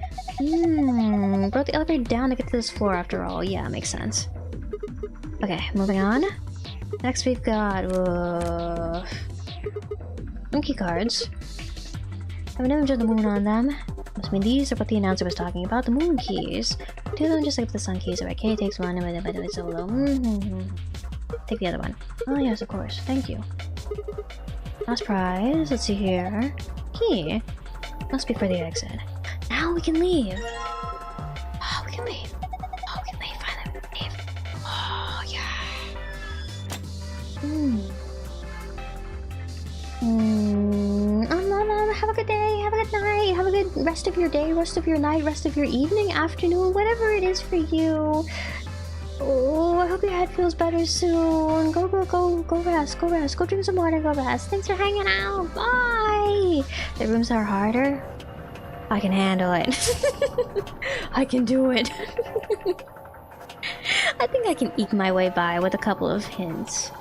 Brought the elevator down to get to this floor after all. Yeah, makes sense. Okay, moving on. Next we've got... some key cards. Have an image of the moon on them. Must mean these are what the announcer was talking about. The moon keys. Two of them just like the sun keys. Alright, K takes one and it's solo. Take the other one. Oh yes, of course. Thank you. Last prize. Let's see here. Key. Must be for the exit. Now we can leave. Oh, we can leave. Oh, we can leave. Finally, we can leave. Oh, yeah. Have a good day. Have a good night. Have a good rest of your day, rest of your night, rest of your evening, afternoon, whatever it is for you. Oh, I hope your head feels better soon. Go rest. Go rest. Go drink some water. Go rest. Thanks for hanging out. Bye. The rooms are harder. I can handle it. I can do it. I think I can eke my way by with a couple of hints.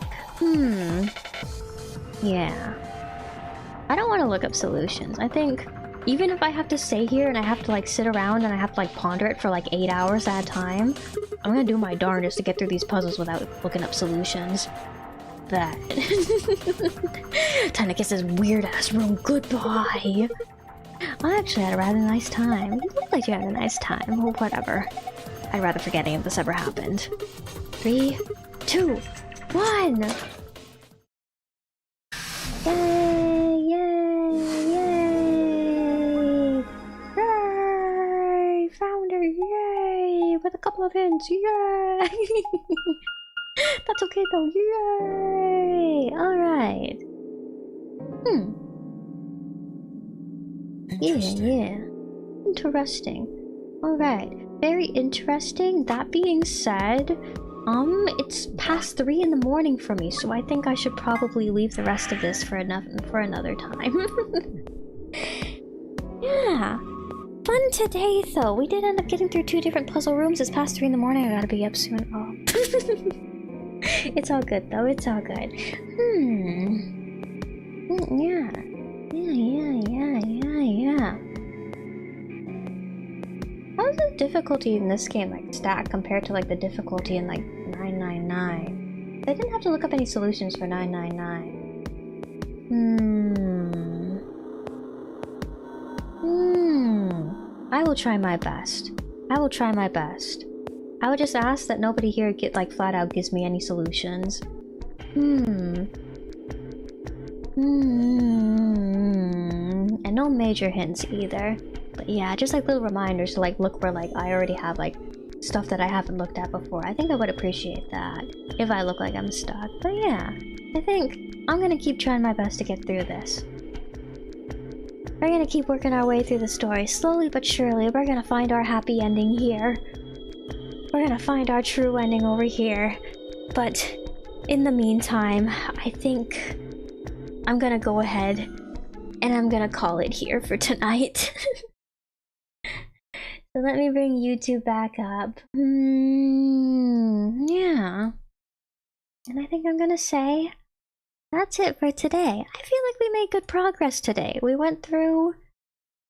Yeah. I don't want to look up solutions. I think even if I have to stay here and I have to like sit around and I have to like ponder it for like 8 hours at a time, I'm gonna do my darndest to get through these puzzles without looking up solutions. That. Time to kiss this weird ass room goodbye. I actually had a rather nice time. You look like you had a nice time. Well, whatever. I'd rather forget any of this ever happened. 3, 2, 1! Yay! Yay! Yay! Yay! Found her! Yay! With a couple of hints! Yay! That's okay though! Yay! Alright. Yeah. Interesting. Alright. Very interesting. That being said, it's past 3 in the morning for me, so I think I should probably leave the rest of this for another time. Yeah, Yeah. Fun today, though. We did end up getting through 2 different puzzle rooms. It's past 3 in the morning. I gotta be up soon. Oh. It's all good, though. It's all good. Yeah. Yeah. How's the difficulty in this game, like, stack compared to, like, the difficulty in, like, 999? They didn't have to look up any solutions for 999. I will try my best. I will try my best. I would just ask that nobody here flat out gives me any solutions. And no major hints either. But yeah, just like little reminders to like look where like I already have like stuff that I haven't looked at before. I think I would appreciate that if I look like I'm stuck. But yeah, I think I'm gonna keep trying my best to get through this. We're gonna keep working our way through the story, slowly but surely. We're gonna find our happy ending here. We're gonna find our true ending over here. But in the meantime, I think I'm gonna go ahead and I'm gonna call it here for tonight. So let me bring YouTube back up. Yeah. And I think I'm gonna say that's it for today. I feel like we made good progress today. We went through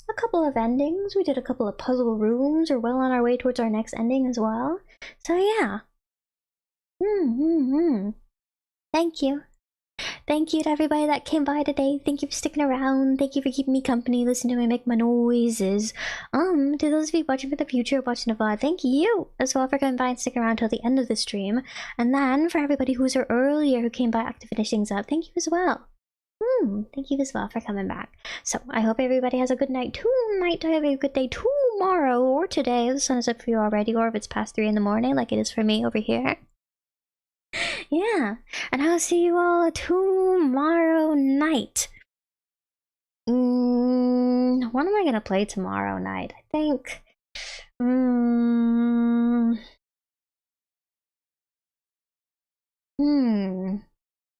a couple of endings. We did a couple of puzzle rooms. We're well on our way towards our next ending as well. So yeah. Thank you. Thank you to everybody that came by today. Thank you for sticking around. Thank you for keeping me company, listening to me make my noises. To those of you watching for the future, watching the VOD, thank you as well for coming by and sticking around till the end of the stream. And then for everybody who was here earlier who came by after finish things up, thank you as well. Thank you as well for coming back. So I hope everybody has a good night tonight. I have a good day tomorrow or today. The sun is up for you already, or if it's past 3 in the morning like it is for me over here. Yeah, and I'll see you all tomorrow night. What am I gonna play tomorrow night? I think...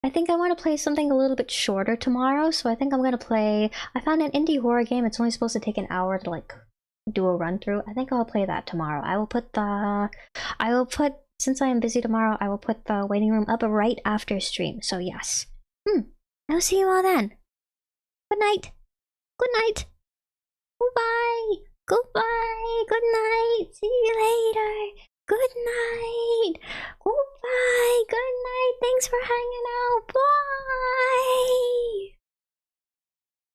I think I want to play something a little bit shorter tomorrow, so I think I'm gonna play... I found an indie horror game. It's only supposed to take an hour to, like, do a run-through. I think I'll play that tomorrow. Since I am busy tomorrow, I will put the waiting room up right after stream, so yes. I'll see you all then. Good night. Good night. Goodbye. Goodbye. Good night. See you later. Good night. Goodbye. Good night. Thanks for hanging out. Bye.